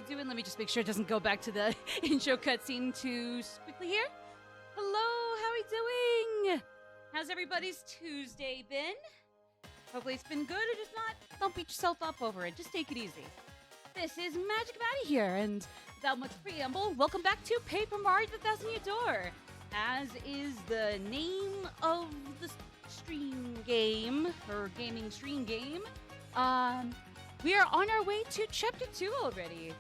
doing? Let me just make sure it doesn't go back to the intro cutscene too quickly here. Hello, how are we doing? How's everybody's Tuesday been? Hopefully it's been good, or just not, don't beat yourself up over it. Just take it easy. This is Magic Maddie here, and without much preamble, welcome back to Paper Mario the Thousand Year Door. As is the name of the stream game, or gaming stream game, we are on our way to Chapter 2 already.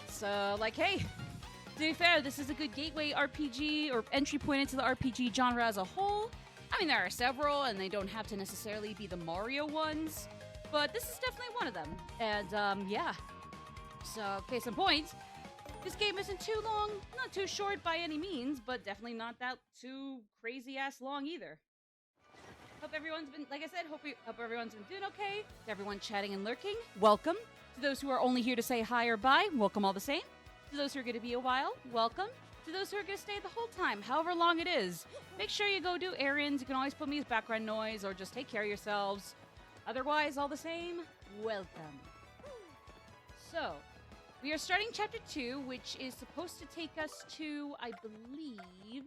So, like, hey, to be fair, this is a good gateway RPG, or entry point into the RPG genre as a whole. I mean, there are several, and they don't have to necessarily be the Mario ones, but this is definitely one of them. And, yeah. So, case in point, this game isn't too long, not too short by any means, but definitely not that too crazy-ass long either. Hope everyone's been, like I said, hope everyone's been doing okay. To everyone chatting and lurking, welcome. To those who are only here to say hi or bye, welcome all the same. To those who are going to be a while, welcome. To those who are going to stay the whole time, however long it is, make sure you go do errands. You can always put me as background noise or just take care of yourselves. Otherwise, all the same, welcome. So, we are starting Chapter 2, which is supposed to take us to, I believe...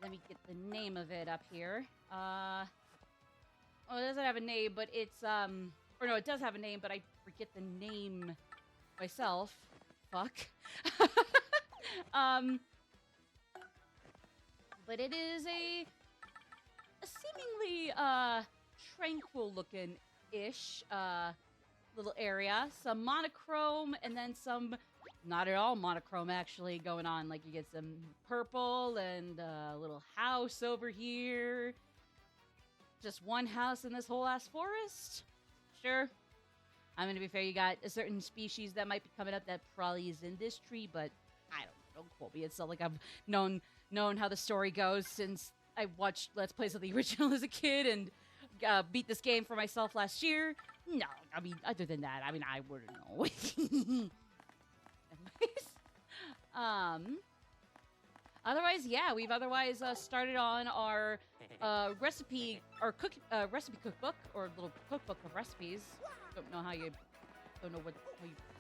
Let me get the name of it up here. Oh, it doesn't have a name, but it's, Or no, it does have a name, but I forget the name myself. Fuck. But it is a seemingly, tranquil-looking-ish, little area. Some monochrome, and then some not at all monochrome, actually, going on. Like, you get some purple, and a little house over here. Just one house in this whole-ass forest? Sure. I'm gonna be fair, you got a certain species that might be coming up that probably is in this tree, but I don't quote me. It's not like I've known how the story goes since I watched Let's Plays of the original as a kid and beat this game for myself last year. No, I mean, other than that, I mean, I wouldn't know. Anyways, otherwise, yeah, we've otherwise started on our recipe cookbook, or little cookbook of recipes. Don't know how you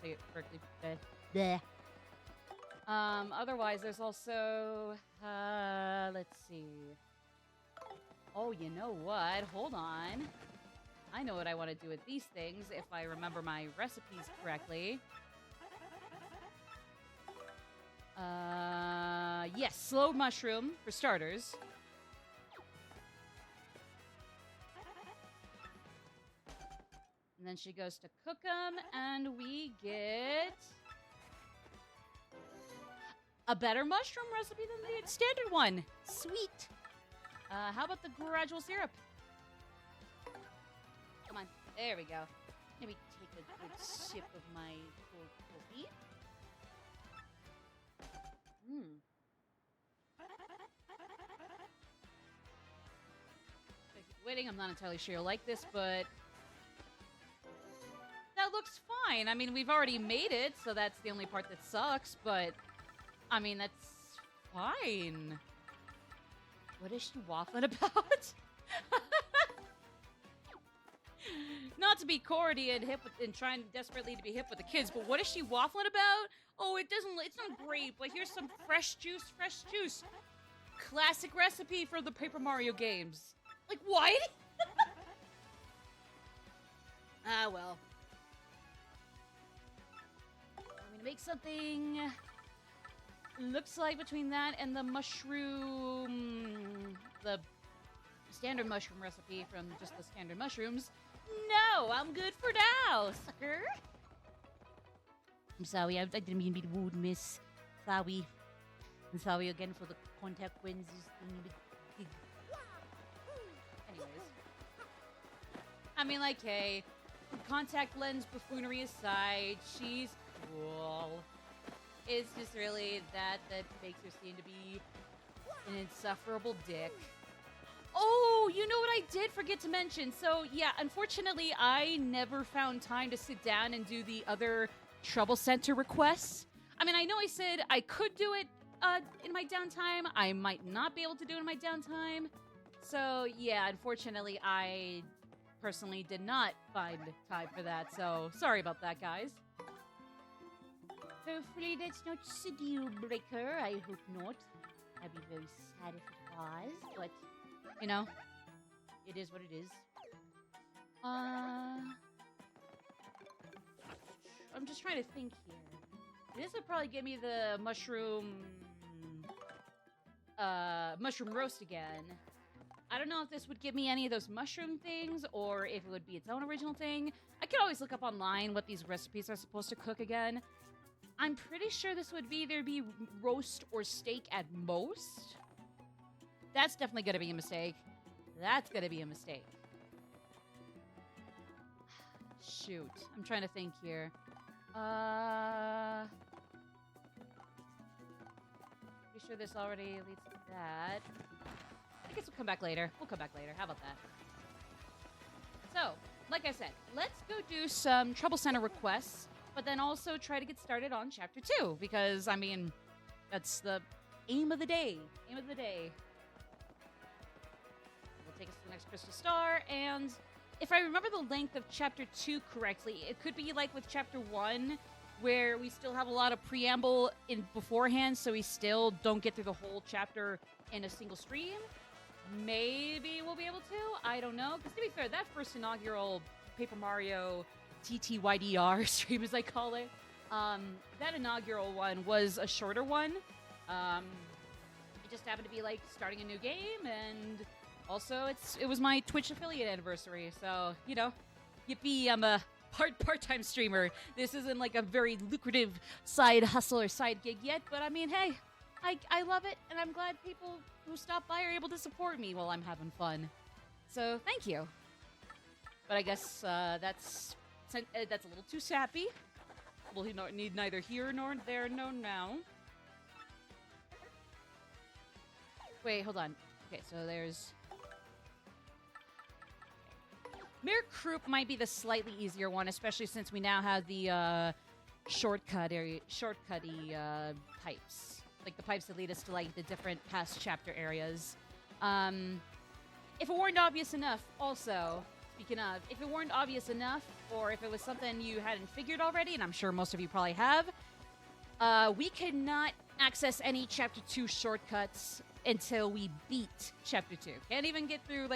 say it correctly. Bleh. Otherwise, there's also let's see. Oh, you know what? Hold on. I know what I want to do with these things if I remember my recipes correctly. Yes, slow mushroom for starters. And then she goes to cook them, and we get a better mushroom recipe than the standard one. Sweet. How about the gradual syrup? Come on. There we go. Let me take a good sip of my cold coffee. Waiting, I'm not entirely sure you'll like this, but that looks fine. I mean, we've already made it, so that's the only part that sucks, but I mean, that's fine. What is she waffling about? Not to be cordy and hip and trying desperately to be hip with the kids, but what is she waffling about? Oh, it's not great, but here's some fresh juice. Classic recipe for the Paper Mario games. Like, what? Ah, well. I'm gonna make something... Looks like between that and the mushroom... The standard mushroom recipe from just the standard mushrooms. No, I'm good for now, sucker. I'm sorry, I didn't mean to be rude, miss. Sorry. I'm sorry again for the contact lenses. Anyways. I mean, like, hey, contact lens buffoonery aside, she's cool. It's just really that makes her seem to be an insufferable dick. Oh, you know what I did forget to mention? So, yeah, unfortunately, I never found time to sit down and do the other Trouble Center requests. I mean, I know I said I could do it in my downtime. I might not be able to do it in my downtime. So, yeah, unfortunately, I personally did not find time for that. So, sorry about that, guys. Hopefully that's not a deal breaker. I hope not. I'd be very sad if it was, but, you know, it is what it is. I'm just trying to think here. This would probably give me the mushroom roast again. I don't know if this would give me any of those mushroom things or if it would be its own original thing. I could always look up online what these recipes are supposed to cook again. I'm pretty sure this would either be roast or steak at most. That's definitely going to be a mistake. That's going to be a mistake. Shoot. I'm trying to think here. Pretty sure this already leads to that. I guess we'll come back later. We'll come back later. How about that? So, like I said, let's go do some Trouble Center requests, but then also try to get started on Chapter 2, because, I mean, that's the aim of the day. Aim of the day. We'll take us to the next crystal star, and if I remember the length of Chapter 2 correctly, it could be like with Chapter 1, where we still have a lot of preamble in beforehand, so we still don't get through the whole chapter in a single stream. Maybe we'll be able to. I don't know. Because to be fair, that first inaugural Paper Mario TTYDR stream, as I call it, that inaugural one was a shorter one. It just happened to be like starting a new game, and also it was my Twitch affiliate anniversary. So, you know, yippee, I'm a part-time streamer. This isn't like a very lucrative side hustle or side gig yet, but I mean, hey, I love it, and I'm glad people who stop by are able to support me while I'm having fun. So, thank you. But I guess that's a little too sappy. We'll need neither here nor there nor now. Wait, hold on. Okay, so there's... Mayor Croup might be the slightly easier one, especially since we now have the shortcutty pipes. Like the pipes that lead us to like the different past chapter areas. If it weren't obvious enough, also, speaking of, if it weren't obvious enough, or if it was something you hadn't figured already, and I'm sure most of you probably have, we cannot access any Chapter 2 shortcuts until we beat Chapter 2. Can't even get through,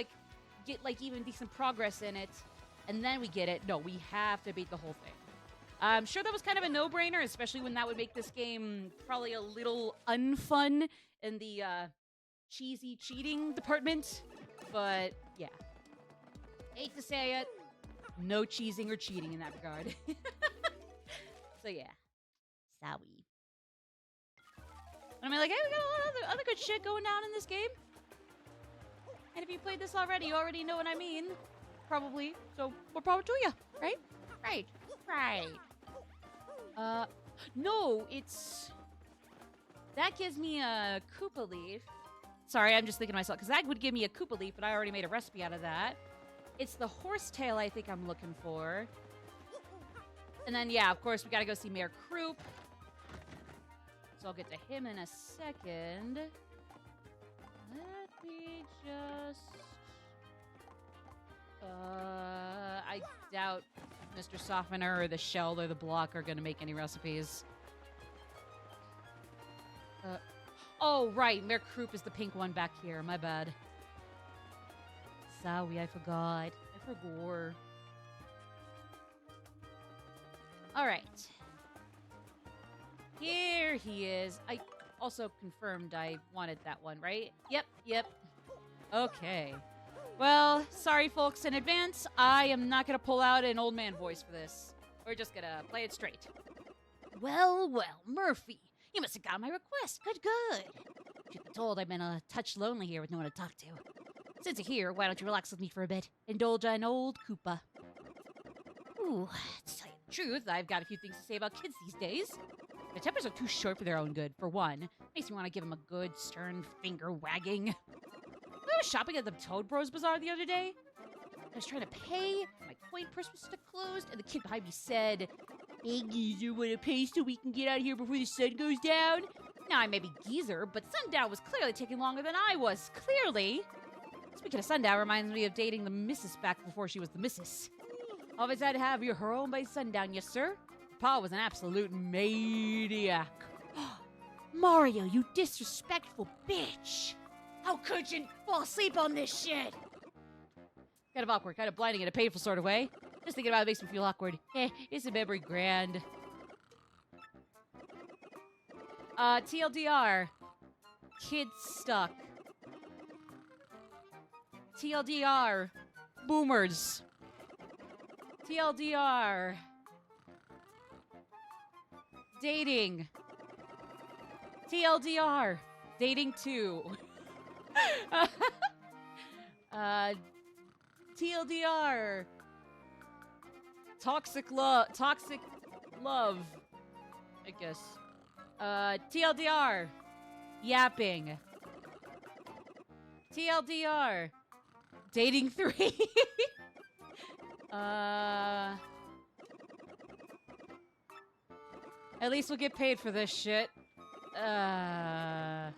get even decent progress in it, and then we get it. No, we have to beat the whole thing. I'm sure that was kind of a no-brainer, especially when that would make this game probably a little unfun in the cheesy cheating department. But, yeah. Hate to say it, no cheesing or cheating in that regard. So, yeah. Sorry. And I mean, like, hey, we got a lot of other good shit going down in this game. And if you played this already, you already know what I mean. Probably. So, more power to you, right? Right. No, it's... That gives me a Koopa Leaf. Sorry, I'm just thinking to myself, because that would give me a Koopa Leaf, but I already made a recipe out of that. It's the horsetail I think I'm looking for. And then, yeah, of course, we gotta go see Mayor Croup. So I'll get to him in a second. Let me just... I doubt Mr. Softener or the Shell or the Block are going to make any recipes. Oh, right. Mayor Croup is the pink one back here. My bad. Sorry, I forgot. I forgot. All right. Here he is. I also confirmed I wanted that one, right? Yep. Okay. Well, sorry, folks, in advance. I am not going to pull out an old man voice for this. We're just going to play it straight. Well, Murphy. You must have got my request. Good. Truth be told, I've been a touch lonely here with no one to talk to. Since you're here, why don't you relax with me for a bit? Indulge an old Koopa. Ooh, to tell you the truth, I've got a few things to say about kids these days. Their tempers are too short for their own good, for one. Makes me want to give them a good, stern finger wagging. I was shopping at the Toad Bros Bazaar the other day. I was trying to pay, my coin purse was still closed, and the kid behind me said, "Hey, geezer, wanna pay so we can get out of here before the sun goes down?" Now, I may be geezer, but sundown was clearly taking longer than I was. Clearly. Speaking of sundown, reminds me of dating the missus back before she was the missus. Always had to have your her own by sundown, yes, sir. Pa was an absolute maniac. Mario, you disrespectful bitch! How could you fall asleep on this shit? Kind of awkward, kind of blinding in a painful sort of way. Just thinking about it makes me feel awkward. Is a memory grand? TLDR. Kids stuck. TLDR. Boomers. TLDR. Dating. TLDR. Dating 2. TLDR. Toxic love, I guess. TLDR. Yapping. TLDR. Dating 3. At least we'll get paid for this shit. Yeah.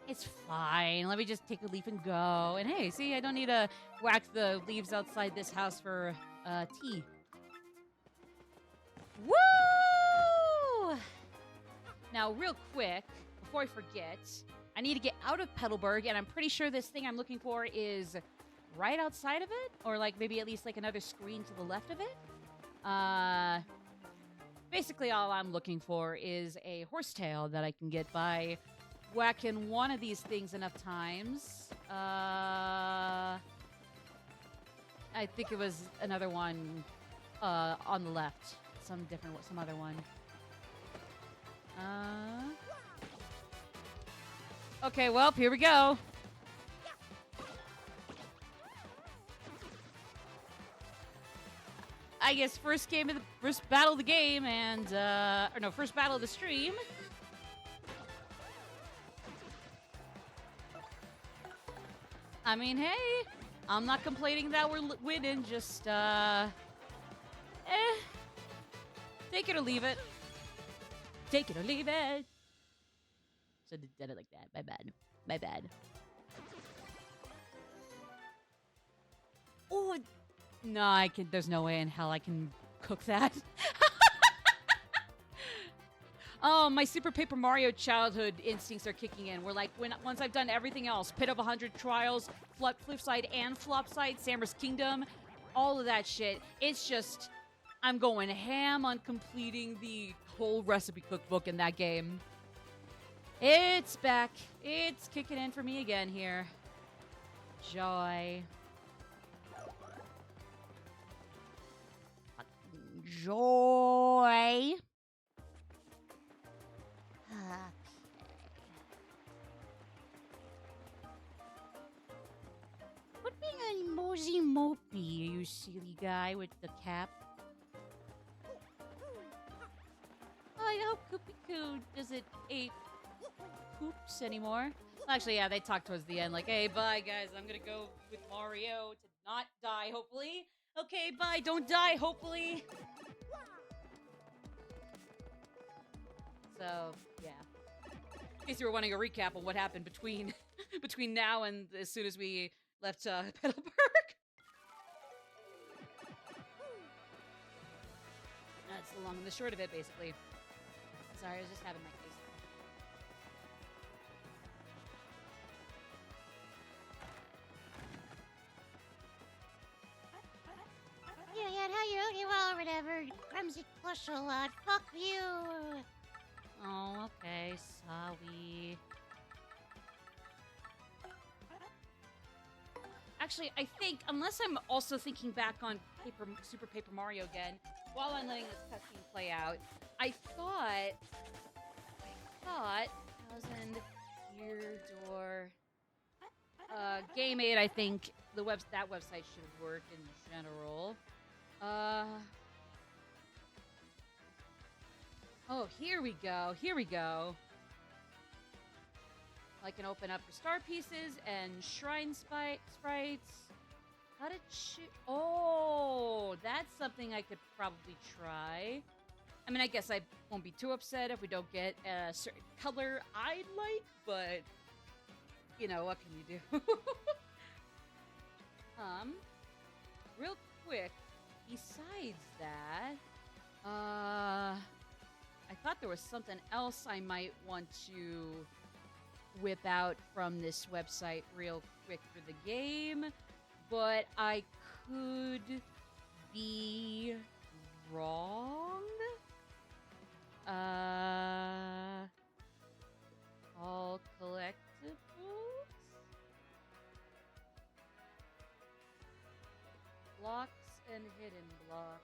It's fine. Let me just take a leaf and go. And hey, see, I don't need to whack the leaves outside this house for tea. Woo! Now, real quick, before I forget, I need to get out of Petalburg, and I'm pretty sure this thing I'm looking for is right outside of it, or like maybe at least like another screen to the left of it. Basically, all I'm looking for is a horsetail that I can get by whacking one of these things enough times. I think it was another one on the left. Some other one. Okay, well, here we go. I guess first battle of the game, and first battle of the stream. I mean, hey, I'm not complaining that we're winning. Just take it or leave it. Take it or leave it. So I did it like that. My bad. My bad. Oh, no, I can. There's no way in hell I can cook that. Oh, my Super Paper Mario childhood instincts are kicking in. We're like, once I've done everything else, Pit of 100 Trials, Flipside and Flopside, Sammer's Kingdom, all of that shit. It's just, I'm going ham on completing the whole recipe cookbook in that game. It's back. It's kicking in for me again here. Joy. Joy. Quit being a mosey mopey, you silly guy with the cap. I hope Koopy-Koo doesn't eat poops anymore. Actually, yeah, they talked towards the end like, hey, bye, guys. I'm gonna go with Mario to not die, hopefully. Okay, bye. Don't die, hopefully. So, yeah. In case you were wanting a recap of what happened between now and as soon as we left Petalburg. That's the long and the short of it, basically. Sorry, I was just having my case. Yeah, how you? Well, whatever. Clumsy plush a lot. Fuck you. Oh, okay, sorry. Actually, I think, unless I'm also thinking back on Super Paper Mario again, while I'm letting this cutscene play out, I thought, 1000 year door, Game 8, I think that website should work in general. Oh, here we go. I can open up for star pieces and shrine sprites. How to Oh, that's something I could probably try. I mean, I guess I won't be too upset if we don't get a certain color I'd like, but you know, what can you do? Real quick, besides that, I thought there was something else I might want to whip out from this website real quick for the game, but I could be wrong. All collectibles? Blocks and hidden blocks.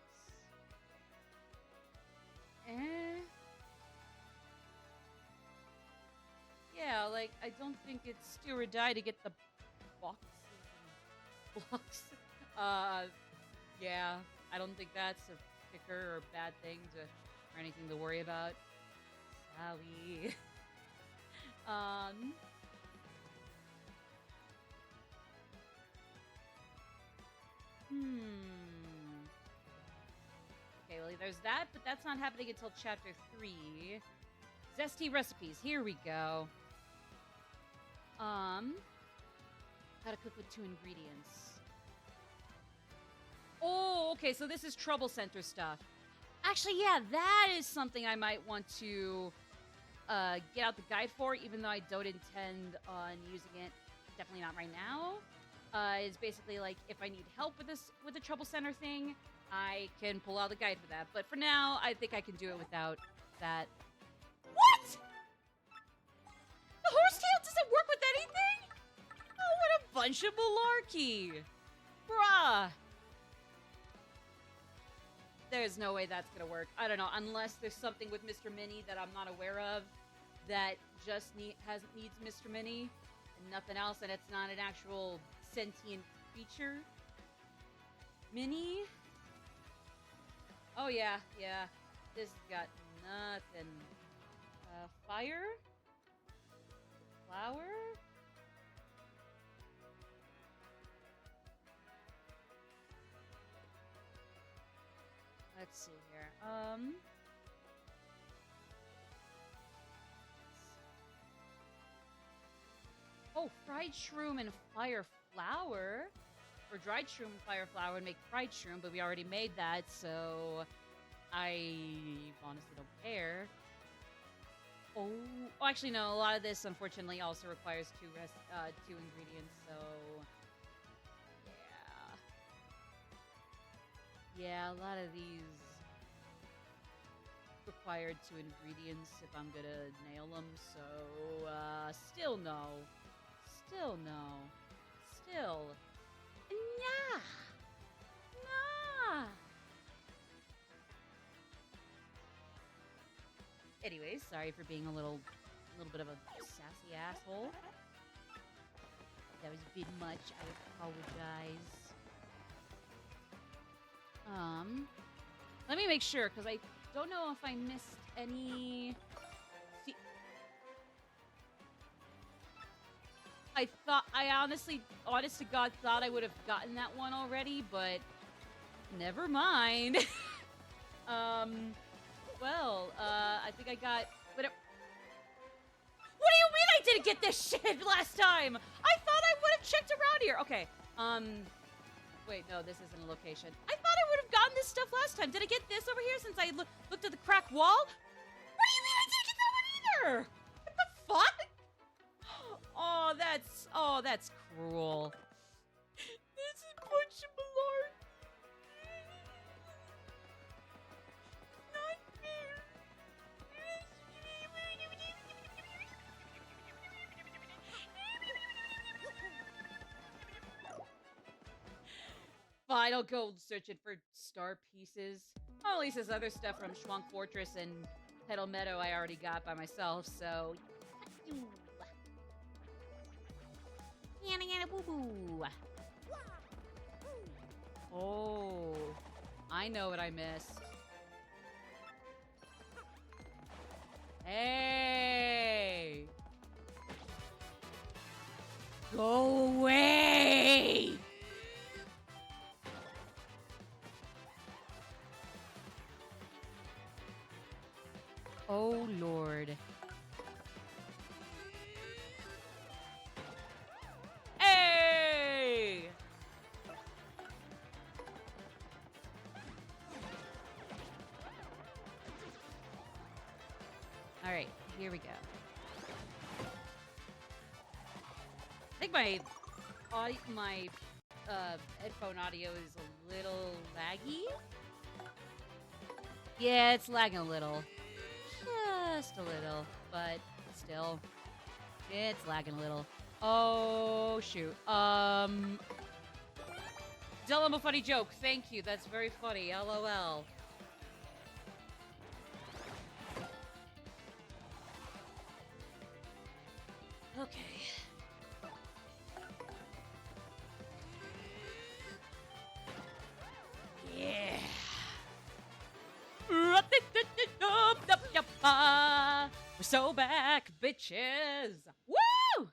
Yeah, like, I don't think it's do or die to get the boxes and blocks. Yeah, I don't think that's a kicker or bad thing or anything to worry about. Sorry. Okay, well, there's that, but that's not happening until chapter 3. Zesty recipes. Here we go. How to cook with 2 ingredients. Oh, okay, so this is Trouble Center stuff. Actually, yeah, that is something I might want to get out the guide for, even though I don't intend on using it. Definitely not right now. It's basically like if I need help with the Trouble Center thing, I can pull out the guide for that. But for now, I think I can do it without that. What? The horsetail doesn't work with anything? Oh, what a bunch of malarkey. Bruh. There's no way that's gonna work. I don't know, unless there's something with Mr. Mini that I'm not aware of that just needs Mr. Mini and nothing else, and it's not an actual sentient creature. Mini? Oh yeah, yeah. This has got nothing. Fire? Flower? Let's see here. Oh, fried shroom and fire flower. Or dried shroom and fire flower would make fried shroom, but we already made that, so I honestly don't care. Oh, actually, no. A lot of this, unfortunately, also requires 2 ingredients, so yeah, a lot of these required 2 ingredients if I'm gonna nail them. So still no, still no, still nah, nah. Anyways, sorry for being a little bit of a sassy asshole. That was a bit much. I apologize. Let me make sure, because I don't know if I missed any. See, I honest to God, thought I would have gotten that one already, but never mind. Well, I think I got whatever. What do you mean I didn't get this shit last time? I thought I would have checked around here. Okay. Wait, no, this isn't a location. I thought I would have gotten this stuff last time. Did I get this over here since I looked at the cracked wall? What do you mean I didn't get that one either? What the fuck? Oh, that's cruel. This is a bunch of malarkey. Not fair. Fine, I'll go searching for star pieces. Oh, at least there's other stuff from Schwank Fortress and Petal Meadow I already got by myself, so. Yana yana boo boo. Oh, I know what I missed. Hey! Go away! Oh, Lord. All right, here we go. I think my headphone audio is a little laggy. Yeah, it's lagging a little. Just a little, but still. It's lagging a little. Oh, shoot. Tell him a funny joke. Thank you. That's very funny. LOL. Okay. Yeah. We're so back, bitches. Woo!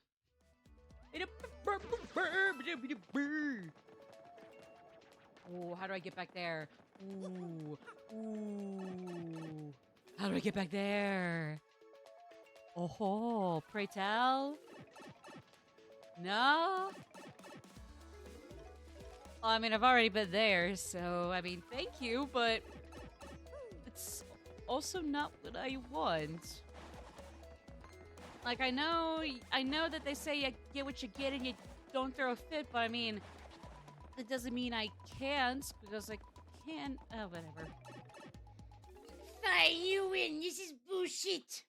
Oh, how do I get back there? Ooh. Ooh. How do I get back there? Oh, pray tell? No? Well, I mean, I've already been there, so, I mean, thank you, but it's also not what I want. Like, I know that they say you get what you get and you don't throw a fit, but I mean, that doesn't mean I can't, because I can. Oh, whatever. Fine, you win. This is bullshit.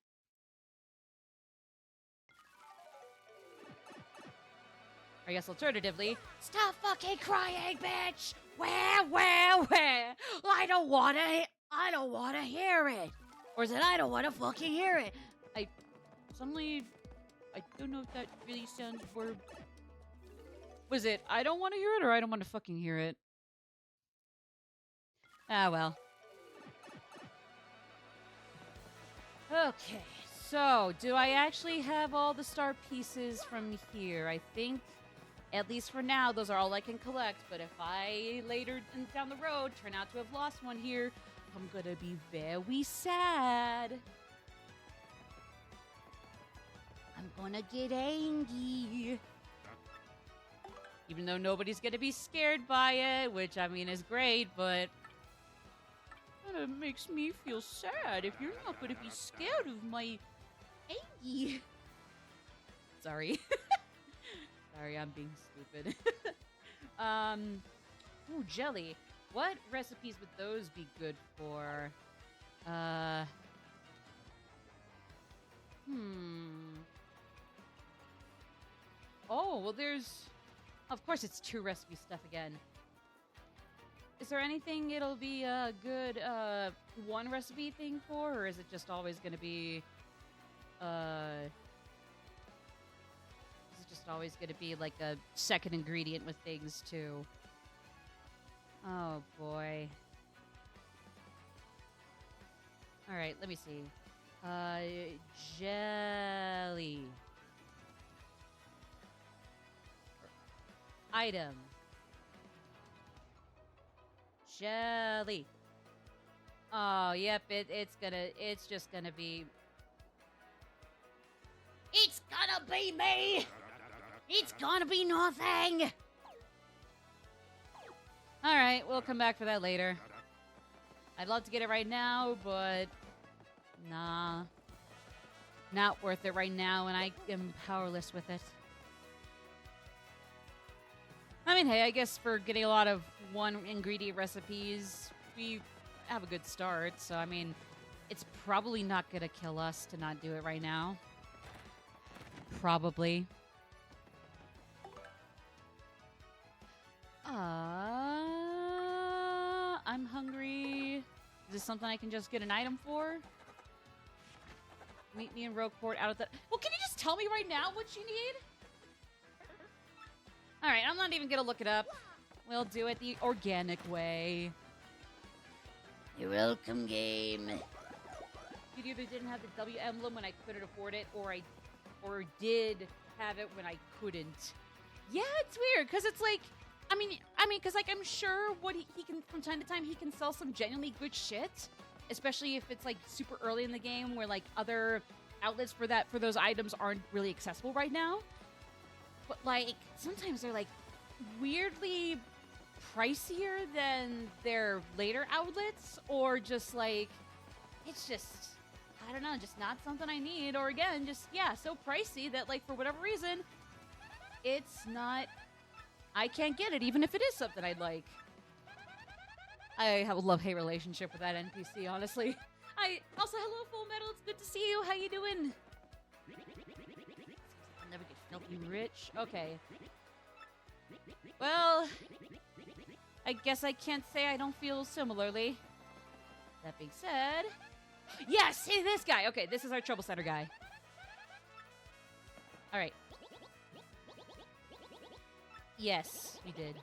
I guess alternatively, Stop fucking crying, bitch. Where? I don't wanna hear it. Or is it I don't wanna fucking hear it? suddenly, I don't know if that really sounds more. Was it I don't want to hear it or I don't want to fucking hear it? Ah, well. Okay, so do I actually have all the star pieces from here? I think, at least for now, those are all I can collect. But if I later down the road turn out to have lost one here, I'm gonna be very sad. I'm gonna get angry. Even though nobody's gonna be scared by it, which I mean is great, but kind of makes me feel sad if you're not gonna be scared of my angry. Sorry. Sorry, I'm being stupid. Ooh, jelly. What recipes would those be good for? Oh, well, there's... Of course, it's 2 recipe stuff again. Is there anything it'll be a good, 1 recipe thing for, or is it just always gonna be, like a second ingredient with things, too? Oh, boy. Alright, let me see. Jelly. Item. Jelly. Oh, yep, it's just gonna be... It's gonna be me. It's gonna be nothing. Alright, we'll come back for that later. I'd love to get it right now, but... Nah. Not worth it right now, and I am powerless with it. I mean, hey, I guess for getting a lot of 1-ingredient recipes, we have a good start. So, I mean, it's probably not going to kill us to not do it right now. Probably. I'm hungry. Is this something I can just get an item for? Meet me in Rogueport out of the... Well, can you just tell me right now what you need? Alright, I'm not even gonna look it up. We'll do it the organic way. You're welcome, game. You either didn't have the W emblem when I couldn't afford it, or did have it when I couldn't. Yeah, it's weird, because it's like... I mean, because like I'm sure what he can, from time to time, he can sell some genuinely good shit. Especially if it's like super early in the game where like other outlets for those items aren't really accessible right now. But like sometimes they're like weirdly pricier than their later outlets, or just like it's just I don't know, just not something I need. Or again, just, yeah, so pricey that, like, for whatever reason, it's not... I can't get it, even if it is something I'd like. I have a love-hate relationship with that NPC, honestly. Also, hello, Full Metal. It's good to see you. How you doing? I'll never get filthy rich. Okay. Well, I guess I can't say I don't feel similarly. That being said... Yes! See this guy! Okay, this is our trouble setter guy. Alright. Yes, we did.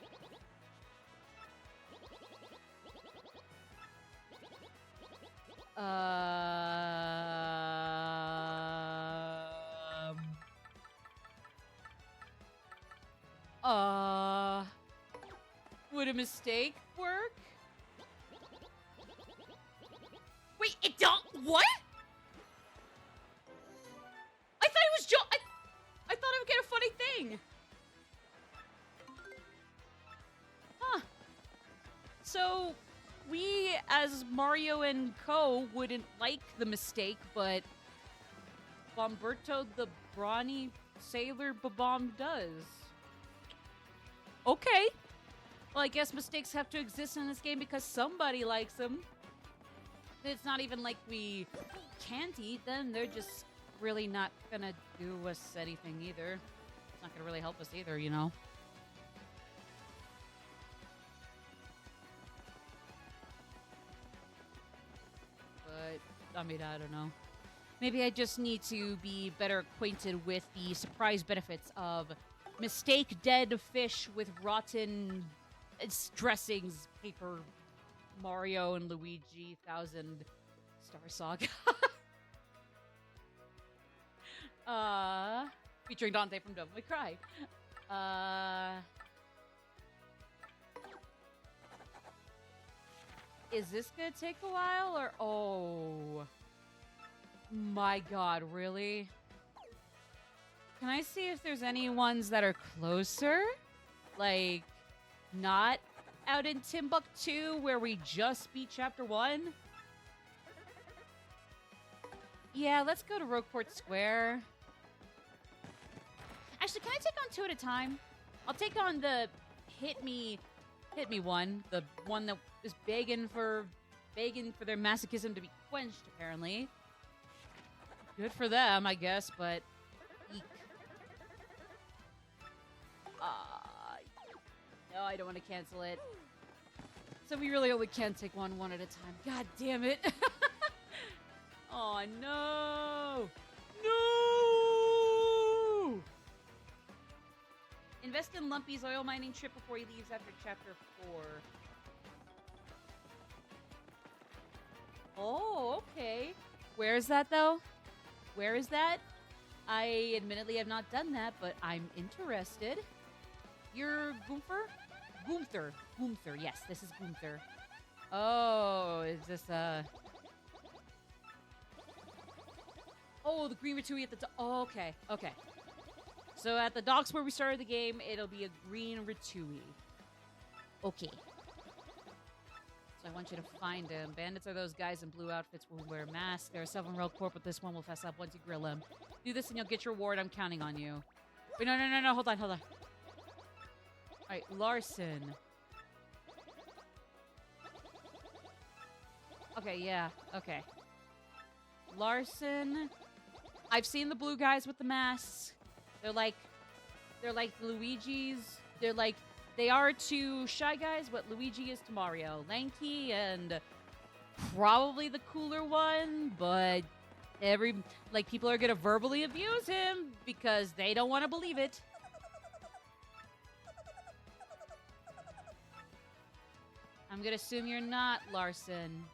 Would a mistake work? Wait, it don't. What? I thought it was I thought I would get a funny thing. Huh. So, we as Mario and Co. wouldn't like the mistake, but Bomberto the Brawny Sailor Babom does. Okay. Well, I guess mistakes have to exist in this game because somebody likes them. It's not even like we can't eat them. They're just really not gonna do us anything either. It's not gonna really help us either, you know? But, I mean, I don't know. Maybe I just need to be better acquainted with the surprise benefits of mistake dead fish with rotten dressings, paper, Mario and Luigi 1000 Star Saga. Featuring Dante from Devil May Cry. Is this gonna take a while or oh my god, really? Can I see if there's any ones that are closer? Like, not out in Timbuktu where we just beat Chapter 1? Yeah, let's go to Rogueport Square. Actually, can I take on two at a time? I'll take on the hit me one. The one that is begging for their masochism to be quenched, apparently. Good for them, I guess, but... Eek. No, I don't want to cancel it. So we really only can take one at a time. God damn it. Oh, no. No! Invest in Lumpy's oil mining trip before he leaves after Chapter 4. Oh, okay. Where is that, though? Where is that? I admittedly have not done that, but I'm interested. You're Gunther? Gunther, yes, this is Gunther. Oh, is this, Oh, the green Ratatouille at the top. Oh, okay, okay. So at the docks where we started the game, it'll be a green Ratatouille. Okay. So I want you to find him. Bandits are those guys in blue outfits who wear masks. There are several real corp, but this one will fess up once you grill him. Do this and you'll get your reward. I'm counting on you. Wait, no. Hold on. All right, Larson. Okay, yeah. Okay. Larson. I've seen the blue guys with the masks. They're like Luigi's. They are to Shy Guys what Luigi is to Mario. Lanky and probably the cooler one, but people are gonna verbally abuse him because they don't want to believe it. I'm gonna assume you're not Larson.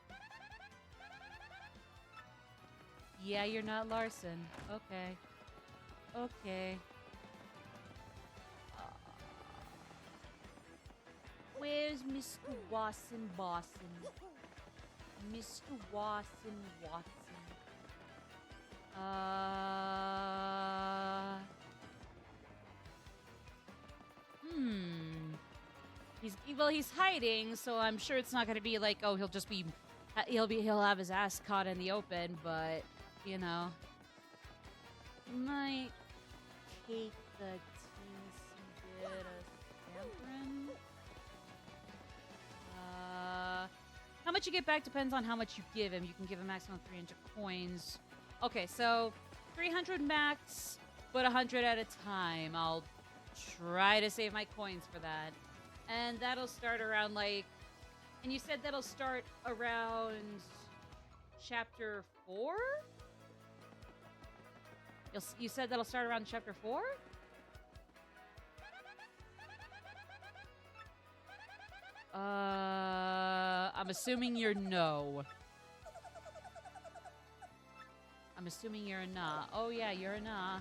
Yeah, you're not Larson. Okay. Okay. Where's Mr. Watson Bosson? Mr. Watson Watson. He's hiding, so I'm sure it's not gonna be like, oh, he'll have his ass caught in the open, but you know, might take the teensy bit of scampering. How much you get back depends on how much you give him. You can give a maximum of 300 coins. Okay, so 300 max, but 100 at a time. I'll try to save my coins for that. And that'll start around, like... And you said that'll start around... Chapter 4? You said that'll start around Chapter 4? I'm assuming you're no. I'm assuming you're a nah. Oh yeah, you're a nah.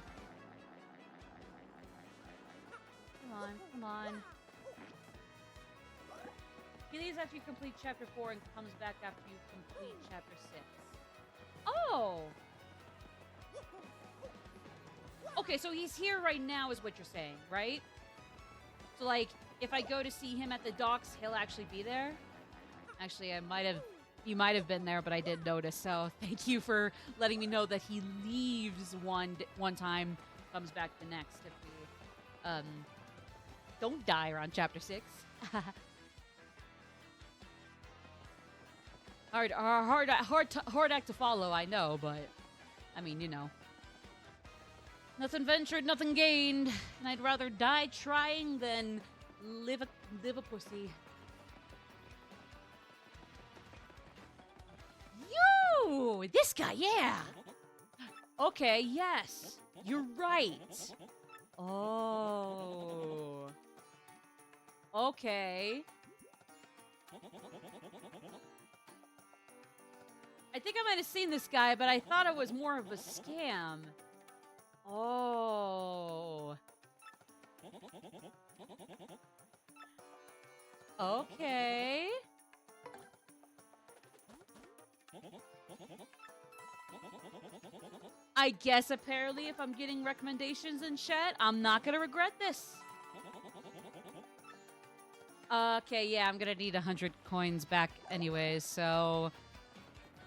Come on, come on. He leaves after you complete Chapter 4 and comes back after you complete Chapter 6. Oh! Okay, so he's here right now is what you're saying, right? So, like, if I go to see him at the docks, he'll actually be there? Actually, you might have been there, but I did notice, so thank you for letting me know that he leaves one time, comes back the next if we, don't die around Chapter 6. Hard act to follow, I know, but, I mean, you know. Nothing ventured, nothing gained, and I'd rather die trying than live a pussy. You! This guy, yeah! Okay, yes. You're right. Oh. Okay. I think I might have seen this guy, but I thought it was more of a scam. Oh. Okay. I guess apparently if I'm getting recommendations in chat, I'm not gonna regret this. Okay, yeah, I'm gonna need 100 coins back anyways, so...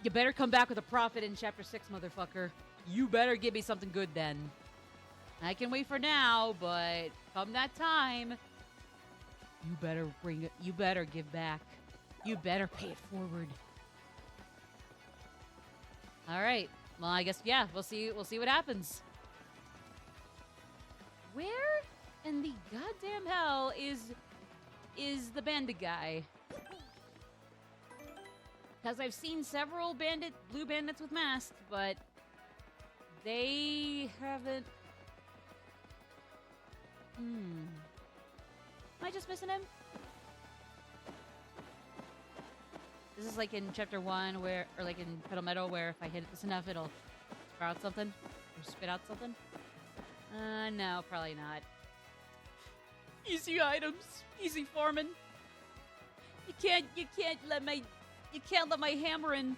You better come back with a profit in Chapter 6, motherfucker. You better give me something good then. I can wait for now, but come that time, you better bring it. You better give back. You better pay it forward. All right. Well, I guess yeah. We'll see what happens. Where in the goddamn hell is the bandit guy? Because I've seen several blue bandits with masks, but they haven't... Am I just missing him? This is like in Chapter 1 where, or like in Petal Meadow where if I hit this enough, it'll sprout something or spit out something. No, probably not. Easy items, easy farming. You can't let my hammering,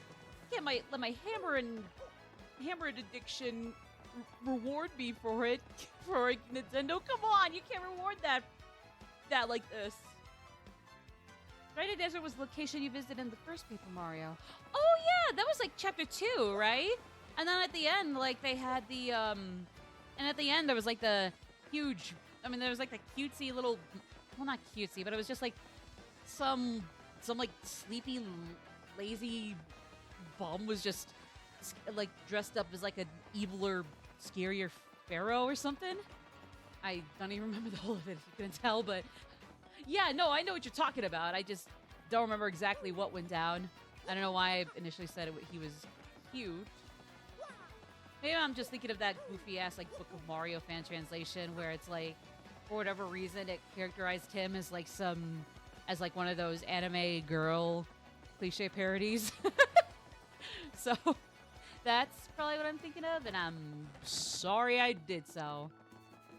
let my hammering addiction reward me for it. For Nintendo, come on, you can't reward that like this. Right, Desert was the location you visited in the first Paper Mario. Oh yeah, that was like Chapter 2, right? And then at the end, like they had the and at the end there was like the huge. I mean, there was like the cutesy little, well, not cutesy, but it was just like some like sleepy, lazy bum was just like dressed up as like an eviler, scarier pharaoh or something. I don't even remember the whole of it, if you couldn't tell, but yeah, no, I know what you're talking about. I just don't remember exactly what went down. I don't know why I initially said he was cute. Maybe I'm just thinking of that goofy-ass like Book of Mario fan translation where it's like, for whatever reason, it characterized him as like one of those anime girl cliche parodies. So that's probably what I'm thinking of, and I'm sorry I did so.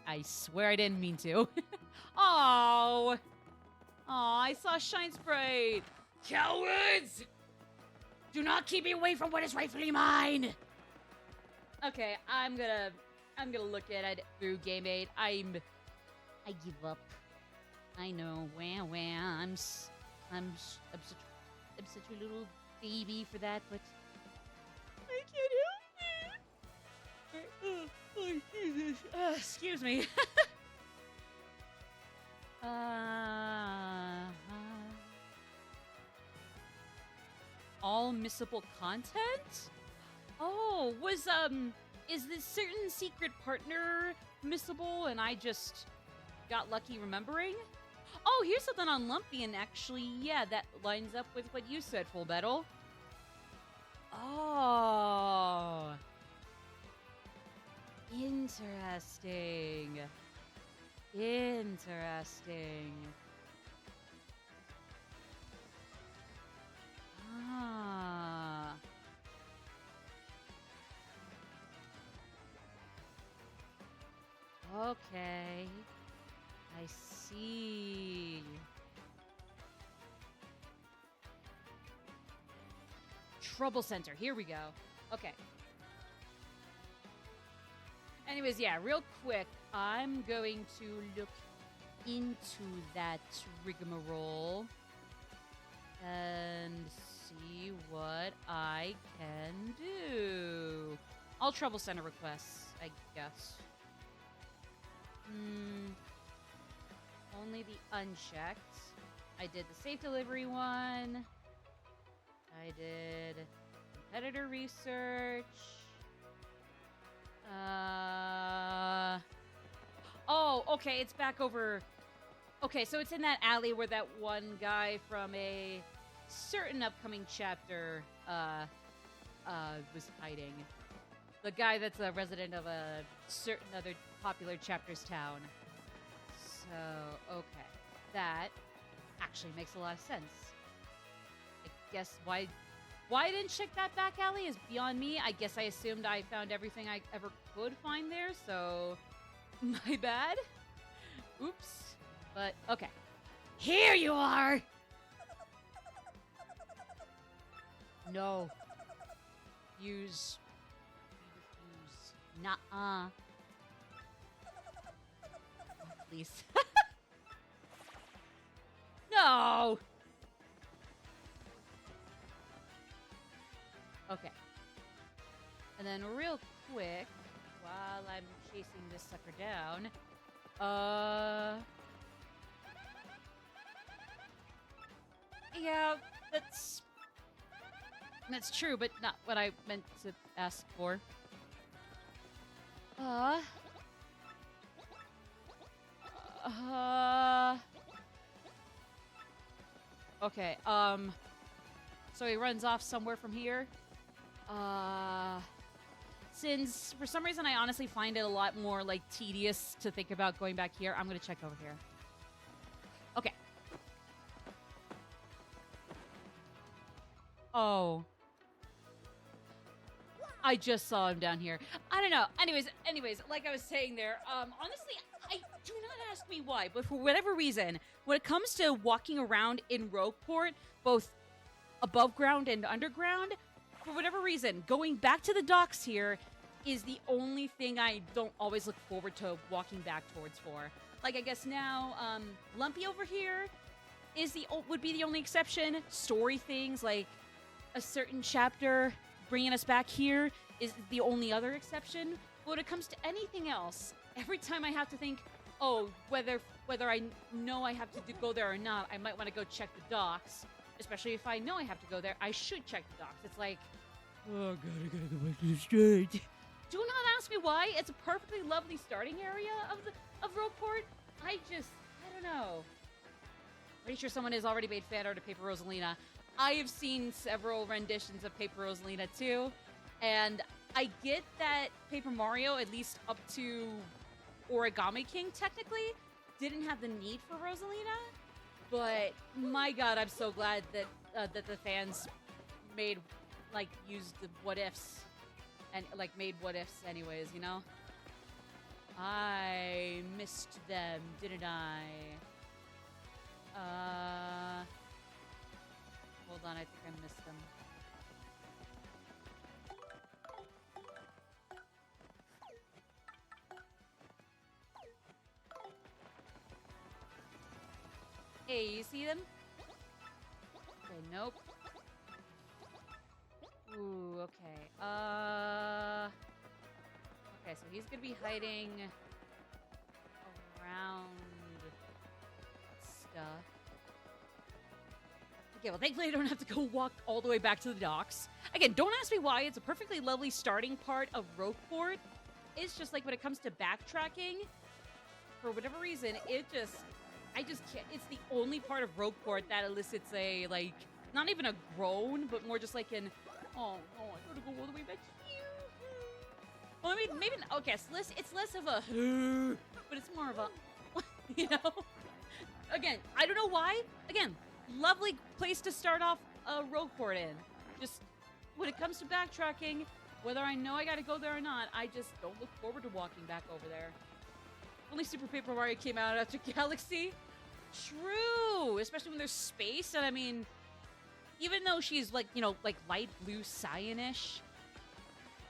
I swear I didn't mean to. Oh, I saw Shine Sprite. Cowards! Do not keep me away from what is rightfully mine. Okay, I'm gonna look at it through Game 8. I give up. I know. I'm such a little baby for that, but I can't help it. Oh, Jesus. Excuse me. uh, all missable content? Oh, is this certain secret partner missable and I just got lucky remembering? Oh, here's something on Lumpy, and actually, yeah, that lines up with what you said, Full Metal. Oh. Interesting. Interesting. Ah. Okay. I see. Trouble Center. Here we go. Okay. Anyways, yeah, real quick, I'm going to look into that rigmarole and see what I can do. All Trouble Center requests, I guess. Only the unchecked. I did the safe delivery one. I did competitor research. Oh, okay, it's back over. Okay, so it's in that alley where that one guy from a certain upcoming chapter was hiding. The guy that's a resident of a certain other popular chapter's town. So, okay. That actually makes a lot of sense. I guess why I didn't check that back alley is beyond me. I guess I assumed I found everything I ever could find there, so my bad. Oops. But, okay. Here you are! No. Use. Nuh-uh. Please. No! Okay. And then real quick, while I'm chasing this sucker down, yeah, that's true, but not what I meant to ask for. Okay, so he runs off somewhere from here. Since for some reason I honestly find it a lot more, like, tedious to think about going back here, I'm gonna check over here. Okay. Oh. I just saw him down here. I don't know. Anyways, like I was saying there, honestly, do not ask me why, but for whatever reason, when it comes to walking around in Rogueport, both above ground and underground, for whatever reason, going back to the docks here is the only thing I don't always look forward to walking back towards for. Like, I guess now, Lumpy over here would be the only exception. Story things, like a certain chapter bringing us back here is the only other exception. But when it comes to anything else, every time I have to think, oh, whether I know I have to go there or not, I might want to go check the docks. Especially if I know I have to go there, I should check the docks. It's like, oh god, I gotta go back to the street. Do not ask me why. It's a perfectly lovely starting area of Rogueport. I don't know. Pretty sure someone has already made fan art of Paper Rosalina. I have seen several renditions of Paper Rosalina too, and I get that Paper Mario, at least up to Origami King technically, didn't have the need for Rosalina, but my god, I'm so glad that that the fans used the what ifs and made what ifs anyways, you know? I missed them, didn't I? Hold on, I think I missed them. Hey, you see them? Okay, nope. Ooh, okay. Okay, so he's gonna be hiding around stuff. Okay, well, thankfully I don't have to go walk all the way back to the docks. Again, don't ask me why. It's a perfectly lovely starting part of Rogueport. It's just like when it comes to backtracking, for whatever reason, I just can't. It's the only part of Rogueport that elicits a, like, not even a groan, but more just like an, oh, no, I gotta go all the way back here. Well, I mean, maybe, okay, it's less of a, but it's more of a, you know? Again, I don't know why. Again, lovely place to start off a Rogueport in. Just, when it comes to backtracking, whether I know I gotta go there or not, I just don't look forward to walking back over there. Only Super Paper Mario came out after Galaxy. True! Especially when there's space, and I mean, even though she's like, you know, like light blue cyanish,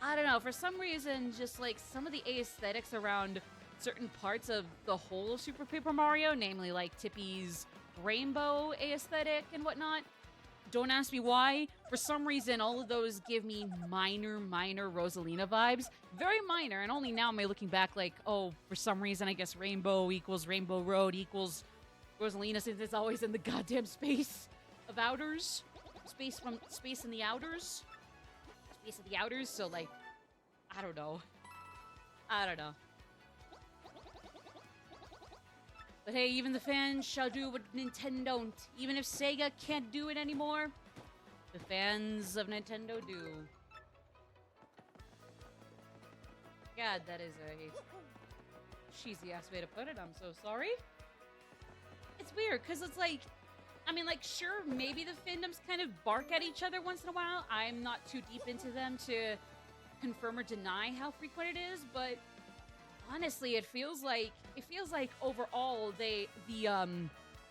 I don't know, for some reason, just like some of the aesthetics around certain parts of the whole of Super Paper Mario, namely like Tippy's rainbow aesthetic and whatnot, don't ask me why. For some reason, all of those give me minor Rosalina vibes. Very minor, and only now am I looking back like, oh, for some reason, I guess Rainbow equals Rainbow Road equals Rosalina, since it's always in the goddamn space of outers. Space in the outers. Space in the outers, so like, I don't know. But hey, even the fans shall do what Nintendo don't. Even if Sega can't do it anymore, the fans of Nintendo do. God, that is a cheesy ass way to put it. I'm so sorry. It's weird, because it's like, I mean, like, sure, maybe the fandoms kind of bark at each other once in a while. I'm not too deep into them to confirm or deny how frequent it is, but honestly, it feels like overall the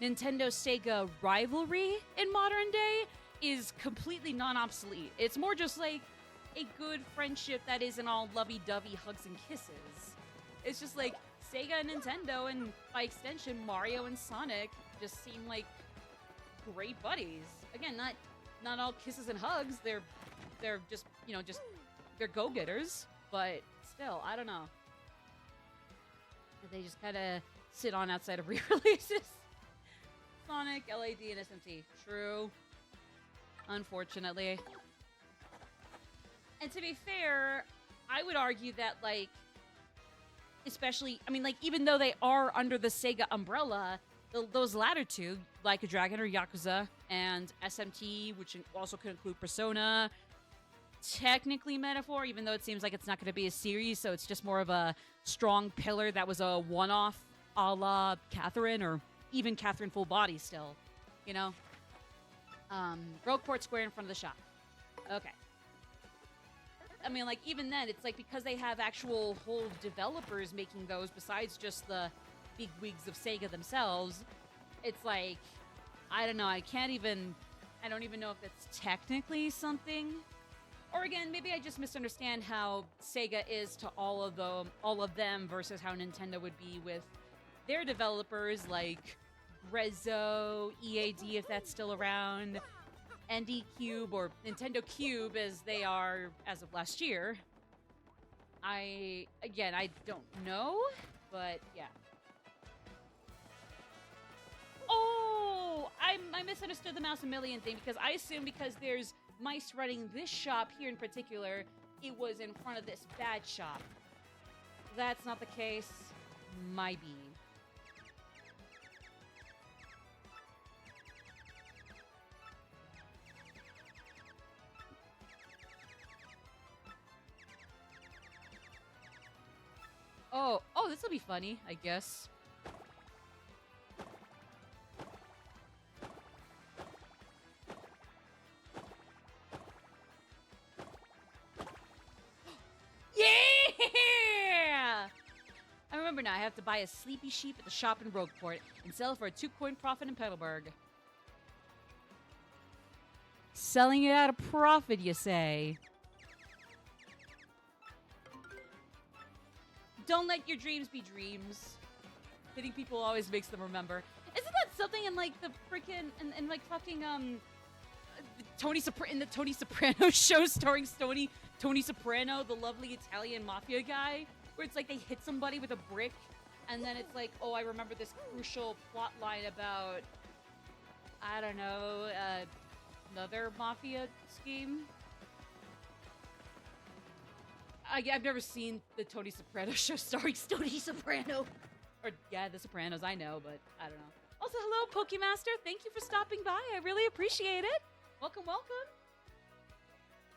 Nintendo Sega rivalry in modern day is completely non-obsolete. It's more just like a good friendship that isn't all lovey-dovey hugs and kisses. It's just like Sega and Nintendo, and by extension Mario and Sonic, just seem like great buddies. Again, not all kisses and hugs. They're just, you know, they're go-getters, but still, I don't know. They just kind of sit on outside of re-releases. Sonic, LAD, and SMT. True. Unfortunately. And to be fair, I would argue that, like, especially, I mean, like, even though they are under the Sega umbrella, those latter two, Like a Dragon or Yakuza, and SMT, which also could include Persona, technically Metaphor, even though it seems like it's not going to be a series, so it's just more of a strong pillar that was a one-off a la Catherine, or even Catherine full body still, you know? Rogueport Square in front of the shop. Okay. I mean, like, even then, it's like, because they have actual whole developers making those besides just the big wigs of Sega themselves, it's like, I don't know, I don't even know if it's technically something. Or again, maybe I just misunderstand how Sega is to all of them versus how Nintendo would be with their developers, like Grezzo, EAD if that's still around, ND Cube, or Nintendo Cube as they are as of last year. I don't know, but yeah. Oh, I misunderstood the Mouse a Million thing, because I assumed because there's mice running this shop here in particular, it was in front of this bad shop. That's not the case. Might be. Oh, this will be funny, I guess. Yeah! I remember now, I have to buy a sleepy sheep at the shop in Rogueport and sell it for a 2-coin profit in Petalburg. Selling it at a profit, you say? Don't let your dreams be dreams. Hitting people always makes them remember. Isn't that something in, like, the freaking, in like, fucking, in the Tony Soprano show starring Tony Soprano, the lovely Italian mafia guy? where it's like they hit somebody with a brick, and then it's like, oh, I remember this crucial plot line about, I don't know, another mafia scheme. I've never seen the Tony Soprano show starring Tony Soprano. Or, yeah, The Sopranos, I know, but I don't know. Also, hello, Pokemaster. Thank you for stopping by. I really appreciate it. Welcome, welcome.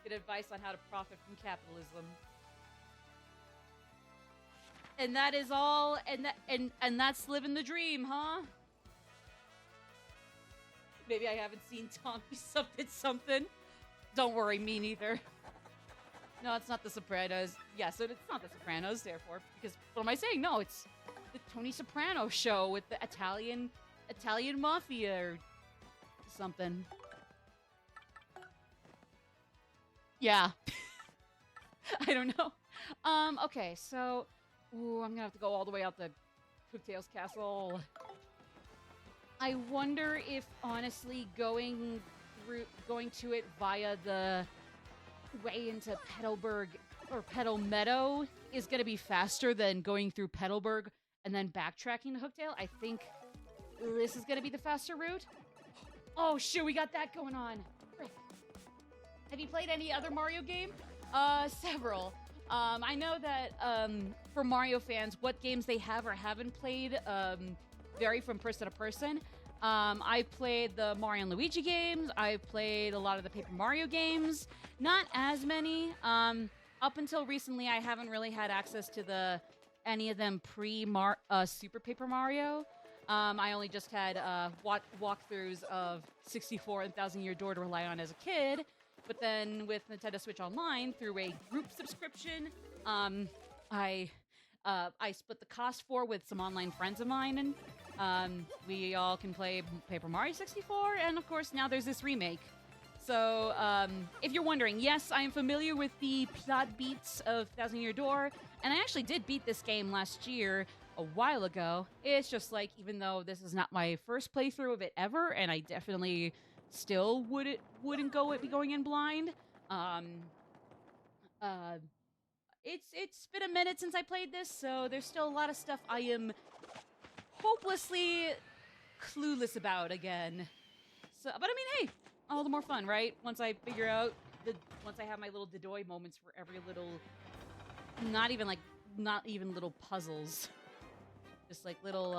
Good advice on how to profit from capitalism. And that is all, and that's living the dream, huh? Maybe I haven't seen Tommy something. Don't worry, me neither. No, it's not The Sopranos. Yes, it's not The Sopranos, therefore, because what am I saying? No, it's the Tony Soprano show with the Italian mafia or something. Yeah. I don't know. Okay, so ooh, I'm gonna have to go all the way out to Cooktails Castle. I wonder if honestly going to it via the way into Petalburg or Petal Meadow is gonna be faster than going through Petalburg and then backtracking to Hooktail. I think this is gonna be the faster route. Oh shoot, we got that going on. Frick. Have you played any other Mario game? Several. I know that for Mario fans, what games they have or haven't played vary from person to person. I played the Mario and Luigi games. I played a lot of the Paper Mario games. Not as many. Up until recently, I haven't really had access to any of them Super Paper Mario. I only just had walkthroughs of 64 and Thousand Year Door to rely on as a kid. But then with Nintendo Switch Online, through a group subscription, I split the cost with some online friends of mine, and we all can play Paper Mario 64, and of course now there's this remake. So if you're wondering, yes, I am familiar with the plot beats of Thousand Year Door, and I actually did beat this game last year a while ago. It's just like, even though this is not my first playthrough of it ever, and I definitely still wouldn't be going in blind. It's been a minute since I played this, so there's still a lot of stuff I am hopelessly clueless about again. So, but I mean, hey, all the more fun, right? Once I figure out once I have my little Dedoy moments for every little, not even little puzzles, just like little.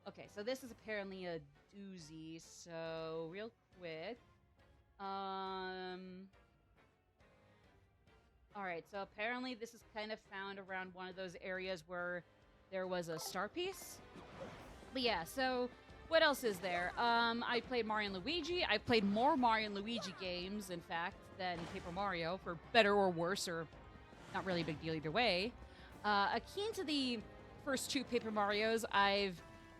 Okay, so this is apparently a doozy. So real quick, Alright, so apparently this is kind of found around one of those areas where there was a star piece. But yeah, so what else is there? I played Mario and Luigi. I've played more Mario and Luigi games, in fact, than Paper Mario, for better or worse, or not really a big deal either way. Akin to the first two Paper Marios, I've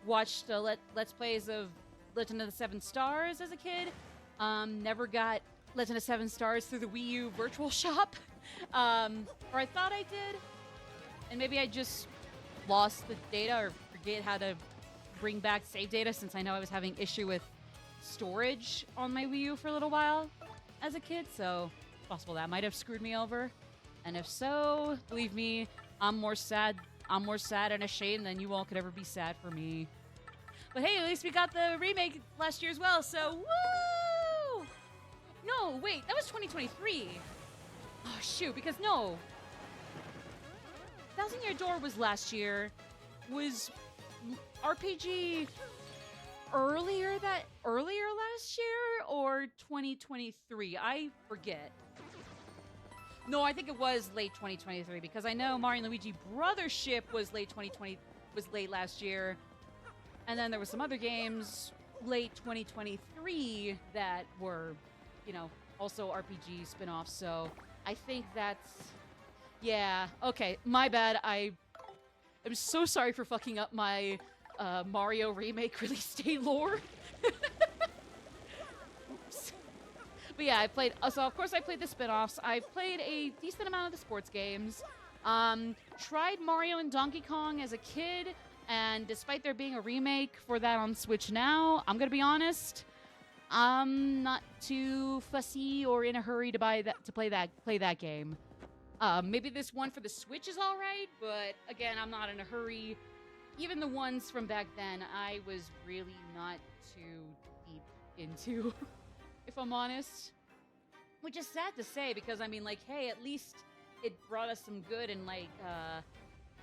watched Let's Plays of Legend of the Seven Stars as a kid. Never got Legend of Seven Stars through the Wii U Virtual Shop. Or I thought I did. And maybe I just lost the data or forget how to bring back save data, since I know I was having issue with storage on my Wii U for a little while as a kid. So it's possible that might have screwed me over. And if so, believe me, I'm more sad and ashamed than you all could ever be sad for me. But hey, at least we got the remake last year as well, so woo! No, wait, that was 2023. Oh, shoot, because no. Thousand Year Door was last year. Was RPG earlier last year or 2023? I forget. No, I think it was late 2023, because I know Mario and Luigi Brothership was late last year. And then there were some other games late 2023 that were, also RPG spin-offs. So I think that's, yeah. Okay, my bad. I'm so sorry for fucking up my Mario Remake release date lore. Oops. But yeah, so of course I played the spin-offs. I played a decent amount of the sports games. Tried Mario and Donkey Kong as a kid, and despite there being a remake for that on Switch now, I'm gonna be honest, I'm not too fussy or in a hurry to play that game. Maybe this one for the Switch is alright, but again, I'm not in a hurry. Even the ones from back then, I was really not too deep into, if I'm honest. Which is sad to say, because I mean, like, hey, at least it brought us some good, and like,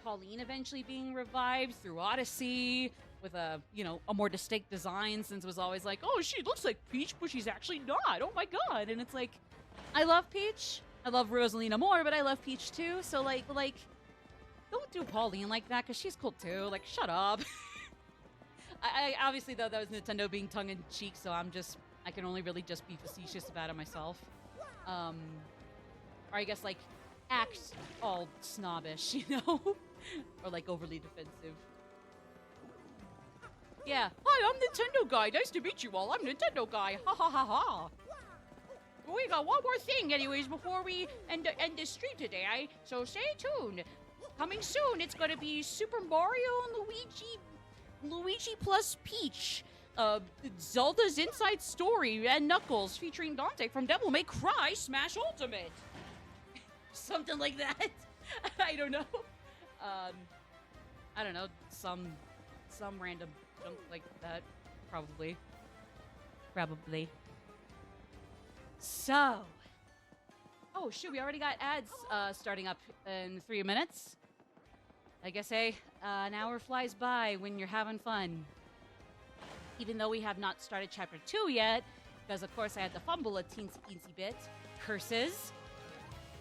Pauline eventually being revived through Odyssey with a, you know, a more distinct design, since it was always like, oh, she looks like Peach, but she's actually not. Oh my god. And it's like, I love Peach. I love Rosalina more, but I love Peach too. So like, don't do Pauline like that, because she's cool too. Like, shut up. I obviously, though, that was Nintendo being tongue-in-cheek, so I can only really just be facetious about it myself. Or I guess, like, act all snobbish, you know? Or, like, overly defensive. Yeah. Hi, I'm Nintendo Guy. Nice to meet you all. I'm Nintendo Guy. Ha ha ha ha. We got one more thing, anyways, before we end the stream today. So stay tuned. Coming soon, it's gonna be Super Mario and Luigi plus Peach. Zelda's Inside Story and Knuckles featuring Dante from Devil May Cry Smash Ultimate. Something like that. I don't know. I don't know. Some random junk like that. Probably. So. Oh, shoot. We already got ads starting up in 3 minutes. I guess, hey, an hour flies by when you're having fun. Even though we have not started Chapter 2 yet, because, of course, I had to fumble a teensy bit. Curses.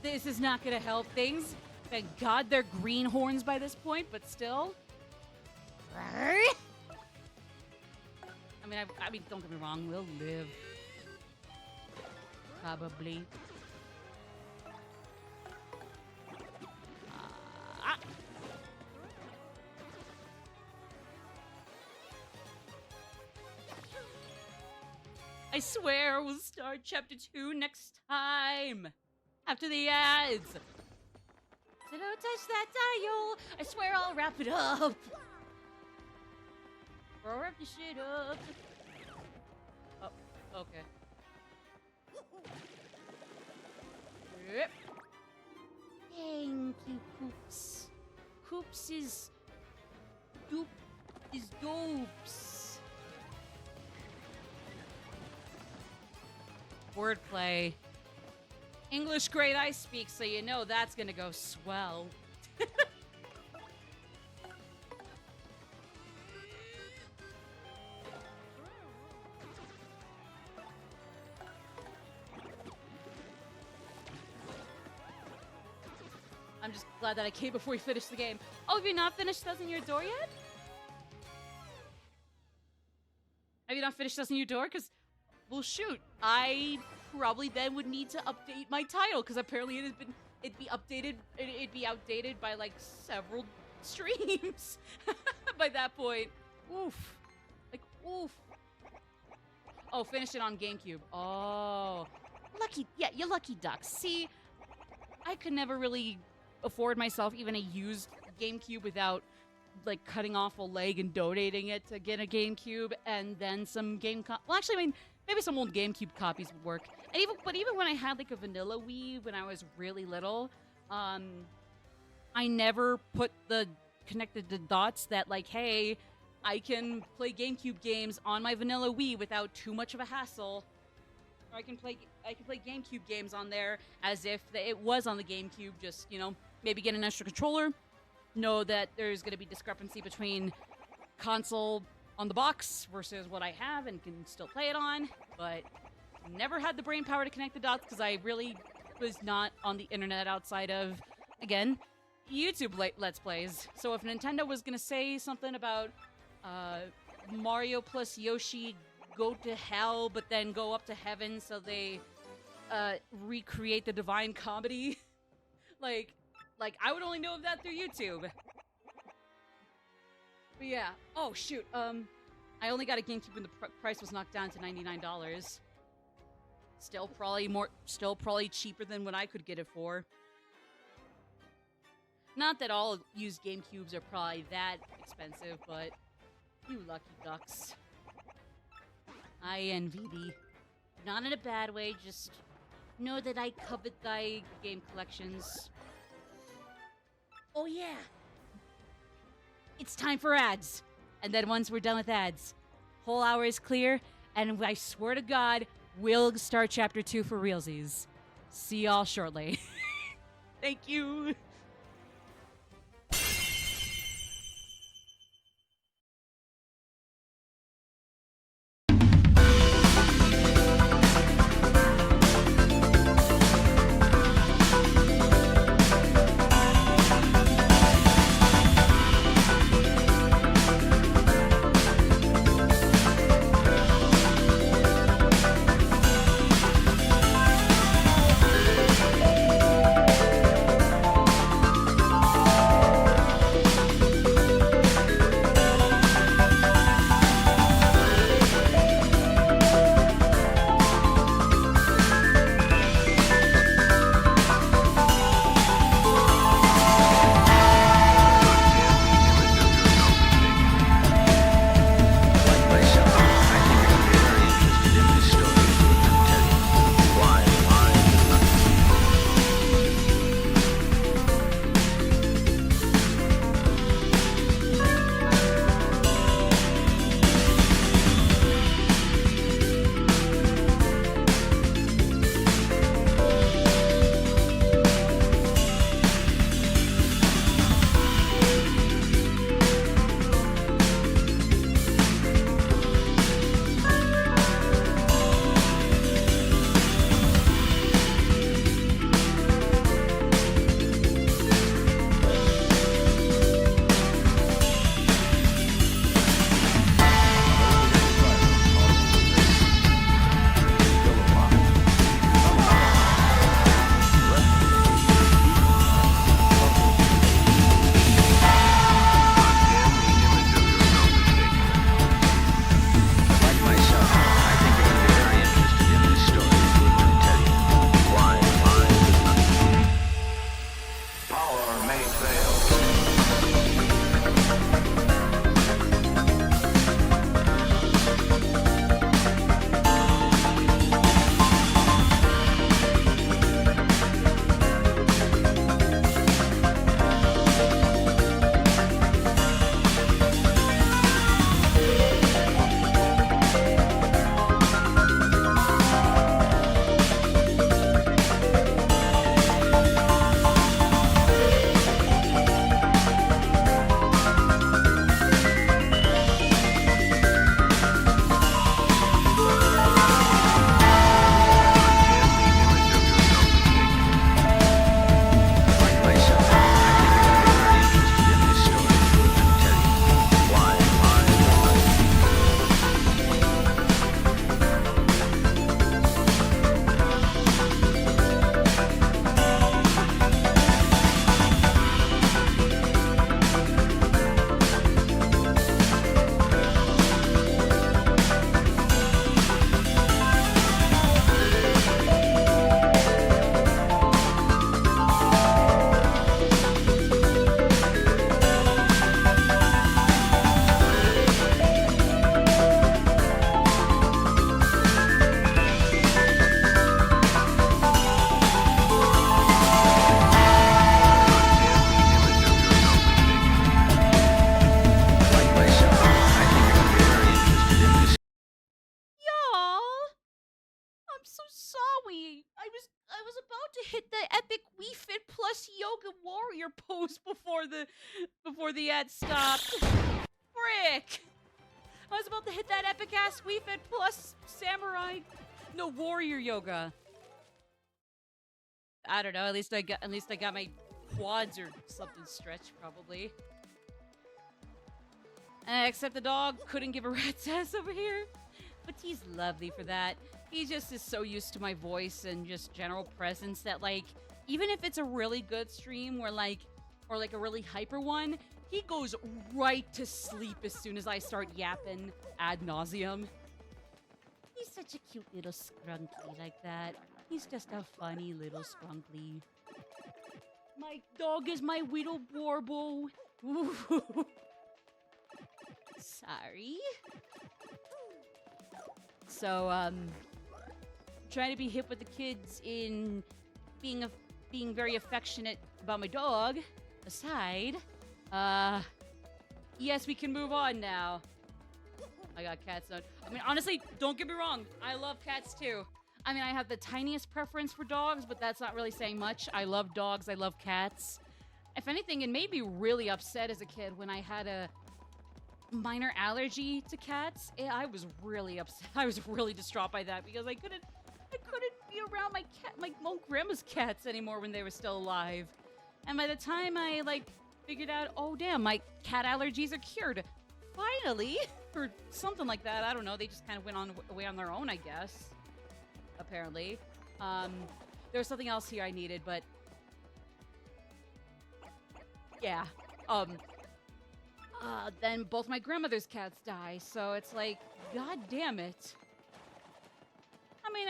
This is not going to help things. Thank God they're greenhorns by this point, but still. I mean, don't get me wrong, we'll live. Probably. I swear we'll start Chapter 2 next time. After the ads. So don't touch that dial. I swear I'll wrap it up. Or I'll wrap the shit up. Oh, okay. Yep. Thank you, Coops. Coops is dopes. Wordplay. English grade I speak, so you know that's gonna go swell. I'm just glad that I came before we finished the game. Oh, have you not finished Doesn't Your Door yet? Have you not finished Doesn't Your Door? Because, well, shoot, I probably then would need to update my title, because apparently it'd be outdated by like several streams by that point. Oof. Like, oof. Oh, finish it on GameCube. Oh. Lucky, yeah, you lucky ducks. See, I could never really afford myself even a used GameCube without like cutting off a leg and donating it to get a GameCube, and then some well, actually, I mean, maybe some old GameCube copies would work. And even when I had like a vanilla Wii when I was really little, I never connected the dots that like, hey, I can play GameCube games on my vanilla Wii without too much of a hassle. Or I can play GameCube games on there as if it was on the GameCube, just, you know, maybe get an extra controller, know that there's going to be discrepancy between console on the box versus what I have and can still play it on, but never had the brain power to connect the dots because I really was not on the internet outside of, again, YouTube Let's Plays. So if Nintendo was going to say something about Mario plus Yoshi go to hell but then go up to heaven so they recreate the Divine Comedy, like I would only know of that through YouTube. But yeah. Oh shoot. I only got a GameCube when the price was knocked down to $99. Still probably cheaper than what I could get it for. Not that all used GameCubes are probably that expensive, but you lucky ducks. I envy thee. Not in a bad way, just know that I covet thy game collections. Oh yeah. It's time for ads. And then once we're done with ads, whole hour is clear, and I swear to God, we'll start chapter 2 for realsies. See y'all shortly. Thank you. Before the ad stopped. Frick! I was about to hit that epic ass Wii Fit plus samurai, no, warrior yoga. I don't know. At least I got my quads or something stretched, probably. Except the dog couldn't give a rat's ass over here, but he's lovely for that. He just is so used to my voice and just general presence that, like, even if it's a really good stream where or like a really hyper one, he goes right to sleep as soon as I start yapping ad nauseum. He's such a cute little scrunkly like that. He's just a funny little scrunkly. My dog is my little warble. Ooh. Sorry. So, trying to be hip with the kids in being very affectionate about my dog aside, yes, we can move on now. I got cats on. I mean, honestly, don't get me wrong. I love cats too. I mean, I have the tiniest preference for dogs, but that's not really saying much. I love dogs. I love cats. If anything, it made me really upset as a kid when I had a minor allergy to cats. I was really upset. I was really distraught by that because I couldn't be around my own grandma's cats anymore when they were still alive. And by the time I figured out, oh damn, my cat allergies are cured, finally, or something like that. I don't know. They just kind of went away on their own, I guess. Apparently, there was something else here I needed, but yeah. Then both my grandmother's cats die, so it's like, god damn it. I mean,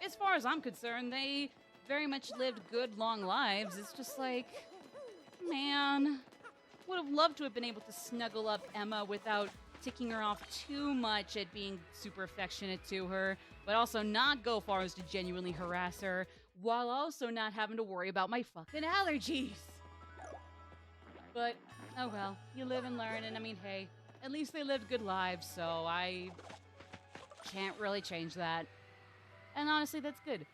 as far as I'm concerned, they very much lived good, long lives. It's just like, man, would have loved to have been able to snuggle up Emma without ticking her off too much at being super affectionate to her, but also not go far as to genuinely harass her, while also not having to worry about my fucking allergies. But, oh well, you live and learn, and I mean, hey, at least they lived good lives, so I can't really change that. And honestly, that's good.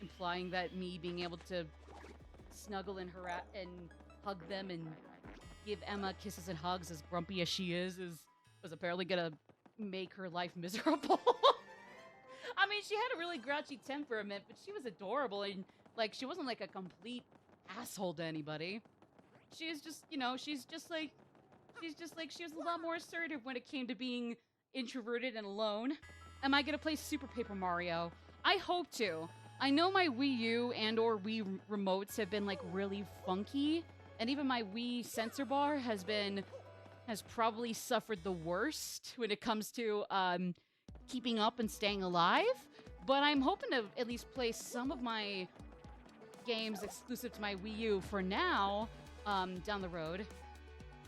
Implying that me being able to snuggle and hug them and give Emma kisses and hugs, as grumpy as she is was apparently gonna make her life miserable. I mean, she had a really grouchy temperament, but she was adorable, and she wasn't like a complete asshole to anybody. She was just, she was a lot more assertive when it came to being introverted and alone. Am I gonna play Super Paper Mario? I hope to. I know my Wii U and or Wii remotes have been really funky, and even my Wii sensor bar has probably suffered the worst when it comes to keeping up and staying alive. But I'm hoping to at least play some of my games exclusive to my Wii U for now, down the road.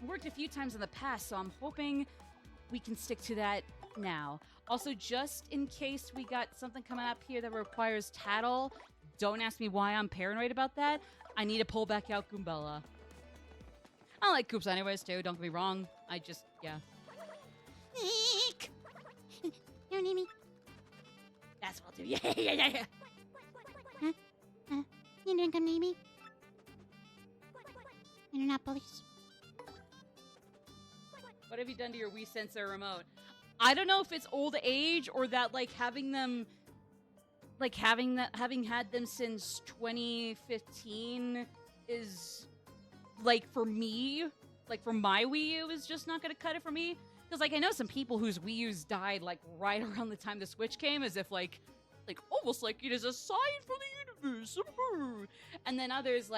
Worked a few times in the past, so I'm hoping we can stick to that now. Also, just in case we got something coming up here that requires tattle, don't ask me why I'm paranoid about that. I need to pull back out Goombella. I like Koops anyways, too. Don't get me wrong. Yeah. Eek! You need me? That's what I'll do. Yeah. Huh? You didn't come need me? You're not police. What have you done to your Wii sensor remote? I don't know if it's old age or that having had them since 2015 is for me, for my Wii U is just not gonna cut it for me. Because I know some people whose Wii U's died right around the time the Switch came, as if almost like it is a sign from the universe. And then others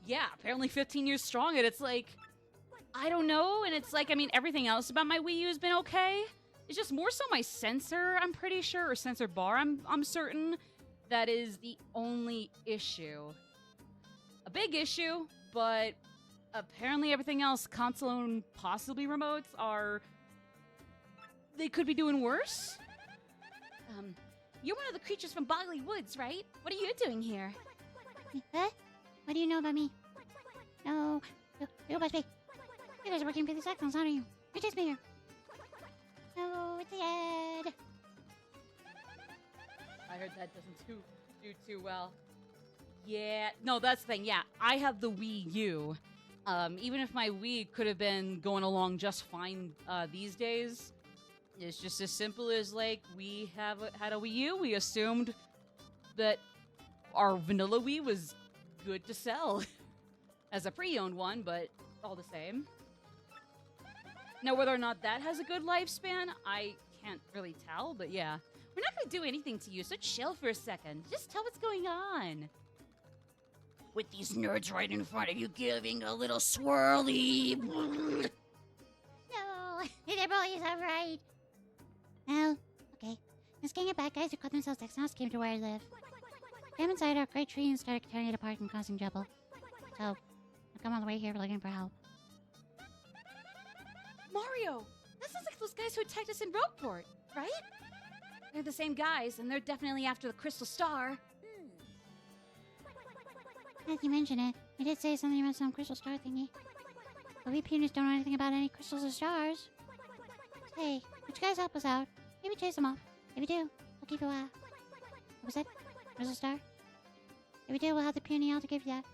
yeah, apparently 15 years strong, and it's I don't know, and it's I mean, everything else about my Wii U has been okay. It's just more so my sensor, I'm pretty sure, or sensor bar, I'm certain, that is the only issue. A big issue, but apparently everything else, console and possibly remotes, they could be doing worse. You're one of the creatures from Bogley Woods, right? What are you doing here? Huh? What do you know about me? No, you must be. You guys are working for the Saxons, aren't you? You're just here. No, it's the ad. I heard that doesn't do too well. Yeah, no, that's the thing. Yeah, I have the Wii U. Even if my Wii could have been going along just fine these days, it's just as simple as we had a Wii U. We assumed that our vanilla Wii was good to sell as a pre-owned one, but all the same. Now, whether or not that has a good lifespan, I can't really tell, but yeah. We're not going to do anything to you, so chill for a second. Just tell what's going on. With these nerds right in front of you giving a little swirly. No, they're bullies, all right. Well, okay. This gang of bad guys who call themselves Texans came to where I live. Came inside our great tree and started tearing it apart and causing trouble. So, I come all the way here looking for help. Mario! That sounds like those guys who attacked us in Rogueport, right? They're the same guys, and they're definitely after the Crystal Star. As you mention it, you did say something about some crystal star thingy. But we Punies don't know anything about any crystals or stars. Hey, would you guys help us out? Maybe chase them off. If we do, we'll give you a... What was it? Crystal star? If we do, we'll have the puny out to give you that.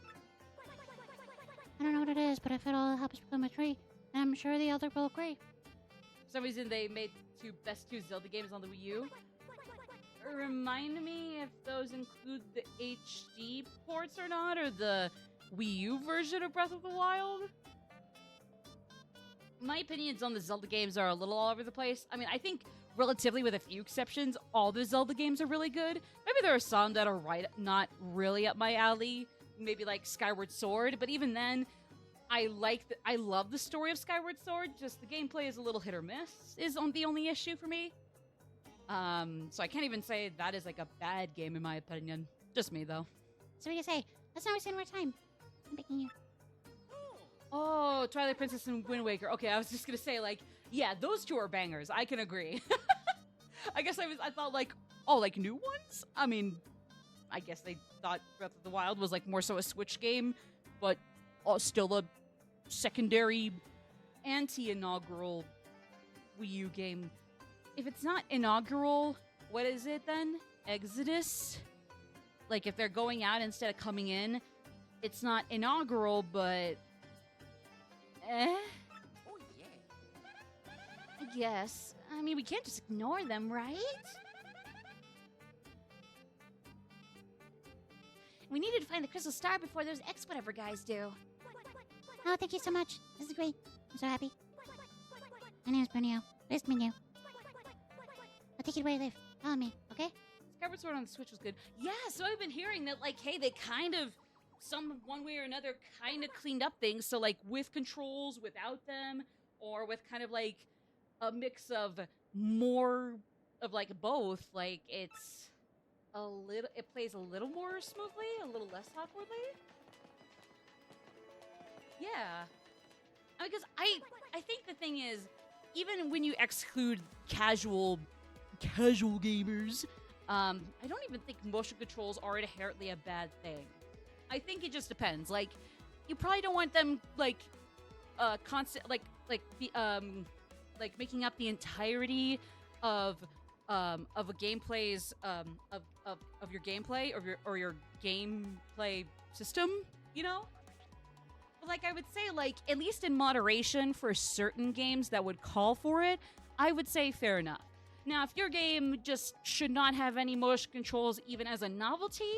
I don't know what it is, but if it'll help us become a tree, then I'm sure the Elder will agree. For some reason, they made two best two Zelda games on the Wii U. Remind me if those include the HD ports or not, or the Wii U version of Breath of the Wild. My opinions on the Zelda games are a little all over the place. I mean, I think relatively, with a few exceptions, all the Zelda games are really good. Maybe there are some that are not really up my alley. Maybe like Skyward Sword, but even then, I love the story of Skyward Sword. Just the gameplay is a little hit or miss. Is the only issue for me. So I can't even say that is like a bad game in my opinion. Just me though. So what do you say? Let's not waste any more time. I'm picking you. Oh, Twilight Princess and Wind Waker. Okay, I was just gonna say like, yeah, those two are bangers. I can agree. I guess I thought like, oh, like new ones? I mean, I guess they thought Breath of the Wild was like more so a Switch game, but still a secondary anti-inaugural Wii U game. If it's not inaugural, what is it then? Exodus? Like if they're going out instead of coming in, it's not inaugural, but Oh yeah. I guess. I mean, we can't just ignore them, right? We needed to find the crystal star before those X whatever guys do. Oh, thank you so much. This is great. I'm so happy. My name is Brunio. Nice to meet you. I'll take it away, Liv. Follow me, okay? Skyward Sword on the Switch was good. Yeah, so I've been hearing that, like, hey, they kind of, one way or another, kind of cleaned up things. So, like, with controls, without them, or with kind of, like, a mix of more of, like, both. Like, it plays a little more smoothly, a little less awkwardly. Yeah. Because I think the thing is, even when you exclude casual gamers, I don't even think motion controls are inherently a bad thing. I think it just depends. Like, you probably don't want them like making up the entirety of a gameplay's of your gameplay or your gameplay system, you know? But like I would say, like, at least in moderation for certain games that would call for it, I would say fair enough. Now, if your game just should not have any motion controls even as a novelty,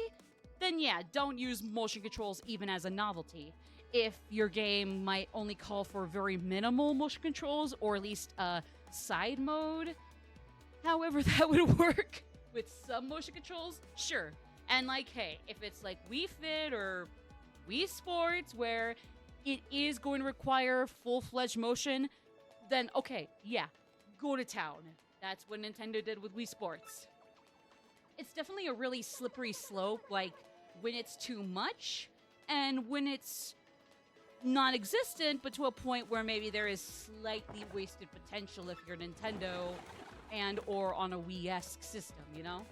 then yeah, don't use motion controls even as a novelty. If your game might only call for very minimal motion controls, or at least a side mode, however that would work with some motion controls, sure. And like, hey, if it's like Wii Fit or Wii Sports, where it is going to require full-fledged motion, then okay, yeah, go to town. That's what Nintendo did with Wii Sports. It's definitely a really slippery slope, like, when it's too much, and when it's non-existent, but to a point where maybe there is slightly wasted potential if you're Nintendo and or on a Wii-esque system, you know?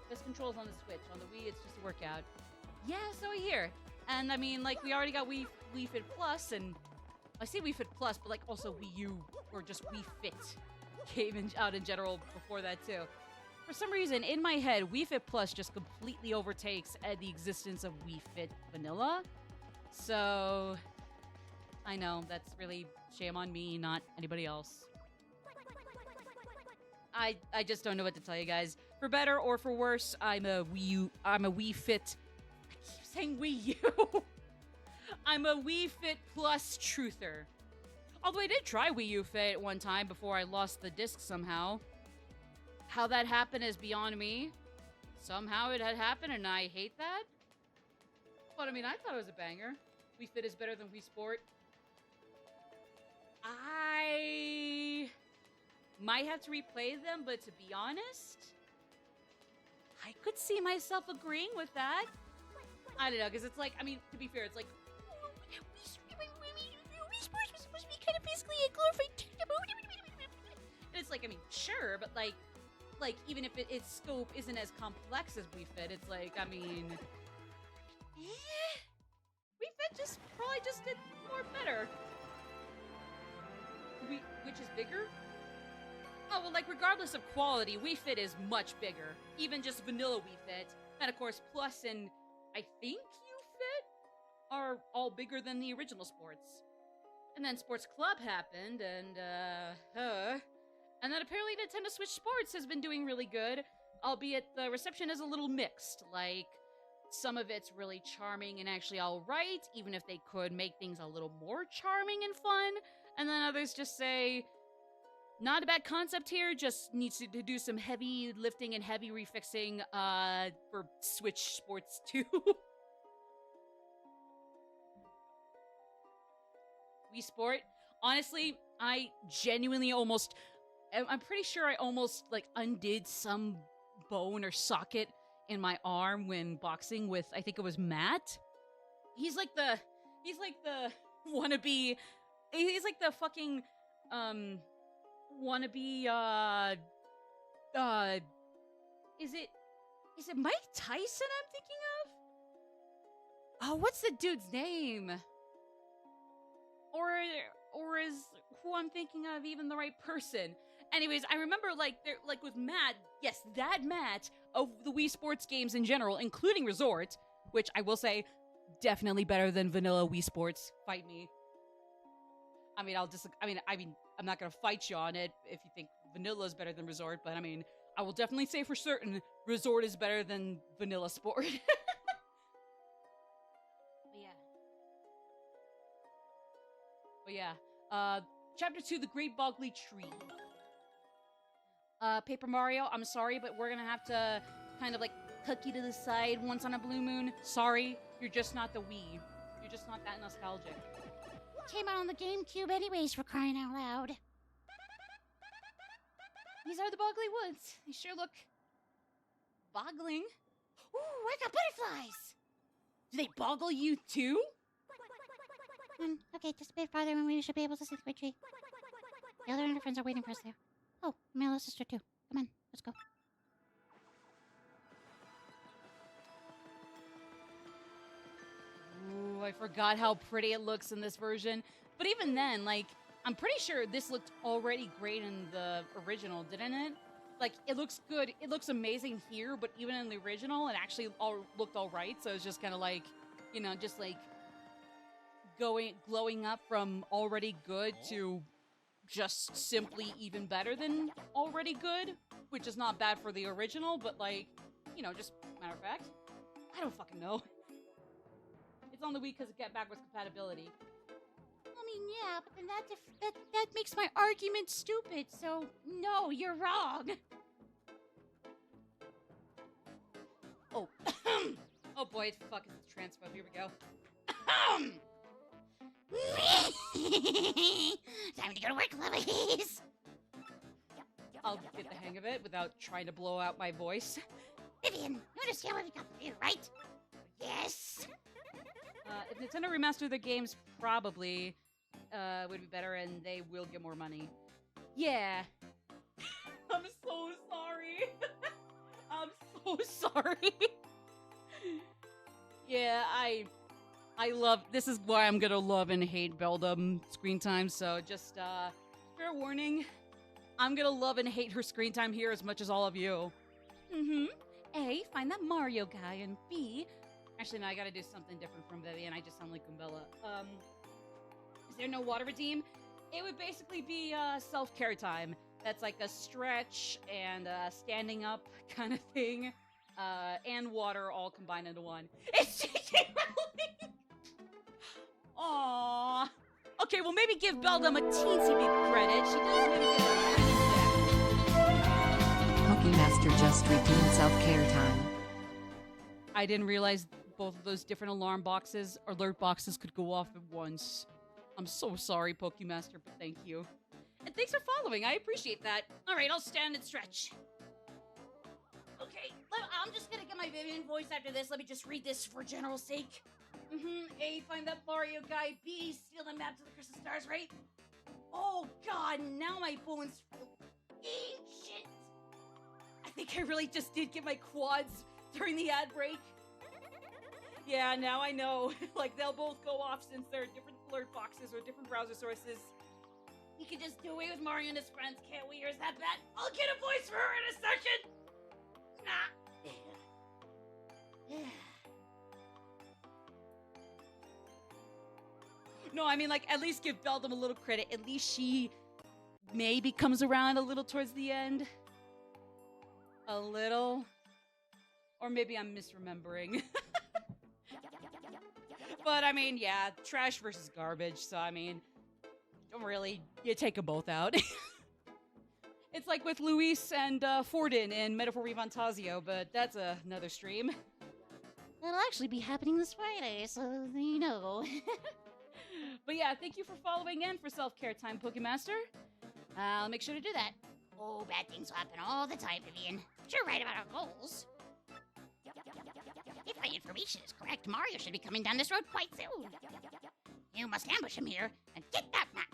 Best controls on the Switch. On the Wii, it's just a workout. Yeah, so here. And I mean, like, we already got Wii Fit Plus, and I say Wii Fit Plus, but like also Wii U, or just Wii Fit came out in general before that too. For some reason, in my head, Wii Fit Plus just completely overtakes the existence of Wii Fit Vanilla. So, I know, that's really shame on me, not anybody else. I just don't know what to tell you guys. For better or for worse, I'm a Wii Fit. I keep saying Wii U. I'm a Wii Fit Plus truther. Although I did try Wii U Fit one time before I lost the disc somehow. How that happened is beyond me. Somehow it had happened and I hate that. But I mean, I thought it was a banger. Wii Fit is better than Wii Sport. I might have to replay them, but to be honest, I could see myself agreeing with that. I don't know, because it's like, I mean, to be fair, it's like, Wii Sports was supposed to be kind of basically a glorified... Like, I mean, sure, but like even if its scope isn't as complex as Wii Fit, it's like, I mean, Wii Fit just probably just did more better. Which is bigger? Oh, well, like, regardless of quality, Wii Fit is much bigger. Even just vanilla Wii Fit. And, of course, Plus and, I think, U-Fit are all bigger than the original Sports. And then Sports Club happened, and then apparently Nintendo Switch Sports has been doing really good, albeit the reception is a little mixed. Like, some of it's really charming and actually alright, even if they could make things a little more charming and fun. And then others just say, not a bad concept here, just needs to do some heavy lifting and heavy refixing for Switch Sports 2. Wii Sport, honestly, I genuinely I'm pretty sure I almost, like, undid some bone or socket in my arm when boxing with, I think it was Matt. He's like the wannabe, he's like the fucking, wannabe, is it Mike Tyson I'm thinking of? Oh, what's the dude's name? Or is who I'm thinking of even the right person? Anyways, I remember, like, with Matt, yes, that Matt of the Wii Sports games in general, including Resort, which I will say, definitely better than vanilla Wii Sports. Fight me. I mean, I'm not gonna fight you on it if you think vanilla is better than Resort, but I mean, I will definitely say for certain Resort is better than vanilla Sport. But yeah, Chapter 2, The Great Boggly Tree. Paper Mario, I'm sorry, but we're gonna have to kind of, like, tuck you to the side once on a blue moon. Sorry, you're just not the Wii. You're just not that nostalgic. Came out on the GameCube anyways, for crying out loud. These are the Boggly Woods. They sure look boggling. Ooh, I got butterflies! Do they boggle you too? Okay, just a bit farther and we should be able to see the great tree. The other friends are waiting for us there. Oh, my little sister too. Come on, let's go. Ooh, I forgot how pretty it looks in this version. But even then, like, I'm pretty sure this looked already great in the original, didn't it? Like, it looks good. It looks amazing here, but even in the original, it actually looked all right. So it's just kind of like, you know, just like glowing up from already good to just simply even better than already good, which is not bad for the original, but, like, you know, just matter of fact, I don't fucking know. It's on the Wii because of get backwards compatibility. I mean, yeah, but then that makes my argument stupid, so no, you're wrong. Oh. Oh boy, fuck, it's transphobe. Here we go. Time to go to work, Louise. I'll get the hang of it without trying to blow out my voice. Vivian, you understand what we got to do, right? Yes. If Nintendo remastered their games, probably would be better, and they will get more money. Yeah. I'm so sorry. I'm so sorry. Yeah, I love, this is why I'm gonna love and hate Beldum screen time, so just, fair warning, I'm gonna love and hate her screen time here as much as all of you. A, find that Mario guy, and B, actually no, I gotta do something different from Vivian, I just sound like Gumbella. Is there no water redeem? It would basically be, self-care time. That's like a stretch and, standing up kind of thing, and water all combined into one. It's JJ Rowling! Aww. Okay, well maybe give Beldum a teensy bit credit. She does maybe get a Pokemaster just redeemed self-care time. I didn't realize both of those different alarm boxes, alert boxes, could go off at once. I'm so sorry, Pokemaster, but thank you. And thanks for following, I appreciate that. Alright, I'll stand and stretch. Okay, I'm just gonna get my Vivian voice after this. Let me just read this for general sake. A, find that Mario guy. B, steal the map to the Crystal Stars, right? Oh god, now my bones feel ancient. I think I really just did get my quads during the ad break. Yeah, now I know. Like, they'll both go off since they're different alert boxes or different browser sources. We could just do away with Mario and his friends, can't we? Or is that bad? I'll get a voice for her in a second! Nah. No, I mean, like, at least give Beldum a little credit. At least she maybe comes around a little towards the end. A little. Or maybe I'm misremembering. But, I mean, yeah, trash versus garbage. So, I mean, don't really, you take them both out. It's like with Luis and Forden in Metaphor Revantasio, but that's another stream. It'll actually be happening this Friday, so you know. But yeah, thank you for following in for Self-Care Time, Pokemaster. I'll make sure to do that. Oh, bad things happen all the time, Vivian. But you're right about our goals. If my information is correct, Mario should be coming down this road quite soon. You must ambush him here and get that map.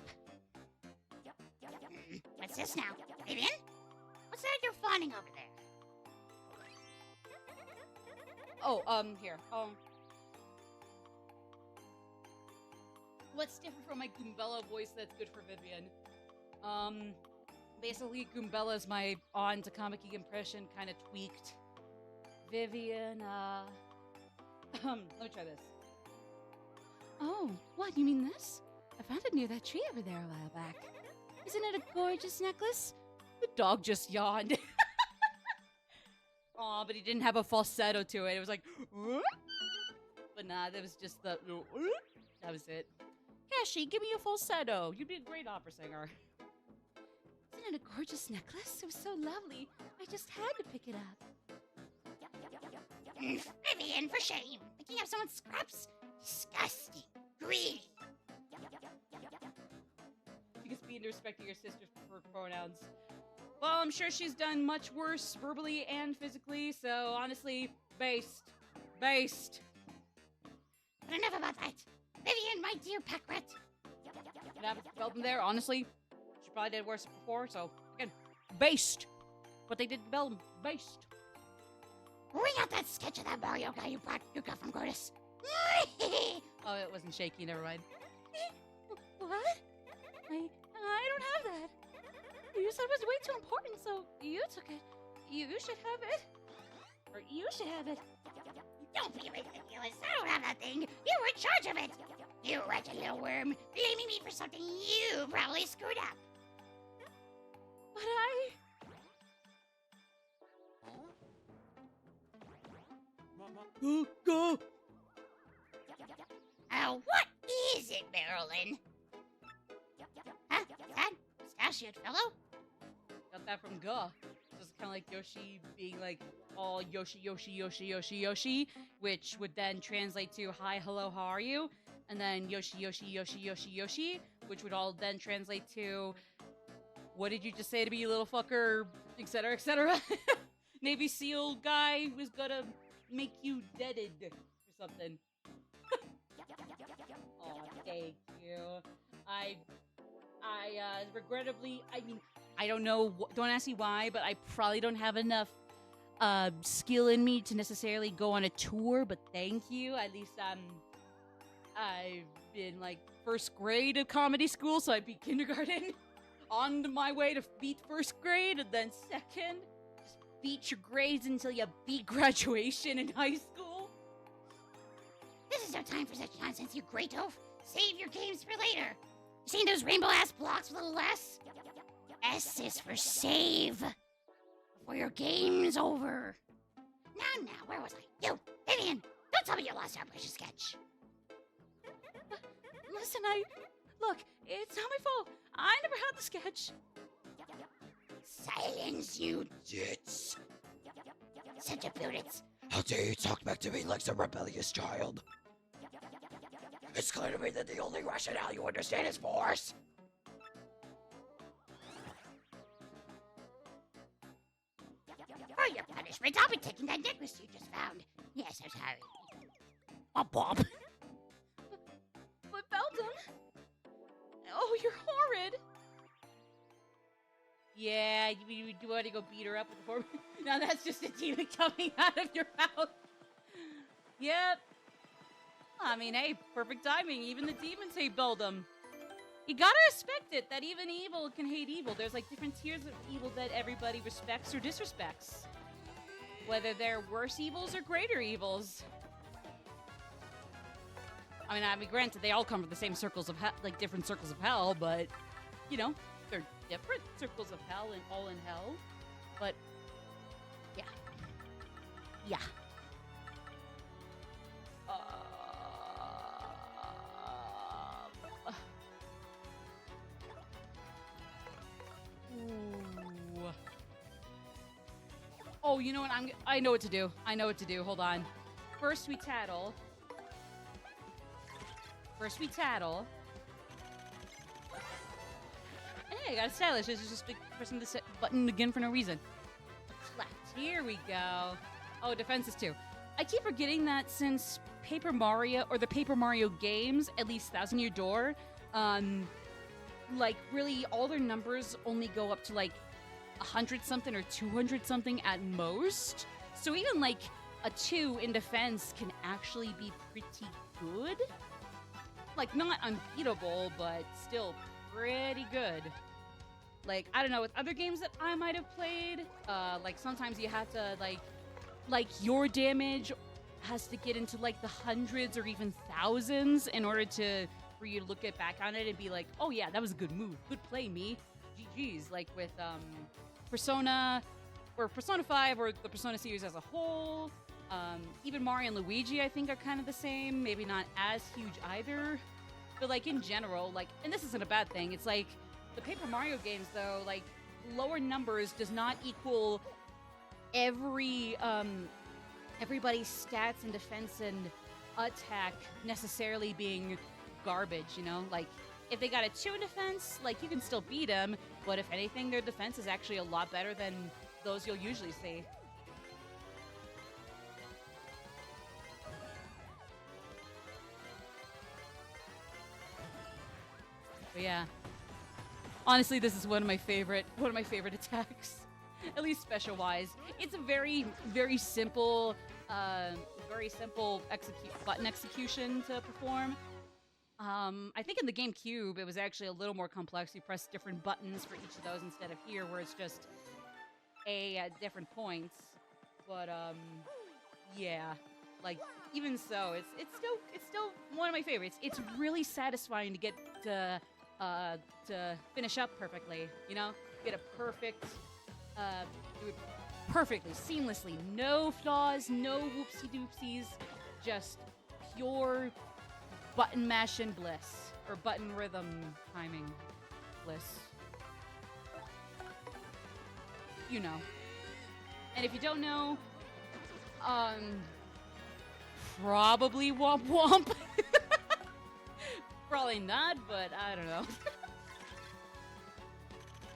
What's this now? Vivian? What's that you're finding over there? Oh, here. What's different from my Goombella voice that's good for Vivian? Basically, Goombella's my on Takamaki impression kind of tweaked. Vivian, let me try this. Oh, what, you mean this? I found it near that tree over there a while back. Isn't it a gorgeous necklace? The dog just yawned. Aw, but he didn't have a falsetto to it. It was like, whoop. But nah, that was just the, whoop. That was it. Kashi, give me a falsetto. You'd be a great opera singer. Isn't it a gorgeous necklace? It was so lovely. I just had to pick it up. Vivian, for shame. Picking up someone's scraps? Disgusting. Greedy. You can speak into respecting your sister's preferred pronouns. Well, I'm sure she's done much worse verbally and physically, so honestly, based. Based. But enough about that. Vivian, my dear pack rat. What happened to Beldum there? Honestly, she probably did worse before, so again, based. What they did to Beldum, based. Bring out that sketch of that Mario guy you got from Gortys. Oh, it wasn't shaky, never mind. What? I don't have that. You said it was way too important, so you took it. You should have it. Or you should have it. Don't be ridiculous. I don't have that thing. You were in charge of it. You wretched little worm, blaming me for something you probably screwed up. But I... Go! What is it, Marilyn? Huh? That mustachioed fellow? Got that from Guh. Just kind of like Yoshi being like all Yoshi, which would then translate to hi, hello, how are you? And then Yoshi, which would all then translate to what did you just say to me, you little fucker, etc., etc. Navy SEAL guy was gonna make you deaded or something. Oh, thank you. I regrettably, I mean, I don't know, don't ask me why, but I probably don't have enough skill in me to necessarily go on a tour, but thank you. At least I've been like first grade of comedy school, so I'd be kindergarten on my way to beat first grade, and then second, just beat your grades until you beat graduation in high school. This is no time for such nonsense, you great oaf. Save your games for later. You seen those rainbow-ass blocks with a little S? S is for save. Before your game's over. Now, where was I? You, Vivian, don't tell me you lost our precious sketch. Listen, look, it's not my fault. I never had the sketch. Silence, you ditz. Such a pudits. How dare you talk back to me like some rebellious child? It's clear to me that the only rationale you understand is force. For your punishment, I'll be taking that necklace you just found. Yes, I'm sorry. Bob. But Beldum? Oh, you're horrid. Yeah, you want to go beat her up with the form? Now that's just a demon coming out of your mouth. Yep. I mean, hey, perfect timing. Even the demons hate Beldum. You gotta respect it that even evil can hate evil. There's like different tiers of evil that everybody respects or disrespects. Whether they're worse evils or greater evils. I mean, granted, they all come from the same circles of hell, like different circles of hell, but, you know, they're different circles of hell and all in hell. But, yeah. Yeah. Ooh. Oh, you know what? I know what to do. I know what to do. Hold on. First we tattle. Hey, I got stylish. This is just pressing the button again for no reason. Left. Here we go. Oh, defenses too. I keep forgetting that since Paper Mario, or the Paper Mario games, at least Thousand Year Door, like, really, all their numbers only go up to, like, 100-something or 200-something at most. So even, like, a 2 in defense can actually be pretty good. Like, not unbeatable, but still pretty good. Like, I don't know, with other games that I might have played, like, sometimes you have to, like, your damage has to get into, like, the hundreds or even thousands in order for you to look it back on it and be like, oh yeah, that was a good move. Good play, me. GG's. Like with Persona 5 or the Persona series as a whole. Even Mario and Luigi, I think, are kind of the same. Maybe not as huge either. But like in general, like, and this isn't a bad thing. It's like the Paper Mario games, though, like lower numbers does not equal everybody's stats and defense and attack necessarily being garbage, you know? Like, if they got a 2 in defense, like, you can still beat them, but if anything, their defense is actually a lot better than those you'll usually see. But yeah. Honestly, this is one of my favorite attacks. At least special-wise. It's a very, very simple button execution to perform. I think in the GameCube, it was actually a little more complex. You press different buttons for each of those instead of here, where it's just A at different points. But, yeah. Like, even so, it's still one of my favorites. It's really satisfying to get to finish up perfectly, you know? Get a perfect, do it perfectly, seamlessly. No flaws, no whoopsie-doopsies. Just pure button mashing bliss. Or button rhythm timing bliss. You know. And if you don't know, probably Womp Womp. Probably not, but I don't know.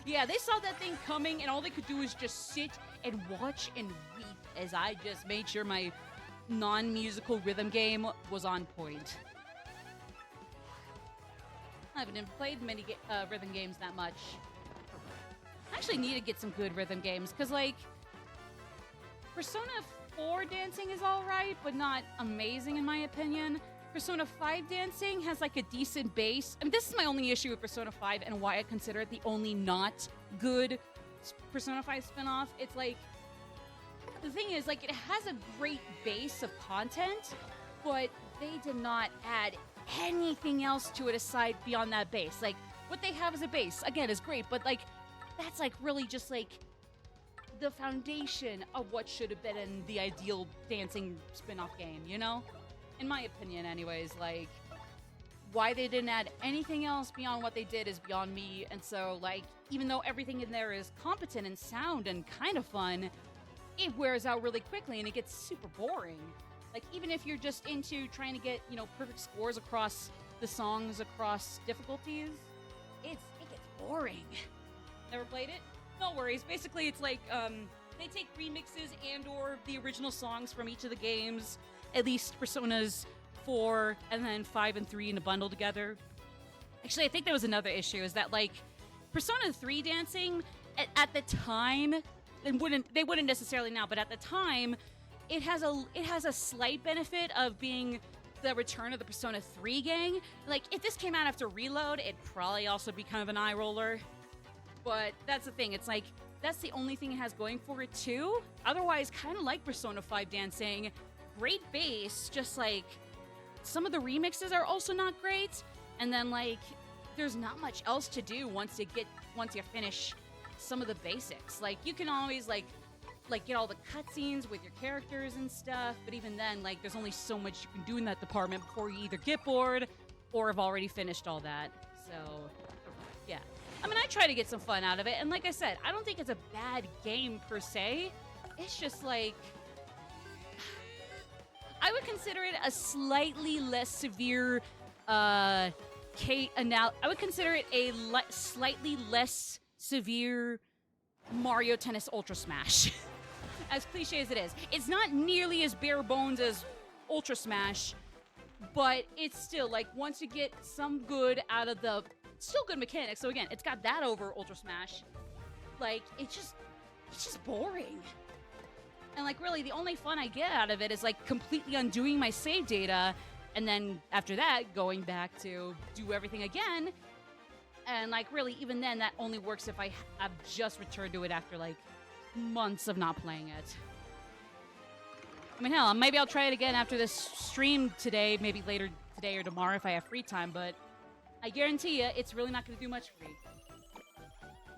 Yeah, they saw that thing coming, and all they could do was just sit and watch and weep as I just made sure my non-musical rhythm game was on point. I haven't played many rhythm games that much. I actually need to get some good rhythm games, because, like, Persona 4 dancing is alright, but not amazing in my opinion. Persona 5 dancing has, like, a decent base. I mean, this is my only issue with Persona 5 and why I consider it the only not good Persona 5 spinoff. It's, like, the thing is, like, it has a great base of content, but they did not add anything else to it aside beyond that base. Like, what they have as a base, again, is great, but, like, that's, like, really just, like, the foundation of what should have been in the ideal dancing spin-off game, you know? In my opinion, anyways, like, why they didn't add anything else beyond what they did is beyond me, and so, like, even though everything in there is competent and sound and kind of fun, it wears out really quickly and it gets super boring. Like, even if you're just into trying to get, you know, perfect scores across the songs, across difficulties, it gets boring. Never played it? No worries. Basically, it's like, they take remixes and or the original songs from each of the games, at least Personas 4 and then 5 and 3 in a bundle together. Actually, I think there was another issue, is that, like, Persona 3 dancing at the time, they wouldn't necessarily now, but at the time, it has a slight benefit of being the return of the Persona 3 gang. Like, if this came out after Reload, it'd probably also be kind of an eye roller. But that's the thing. It's like, that's the only thing it has going for it, too. Otherwise, kind of like Persona 5 Dancing. Great base, just like, some of the remixes are also not great. And then, like, there's not much else to do once you finish some of the basics. Like, you can always, like get all the cutscenes with your characters and stuff, but even then, like, there's only so much you can do in that department before you either get bored or have already finished all that. So, yeah. I mean, I try to get some fun out of it, and like I said, I don't think it's a bad game per se. It's just like, I would consider it a slightly less severe, I would consider it a slightly less severe Mario Tennis Ultra Smash. As cliche as it is. It's not nearly as bare bones as Ultra Smash, but it's still, like, once you get some good out of the still good mechanics. So again, it's got that over Ultra Smash. Like, it's just boring. And, like, really, the only fun I get out of it is, like, completely undoing my save data, and then after that, going back to do everything again. And, like, really, even then, that only works if I've just returned to it after, like, months of not playing it. I mean, hell, maybe I'll try it again after this stream today, maybe later today or tomorrow if I have free time, but I guarantee you, it's really not going to do much for me.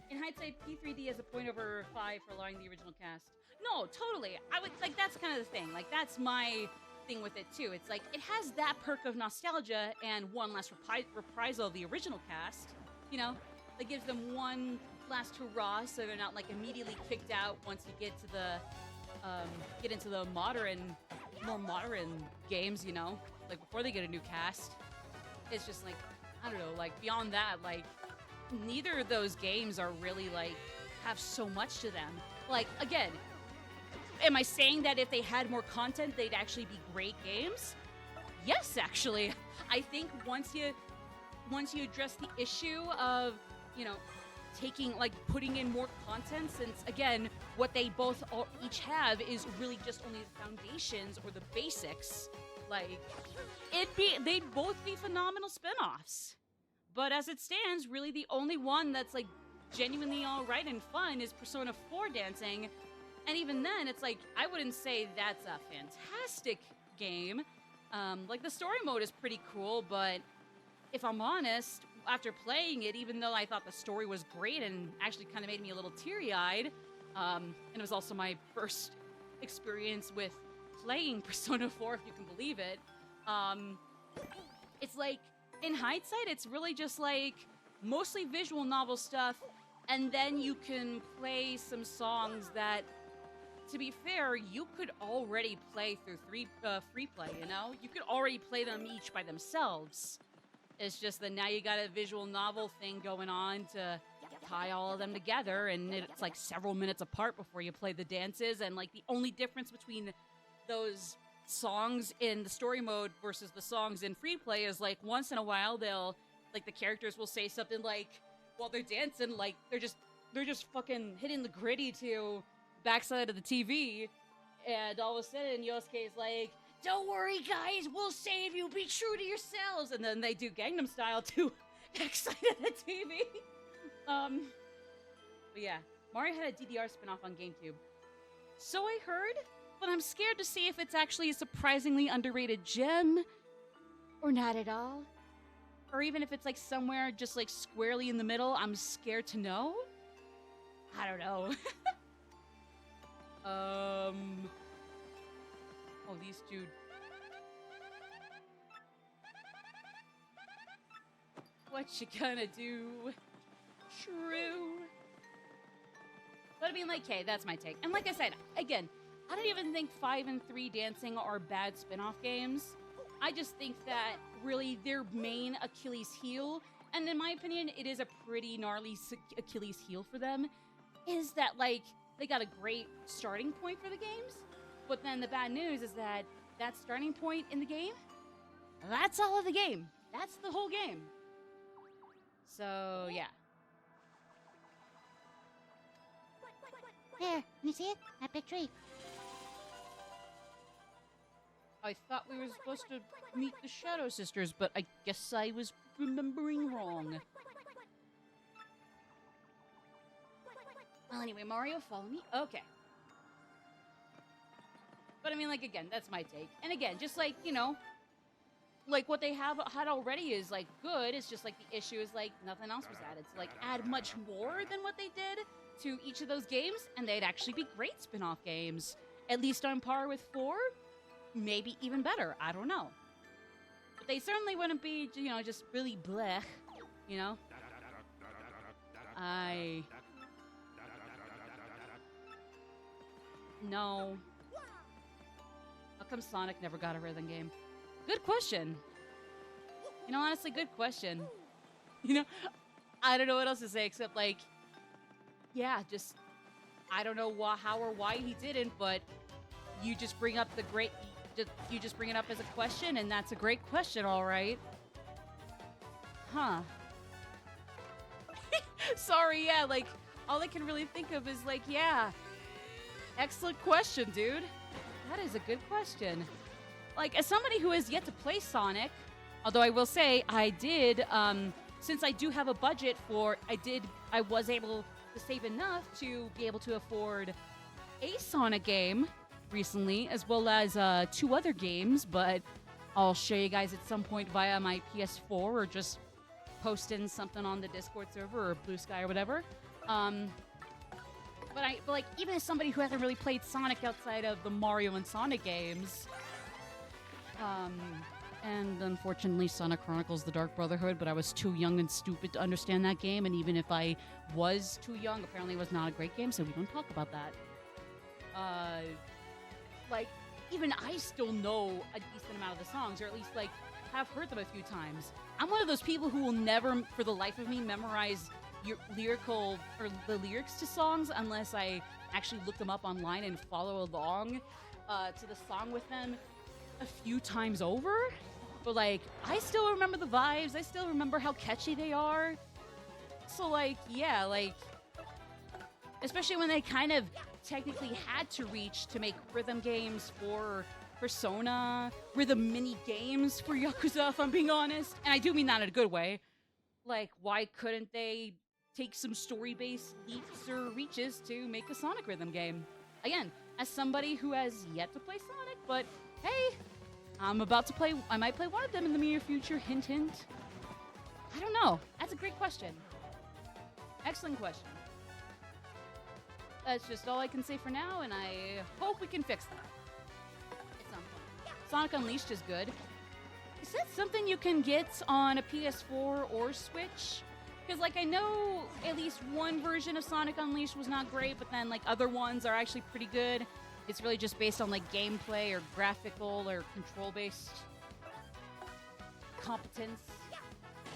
In hindsight, P3D has a point over 5 for allowing the original cast. No, totally. I would, like, that's kind of the thing. Like, that's my thing with it, too. It's like, it has that perk of nostalgia and one last reprisal of the original cast. You know, that gives them one last hurrah, so they're not, like, immediately kicked out once you get to the, get into the more modern games, you know? Like, before they get a new cast. It's just, like, I don't know, like, beyond that, like, neither of those games are really, like, have so much to them. Like, again, am I saying that if they had more content, they'd actually be great games? Yes, actually. I think once you address the issue of, you know, putting in more content, since, again, what they both each have is really just only the foundations or the basics, like, they'd both be phenomenal spin-offs. But as it stands, really the only one that's, like, genuinely alright and fun is Persona 4 Dancing. And even then, it's like, I wouldn't say that's a fantastic game. Like, the story mode is pretty cool, but if I'm honest, after playing it, even though I thought the story was great and actually kind of made me a little teary-eyed, and it was also my first experience with playing Persona 4, if you can believe it, it's like, in hindsight, it's really just like mostly visual novel stuff, and then you can play some songs that, to be fair, you could already play through free play, you know? You could already play them each by themselves. It's just that now you got a visual novel thing going on to tie all of them together, and it's like several minutes apart before you play the dances, and like the only difference between those songs in the story mode versus the songs in free play is like once in a while they'll, like, the characters will say something like, while they're dancing, like they're just fucking hitting the gritty to backside of the TV, and all of a sudden Yosuke's like, "Don't worry, guys, we'll save you. Be true to yourselves." And then they do Gangnam Style to backside of the TV. But yeah, Mario had a DDR spinoff on GameCube. So I heard, but I'm scared to see if it's actually a surprisingly underrated gem, or not at all. Or even if it's like somewhere just like squarely in the middle. I'm scared to know. I don't know. Oh, these two. What you gonna do? True. But I mean, like, hey, that's my take. And like I said, again, I don't even think 5 and 3 Dancing are bad spin-off games. I just think that really their main Achilles heel, and in my opinion, it is a pretty gnarly Achilles heel for them, is that, like, they got a great starting point for the games, but then the bad news is that that starting point in the game, that's all of the game. That's the whole game. So, yeah. There, can you see it? That big tree. I thought we were supposed to meet the Shadow Sisters, but I guess I was remembering wrong. Well, anyway, Mario, follow me. Okay. But I mean, like, again, that's my take. And again, just like, you know, like what they had already is like good. It's just like the issue is like nothing else was added. So like add much more than what they did to each of those games, and they'd actually be great spin-off games. At least on par with 4, maybe even better. I don't know. But they certainly wouldn't be, you know, just really blech, you know? No. How come Sonic never got a rhythm game? Good question. You know, honestly, good question. You know, I don't know what else to say except, like, yeah, just, I don't know how or why he didn't, but you just bring up you just bring it up as a question, and that's a great question, all right. Huh. Sorry, yeah, like, all I can really think of is, like, yeah. Excellent question, dude. That is a good question. Like, as somebody who has yet to play Sonic, although I will say I did, since I do have a budget for, I was able to save enough to be able to afford a Sonic game recently, as well as 2 other games, but I'll show you guys at some point via my PS4 or just posting something on the Discord server or Blue Sky or whatever. But like, even as somebody who hasn't really played Sonic outside of the Mario and Sonic games, and unfortunately Sonic Chronicles The Dark Brotherhood, but I was too young and stupid to understand that game, and even if I was too young, apparently it was not a great game, so we don't talk about that. Like, even I still know a decent amount of the songs, or at least, like, have heard them a few times. I'm one of those people who will never, for the life of me, memorize the lyrics to songs unless I actually look them up online and follow along to the song with them a few times over. But like, I still remember the vibes. I still remember how catchy they are. So like, yeah, like, especially when they kind of technically had to reach to make rhythm games for Persona, rhythm mini games for Yakuza, if I'm being honest. And I do mean that in a good way. Like, why couldn't they take some story-based leaps or reaches to make a Sonic rhythm game? Again, as somebody who has yet to play Sonic, but hey, I might play one of them in the near future, hint, hint. I don't know. That's a great question. Excellent question. That's just all I can say for now, and I hope we can fix that at some point. Sonic Unleashed is good. Is that something you can get on a PS4 or Switch? Because, like, I know at least one version of Sonic Unleashed was not great, but then, like, other ones are actually pretty good. It's really just based on, like, gameplay or graphical or control-based competence.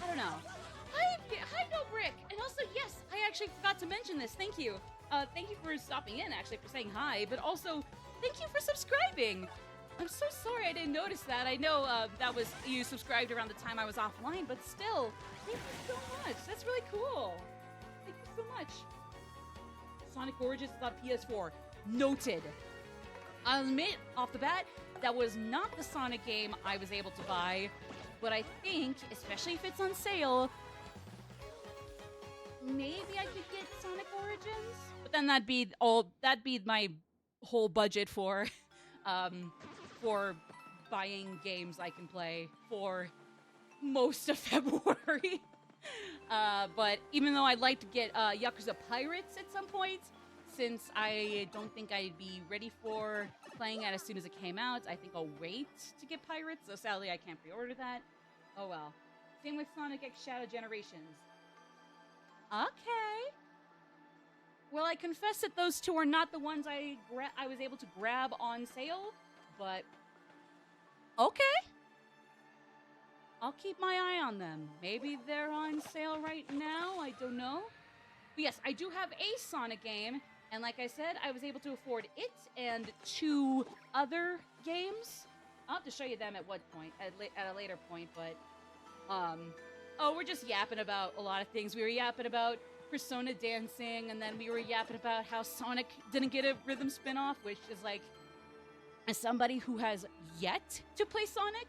I don't know. Hi, No Brick! And also, yes, I actually forgot to mention this. Thank you. Thank you for stopping in, actually, for saying hi, but also, thank you for subscribing! I'm so sorry I didn't notice that. I know that was, you subscribed around the time I was offline, but still, thank you so much. That's really cool. Thank you so much. Sonic Origins is on PS4. Noted. I'll admit, off the bat, that was not the Sonic game I was able to buy, but I think, especially if it's on sale, maybe I could get Sonic Origins? But then that'd be my whole budget for buying games I can play for most of February. But even though I'd like to get Yakuza Pirates at some point, since I don't think I'd be ready for playing it as soon as it came out, I think I'll wait to get Pirates, so sadly I can't pre-order that. Oh well. Same with Sonic X Shadow Generations. Okay. Well, I confess that those two are not the ones I was able to grab on sale, but okay. I'll keep my eye on them. Maybe they're on sale right now, I don't know. But yes, I do have a Sonic game, and like I said, I was able to afford it and 2 other games. I'll have to show you them at what point, at a later point, but, oh, we're just yapping about a lot of things. We were yapping about Persona dancing, and then we were yapping about how Sonic didn't get a rhythm spin-off, which is like, as somebody who has yet to play Sonic,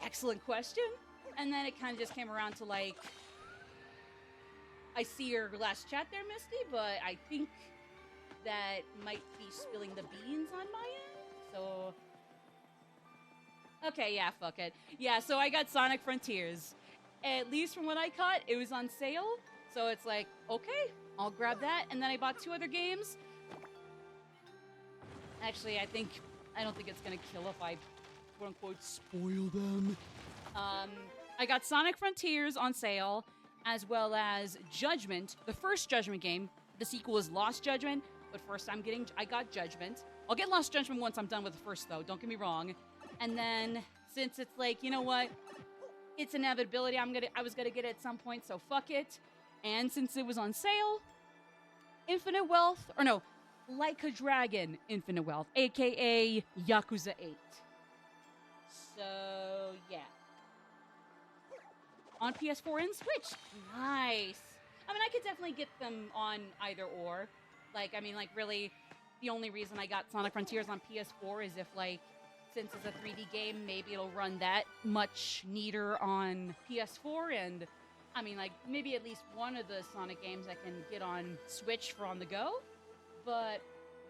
excellent question. And then it kind of just came around to like, I see your last chat there, Misty, but I think that might be spilling the beans on my end, so... Okay, yeah, fuck it. Yeah, so I got Sonic Frontiers. At least from what I caught, it was on sale, so it's like, okay, I'll grab that, and then I bought 2 other games. Actually, I don't think it's gonna kill if I, quote-unquote, spoil them. I got Sonic Frontiers on sale, as well as Judgment, the first Judgment game. The sequel is Lost Judgment, but first I got Judgment. I'll get Lost Judgment once I'm done with the first, though, don't get me wrong. And then, since it's like, you know what, it's inevitability, I was gonna get it at some point, so fuck it. And since it was on sale, Infinite Wealth, or no, Like a Dragon Infinite Wealth, aka Yakuza 8. So, yeah. On PS4 and Switch. Nice. I mean, I could definitely get them on either or. Like, I mean, like, really, the only reason I got Sonic Frontiers on PS4 is if, like, since it's a 3D game, maybe it'll run that much neater on PS4, and, I mean, like, maybe at least one of the Sonic games I can get on Switch for on the go. But,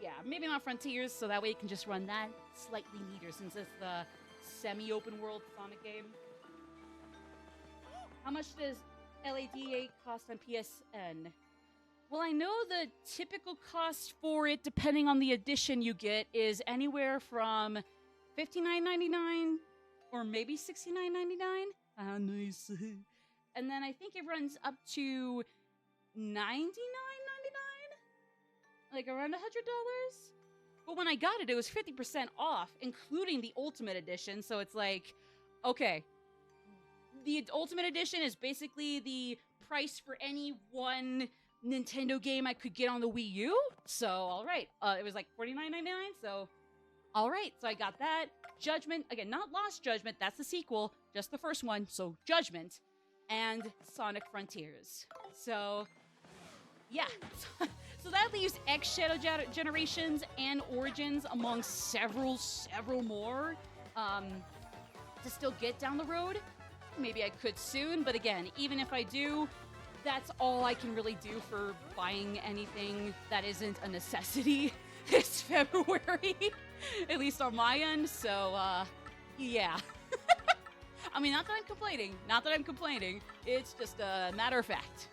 yeah, maybe not Frontiers, so that way it can just run that slightly neater, since it's the semi-open world Sonic game. How much does LAD8 cost on PSN? Well, I know the typical cost for it, depending on the edition you get, is anywhere from $59.99 or maybe $69.99. Ah, nice. And then I think it runs up to $99.99, like around $100. But when I got it, it was 50% off, including the Ultimate Edition. So it's like, okay, the Ultimate Edition is basically the price for any one Nintendo game I could get on the Wii U. So, all right. It was like $49.99, so all right. So I got that. Judgment, again, not Lost Judgment, that's the sequel, just the first one, so Judgment, and Sonic Frontiers. So, yeah. So that leaves X Shadow Generations and Origins among several more to still get down the road. Maybe I could soon, but again, even if I do, that's all I can really do for buying anything that isn't a necessity this February, at least on my end, so, yeah. I mean, not that I'm complaining, it's just a matter of fact.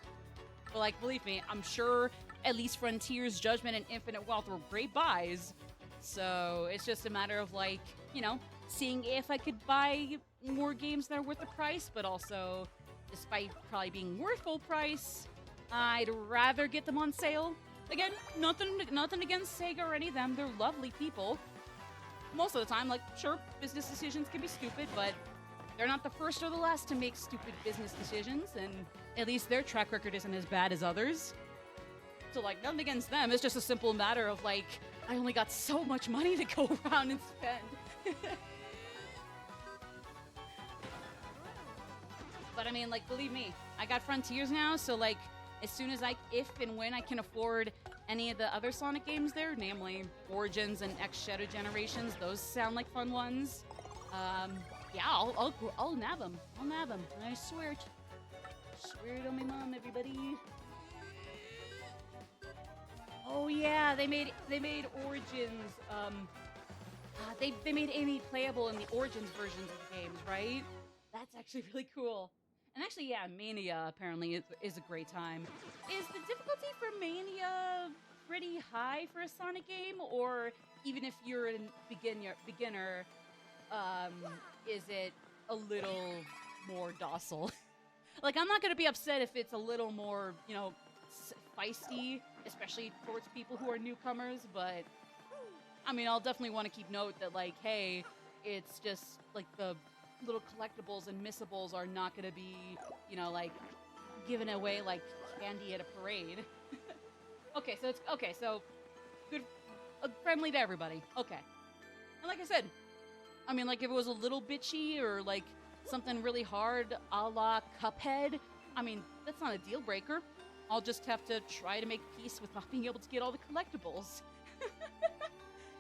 But, like, believe me, I'm sure at least Frontiers, Judgment, and Infinite Wealth were great buys, so it's just a matter of, like, you know, seeing if I could buy more games that are worth the price, but also, despite probably being worth full price, I'd rather get them on sale. Again, nothing against Sega or any of them. They're lovely people. Most of the time, like, sure, business decisions can be stupid, but they're not the first or the last to make stupid business decisions, and at least their track record isn't as bad as others. So, like, nothing against them. It's just a simple matter of, like, I only got so much money to go around and spend. But, I mean, like, believe me, I got Frontiers now, so, like, as soon as if and when I can afford any of the other Sonic games there, namely Origins and X Shadow Generations, those sound like fun ones. Yeah, I'll nab them. I'll nab them. I swear it. Swear it on my mom, everybody. Oh yeah, they made Origins. They made Amy playable in the Origins versions of the games, right? That's actually really cool. And actually, yeah, Mania apparently is a great time. Is the difficulty for Mania pretty high for a Sonic game, or even if you're a beginner, is it a little more docile? Like, I'm not gonna be upset if it's a little more, you know, feisty, especially towards people who are newcomers, but I mean, I'll definitely want to keep note that, like, hey, it's just like the little collectibles and missables are not going to be, you know, like, given away like candy at a parade. So good, friendly to everybody. Okay. And like I said, I mean, like, if it was a little bitchy or like something really hard a la Cuphead, I mean, that's not a deal breaker. I'll just have to try to make peace with not being able to get all the collectibles.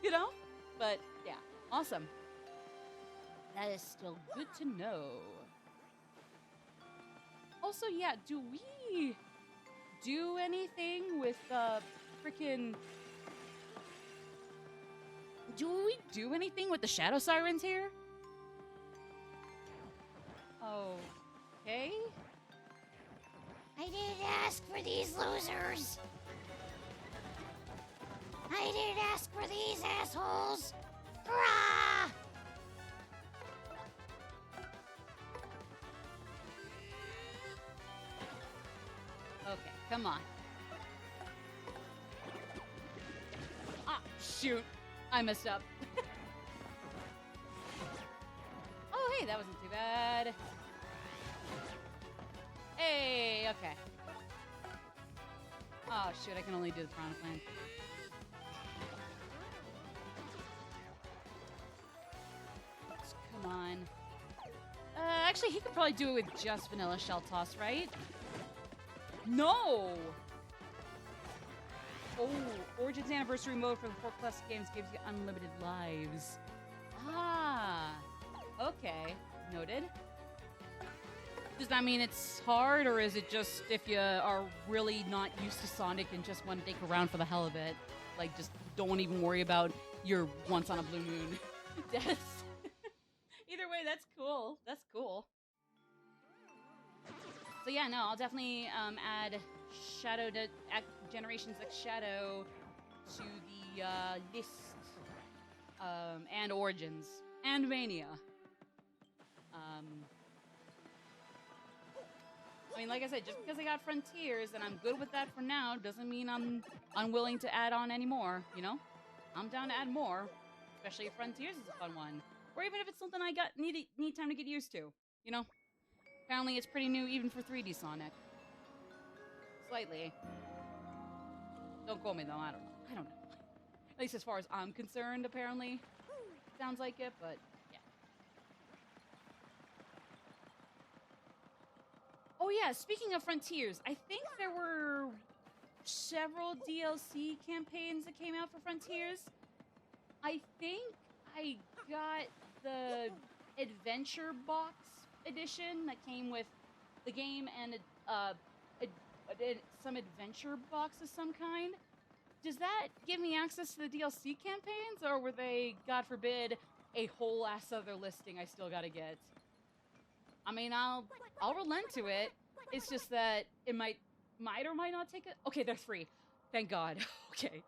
You know? But yeah, awesome. That is still good to know. Also, yeah, do we do anything with freaking... Do we do anything with the Shadow Sirens here? Okay. I didn't ask for these losers. I didn't ask for these assholes. Rah! Okay, come on. Ah, shoot. I messed up. Oh, hey, that wasn't too bad. Hey, okay. Oh, shoot, I can only do the piranha plant. Come on. Actually, he could probably do it with just vanilla shell toss, right? No! Oh, Origins Anniversary mode for the 4+ games gives you unlimited lives. Ah, okay, noted. Does that mean it's hard, or is it just if you are really not used to Sonic and just want to dick around for the hell of it? Like, just don't even worry about your once on a blue moon deaths. Either way, that's cool. That's cool. So yeah, no, I'll definitely add Shadow to Generations X Shadow to the list, and Origins and Mania. I mean, like I said, just because I got Frontiers and I'm good with that for now doesn't mean I'm unwilling to add on any more, you know? I'm down to add more, especially if Frontiers is a fun one. Or even if it's something I need time to get used to, you know? Apparently it's pretty new even for 3D Sonic. Slightly. Don't quote me though, I don't know. I don't know. At least as far as I'm concerned, apparently. Sounds like it, but yeah. Oh yeah, speaking of Frontiers, I think there were several DLC campaigns that came out for Frontiers. I think I got the Adventure Box edition that came with the game and some adventure box of some kind. Does that give me access to the DLC campaigns, or were they, God forbid, a whole ass other listing I still gotta get? I mean, I'll relent to it. It's just that it might or might not take it. Okay, they're free. Thank God. Okay.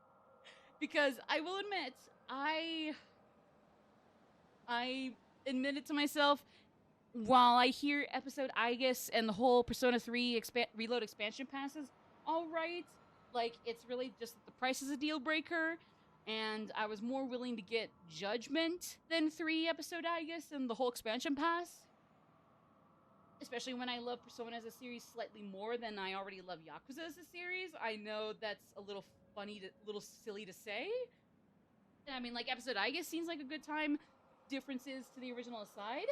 Because I will admit, I admitted to myself, while I hear episode Igus and the whole Persona 3 Reload expansion passes, all right, like, it's really just that the price is a deal breaker, and I was more willing to get Judgment than 3 episode Igus and the whole expansion pass. Especially when I love Persona as a series slightly more than I already love Yakuza as a series. I know that's a little little silly to say. I mean, like, episode Igus seems like a good time, differences to the original aside.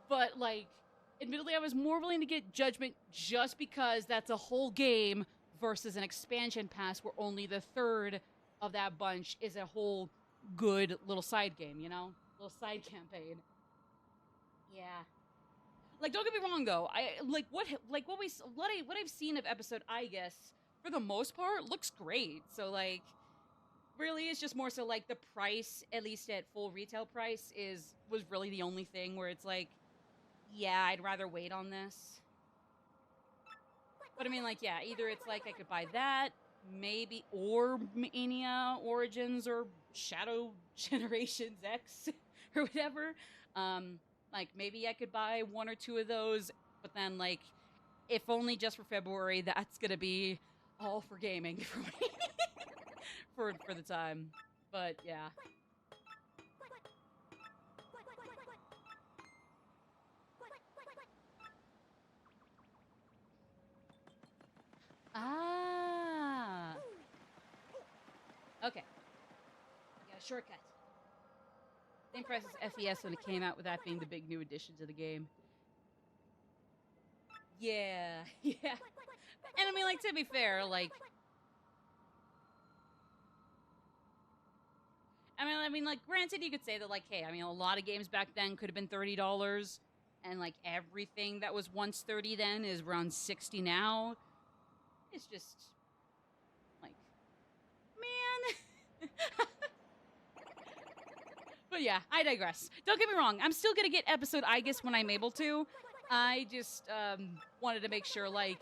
But, like, admittedly, I was more willing to get Judgment just because that's a whole game versus an expansion pass where only the third of that bunch is a whole good little side game, you know? Little side campaign. Yeah. Like, don't get me wrong, though. What I've seen of episode Igus, for the most part, looks great. So, like, really, it's just more so, like, the price, at least at full retail price, was really the only thing where it's like, yeah, I'd rather wait on this. But I mean, like, yeah, either it's like I could buy that, maybe, or Mania Origins or Shadow Generations X or whatever. Like, maybe I could buy 1 or 2 of those, but then, like, if only just for February, that's gonna be all for gaming for me for the time. But yeah. Ah. Okay. We got a shortcut. Same price as FES when it came out, with that being the big new addition to the game. Yeah, yeah. And I mean, like, to be fair, like, like, granted, you could say that, like, hey, I mean, a lot of games back then could have been $30, and, like, everything that was once 30 then is around 60 now. It's just, like, man. But yeah, I digress. Don't get me wrong. I'm still gonna get episode I guess when I'm able to. I just wanted to make sure, like,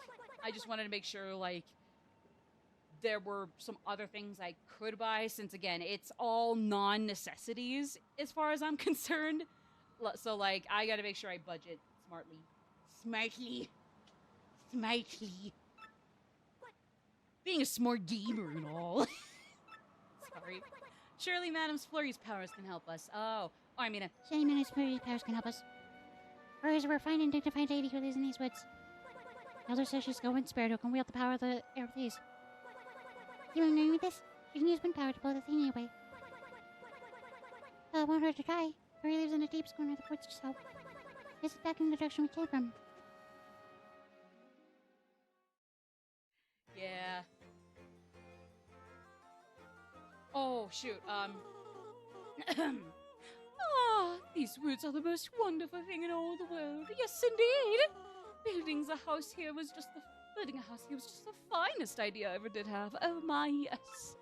there were some other things I could buy, since again, it's all non-necessities as far as I'm concerned. So like, I gotta make sure I budget smartly. Smartly. Being a smart gamer and all. Sorry. Surely Madam's Flurry's powers can help us. Oh, I mean, Surely Madam's Flurry's powers can help us. Her is a refined and dignified lady who lives in these woods. The elder says she's a wind spirit who can wield the power of the air of these. You familiar with this? You can use wind power to blow the thing away. Well, it won't hurt to try. Flurry lives in the deepest corner of the woods, so this is back in the direction we came from. yeah. Oh, shoot, these woods are the most wonderful thing in all the world. Yes, indeed. Building a house here was just the finest idea I ever did have. Oh my, yes.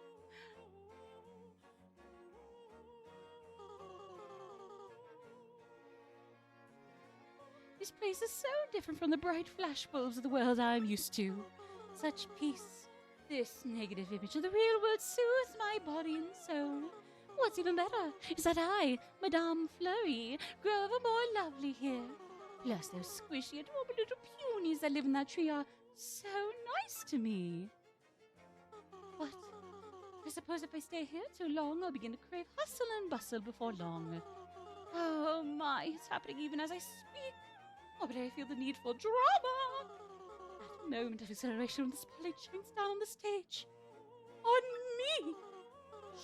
This place is so different from the bright flashbulbs of the world I'm used to. Such peace. This negative image of the real world soothes my body and soul. What's even better is that I, Madame Flurry, grow ever more lovely here. Plus those squishy, adorable little peonies that live in that tree are so nice to me. But I suppose if I stay here too long, I'll begin to crave hustle and bustle before long. Oh my, it's happening even as I speak. Oh, but I feel the need for drama. That moment of acceleration when the spotlight shines down on the stage. On me!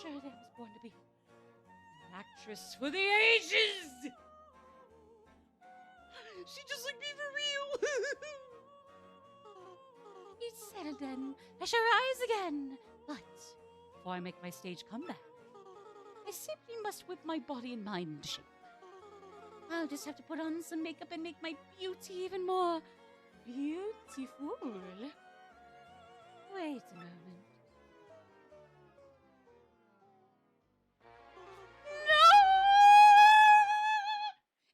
Surely I was born to be an actress for the ages! She just like me for real! It's settled then. I shall rise again. But before I make my stage comeback, I simply must whip my body and mind into shape. I'll just have to put on some makeup and make my beauty even more beautiful. Wait a moment. No!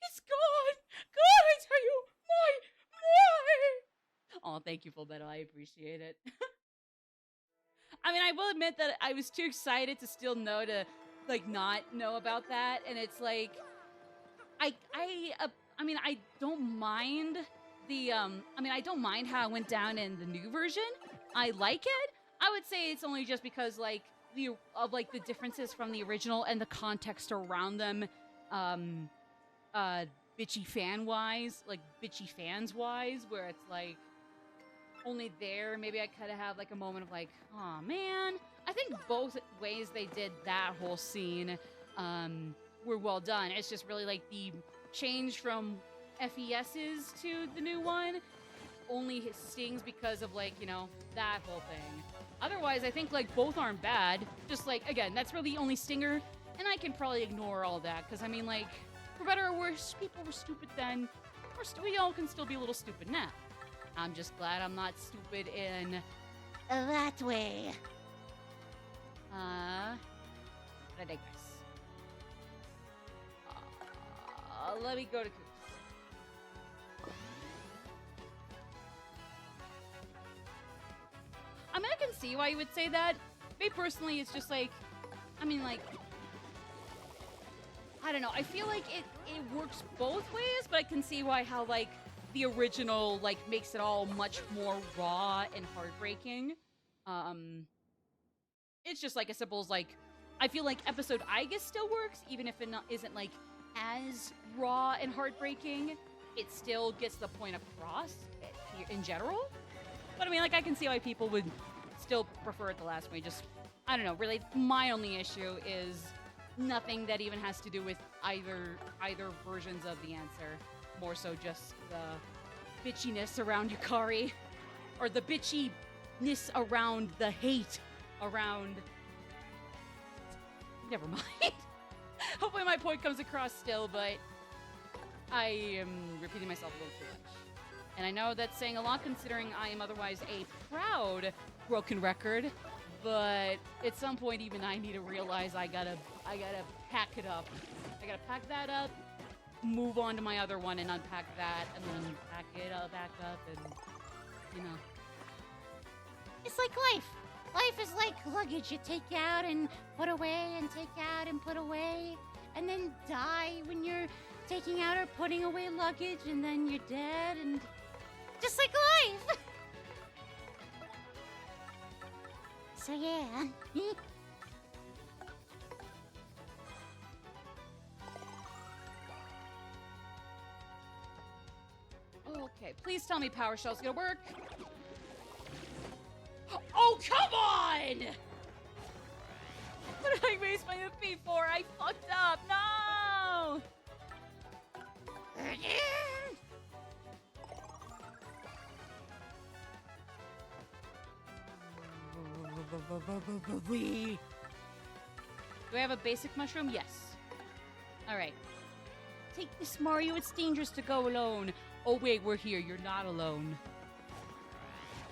It's gone! God, I tell you! My! Oh, thank you, Full Metal. I appreciate it. I mean, I will admit that I was too excited to still know to, like, not know about that. And it's like, I mean, I don't mind I don't mind how it went down in the new version. I like it. I would say it's only just because, like, the differences from the original and the context around them, bitchy fans-wise, where it's like, only there, maybe I could have, like, a moment of, like, aw, man. I think both ways they did that whole scene, were well done. It's just really, like, the change from FES's to the new one only stings because of, like, you know, that whole thing. Otherwise, I think, like, both aren't bad. Just, like, again, that's really the only stinger, and I can probably ignore all that, because, I mean, like, for better or worse, people were stupid then. We all can still be a little stupid now. I'm just glad I'm not stupid in That way. but I digress. Let me go to Coops. I mean, I can see why you would say that. Me personally, it's just like, I mean, like, I don't know. I feel like it works both ways, but I can see how, like, the original, like, makes it all much more raw and heartbreaking. It's just, like, as simple as, like, I feel like episode I guess still works, even if it isn't, like, as raw and heartbreaking. It still gets the point across in general. But, I mean, like, I can see why people would still prefer it the last way. Just, I don't know, really, my only issue is nothing that even has to do with either versions of the answer. More so just the bitchiness around Yukari. or the bitchiness around the hate around. Never mind. Hopefully my point comes across still, but I am repeating myself a little too much. And I know that's saying a lot considering I am otherwise a proud broken record, but at some point even I need to realize I gotta pack it up. I gotta pack that up, move on to my other one and unpack that, and then pack it all back up, and, you know. It's like life. Life is like luggage you take out and put away and take out and put away, and then die when you're taking out or putting away luggage, and then you're dead, and just like life. So yeah. Okay, please tell me PowerShell's gonna work. Oh, come on! What did I waste my FP for? I fucked up. No! Do I have a basic mushroom? Yes. Alright. Take this, Mario. It's dangerous to go alone. Oh, wait, we're here. You're not alone.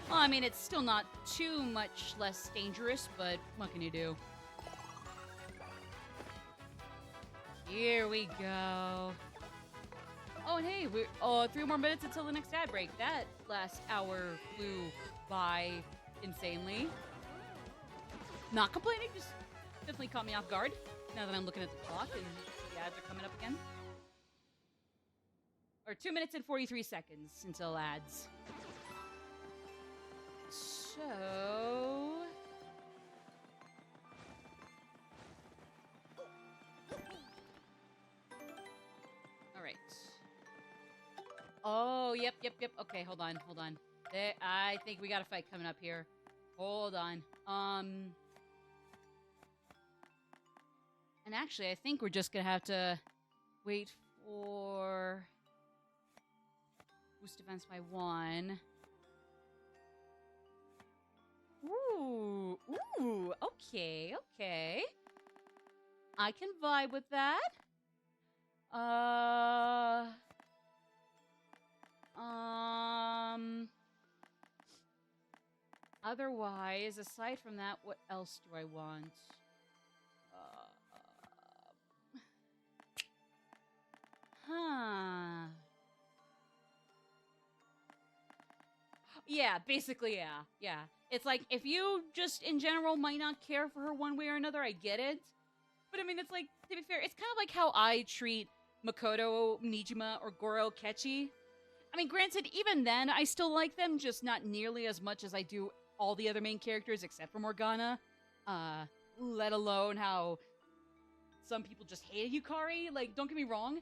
Well, I mean, it's still not too much less dangerous, but what can you do? Here we go. Oh, and hey, we're 3 more minutes until the next ad break. That last hour flew by insanely. Not complaining, just definitely caught me off guard. Now that I'm looking at the clock and the ads are coming up again. Or 2 minutes and 43 seconds until ads. So... Alright. Oh, yep. Okay, hold on. There, I think we got a fight coming up here. Hold on. And actually, I think we're just gonna have to wait for... Boost defense by 1. Ooh, okay. I can vibe with that. Otherwise, aside from that, what else do I want? Yeah, basically, yeah. It's like, if you just, in general, might not care for her one way or another, I get it. But, I mean, it's like, to be fair, it's kind of like how I treat Makoto, Nijima, or Goro Kechi. I mean, granted, even then, I still like them, just not nearly as much as I do all the other main characters, except for Morgana. Let alone how some people just hated Yukari. Like, don't get me wrong.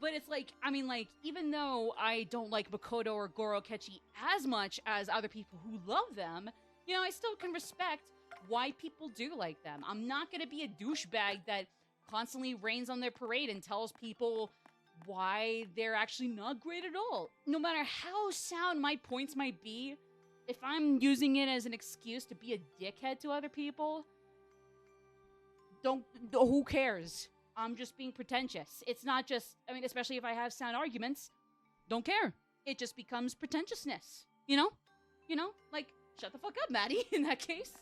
But it's like, I mean, like, even though I don't like Makoto or Goro Kechi as much as other people who love them, you know, I still can respect why people do like them. I'm not gonna be a douchebag that constantly rains on their parade and tells people why they're actually not great at all. No matter how sound my points might be, if I'm using it as an excuse to be a dickhead to other people, who cares? I'm just being pretentious. It's not just, I mean, especially if I have sound arguments, don't care. It just becomes pretentiousness, you know? Like, shut the fuck up, Maddie, in that case.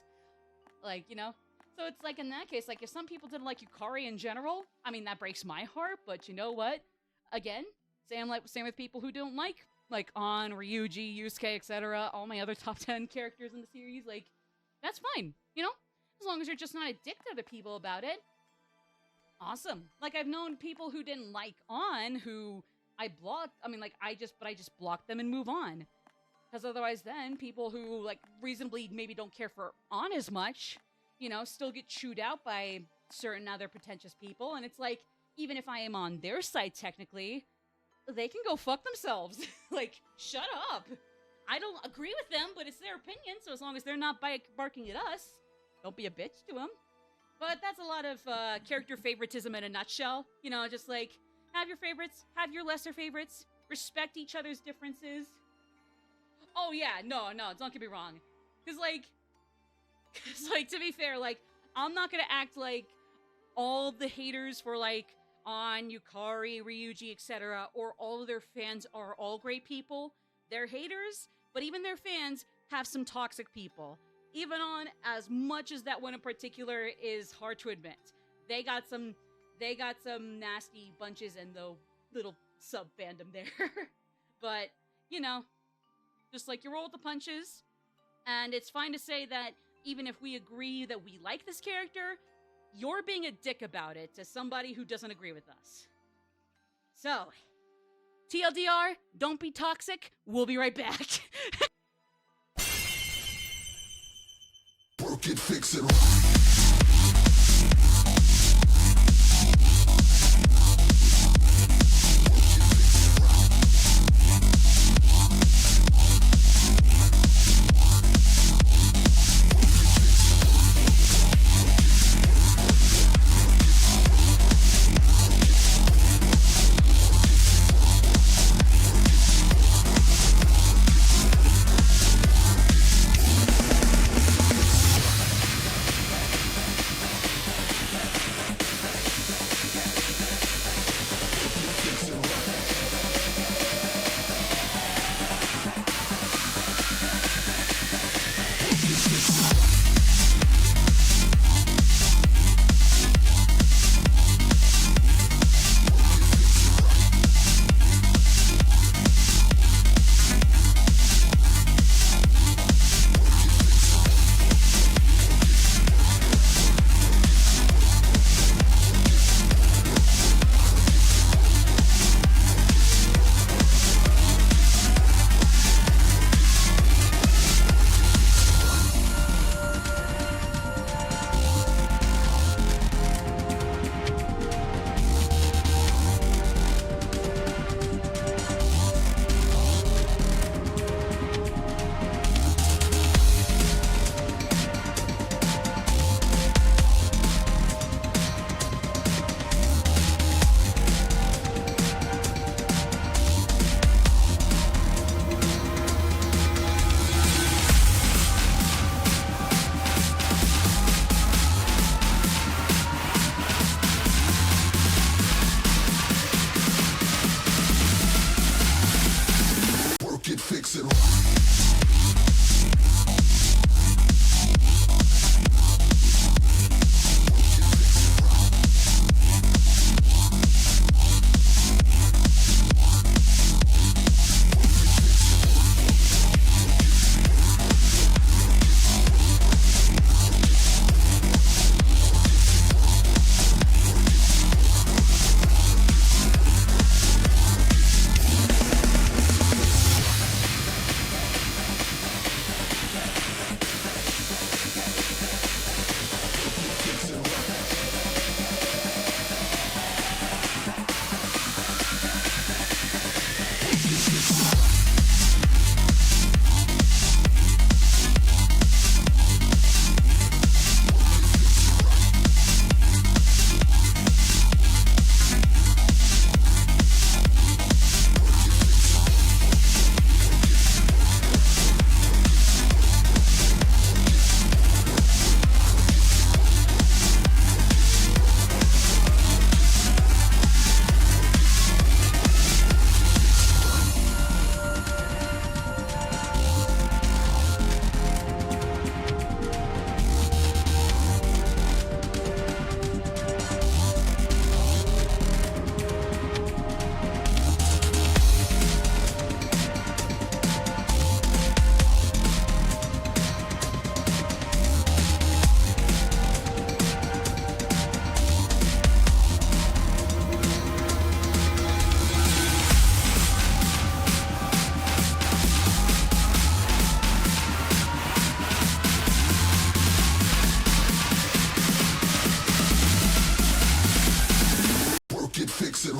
Like, you know? So it's like, in that case, like, if some people didn't like Yukari in general, I mean, that breaks my heart, but you know what? Again, same with people who don't like An, Ryuji, Yusuke, etc., all my other top 10 characters in the series, like, that's fine, you know? As long as you're just not a dick to other people about it. Awesome. Like, I've known people who didn't like An, who I blocked. I mean, like, I just block them and move on. Because otherwise then, people who, like, reasonably maybe don't care for An as much, you know, still get chewed out by certain other pretentious people. And it's like, even if I am on their side technically, they can go fuck themselves. Like, shut up. I don't agree with them, but it's their opinion, so as long as they're not barking at us, don't be a bitch to them. But that's a lot of character favoritism in a nutshell. You know, just like, have your favorites, have your lesser favorites, respect each other's differences. Oh yeah, no, don't get me wrong. Cause like, to be fair, like, I'm not gonna act like all the haters for like on Yukari, Ryuji, etc., or all of their fans are all great people. They're haters, but even their fans have some toxic people. Even on as much as that one in particular is hard to admit. They got some nasty bunches in the little sub fandom there. But, you know, just like you roll with the punches, and it's fine to say that even if we agree that we like this character, you're being a dick about it to somebody who doesn't agree with us. So, TLDR, don't be toxic. We'll be right back. Work it, fix it. Fix it. Fix it.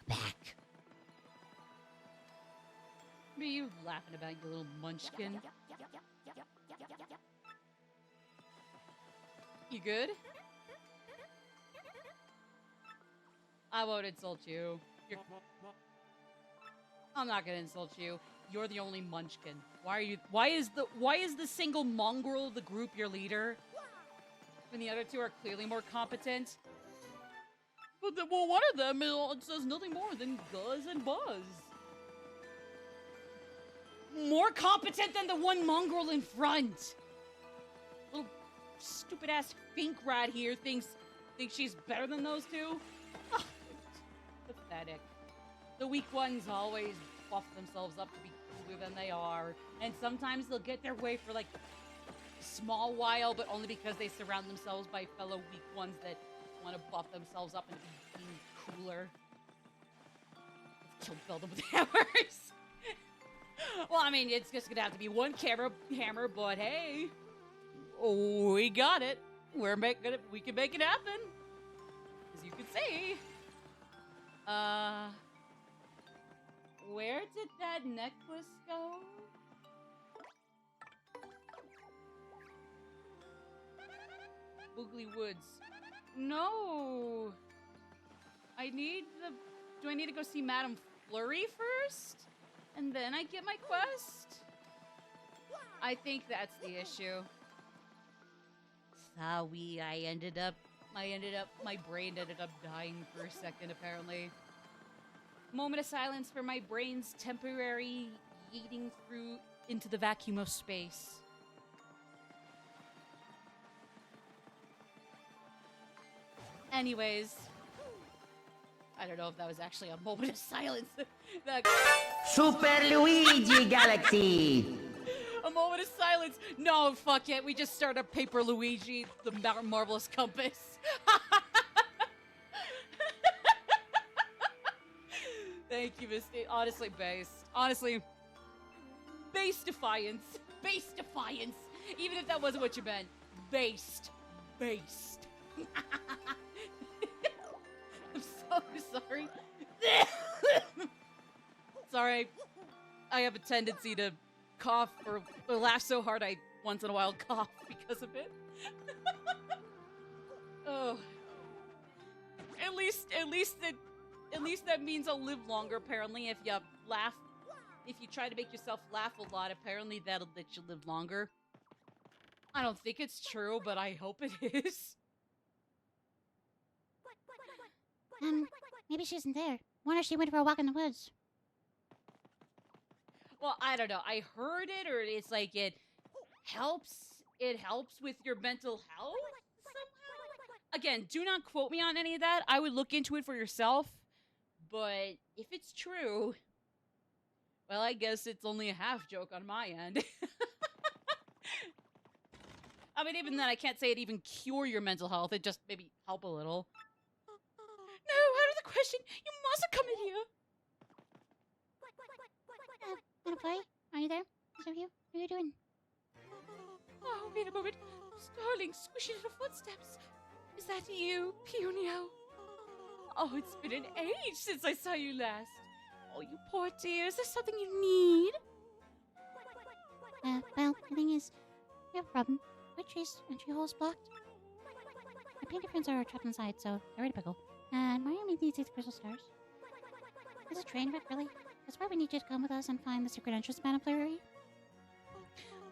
back. What are you laughing about, you little munchkin? You good? I won't insult you. I'm not gonna insult you. You're the only munchkin. Why is the single mongrel of the group your leader? When the other two are clearly more competent? But one of them says nothing more than Guzz and Buzz. More competent than the one mongrel in front. Little stupid ass fink rat here thinks she's better than those two. Oh, pathetic. The weak ones always buff themselves up to be cooler than they are, and sometimes they'll get their way for like a small while, but only because they surround themselves by fellow weak ones that want to buff themselves up into being cooler. Let's kill Beldum with hammers. Well, I mean, it's just gonna have to be one hammer, but hey, we got it. We can make it happen, as you can see. Where did that necklace go? Boogly Woods. No. Do I need to go see Madame Flurry first? And then I get my quest? I think that's the issue. Sorry, my brain ended up dying for a second, apparently. Moment of silence for my brain's temporary yeeting through into the vacuum of space. Anyways, I don't know if that was actually a moment of silence. Super Luigi Galaxy! A moment of silence. No, fuck it. We just started Paper Luigi, the Marvelous Compass. Thank you, Misty. Honestly, based. Honestly, base defiance. Base defiance. Even if that wasn't what you meant. Based. Based. I'm so sorry. Sorry. I have a tendency to cough or laugh so hard I once in a while cough because of it. Oh. At least that means I'll live longer, apparently. If you laugh, if you try to make yourself laugh a lot, apparently that'll let you live longer. I don't think it's true, but I hope it is. Maybe she isn't there. Wonder if she went for a walk in the woods. Well, I don't know. I heard it, or it's like it helps with your mental health somehow. Again, do not quote me on any of that. I would look into it for yourself. But if it's true, well, I guess it's only a half joke on my end. I mean, even then, I can't say it even cure your mental health. It just maybe help a little. No, out of the question. You mustn't come in here. Butterfly, are you there? Is that you? What are you doing? Oh, wait a moment. Those darling, squishy little footsteps. Is that you, Peonio? Oh, it's been an age since I saw you last. Oh, you poor dear. Is there something you need? Well, the thing is, we have a problem. My tree's entry hole is blocked. My painted friends are trapped inside, so they're in a pickle. And Mario needs these crystal stars. Is a train wreck, really? That's why we need you to come with us and find the secret entrance, Madame Flurry.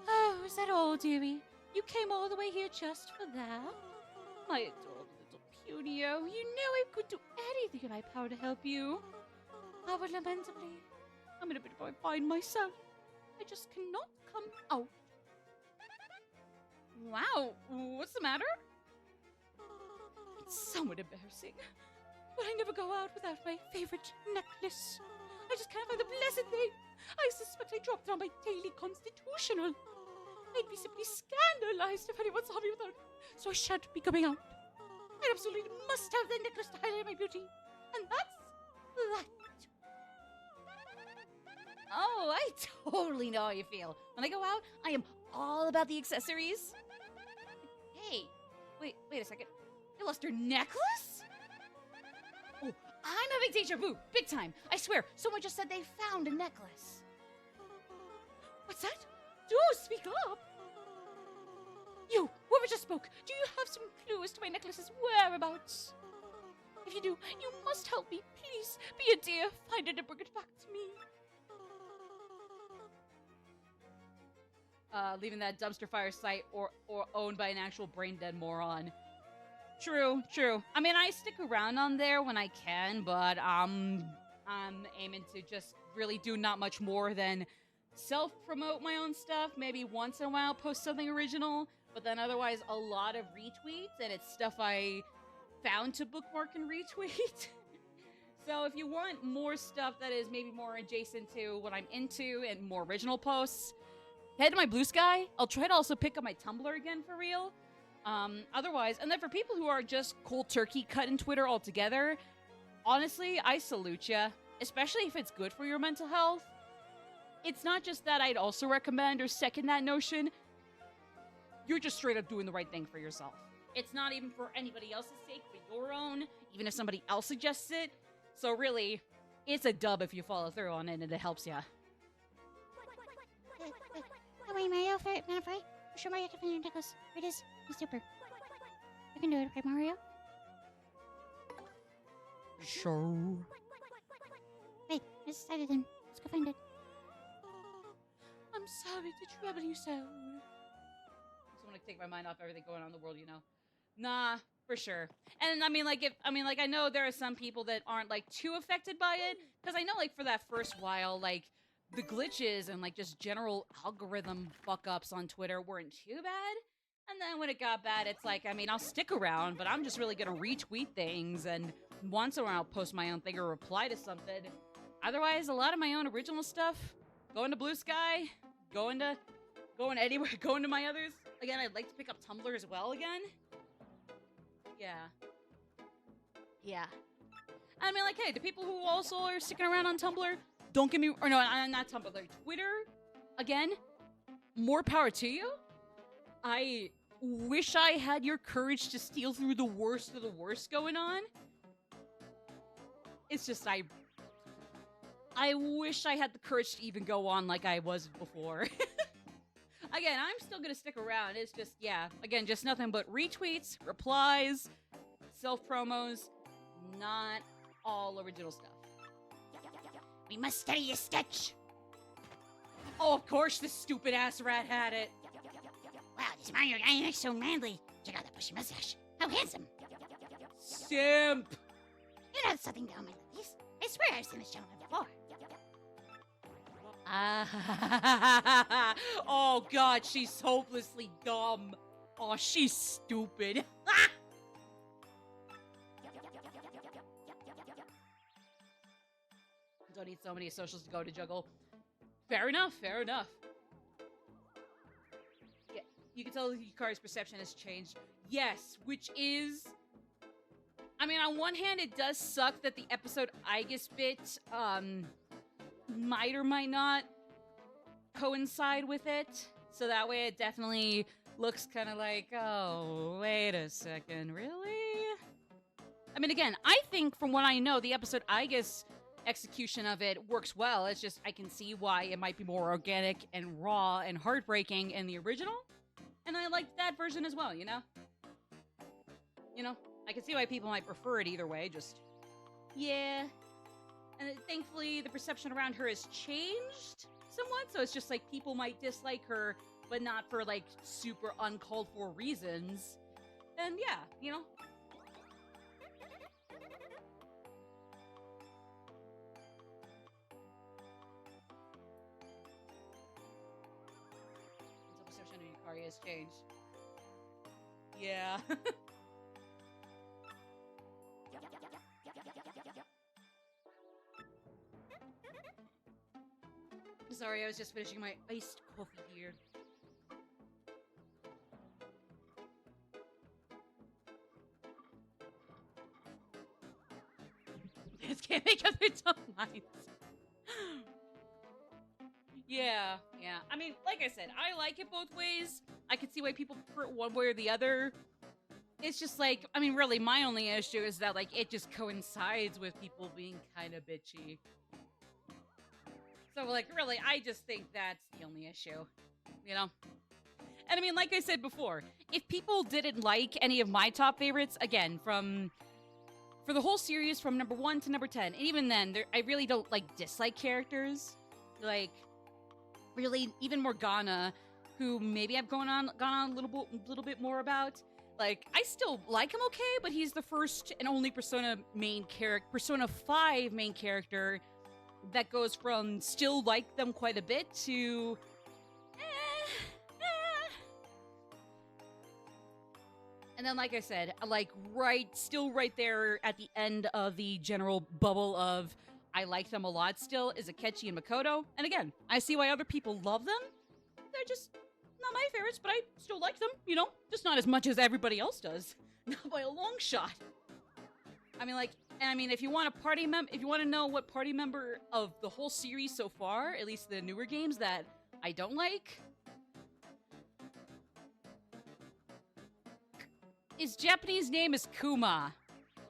Oh, is that all, dearie? You came all the way here just for that? My adorable little Peonio, you know I could do anything in my power to help you. However, lamentably, I'm in a bit of a bind myself. I just cannot come out. Wow, what's the matter? It's somewhat embarrassing, but I never go out without my favorite necklace. I just can't find the blessed thing. I suspect I dropped it on my daily constitutional. I'd be simply scandalized if anyone saw me without it, so I shan't be coming out. I absolutely must have the necklace to highlight my beauty, and that's that. Oh, I totally know how you feel. When I go out, I am all about the accessories. Hey, wait a second. You lost your necklace? Oh, I'm having deja vu, big time. I swear, someone just said they found a necklace. What's that? Do speak up. You, whoever just spoke, do you have some clue as to my necklace's whereabouts? If you do, you must help me. Please, be a dear, find it and bring it back to me. Leaving that dumpster fire site or owned by an actual brain-dead moron. True. I mean, I stick around on there when I can, but I'm aiming to just really do not much more than self-promote my own stuff, maybe once in a while post something original, but then otherwise a lot of retweets, and it's stuff I found to bookmark and retweet. So if you want more stuff that is maybe more adjacent to what I'm into and more original posts, head to my Blue Sky. I'll try to also pick up my Tumblr again for real. Otherwise, and then for people who are just cold turkey cutting Twitter altogether, honestly, I salute ya, especially if it's good for your mental health. It's not just that I'd also recommend or second that notion. You're just straight up doing the right thing for yourself. It's not even for anybody else's sake, but your own, even if somebody else suggests it. So really, it's a dub if you follow through on it and it helps ya. Don't worry, Mario, for not afraid. I'm sure Mario can find your necklace. Here it is. It's super. You can do it, right, Mario? Sure. Wait, I decided then. Let's go find it. I'm sorry to trouble you so. I just want to take my mind off everything going on in the world, you know. Nah, for sure. And I mean, I know there are some people that aren't like too affected by it, because I know like for that first while, like the glitches and like just general algorithm fuck ups on Twitter weren't too bad. And then when it got bad, it's like, I mean, I'll stick around, but I'm just really gonna retweet things, and once in a while I'll post my own thing or reply to something. Otherwise, a lot of my own original stuff, going to Blue Sky, going anywhere, going to my others. Again, I'd like to pick up Tumblr as well again. Yeah. I mean, like, hey, the people who also are sticking around on Tumblr, don't get me, or no, not Tumblr, like Twitter, again, more power to you. I wish I had your courage to steal through the worst of the worst going on. It's just, I wish I had the courage to even go on like I was before. Again, I'm still gonna stick around. It's just, yeah, again, just nothing but retweets, replies, self-promos, not all original stuff. We must study your sketch. Oh, of course, this stupid-ass rat had it. Wow, this Mario guy looks so manly. Check out that bushy mustache. How handsome. Simp! You know something down my lilies. I swear I've seen this gentleman before. Oh, God, she's hopelessly dumb. Oh, she's stupid. Don't need so many socials to go to juggle. Fair enough, fair enough. Yeah, you can tell Yukari's perception has changed. Yes, which is... I mean, on one hand, it does suck that the episode Aegis bit, might or might not coincide with it. So that way it definitely looks kind of like, oh, wait a second, really? I mean, again, I think from what I know, the episode Aegis execution of it works well. It's just I can see why it might be more organic and raw and heartbreaking in the original. And I like that version as well, you know? You know, I can see why people might prefer it either way, just... Yeah. And thankfully, the perception around her has changed somewhat, so it's just like people might dislike her, but not for like super uncalled for reasons. And yeah, you know. The perception of Yukari has changed. Yeah. Sorry, I was just finishing my iced coffee here. Just can't make up its own minds. Yeah. I mean, like I said, I like it both ways. I can see why people prefer it one way or the other. it's just like, I mean, really, my only issue is that, like, it just coincides with people being kind of bitchy. So, like, really, I just think that's the only issue, you know? And I mean, like I said before, if people didn't like any of my top favorites, again, for the whole series, from number 1 to number 10, and even then, I really don't, like, dislike characters. Like, really, even Morgana, who maybe I've gone on a little bit more about. Like, I still like him okay, but he's the first and only Persona 5 main character that goes from still like them quite a bit to And then, like I said, like still right there at the end of the general bubble of I like them a lot still is Akechi and Makoto. And again, I see why other people love them. They're just not my favorites, but I still like them, you know? Just not as much as everybody else does. Not by a long shot. I mean, like, and I mean, if you want to know what party member of the whole series so far, at least the newer games that I don't like, his Japanese name is Kuma.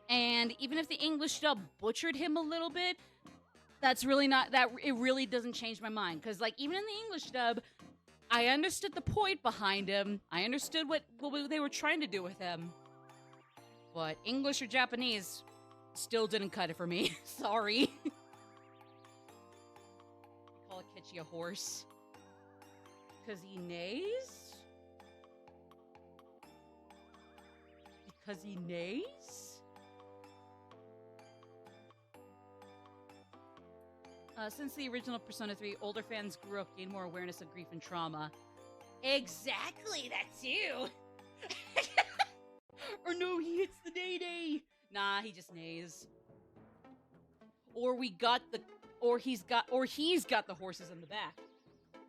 And even if the English dub butchered him a little bit, that's really not, that it really doesn't change my mind. Because, like, even in the English dub, I understood the point behind him. I understood what they were trying to do with him. But English or Japanese still didn't cut it for me. Sorry. I call Akechi a horse. Because he neighs? Because he neighs? Since the original Persona 3, older fans grew up, gained more awareness of grief and trauma. Exactly, that's you! Or no, he hits the day-day! Nah, he just neighs. Or he's got the horses in the back.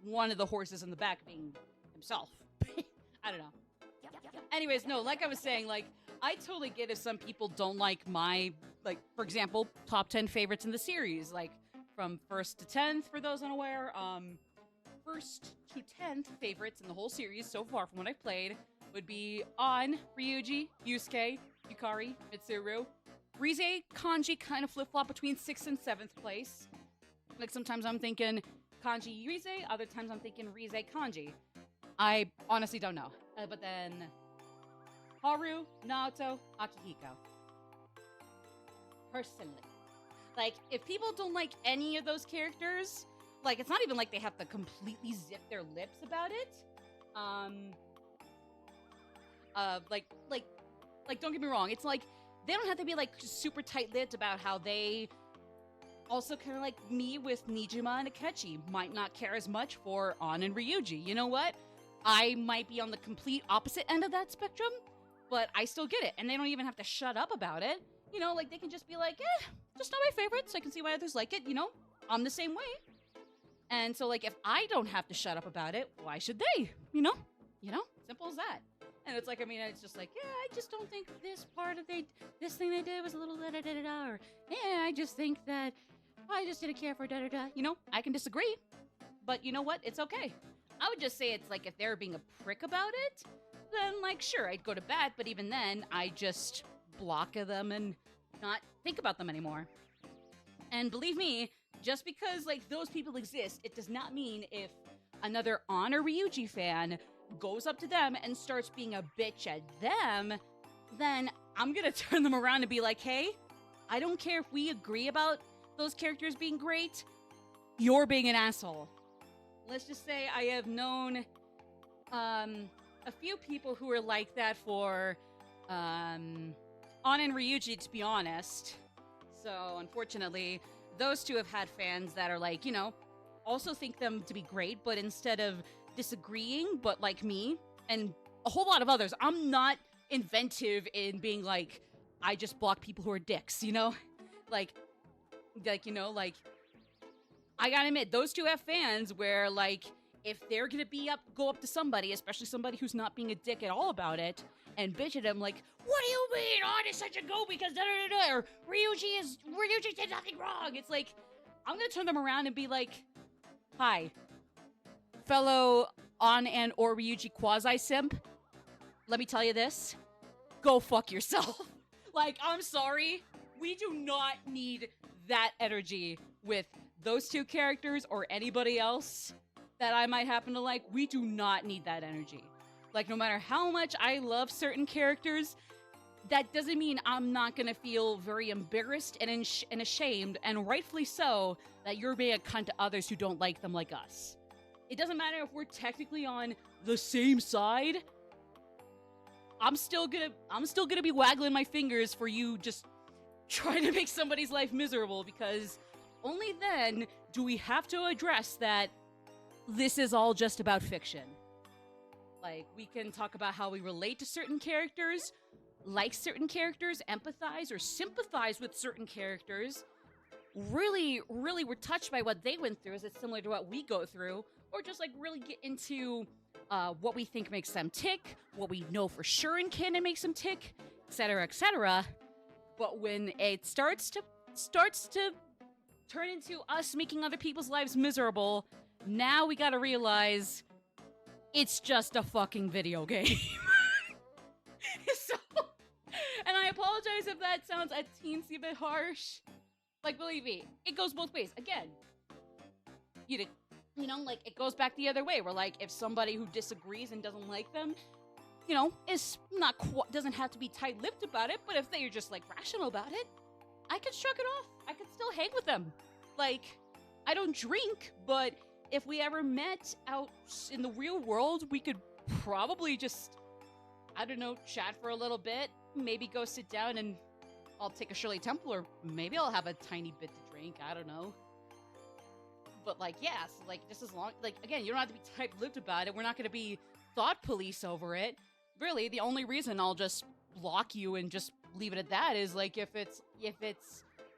One of the horses in the back being himself. I don't know. Anyways, no, like I was saying, like, I totally get if some people don't like my, like, for example, top 10 favorites in the series, like, from 1st to 10th, for those unaware. 1st to 10th favorites in the whole series so far from what I've played would be An, Ryuji, Yusuke, Yukari, Mitsuru. Rize, Kanji kind of flip-flop between 6th and 7th place. Like, sometimes I'm thinking Kanji, Rize, other times I'm thinking Rize, Kanji. I honestly don't know. But then Haru, Naoto, Akihiko. Personally. Like, if people don't like any of those characters, like, it's not even like they have to completely zip their lips about it. Like, don't get me wrong. It's like, they don't have to be, like, super tight-lipped about how they also kind of like me with Nijima and Akechi might not care as much for An and Ryuji. You know what? I might be on the complete opposite end of that spectrum, but I still get it. And they don't even have to shut up about it. You know, like, they can just be like, just not my favorites. I can see why others like it, you know? I'm the same way. And so, like, if I don't have to shut up about it, why should they? You know? Simple as that. And it's like, I mean, it's just like, I just don't think this part of this thing they did was a little da-da-da-da-da, or, I just think that I just didn't care for da-da-da. You know, I can disagree, but you know what? It's okay. I would just say it's like, if they were being a prick about it, then, like, sure, I'd go to bat, but even then, I just block them and not think about them anymore. And believe me, just because, like, those people exist, it does not mean if another An or Ryuji fan goes up to them and starts being a bitch at them, then I'm gonna turn them around and be like, hey, I don't care if we agree about those characters being great, you're being an asshole. Let's just say I have known a few people who are like that for An and Ryuji, to be honest. So, unfortunately, those two have had fans that are like, you know, also think them to be great, but instead of disagreeing, but like me, and a whole lot of others, I'm not inventive in being like, I just block people who are dicks, you know? Like, you know, like, I gotta admit, those two have fans where, like, if they're gonna go up to somebody, especially somebody who's not being a dick at all about it, and bitch at them, like, what do you mean? An is such a go because da-da-da-da, or Ryuji did nothing wrong. It's like, I'm gonna turn them around and be like, hi, fellow An and or Ryuji quasi-simp, let me tell you this. go fuck yourself. Like, I'm sorry. We do not need that energy with those two characters or anybody else that I might happen to like. We do not need that energy. Like, no matter how much I love certain characters, that doesn't mean I'm not gonna feel very embarrassed and ashamed, and rightfully so, that you're being a cunt to others who don't like them like us. It doesn't matter if we're technically on the same side. I'm still gonna be waggling my fingers for you just trying to make somebody's life miserable, because only then do we have to address that this is all just about fiction. Like, we can talk about how we relate to certain characters, like certain characters, empathize or sympathize with certain characters. Really, really, we're touched by what they went through. Is it similar to what we go through? Or just, like, really get into what we think makes them tick, what we know for sure in canon makes them tick, etc., etc. But when it starts to turn into us making other people's lives miserable, now we gotta realize it's just a fucking video game. So, and I apologize if that sounds a teensy bit harsh. Like, believe me, it goes both ways. Again, you know, like, it goes back the other way, where, like, if somebody who disagrees and doesn't like them, you know, is not doesn't have to be tight-lipped about it, but if they're just, like, rational about it, I could shrug it off. I could still hang with them. Like, I don't drink, but if we ever met out in the real world, we could probably just, I don't know, chat for a little bit, maybe go sit down and I'll take a Shirley Temple, or maybe I'll have a tiny bit to drink, I don't know. But, like, yeah, so, like, just as long, like, again, you don't have to be tight-lipped about it. We're not going to be thought police over it. Really, the only reason I'll just block you and just leave it at that is, like, if it's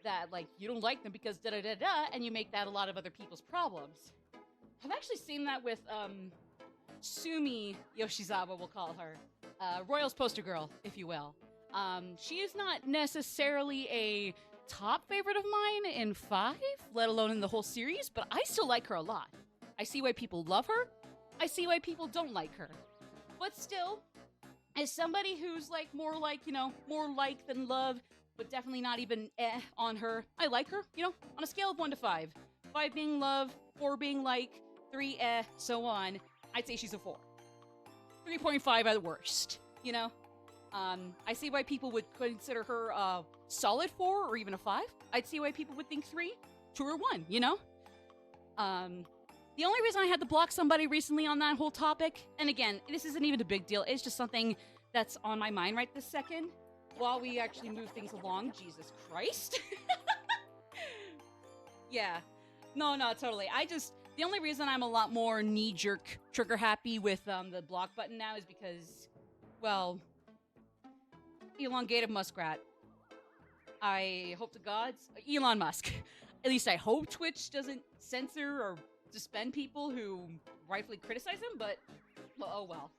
that, like, you don't like them because da-da-da-da, and you make that a lot of other people's problems. I've actually seen that with, Sumi Yoshizawa, we'll call her. Royals poster girl, if you will. She is not necessarily a top favorite of mine in 5, let alone in the whole series, but I still like her a lot. I see why people love her. I see why people don't like her. But still, as somebody who's, like, more like, you know, more like than love, but definitely not even on her, I like her, you know, on a scale of 1 to 5. 5 being love, 4 being like, 3 so on. I'd say she's a 4. 3.5 at the worst, you know? I see why people would consider her a solid 4 or even a 5. I'd see why people would think 3, 2, or 1, you know? The only reason I had to block somebody recently on that whole topic, and again, this isn't even a big deal, it's just something that's on my mind right this second, while we actually move things along. Jesus Christ. Yeah. No, totally. The only reason I'm a lot more knee-jerk trigger happy with the block button now is because, well, elongated muskrat. I hope to gods, Elon Musk. At least I hope Twitch doesn't censor or suspend people who rightfully criticize him, but, well, oh well.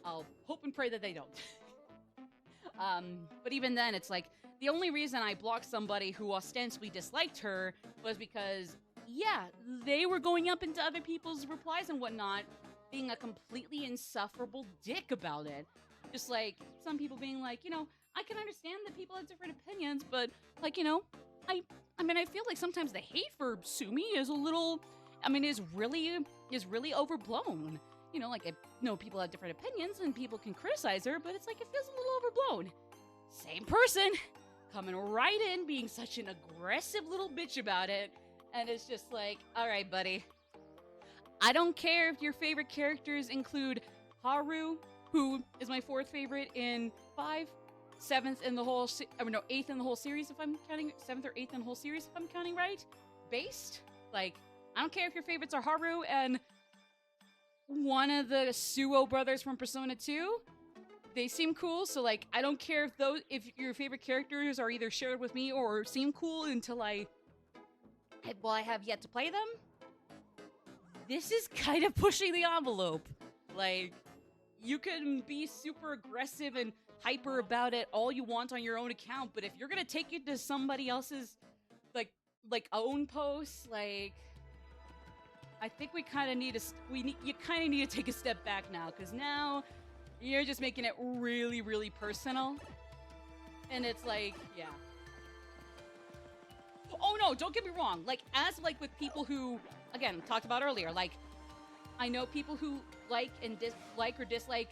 I'll hope and pray that they don't. But even then, it's like, the only reason I blocked somebody who ostensibly disliked her was because, yeah, they were going up into other people's replies and whatnot, being a completely insufferable dick about it. Just like, some people being like, you know, I can understand that people have different opinions, but, like, you know, I mean, I feel like sometimes the hate for Sumi is a little, I mean, is really overblown. You know, like, I know people have different opinions and people can criticize her, but it's like, it feels a little overblown. Same person coming right in, being such an aggressive little bitch about it, and it's just like, all right, buddy. I don't care if your favorite characters include Haru, who is my 4th favorite in 5, 7th in the whole, 8th in the whole series if I'm counting, 7th or 8th in the whole series if I'm counting right. Based, like, I don't care if your favorites are Haru and one of the Suo brothers from Persona 2. They seem cool, so, like, I don't care if your favorite characters are either shared with me or seem cool until I have yet to play them. This is kind of pushing the envelope. Like, you can be super aggressive and hyper about it all you want on your own account, but if you're gonna take it to somebody else's, like own posts, like, I think we kind of need you kind of need to take a step back now, because now You're just making it really, really personal. And it's like, yeah. Oh no, don't get me wrong. Like, as like with people who, again, talked about earlier, like, I know people who like and dislike or dislike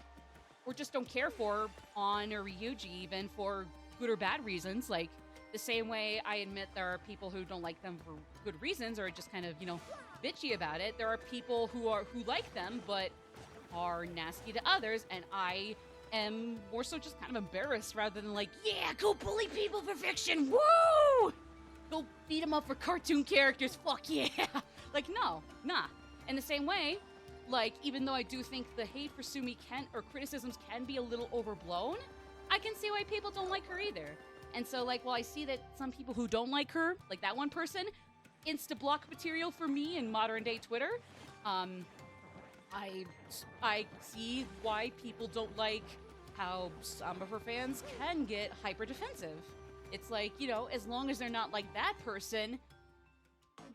or just don't care for On or Ryuji even for good or bad reasons. Like, the same way I admit there are people who don't like them for good reasons or just kind of, you know, bitchy about it. There are people who like them but are nasty to others, and I am more so just kind of embarrassed rather than like, yeah, go bully people for fiction, woo! Go beat them up for cartoon characters, fuck yeah! Like, no, nah. In the same way, like, even though I do think the hate for Sumi or criticisms can be a little overblown, I can see why people don't like her either. And so, like, while I see that some people who don't like her, like that one person, insta-block material for me in modern-day Twitter, I see why people don't like how some of her fans can get hyper-defensive. It's like, you know, as long as they're not like that person,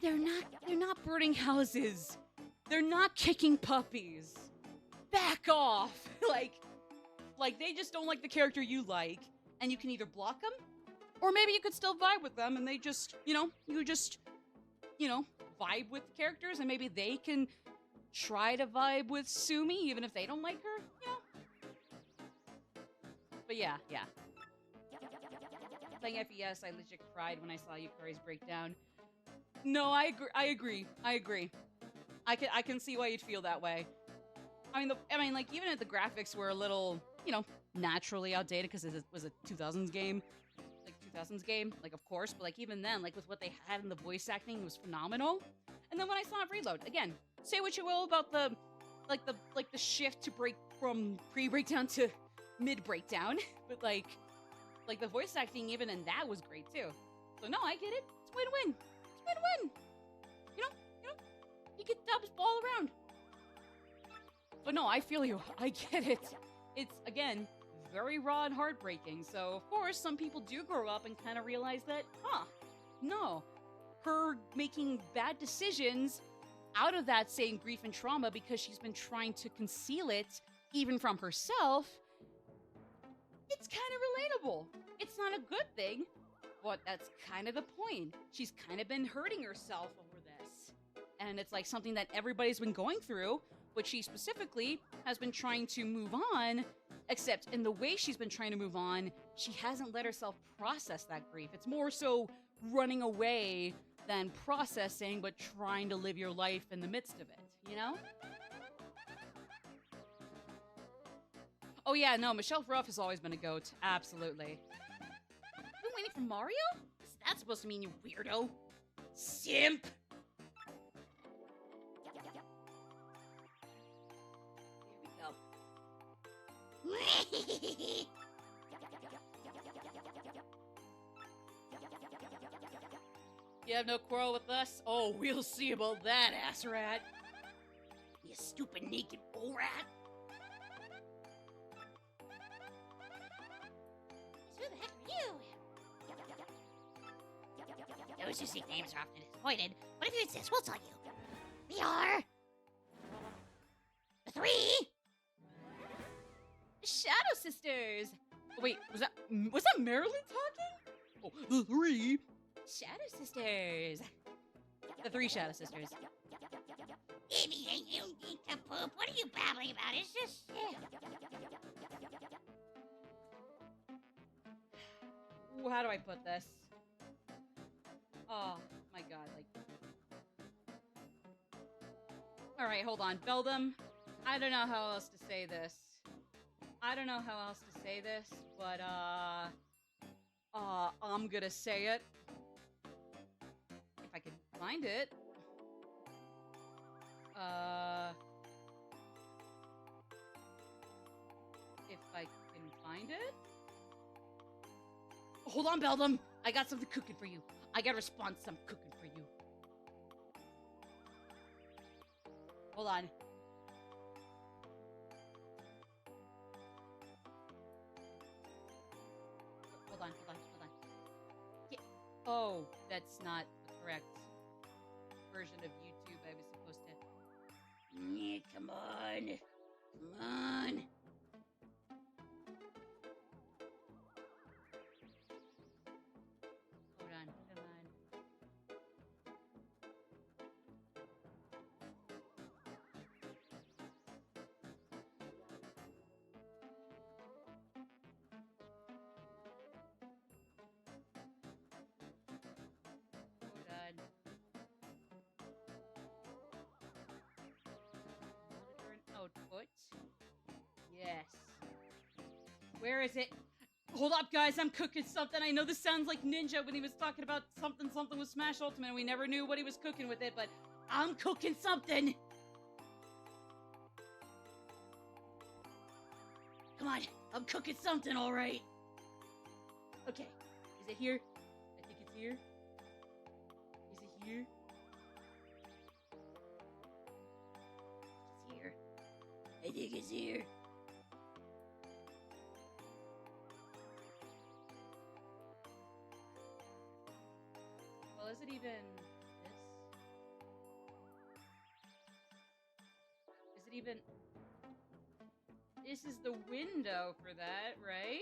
they're not burning houses. They're not kicking puppies. Back off. like they just don't like the character you like, and you can either block them, or maybe you could still vibe with them, and they just, you know, vibe with the characters, and maybe they can try to vibe with Sumi, even if they don't like her, you know? But yeah. Playing FES, I legit cried when I saw Yukari's breakdown. No, I agree. I can see why you'd feel that way. I mean, like, even if the graphics were a little, you know, naturally outdated because it was a 2000s game, like, of course, but like even then, like with what they had in the voice acting was phenomenal. And then when I saw it reload, again, say what you will about the shift to break from pre-breakdown to mid-breakdown, but like the voice acting even in that was great too. So no, I get it. It's win-win. It's win-win. You know, you get dubs all around. But no, I feel you. I get it. It's, again, very raw and heartbreaking. So, of course, some people do grow up and kind of realize that, no, her making bad decisions out of that same grief and trauma because she's been trying to conceal it, even from herself, it's kind of relatable. It's not a good thing, but that's kind of the point. She's kind of been hurting herself over this. And it's like something that everybody's been going through, but she specifically has been trying to move on, except in the way she's been trying to move on, she hasn't let herself process that grief. It's more so running away than processing, but trying to live your life in the midst of it, you know? Oh yeah, no, Michelle Ruff has always been a goat. Absolutely. You waiting for Mario? What's that supposed to mean, you weirdo? Simp! You have no quarrel with us? Oh, we'll see about that, ass rat. You stupid naked bull rat. Who the heck are you? Those who seek names are often disappointed, but if you insist, we'll tell you. We are the three Shadow Sisters! Oh, wait, was that Marilyn talking? Oh, the three Shadow Sisters. The three Shadow Sisters. Anything you need to poop. What are you babbling about? It's just... Ooh, how do I put this? Oh, my God, like... Alright, hold on. Beldam, I don't know how else to say this. But, I'm gonna say it. If I can find it. If I can find it? Hold on, Beldam! I got something cooking for you. I got a response I'm cooking for you. Hold on. Hold on. Yeah. Oh, that's not the correct version of YouTube I was supposed to... Yeah, come on. Where is it? Hold up, guys. I'm cooking something. I know this sounds like Ninja when he was talking about something with Smash Ultimate. And we never knew what he was cooking with it, but I'm cooking something. Come on. I'm cooking something, all right. Okay. Is it here? I think it's here. Is it here? It's here. I think it's here. Well, is it even this? Is it even... This is the window for that, right?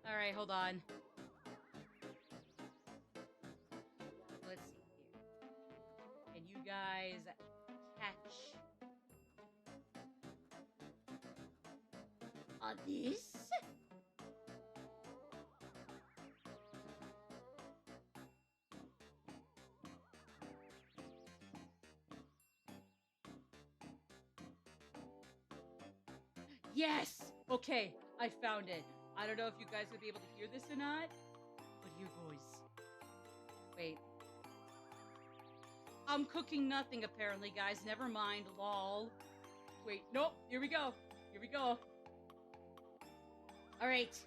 Alright, hold on. Let's see here. Can you guys catch this? Yes! Okay, I found it. I don't know if you guys would be able to hear this or not, but here goes. Wait. I'm cooking nothing, apparently, guys. Never mind, lol. Wait, nope. Here we go. Here we go. Alright.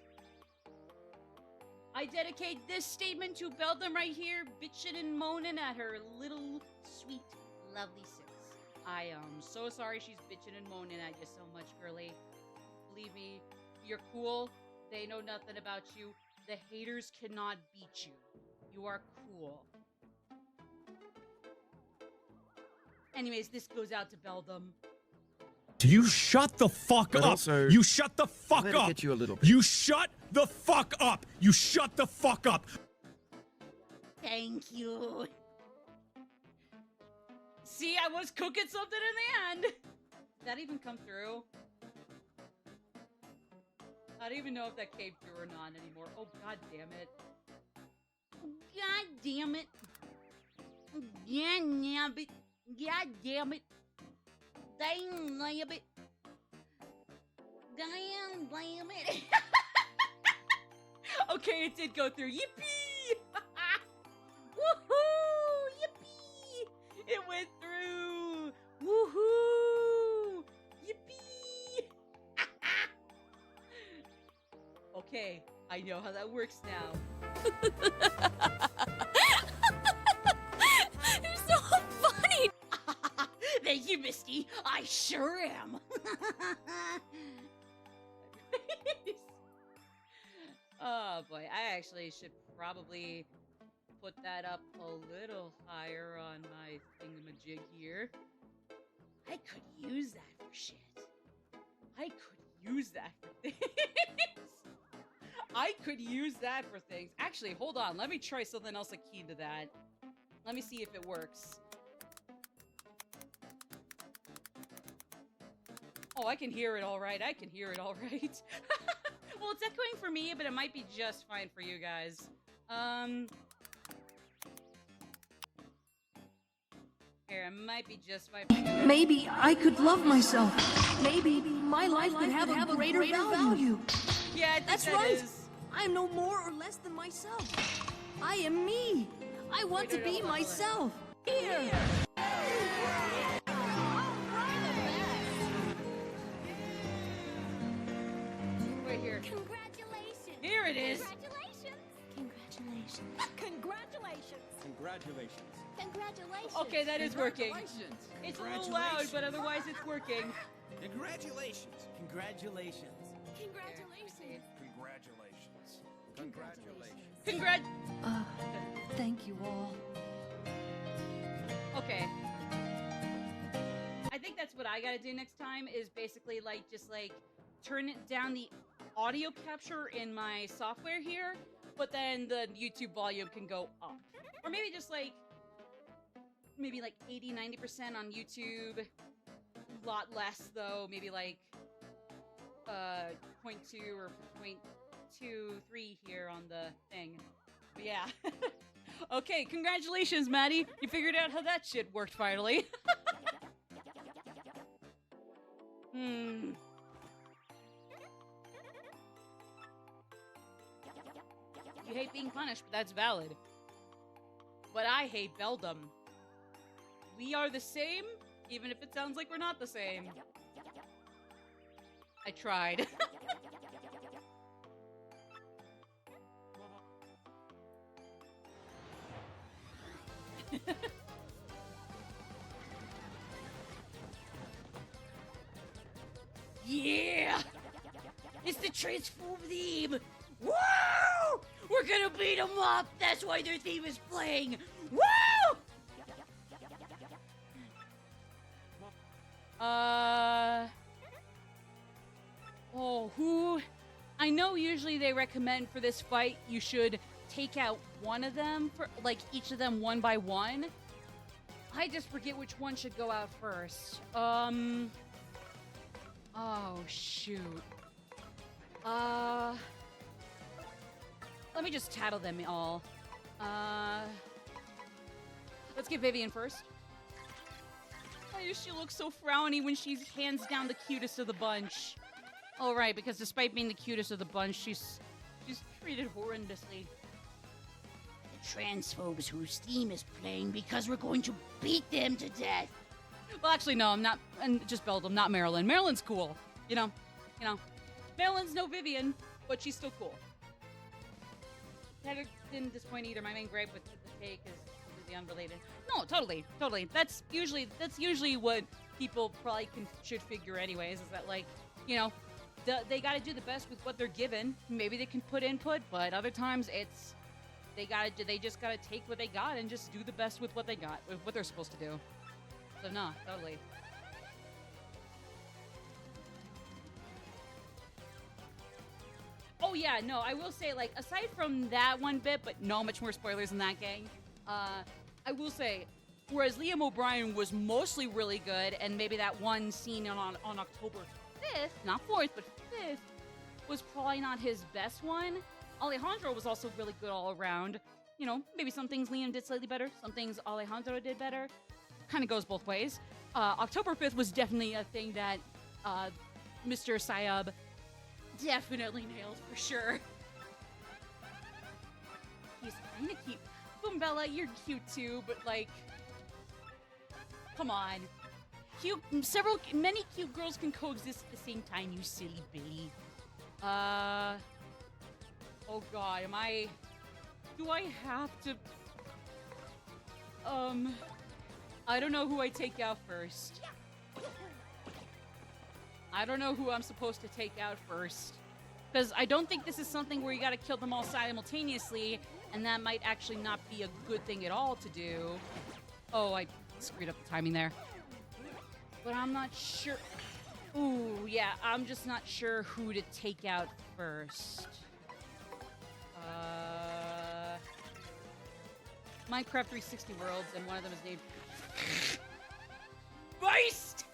I dedicate this statement to Beldam right here, bitching and moaning at her little, sweet, lovely sis. I am so sorry she's bitching and moaning at you so much, girly. Believe me, you're cool. They know nothing about you. The haters cannot beat you. You are cool. Anyways, this goes out to Beldam. You shut the fuck But up. also, You shut the fuck let it up. get you a little bit. You shut the fuck up. You shut the fuck up. Thank you. See, I was cooking something in the end. Did that even come through? I don't even know if that came through or not anymore. Oh, god damn it. God damn it. Yeah, yeah, but god damn it. Damn, damn it. Damn it. Okay, it did go through. Yippee! Woohoo! Yippee! It went through. Woohoo! Yippee! Okay, I know how that works now. You're so funny. Thank you, Misty. I sure am. Oh boy, I actually should probably put that up a little higher on my thingamajig here. I could use that for shit. I could use that for things. I could use that for things. Actually, hold on. Let me try something else akin to that. Let me see if it works. Oh, I can hear it all right. I can hear it all right. Well, it's echoing for me, but it might be just fine for you guys. Here, it might be just fine for you guys. Maybe I could love myself. Maybe my life could have a greater value. Yeah, I think That's that right. is. I am no more or less than myself. I am me. I want to be myself. Here. Wait here. Congratulations. Here it is. Congratulations. Congratulations. Congratulations. Congratulations. Okay, that is working. Congratulations. It's a little loud, but otherwise it's working. Congratulations. Congratulations. Congratulations. Congratulations. Congrat. Thank you all. Okay. I think that's what I gotta do next time is basically like just like turn it down the audio capture in my software here, but then the YouTube volume can go up. Or maybe just like maybe like 80-90% on YouTube. A lot less though, maybe like 0.2 or 0.23 here on the thing. But yeah. Okay, congratulations, Maddie. You figured out how that shit worked finally. Hmm. You hate being punished, but that's valid. But I hate Beldum. We are the same, even if it sounds like we're not the same. I tried. Yeah! It's the transform theme! Woo! We're gonna beat them up! That's why their theme is playing! Woo! Oh, who? I know usually they recommend for this fight you should take out one of them, for like each of them one by one. I just forget which one should go out first. Oh, shoot. Let me just tattle them all. Let's get Vivian first. Why does she look so frowny when she's hands down the cutest of the bunch? Oh, right, because despite being the cutest of the bunch, she's treated horrendously. The transphobes whose theme is playing because we're going to beat them to death. Well, actually, no, I'm not. And just Beldum, not Marilyn. Marilyn's cool. You know. Marilyn's no Vivian, but she's still cool. That didn't disappoint either. My main gripe with the take is completely unrelated. No, totally. That's usually what people probably should figure anyways. Is that like, they got to do the best with what they're given. Maybe they can put input, but other times it's they just got to take what they got and just do the best with what they got, with what they're supposed to do. So no, totally. Oh yeah, no, I will say, like, aside from that one bit, but no much more spoilers in that, gang. I will say, whereas Liam O'Brien was mostly really good, and maybe that one scene on October 5th, not 4th, but 5th, was probably not his best one. Alejandro was also really good all around. Maybe some things Liam did slightly better, some things Alejandro did better. Kind of goes both ways. October 5th was definitely a thing that Mr. Sayab definitely nailed for sure. He's kind of cute. Boombella, you're cute too, but like, come on. Many cute girls can coexist at the same time, you silly Billy. Oh god, do I have to, I don't know who I take out first. I don't know who I'm supposed to take out first. Because I don't think this is something where you gotta kill them all simultaneously, and that might actually not be a good thing at all to do. Oh, I screwed up the timing there. But I'm not sure. Ooh, yeah, I'm just not sure who to take out first. Minecraft 360 Worlds, and one of them is named Beast!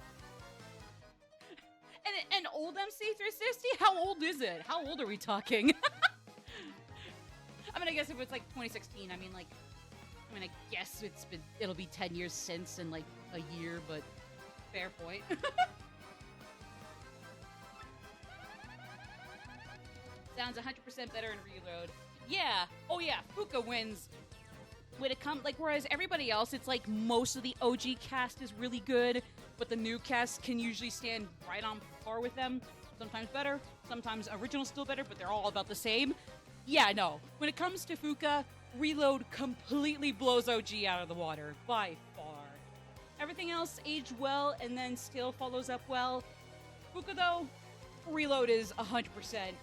An old MC360? How old is it? How old are we talking? I guess if it's like 2016, I guess it'll be 10 years since in like a year, but fair point. Sounds 100% better in Reload. Yeah. Oh yeah, Fuka wins. When it comes, like, whereas everybody else, it's like most of the OG cast is really good, but the new cast can usually stand right on par with them. Sometimes better, sometimes original's still better, but they're all about the same. Yeah, no. When it comes to Fuka, Reload completely blows OG out of the water, by far. Everything else aged well and then still follows up well. Fuka, though, Reload is 100%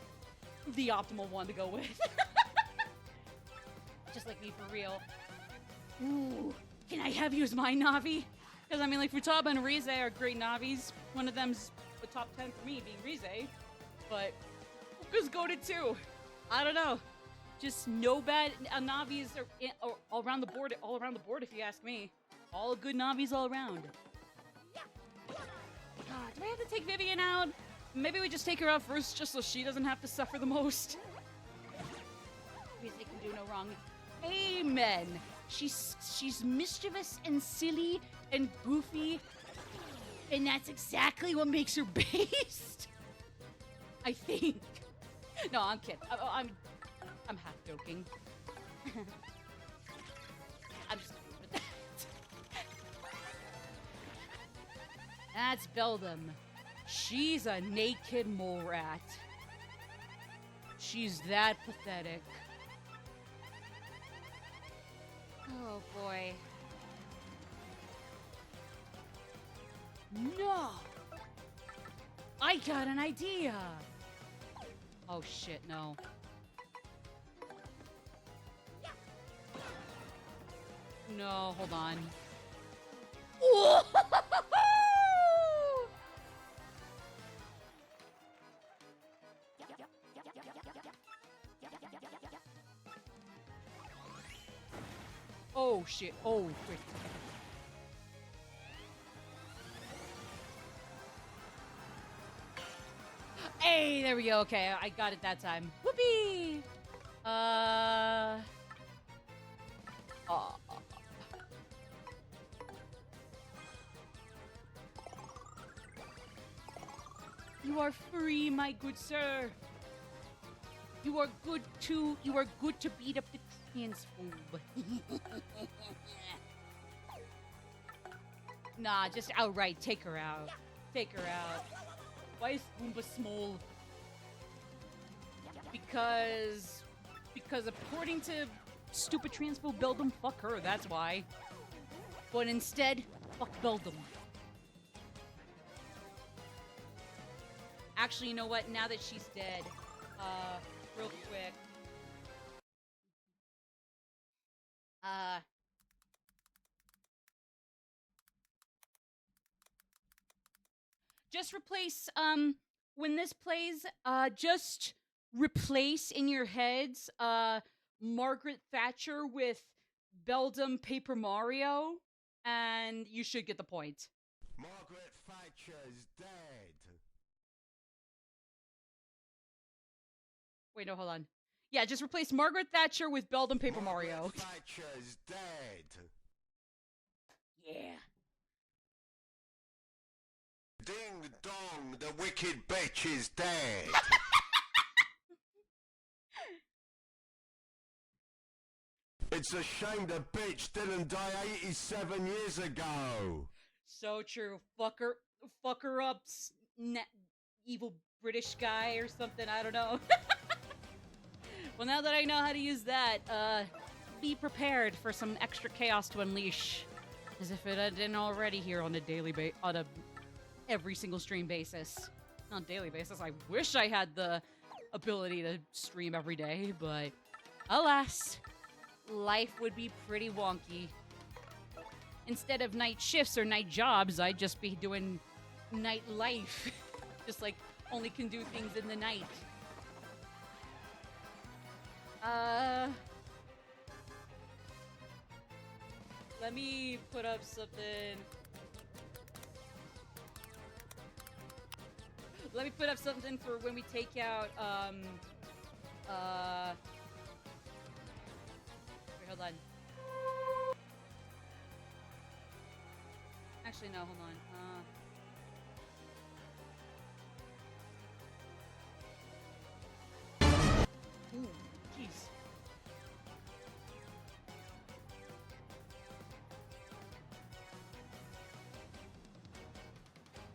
the optimal one to go with. Just like me, for real. Ooh, can I have you as my Navi? Because, like, Futaba and Rize are great Navis. One of them's the top 10 for me, being Rize. But Fuka's goated too. I don't know. Just no bad Navis are all around the board, if you ask me. All good Navis all around. God, do I have to take Vivian out? Maybe we just take her out first just so she doesn't have to suffer the most. Rize can do no wrong. Amen. She's mischievous and silly and goofy. And that's exactly what makes her based. I think. No, I'm kidding. I'm half joking. I'm just kidding with that. That's Beldam. She's a naked mole rat. She's that pathetic. Oh boy. No! I got an idea! Oh shit, no. No, hold on. Oh shit, oh frick. Hey, there we go. Okay, I got it that time. Whoopee! You are free, my good sir. You are good to beat up the transphobe. Nah, just outright take her out. Take her out. Why is Goomba small? Because according to stupid transphobe Beldam, fuck her, that's why. But instead, fuck Beldam. Actually, you know what? Now that she's dead, real quick. Just replace, when this plays, just replace in your heads, Margaret Thatcher with Beldam Paper Mario, and you should get the point. Margaret Thatcher's dead. Wait, no, hold on. Yeah, just replace Margaret Thatcher with Beldam Paper Mario. Thatcher's dead. Yeah. Ding dong, the wicked bitch is dead. It's a shame the bitch didn't die 87 years ago. So true. Fuck her up, evil British guy or something, I don't know. Well, now that I know how to use that, be prepared for some extra chaos to unleash. As if it didn't already here on a every single stream basis. Not daily basis. I wish I had the ability to stream every day, but alas, life would be pretty wonky. Instead of night shifts or night jobs, I'd just be doing night life. Just like only can do things in the night. Let me put up something. Let me put up something for when we take out, wait, hold on. Actually, no, hold on. Ooh, jeez.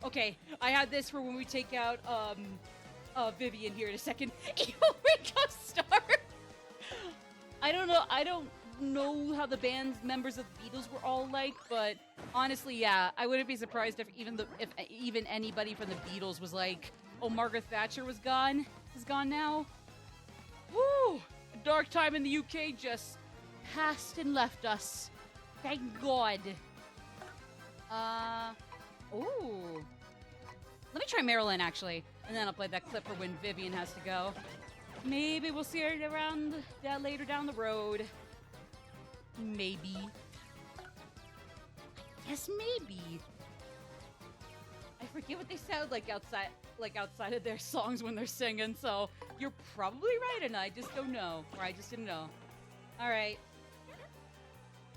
Okay, I had this for when we take out, Vivian here in a second. Evil Ringo Starr! I don't know how the band's members of the Beatles were all like, but honestly, yeah, I wouldn't be surprised if even anybody from the Beatles was like, oh, Margaret Thatcher is gone now. Woo! A dark time in the UK just passed and left us. Thank God. Ooh. Let me try Marilyn, actually. And then I'll play that clip for when Vivian has to go. Maybe we'll see her around later down the road. Maybe. Yes, maybe. I forget what they sound like outside of their songs when they're singing, so you're probably right, and I just don't know. Or I just didn't know. Alright.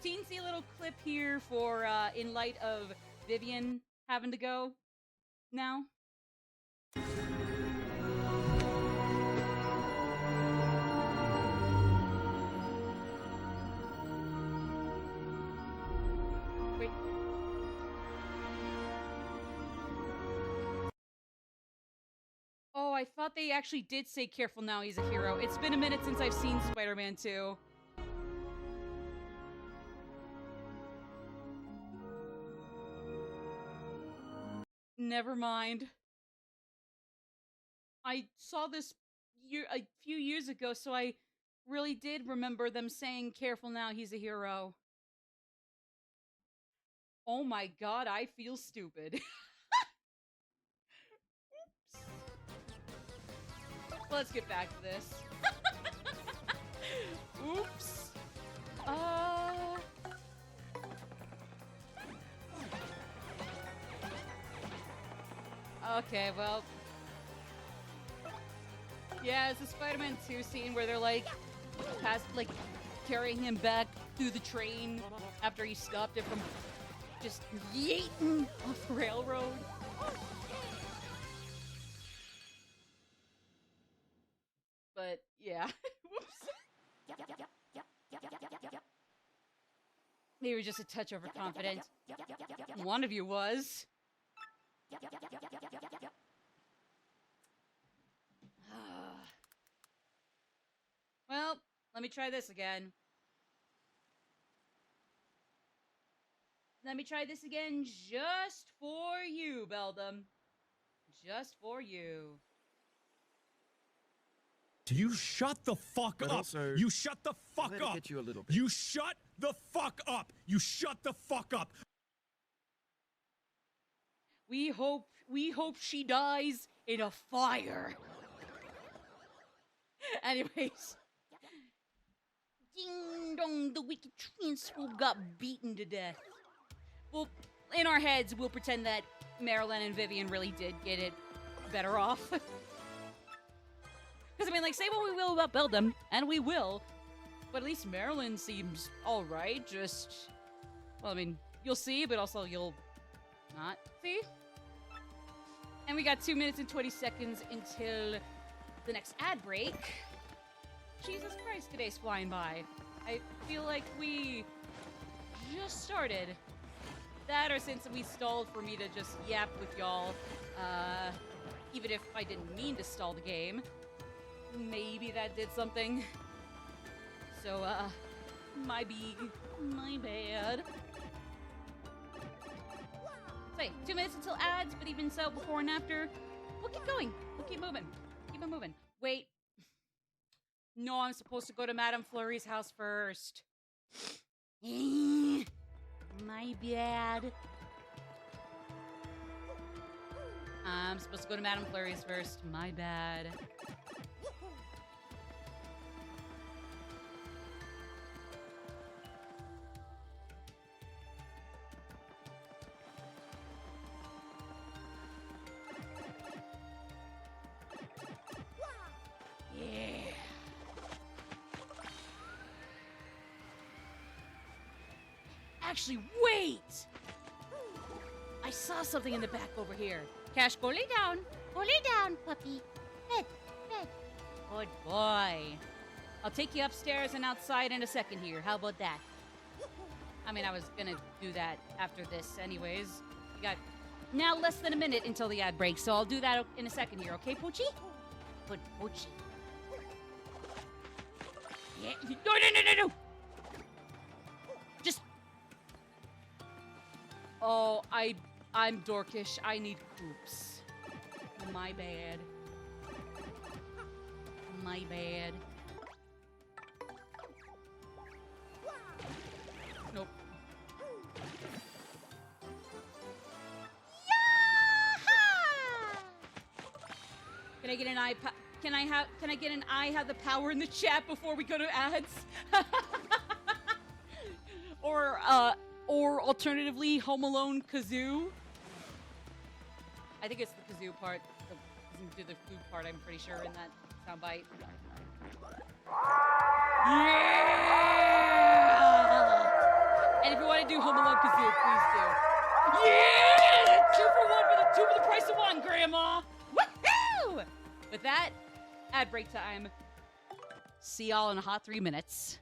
Teensy little clip here for, in light of Vivian having to go now. Wait. Oh, I thought they actually did say careful now, he's a hero. It's been a minute since I've seen Spider-Man 2. Never mind. I saw this a few years ago, so I really did remember them saying careful now, he's a hero. Oh my god, I feel stupid. Oops. Let's get back to this. Oops. Okay, well. Yeah, it's a Spider-Man 2 scene where they're like carrying him back through the train after he stopped it from just yeeting off the railroad. But yeah. Whoops. They were just a touch overconfident. One of you was. Well, let me try this again. Let me try this again just for you, Beldam. Just for you. You shut the fuck But up. also, You shut the fuck let it up. get you a little bit. You shut the fuck up. You shut the fuck up. We hope she dies in a fire. Anyways. Ding dong, the wicked transphobe got beaten to death. Well, in our heads, we'll pretend that Marilyn and Vivian really did get it better off. Because, I mean, like, say what we will about Beldam, and we will, but at least Marilyn seems alright, just... Well, I mean, you'll see, but also you'll not see. And we got 2 minutes and 20 seconds until the next ad break. Jesus Christ, today's flying by. I feel like we just started. That, or since we stalled for me to just yap with y'all, even if I didn't mean to stall the game. Maybe that did something. So, my bad. So, 2 minutes until ads, but even so, before and after, we'll keep going. We'll keep moving. Keep it moving. Wait. No, I'm supposed to go to Madame Fleury's house first. My bad. I'm supposed to go to Madame Fleury's first. My bad. Yeah. Actually, wait! I saw something in the back over here. Cash, go lay down. Go lay down, puppy. Bed, bed. Good boy. I'll take you upstairs and outside in a second here. How about that? I mean, I was gonna do that after this anyways. You got now less than a minute until the ad break, so I'll do that in a second here, okay, Poochie? Good Poochie. Yeah. No. Just... Oh, I'm dorkish. I need coops. My bad. My bad. Nope. Can I get an eye? Can I get an I have the power in the chat before we go to ads? Or alternatively, Home Alone Kazoo. I think it's the Kazoo part. Doesn't do the food part, I'm pretty sure, in that soundbite. Yeah! And if you want to do Home Alone Kazoo, please do. Yeah! 2 for 1 for the 2 for the price of 1, Grandma! Woohoo! With that, ad break time. See y'all in a hot 3 minutes.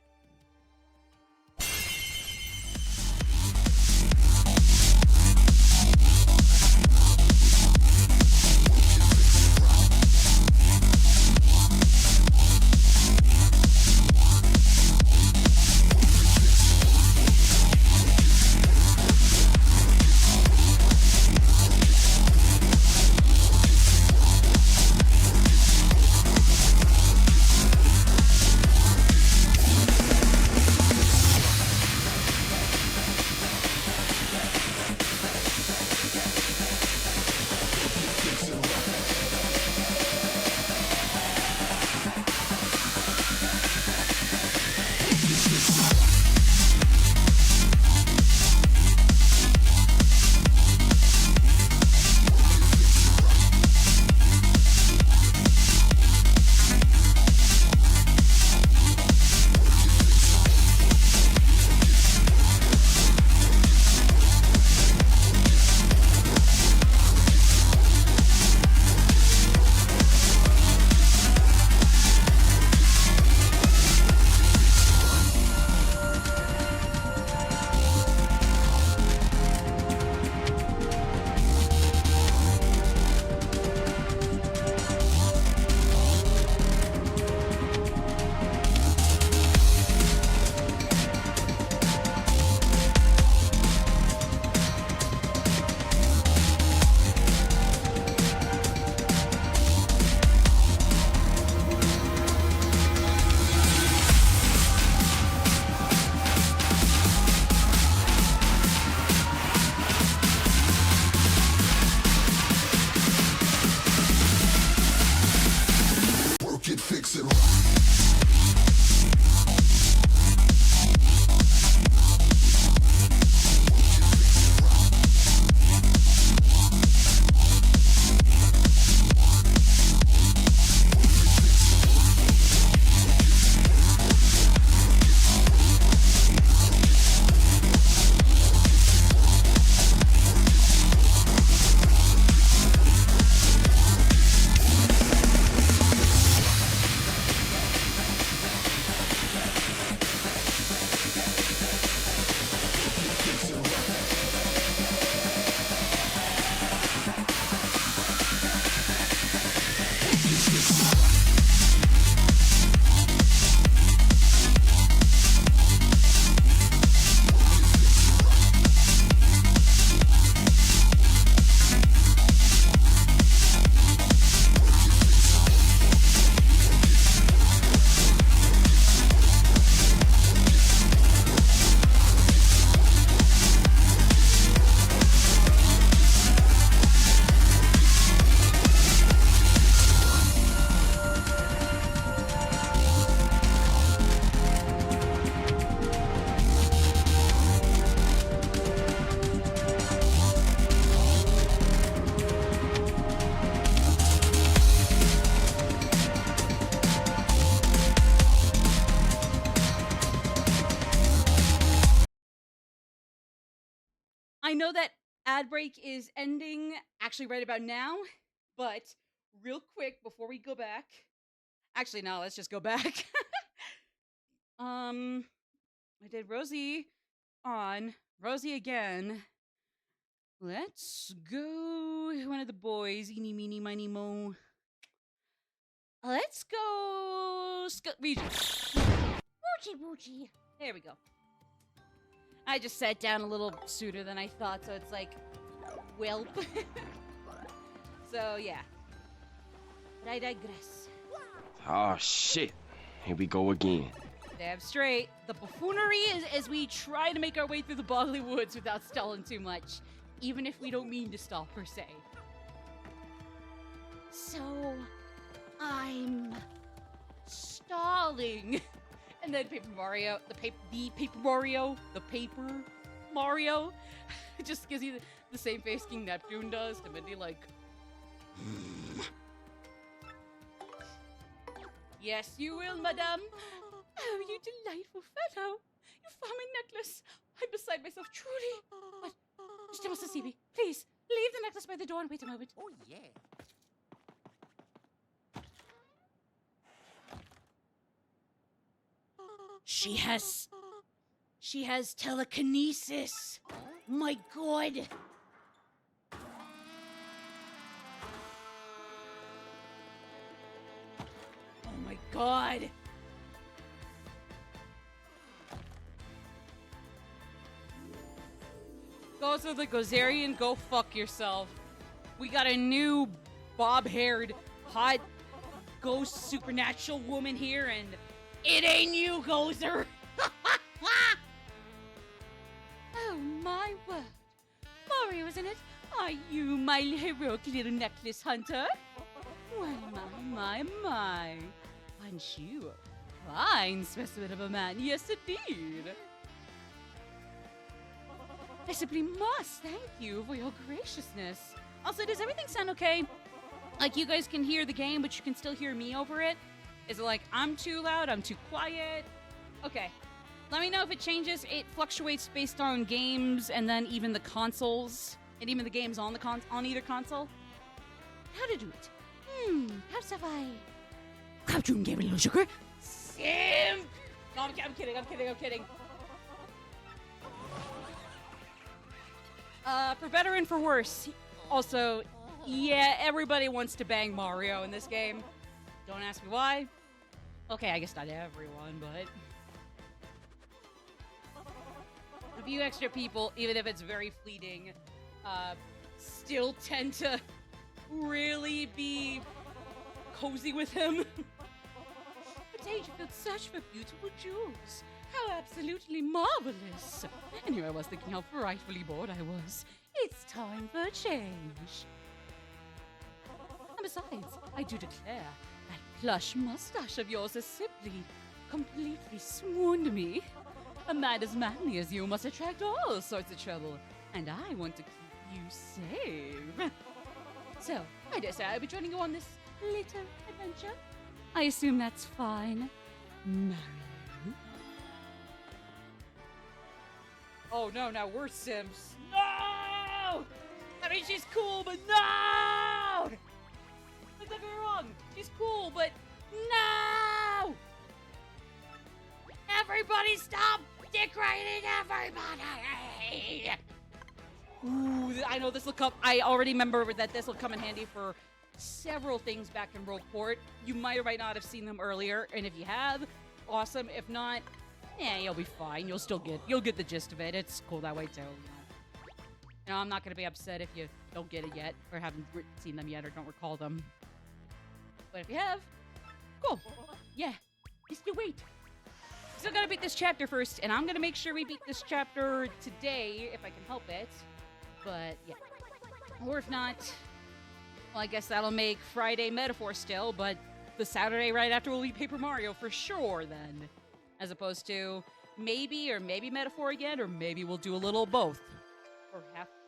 I know that ad break is ending actually right about now, but real quick before we go back. Actually, no, let's just go back. I did Rosie on, Rosie again. Let's go one of the boys, eeny, meeny, miny, mo. Let's go Regis. Woochie woochie. There we go. I just sat down a little sooner than I thought, so it's like, welp. So, yeah. But I digress. Oh, shit. Here we go again. Damn straight. The buffoonery is as we try to make our way through the boggly woods without stalling too much, even if we don't mean to stall, per se. So, I'm stalling. And then Paper Mario, the paper Mario, just gives you the same face King Neptune does to Mindy, like, yes, you will, madame. Oh, you delightful fellow. You found my necklace. I'm beside myself, truly. But Still wants to see me. Please, leave the necklace by the door and wait a moment. Oh, yeah. She has telekinesis. My God. Oh my God. Goes with the Gozerian, go fuck yourself. We got a new bob-haired, hot, ghost supernatural woman here, and it ain't you, Gozer. Oh my word. Mario, isn't it? Are you my heroic little necklace hunter? Well, my. Aren't you a fine specimen of a man? Yes, indeed. I simply must thank you for your graciousness. Also, does everything sound okay? Like, you guys can hear the game, but you can still hear me over it? Is it like, I'm too loud, I'm too quiet? Okay. Let me know if it changes. It fluctuates based on games, and then even the consoles, and even the games on the on either console. How to do it? How have I... Crouch room game a little sugar. Simp! No, I'm kidding. For better and for worse. Also, yeah, everybody wants to bang Mario in this game. Don't ask me why. Okay, I guess not everyone, but... a few extra people, even if it's very fleeting, still tend to really be cozy with him. But age could search for beautiful jewels. How absolutely marvelous! And here I was thinking how frightfully bored I was. It's time for a change. And besides, I do declare, that plush mustache of yours has simply, completely swooned me. A man as manly as you must attract all sorts of trouble, and I want to keep you safe. So, I dare say I'll be joining you on this little adventure. I assume that's fine, Mario. Oh no, now we're Sims. No! I mean, she's cool, but no! Don't get me wrong, she's cool, but no! Everybody stop degrading everybody! Ooh, I know this will come. I already remember that this will come in handy for several things back in Rogueport. You might or might not have seen them earlier, and if you have, awesome. If not, you'll be fine. You'll get the gist of it. It's cool that way too. You know, I'm not gonna be upset if you don't get it yet, or haven't seen them yet, or don't recall them. But if you have, cool. Yeah, just you wait. Still gotta beat this chapter first, and I'm gonna make sure we beat this chapter today if I can help it. But yeah, or if not, well, I guess that'll make Friday Metaphor still. But the Saturday right after will be Paper Mario for sure. Then, as opposed to maybe Metaphor again, or maybe we'll do a little of both, or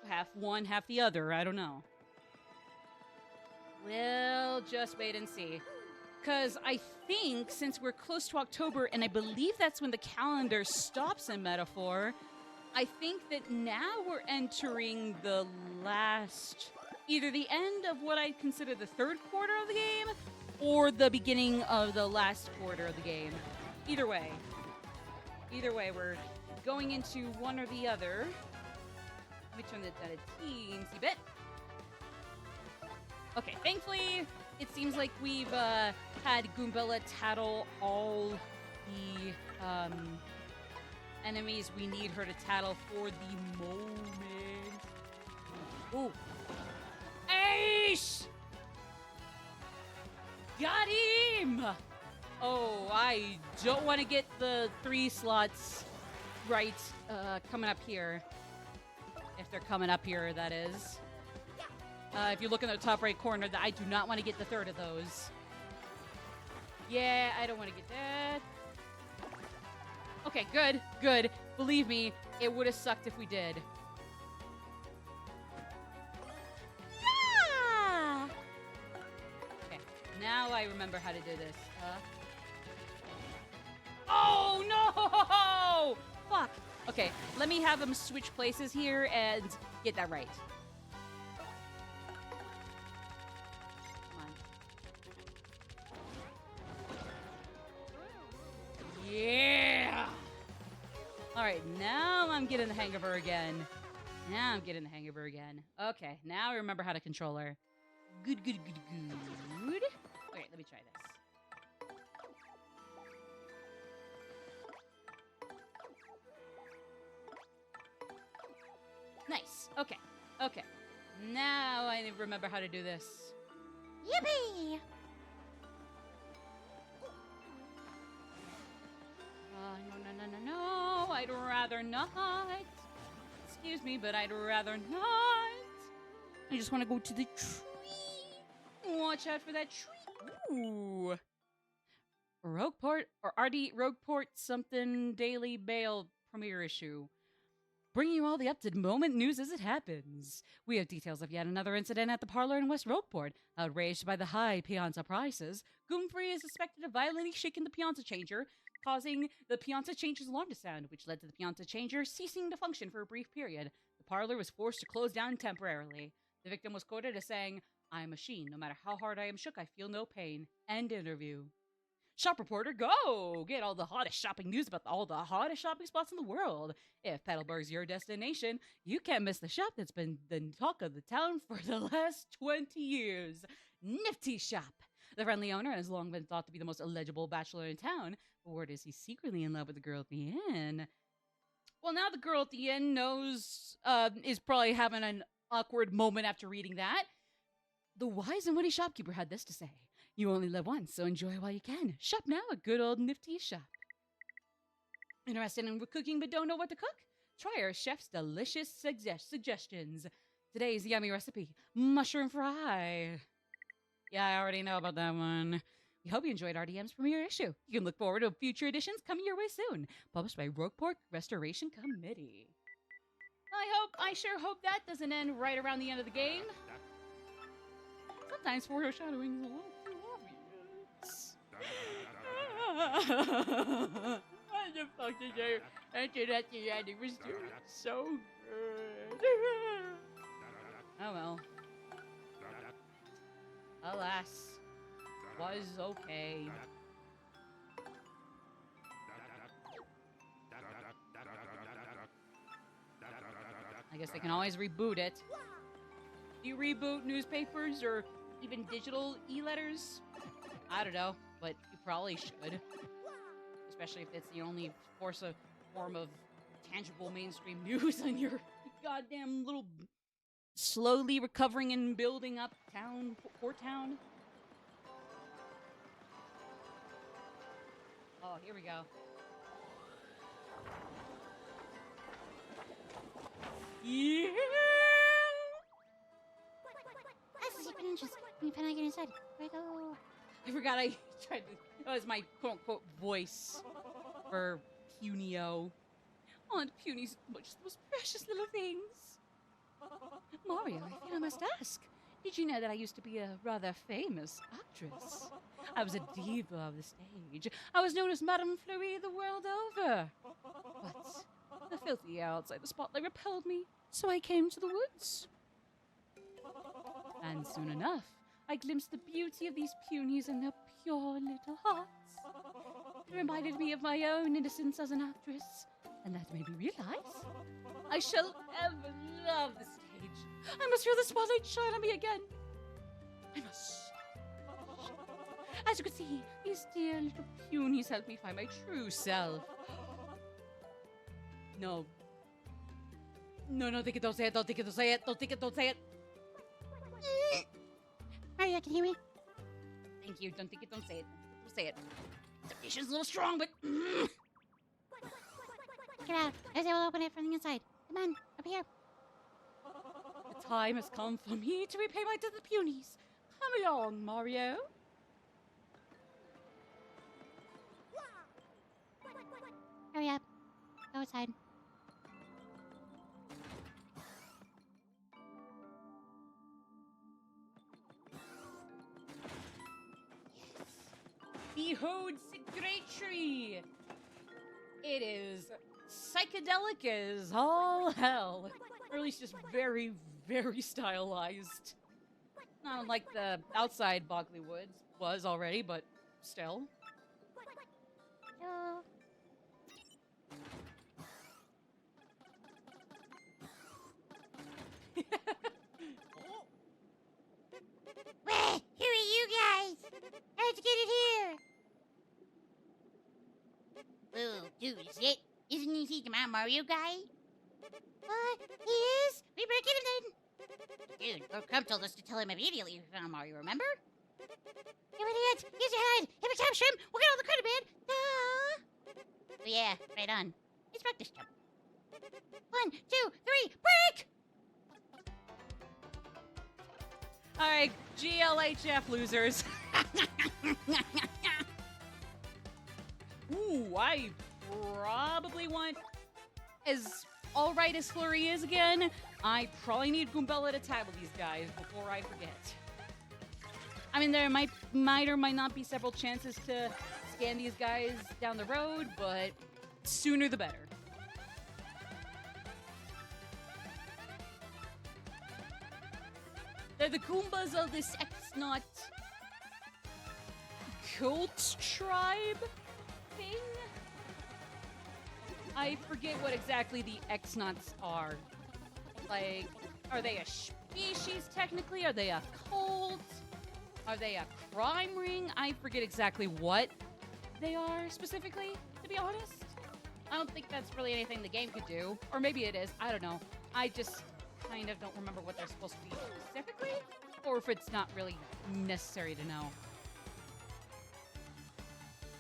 half one, half the other. I don't know. We'll just wait and see. Because I think since we're close to October, and I believe that's when the calendar stops in Metaphor, I think that now we're entering the last, either the end of what I consider the third quarter of the game, or the beginning of the last quarter of the game. Either way, we're going into one or the other. Let me turn that down a teensy bit. Okay, thankfully, it seems like we've had Goombella tattle all the enemies we need her to tattle for the moment. Ooh. Ace! Got him! Oh, I don't want to get the 3 slots right coming up here. If they're coming up here, that is. If you look in the top right corner, I do not want to get the 3rd of those. Yeah, I don't want to get that. Okay, good. Believe me, it would have sucked if we did. Yeah! Okay, now I remember how to do this. Oh, no! fuck? Okay, let me have him switch places here and get that right. Come on. Yeah! Alright, now I'm getting the hang of her again. Okay, now I remember how to control her. Good. Okay, let me try this. Nice. Okay. Now I remember how to do this. Yippee! No. I'd rather not. Excuse me, but I'd rather not. I just want to go to the tree. Watch out for that tree. Ooh. Rogueport or RD Rogueport something Daily Mail premiere issue. Bringing you all the up-to-the-moment news as it happens. We have details of yet another incident at the parlor in West Rogueport. Outraged by the high Piazza prices, Goomfrey is suspected of violently shaking the Piazza changer, causing the Piazza changer's alarm to sound, which led to the Piazza changer ceasing to function for a brief period. The parlor was forced to close down temporarily. The victim was quoted as saying, "I am a machine. No matter how hard I am shook, I feel no pain." End interview. Shop reporter, go! Get all the hottest shopping news about all the hottest shopping spots in the world. If Petalburg's your destination, you can't miss the shop that's been the talk of the town for the last 20 years. Nifty Shop. The friendly owner has long been thought to be the most illegible bachelor in town, but word is he's secretly in love with the girl at the inn. Well, now the girl at the inn knows, is probably having an awkward moment after reading that. The wise and witty shopkeeper had this to say. You only live once, so enjoy while you can. Shop now at good old Nifty Shop. Interested in cooking but don't know what to cook? Try our chef's delicious suggestions. Today's yummy recipe, mushroom fry. Yeah, I already know about that one. We hope you enjoyed RDM's premiere issue. You can look forward to future editions coming your way soon. Published by Rogueport Restoration Committee. I sure hope that doesn't end right around the end of the game. Sometimes foreshadowing is a little too obvious. What the fuck did I enter at the end? It was doing so good. Oh well. Alas, was okay. I guess they can always reboot it. Do you reboot newspapers or even digital e-letters? I don't know, but you probably should. Especially if it's the only form of tangible mainstream news on your goddamn little slowly recovering and building up town, port town. Oh, here we go. Yeah! That's super ninjas. When you finally get inside, where I go? I forgot I tried to... That was my quote-unquote voice for Punio. Aunt Puny's just the most precious little things. Mario, I feel I must ask. Did you know that I used to be a rather famous actress? I was a diva of the stage. I was known as Madame Fleury the world over. But the filthy air outside the spotlight repelled me, so I came to the woods. And soon enough, I glimpsed the beauty of these punies and their pure little hearts. It reminded me of my own innocence as an actress, and that made me realize I shall ever love the stage. I must feel the spotlight shine on me again. I must. As you can see, these dear little punies helped me find my true self. No. No, don't think it, don't say it, don't think it, don't say it, don't think it, don't say it. Mario, can you hear me? Thank you, don't think it, don't say it, don't say it. The patient's a little strong, but... Get out. I was able to open it from the inside. Come on, up here. The time has come for me to repay my debt to the punies. Come along, Mario. Hurry up. Go outside. Behold the great tree! It is psychedelic as all hell. Or at least just very, very stylized. Not unlike the outside Bogley Woods was already, but still. Oh. Wait, who are you guys? How'd you get in here? Oh, dude, isn't he the Mario guy? He is? We better get him then. Dude, Lord Crumb told us to tell him immediately we found Mario, remember? You idiot! Use your head! Hit the top shrimp! We'll get all the credit, man! Oh, yeah, right on. Let's rock this jump. 1, 2, 3, break! Alright, GLHF losers. Ooh, I probably want, as alright as Flurry is again, I probably need Goombella to tackle these guys before I forget. I mean, there might or might not be several chances to scan these guys down the road, but sooner the better. They're the Goombas of this X-Naut cult tribe thing? I forget what exactly the X-Nauts are. Like, are they a species technically? Are they a cult? Are they a crime ring? I forget exactly what they are specifically, to be honest. I don't think that's really anything the game could do. Or maybe it is. I don't know. I just kind of don't remember what they're supposed to be specifically, or if it's not really necessary to know.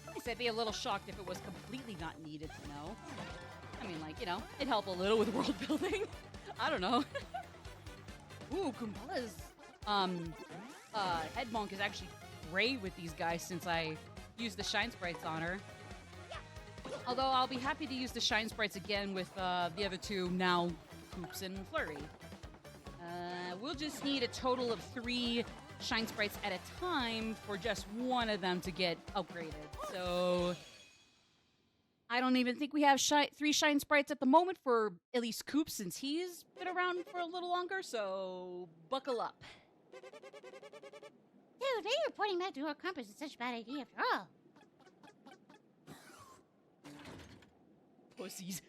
I guess I'd be a little shocked if it was completely not needed to know. I mean, like, you know, it'd help a little with world building. I don't know. Ooh, Goombella's head monk is actually great with these guys since I used the Shine Sprites on her. Although I'll be happy to use the Shine Sprites again with the other two now, Hoops and Flurry. We'll just need a total of 3 Shine Sprites at a time for just one of them to get upgraded. So I don't even think we have 3 Shine Sprites at the moment for at least Coop since he's been around for a little longer, so buckle up. Dude, maybe reporting back to our compass is such a bad idea after all. Pussies.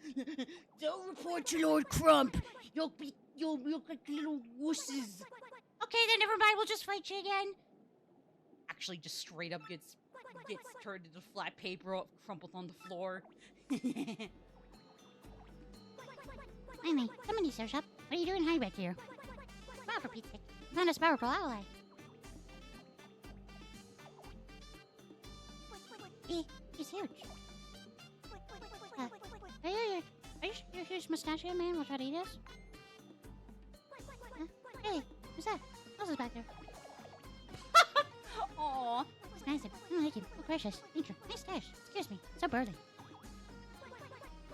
Don't report to Lord Crump. You'll look like little wusses. Okay, then never mind. We'll just fight you again. Actually, just straight up gets turned into flat paper, crumpled on the floor. Finally, somebody shows up. What are you doing hiding back here? Come on, for Pete's sake. Found a powerful ally. He's huge. Are you your huge mustachio man will try to eat us? Hey, who's that? Who else is back there? Aww. It's nice. I like him. Oh, precious. Nature. Nice stash. Excuse me. So burly.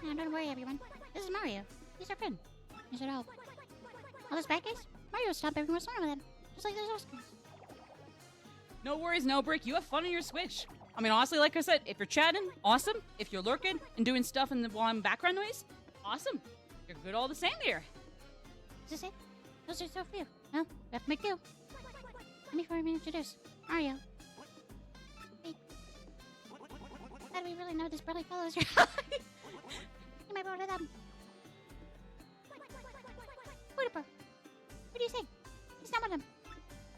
No, don't worry, everyone. This is Mario. He's our friend. He's our help. All those bad guys? Mario stomp everyone's arm with them. Just like those Oscars. No worries, no brick. You have fun on your Switch. I mean, honestly, like I said, if you're chatting, awesome. If you're lurking and doing stuff in the background noise, awesome. You're good all the same there. Is this it? Those are so few. Well, we have to make do. Before we introduce Mario. Hey. How do we really know this burly fellow is your You might borrow them. Wooderper. What do you say? He's not one of them.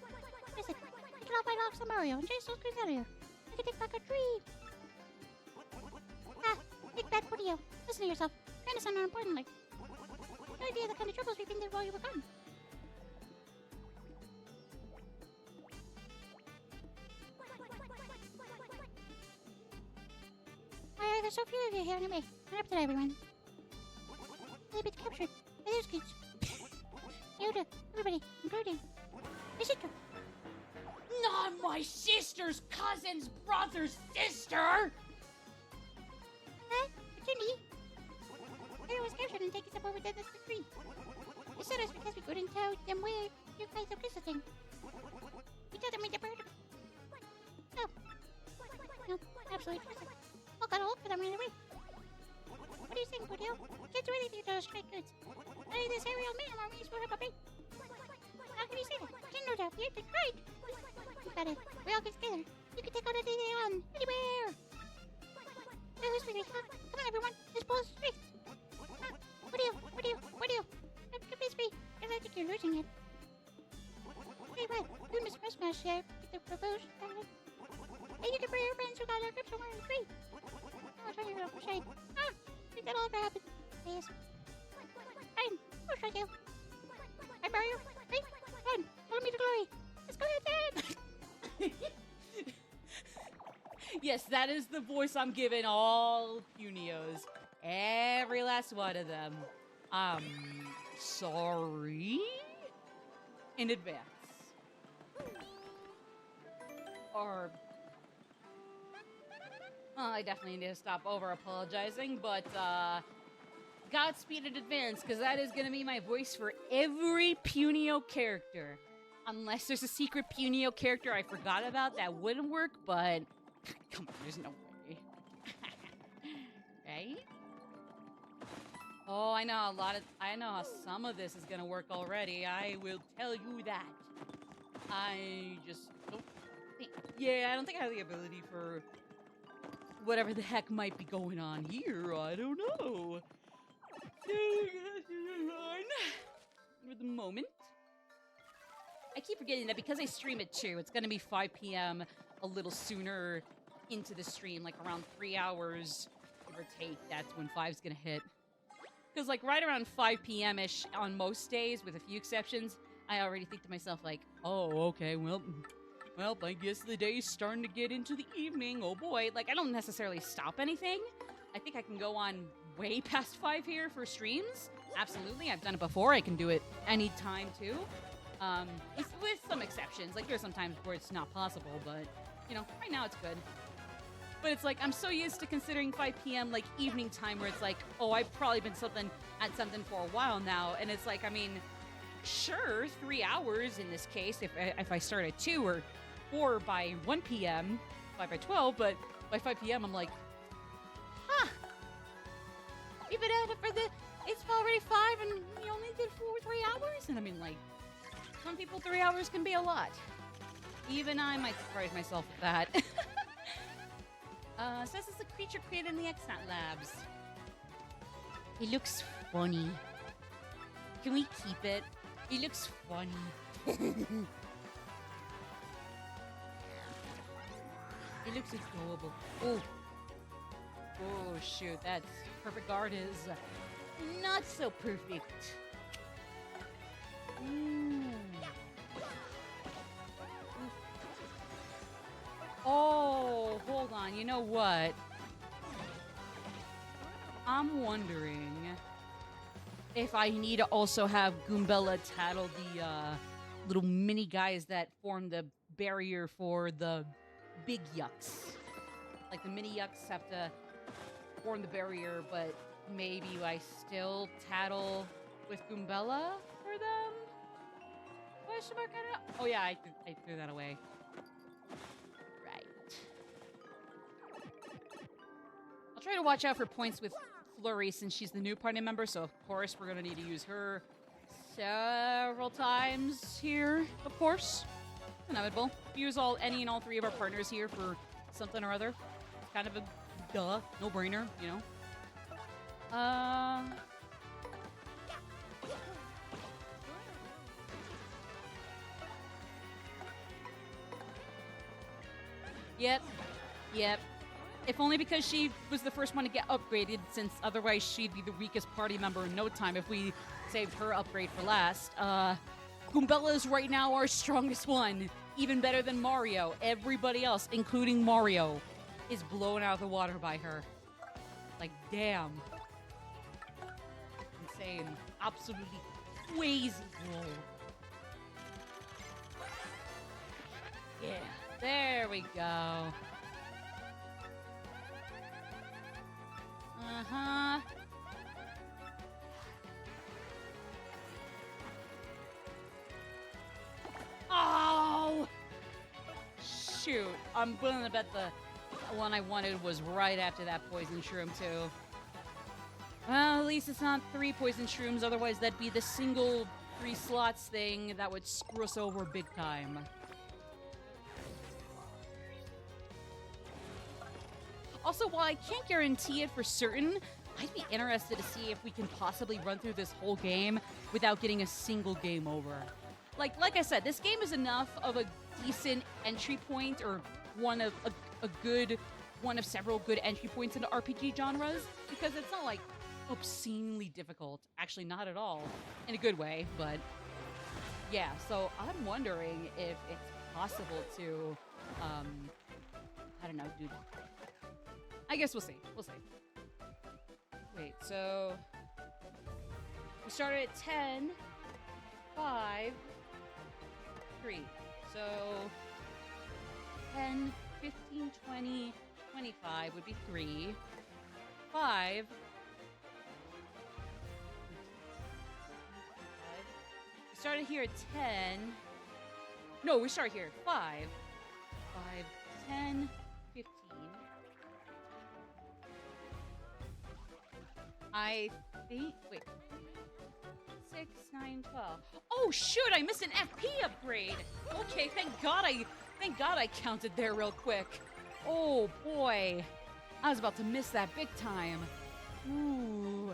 What is it? We can all fight off some Mario and chase those creeps out of here. We can take back our tree. Ah, big bad Woodie-o. Listen to yourself. Trying to sound unimportant like. No idea the kind of troubles we've been through while you were gone. Why are there so few of you here anyway? What up to everyone? They've been captured by those kids. Yoda, everybody, including my sister. Not my sister's cousin's brother's sister! Huh? Opportunity? Sarah was captured and taken up over to the tree. They said us because we couldn't tell them where you guys are visiting. We told them we departed. No. No, absolutely true. We'll gotta look for them right away. What do you think, Woodhill? Can't do anything to those stray goods. Only this aerial minimum is for a puppy. How can you say that? Can no doubt be it, right? You got it. We all get together. You can take on anyone, anywhere. Hey, who's leading? Come on, everyone. Let's pull the street. Woodhill. Come this way, because I think you're losing it. Hey, what? You missed my smash there with the proposed. Hey, you can bring your friends who got their grips somewhere free. I'll try your little shade. I think that'll ever happen. Yes. Fine. I'll try to. Hi, Mario. Hey, fine. Follow me to glory. Let's go ahead, Dad. Yes, that is the voice I'm giving all Punios. Every last one of them. Sorry? In advance. Or... I definitely need to stop over-apologizing, but, Godspeed in advance, because that is going to be my voice for every Punio character. Unless there's a secret Punio character I forgot about, that wouldn't work, but... Come on, there's no way. Right? Oh, I know how some of this is going to work already. I will tell you that. I just don't think... Yeah, I don't think I have the ability for... whatever the heck might be going on here. I don't know. For the moment. I keep forgetting that because I stream it too, it's going to be 5 p.m. a little sooner into the stream, like around 3 hours, give or take. That's when 5's going to hit. Because like right around 5 p.m.-ish on most days, with a few exceptions, I already think to myself like, oh, okay, well, I guess the day's starting to get into the evening. Oh boy. Like, I don't necessarily stop anything. I think I can go on way past 5 here for streams. Absolutely. I've done it before. I can do it anytime too. With some exceptions. Like, there's some times where it's not possible, but, you know, right now it's good. But it's like, I'm so used to considering 5 p.m. like evening time where it's like, oh, I've probably been at something for a while now. And it's like, I mean, sure, 3 hours in this case, if I start at 2 or by 1 p.m., 5 by 12, but by 5 p.m. I'm like, huh, we've been at it it's already 5 and we only did 3 hours? And I mean, like, some people 3 hours can be a lot. Even I might surprise myself with that. Says it's a creature created in the X-Nat Labs. It looks funny. Can we keep it? It looks funny. It looks adorable. Oh. Oh, shoot. That's perfect guard is not so perfect. Oh, hold on. You know what? I'm wondering if I need to also have Goombella tattle the little mini guys that form the barrier for the big yucks. Like, the mini yucks have to form the barrier, but maybe I still tattle with Goombella for them? Question mark? I don't know. Oh yeah, I threw that away. Right. I'll try to watch out for points with Flurry since she's the new party member, so of course we're going to need to use her several times here, of course. Inevitable. Use any and all 3 of our partners here for something or other. It's kind of a duh, no-brainer, you know. Yep. If only because she was the first one to get upgraded, since otherwise she'd be the weakest party member in no time if we saved her upgrade for last. Goombella is right now our strongest one. Even better than Mario. Everybody else, including Mario, is blown out of the water by her. Like, damn. Insane. Absolutely crazy blow. Yeah, there we go. Uh-huh. Oh! Shoot. I'm willing to bet the one I wanted was right after that poison shroom, too. Well, at least it's not 3 poison shrooms, otherwise that'd be the single 3 slots thing that would screw us over big time. Also, while I can't guarantee it for certain, I'd be interested to see if we can possibly run through this whole game without getting a single game over. Like I said, this game is enough of a decent entry point, or one of several good entry points into RPG genres, because it's not like obscenely difficult. Actually, not at all, in a good way, but yeah, so I'm wondering if it's possible to, I don't know, do that. I guess we'll see. We'll see. Wait, so we started at 10, 5, 3. So 10, 15, 20, 25 would be 3. 5. We started here at 10. No, we started here at 5. 5, 10, 15. I think, wait, 6, 9, 12. Oh shoot, I missed an FP upgrade. Okay, thank God I counted there real quick. Oh boy, I was about to miss that big time. Ooh.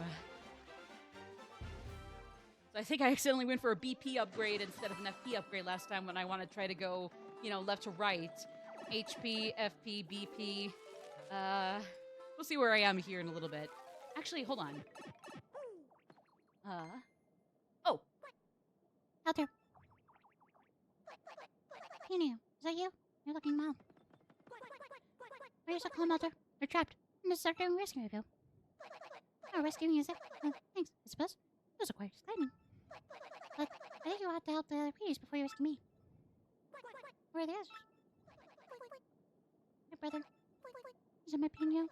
So I think I accidentally went for a BP upgrade instead of an FP upgrade last time when I wanted to try to go, left to right. HP, FP, BP. We'll see where I am here in a little bit. Actually, hold on. Oh. Out there. Peony, is that you? You're looking mom. Where's the calm out there? They're trapped. And this is our doing rescue ago. Oh, rescuing is it? Thanks, I suppose. Those are quite exciting. But I think you'll have to help the other peonies before you rescue me. Where are the others? Hey, brother. Is it my Pino?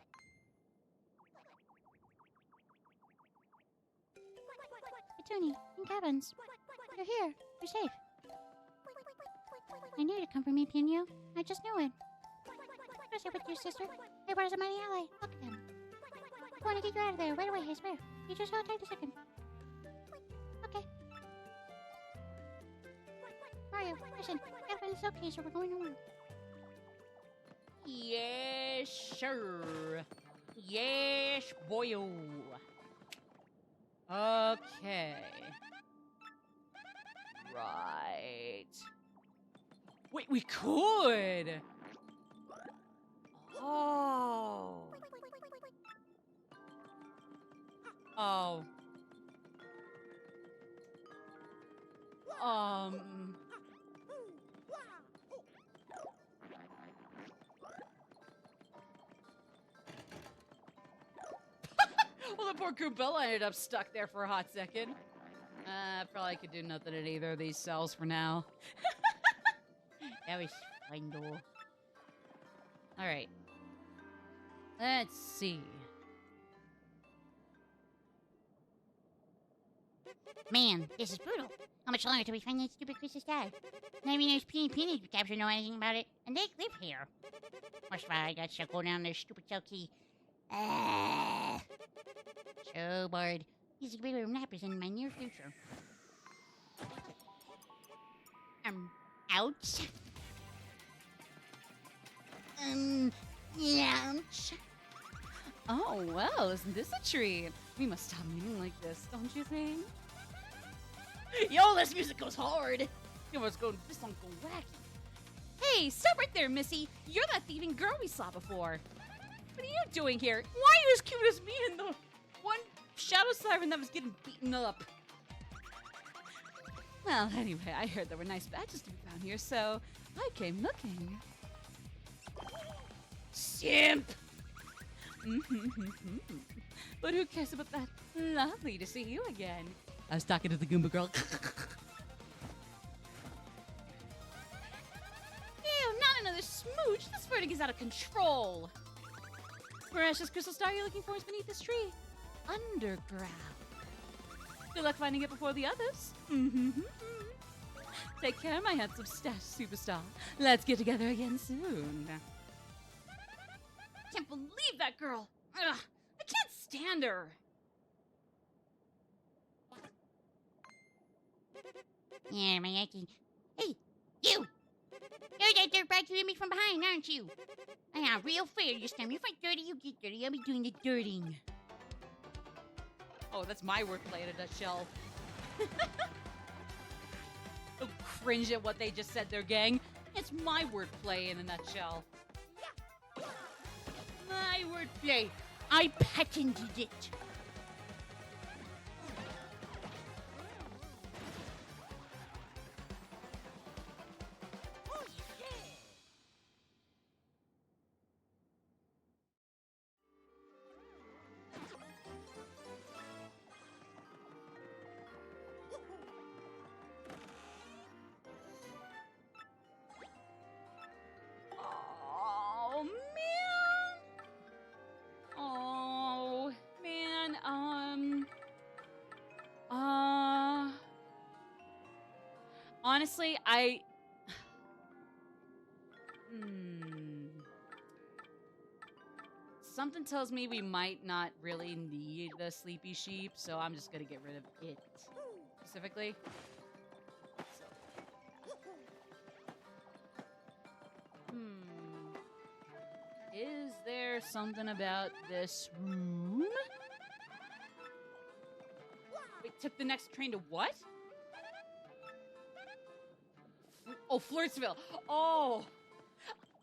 Toonie, in cabins. You're here. You're safe. I knew you'd come for me, Pino. I just knew it. What's up with your sister? Hey, where's my ally? Look at him. I want to get you out of there right away, I swear. You just hold tight a second. Okay. Mario, listen. Cabin's okay, so we're going home. Yes, sir. Yes, boyo. Okay. Right. Wait, we could! Oh. Oh. Well, the poor Goobella ended up stuck there for a hot second. Probably could do nothing at either of these cells for now. That was fine, though. Alright. Let's see. Man, this is brutal. How much longer till we find that stupid Chris's dad? I mean, those Peony cabs don't know anything about it, and they live here. That's why I got to go down their stupid cell key. So bored. These big nappers in my near future. Ouch. Ouch. Oh, well, isn't this a treat? We must stop meeting like this, don't you think? Yo, this music goes hard. You must go, this song go wacky. Hey, stop right there, Missy. You're that thieving girl we saw before. What are you doing here? Why are you as cute as me and the one shadow siren that was getting beaten up? Well, anyway, I heard there were nice badges to be found here, so I came looking. Simp! But who cares about that? Lovely to see you again. I was talking to the Goomba girl. Ew, not another smooch. This verdict is out of control. Precious crystal star you're looking for is beneath this tree. Underground. Good luck finding it before the others. Take care, my handsome superstar. Let's get together again soon. Can't believe that girl. Ugh, I can't stand her. Yeah, my acting. Hey, you! You're that dirtbag who hit me from behind, aren't you? Yeah, real fair this time. If I dirty, you get dirty. I'll be doing the dirting. Oh, that's my wordplay in a nutshell. Don't cringe at what they just said there, gang. It's my wordplay in a nutshell. My wordplay. I patented it. Oh, man. Oh, man. Honestly, Something tells me we might not really need the sleepy sheep, so I'm just gonna get rid of it. Specifically. Is there something about this room? Wait, took the next train to what? Oh, Flirtsville. Oh.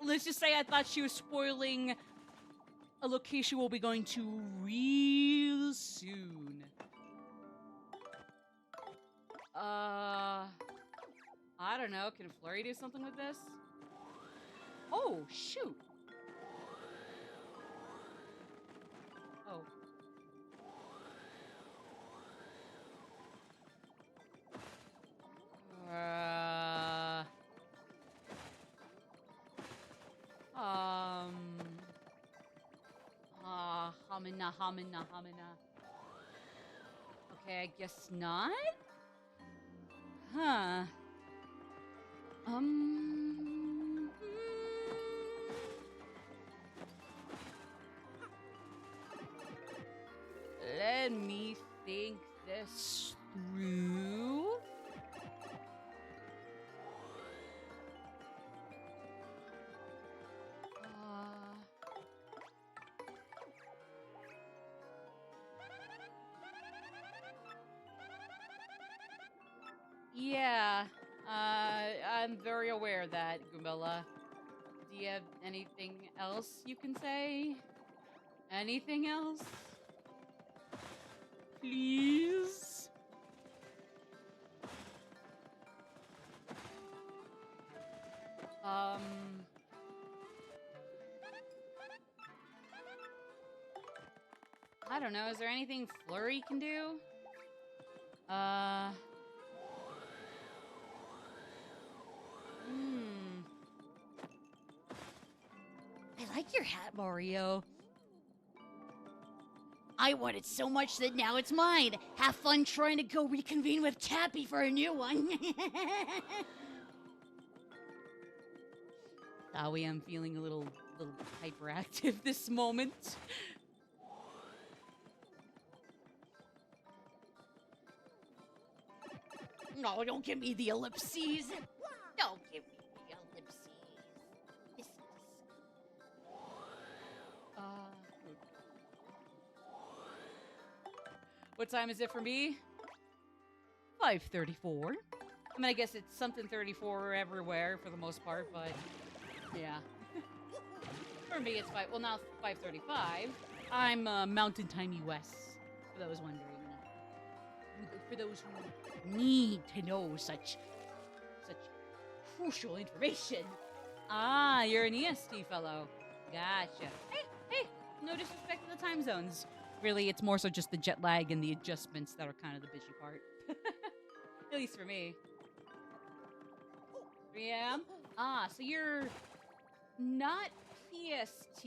Let's just say I thought she was spoiling a location we'll be going to real soon. I don't know. Can Flurry do something with this? Oh, shoot. Oh. Hamina. Okay, I guess not? Huh. Let me think this through. Yeah, I'm very aware of that, Goombella. Do you have anything else you can say? Anything else? Please? I don't know, is there anything Flurry can do? I like your hat, Mario. I want it so much that now it's mine. Have fun trying to go reconvene with Tappy for a new one. Sorry, I'm feeling a little hyperactive this moment. No, don't give me the ellipses. Don't give me the ellipses. What time is it for me? 5:34. I mean, I guess it's something 34 everywhere for the most part, but yeah. For me, it's well, now 5:35. I'm Mountain Time US, for those wondering. For those who need to know such crucial information. Ah, you're an EST fellow. Gotcha. Hey, no disrespect to the time zones. Really, it's more so just the jet lag and the adjustments that are kind of the bitchy part. At least for me. 3 a.m.? Ah, so you're not PST,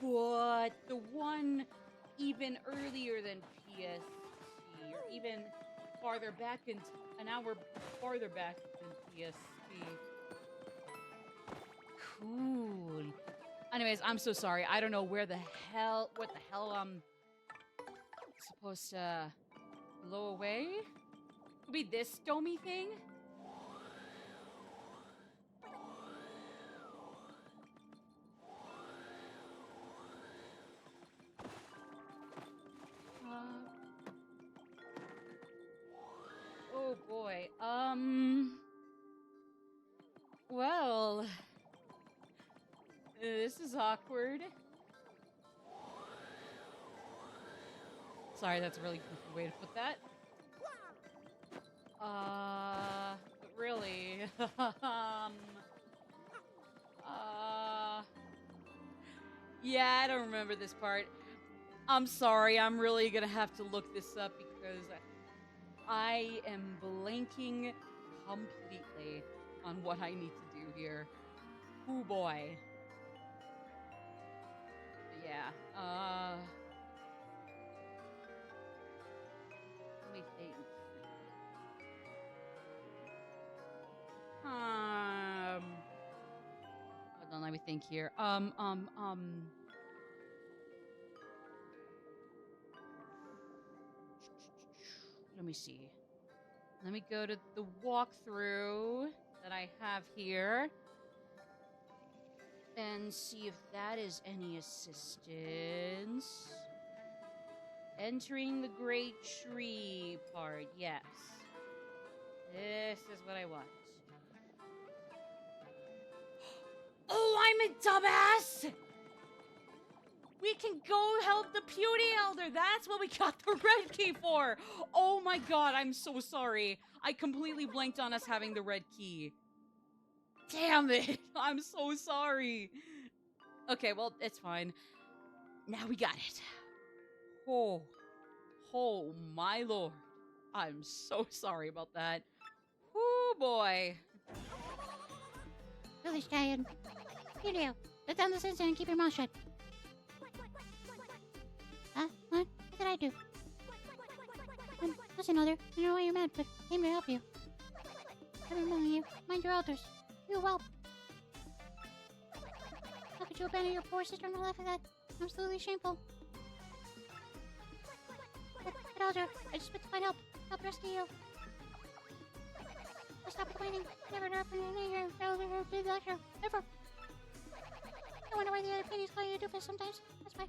but the one even earlier than PST, or even farther back, an hour farther back than PST. Cool. Anyways, I'm so sorry. I don't know what the hell I'm supposed to blow away. Could be this domey thing. Oh boy. Well, this is awkward. Sorry, that's a really goofy way to put that. But really, yeah, I don't remember this part. I'm sorry, I'm really gonna have to look this up because I am blanking completely on what I need to do here. Oh boy. But yeah, let me think. Hold on, let me think here. Let me see. Let me go to the walkthrough that I have here and see if that is any assistance. Entering the great tree part, yes. This is what I want. Oh, I'm a dumbass! We can go help the puny elder. That's what we got the red key for. Oh my god, I'm so sorry. I completely blanked on us having the red key. Damn it. I'm so sorry. Okay, well, it's fine. Now we got it. Oh my lord. I'm so sorry about that. Oh boy. Foolish giant. Julio, let down the sensor and keep your mouth shut. Huh? What? What did I do? Listen, Elder. I know why you're mad, but I came to help you. I'm remembering you. Mind your elders. You help. How could you abandon your poor sister and all that for that? Absolutely shameful. But Elder, I just went to find help. Help rescue you. I'll stop complaining. Never drop in here. Elder or big lecture. Ever. I wonder why the other pennies call you a doofus sometimes. That's why.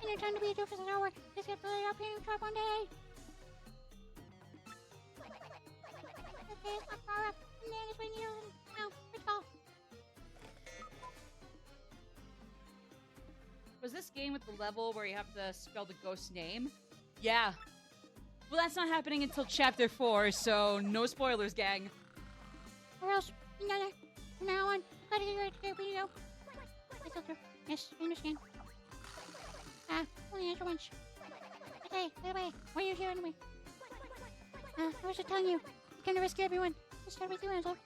And you're trying to be a doofus at our work. Just get bullied up here and try one day. Okay, it's not far up. And then it's when you and first of all. Was this game with the level where you have to spell the ghost's name? Yeah. Well, that's not happening until chapter 4, so no spoilers, gang. Or else, another. From now on, gotta get right to get video. Yes, I understand. Only answer once. Okay, by the way, why are you here anyway? I was just telling you, I came to rescue everyone. Let's start with you, Angela.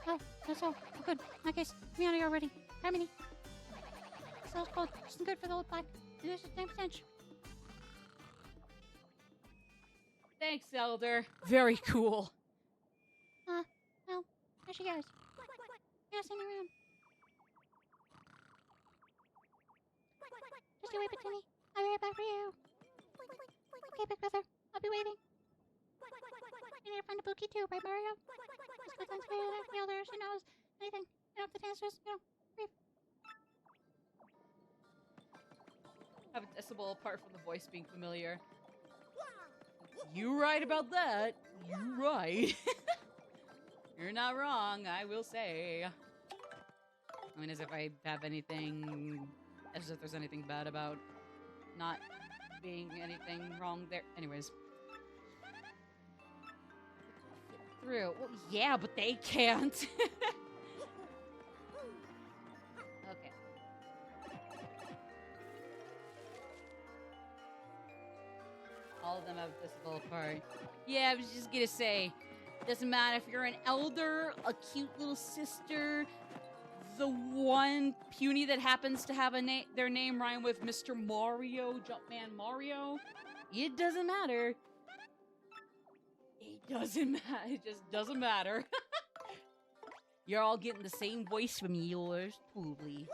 Oh, that's all. Oh, good. In that case, me out of here already. Harmony. This cell's cold. Isn't good for the old black. And there's a 10%. Thanks, Elder. Very cool. Well, there she goes. Passing around. Just you wait, Patini. I'll be right back for you. Okay, big brother. I'll be waiting. You need to find a bookie too, right, Mario? Just click on Spirit of the Elder, she knows anything. And if the dancers, brief. Have a decibel apart from the voice being familiar. You right about that. You right. You're not wrong, I will say. I mean, as if I have anything... As if there's anything bad about not being anything wrong there. Anyways. Through. Well, yeah, but they can't. Okay. All of them have visible apart. Yeah, I was just gonna say, doesn't matter if you're an elder, a cute little sister, the one puny that happens to have their name rhyme with Mr. Mario, Jumpman Mario. It doesn't matter. It doesn't matter. It just doesn't matter. You're all getting the same voice from yours, probably.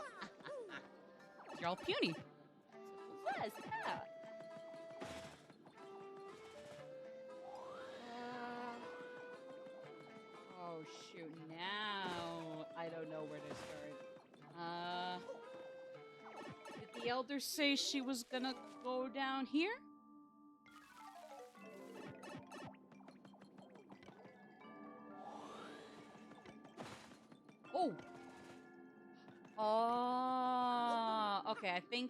You're all puny. Yes, yeah. Oh, shoot. Now I don't know where to start. Did the elder say she was gonna go down here? Oh! Oh, okay, I think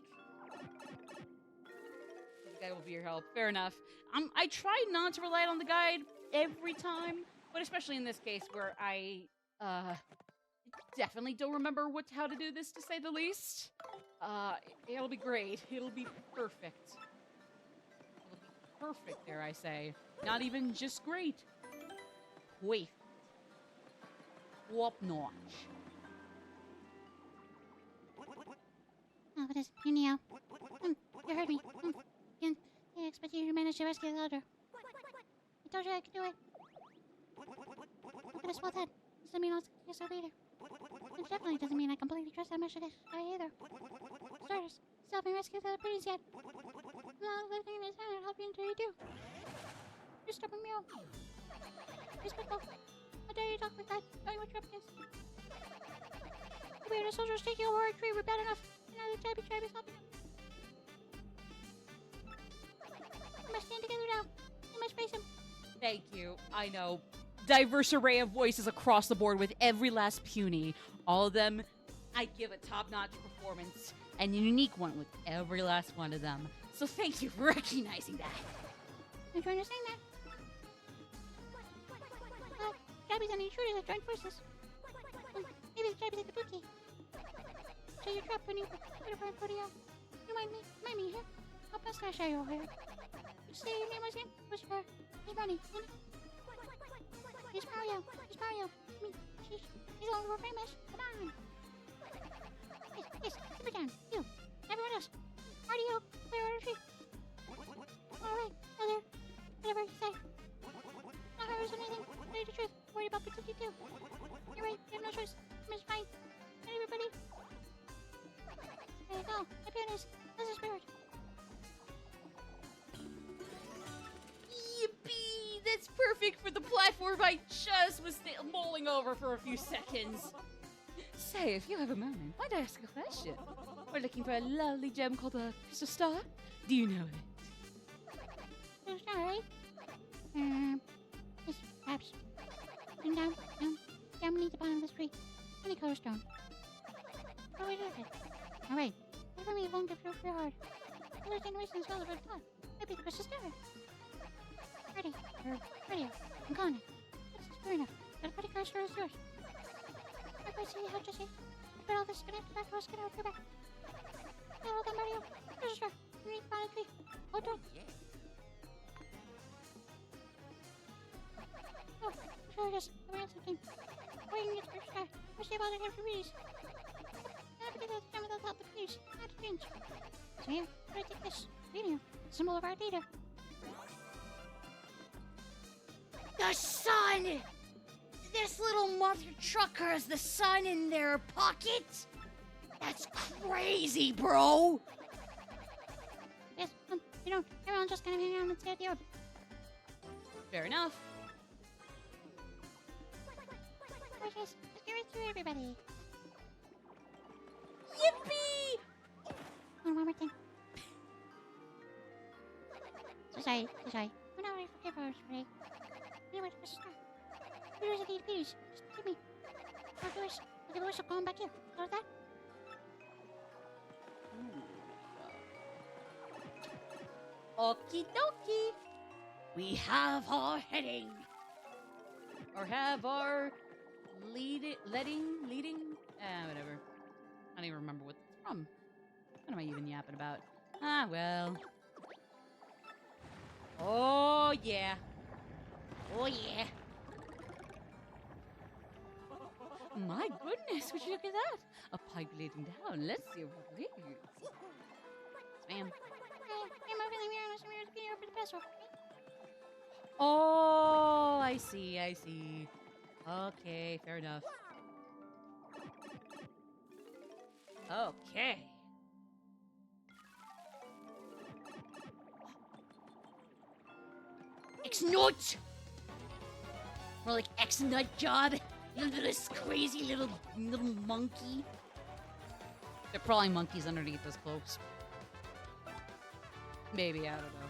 the guide will be your help. Fair enough. I try not to rely on the guide every time, but especially in this case where I definitely don't remember how to do this, to say the least. It'll be great. It'll be perfect. It'll be perfect, dare I say. Not even just great. Wait. Top notch. Oh, what is it? Here, Neo. You heard me. I expect you to manage to rescue the elder. I told you I could do it. Look at this well done. Doesn't mean I'll success our leader. Which definitely doesn't mean I completely trust that much of this guy either. Starters, still haven't rescued the pretties yet. I'm not living in his hand and help you until you do. You stubborn mule. Respectful. How dare you talk like that, knowing what you're up against? The weirdest soldiers taking over our tree were bad enough. Another tribe is helping them. We must stand together now. We must face him. Thank you. I know. Diverse array of voices across the board with every last puny. All of them, I give a top-notch performance. And a unique one with every last one of them. So thank you for recognizing that. I'm trying to saying that. Jabbies and the intruders have joined forces. Maybe the Jabbies at the bookie. So you're trapped when you put a front rodeo. You mind me here? I'll pass that show you over here. You say your name was again? What's her? He's Ronnie. He's Mario. He's Mario. He's all over famous. Come on. Yes, sit down. You. Everyone else. RDO. Clear order tree. Alright, now there. Whatever you say. Not hers or anything. Tell you the truth. Worry about Pizzuki too. You're right, you have no choice. I'm just fine. Hey, everybody. There you go. My pianist. This is weird. Yippee! That's perfect for the platform I just was mulling over for a few seconds. Say, if you have a moment, might I ask a question? We're looking for a lovely gem called a crystal star. Do you know it? Crystal star, right? Yes, perhaps. And down beneath the bottom of this tree. Honeycolor stone. What do we do with it? Alright. Wait for me, it won't get real hard. Other generations will have thought. Maybe the crystal star. Ready. I'm calling it. This is fair enough. But a pretty star is yours. I see how to see. But all this is connected back to us. Get out your back. Hold on, Mario. Crystal star. Beneath the bottom of the tree. Hold on. Oh, sure it is. I ran something. Waiting at the first star. We'll see about it after readings. Never get out the time without help the police. Not to change. So here, I'm gonna take this. Video. Symbol of our data. The sun! This little mother trucker has the sun in their pocket? That's crazy, bro! Yes, you know, everyone just kind of hang around and stay at the orbit. Fair enough. Let's get right through everybody. Yippee! One more thing. So sorry. I'm not ready for giveaways today. Anyway, let's start. Here's the DPs. Just give me. I'll give us a call back here. How's that? Okie dokie. We have our heading. Or have our leading, whatever. I don't even remember what it's from. What am I even yapping about? Ah, well. Oh, yeah. Oh, yeah. My goodness, would you look at that? A pipe leading down. Let's see what it is. Spam. I'm really weird unless I'm here to be here for the best one. Oh, I see. Okay, fair enough. Okay. It's not! More like X-Nut Job. You little crazy little monkey. They're probably monkeys underneath those cloaks. Maybe, I don't know.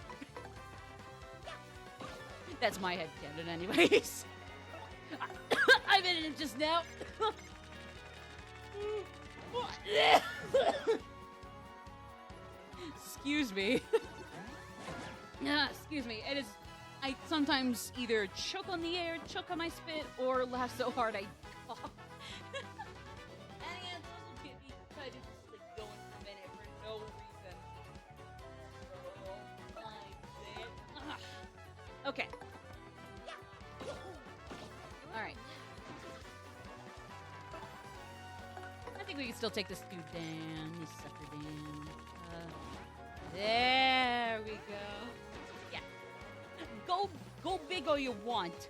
That's my headcanon anyways. I admitted it just now. Excuse me. Excuse me. It is. I sometimes either choke on the air, choke on my spit, or laugh so hard I cough. And those will get me kind of just like going for a minute for no reason. Oh my god. Okay. Alright. I think we can still take this dude down. This sucker down. There we go. Yeah. Go big all you want.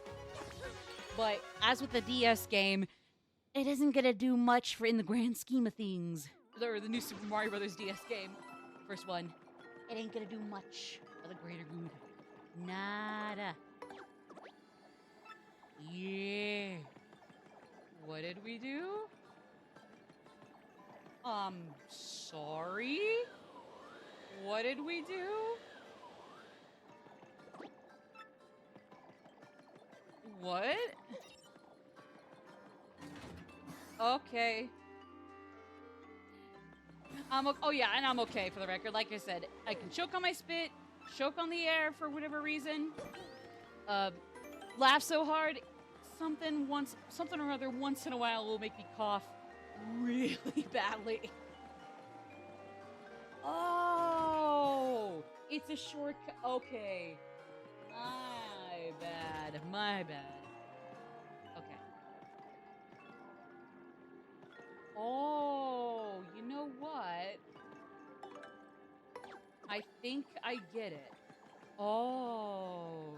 But as with the DS game, it isn't gonna do much for in the grand scheme of things. Or the new Super Mario Brothers DS game. First one. It ain't gonna do much for the greater good. Nada. Yeah. What did we do? Sorry? What did we do? What? Okay. Oh yeah, and I'm okay for the record. Like I said, I can choke on my spit, choke on the air for whatever reason. Laugh so hard, something or other once in a while will make me cough really badly. Oh, it's a shortcut. Okay. My bad. Okay. Oh, you know what? I think I get it. Oh.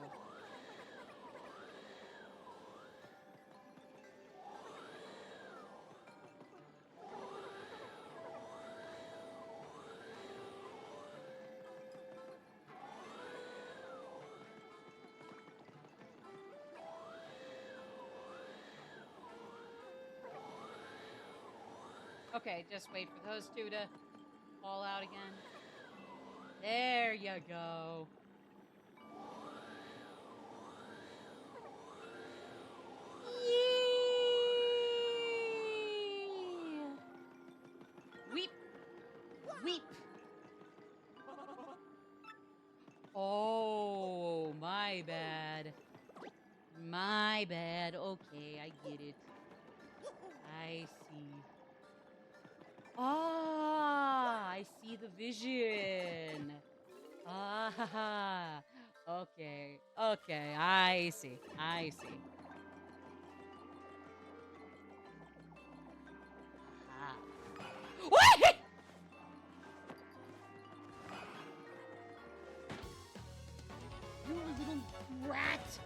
Okay, just wait for those two to fall out again. There you go. Yeah. Weep. Weep. Oh, my bad. My bad. Okay, I get it. I see. Ah, I see the vision. Ah, okay, okay, I see, I see. Ah. What? You little rat.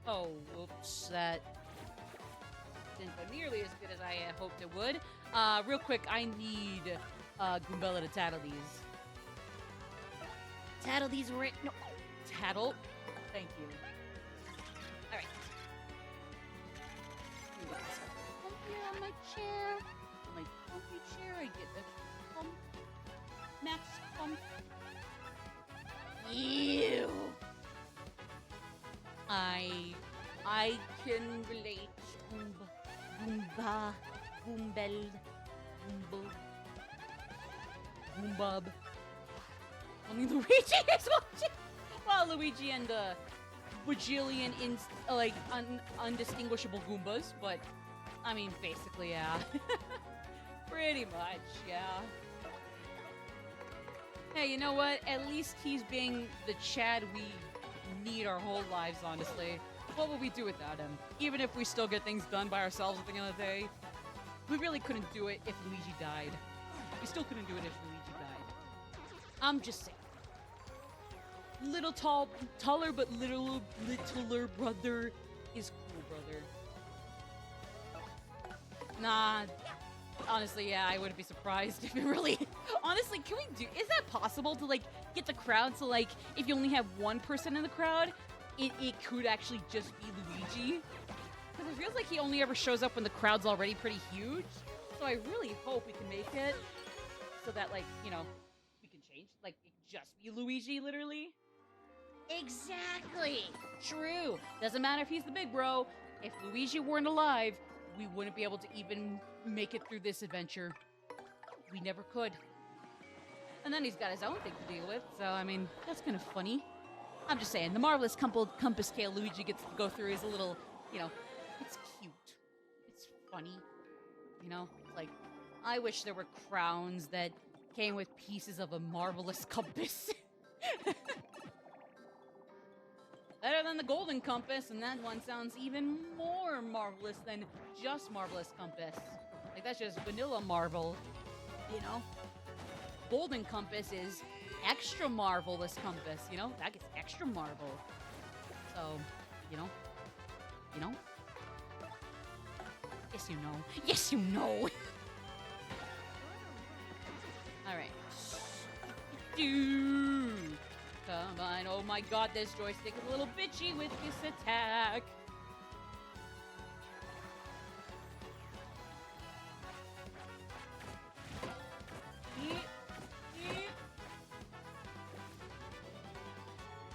Oh, whoops, that didn't go nearly as good as I hoped it would. Real quick, I need Goombella to tattle these. Tattle these right. No. Tattle? Thank you. Alright. Comfy on my chair. On my comfy chair, I get the pump. Max pump. Ew. I can relate. Goomba, Goombel, Goombo, Goombub. Only Luigi is watching! Well, Luigi and the bajillion undistinguishable Goombas, but, I mean, basically, yeah. Pretty much, yeah. Hey, you know what? At least he's being the Chad we need our whole lives, honestly. What would we do without him? Even if we still get things done by ourselves at the end of the day, we really couldn't do it if Luigi died. We still couldn't do it if Luigi died. I'm just saying. Taller but littler brother is cool, brother. Nah, honestly, yeah, I wouldn't be surprised if it really... Honestly, is that possible to, like, get the crowd to, like, if you only have one person in the crowd, it could actually just be Luigi. Because it feels like he only ever shows up when the crowd's already pretty huge. So I really hope we can make it so that, like, you know, we can change. Like, it just be Luigi, literally. Exactly. True. Doesn't matter if he's the big bro. If Luigi weren't alive, we wouldn't be able to even make it through this adventure. We never could. And then he's got his own thing to deal with, so, I mean, that's kind of funny. I'm just saying, the marvelous compass scale Luigi gets to go through is a little, you know, it's cute. It's funny. You know? Like, I wish there were crowns that came with pieces of a marvelous compass. Better than the golden compass, and that one sounds even more marvelous than just marvelous compass. Like, that's just vanilla marble, you know? Golden compass is extra marvelous compass, you know? That gets extra marble. So, you know? You know? Yes, you know. Yes, you know! Alright. Dude! Come on. Oh my god, this joystick is a little bitchy with this attack.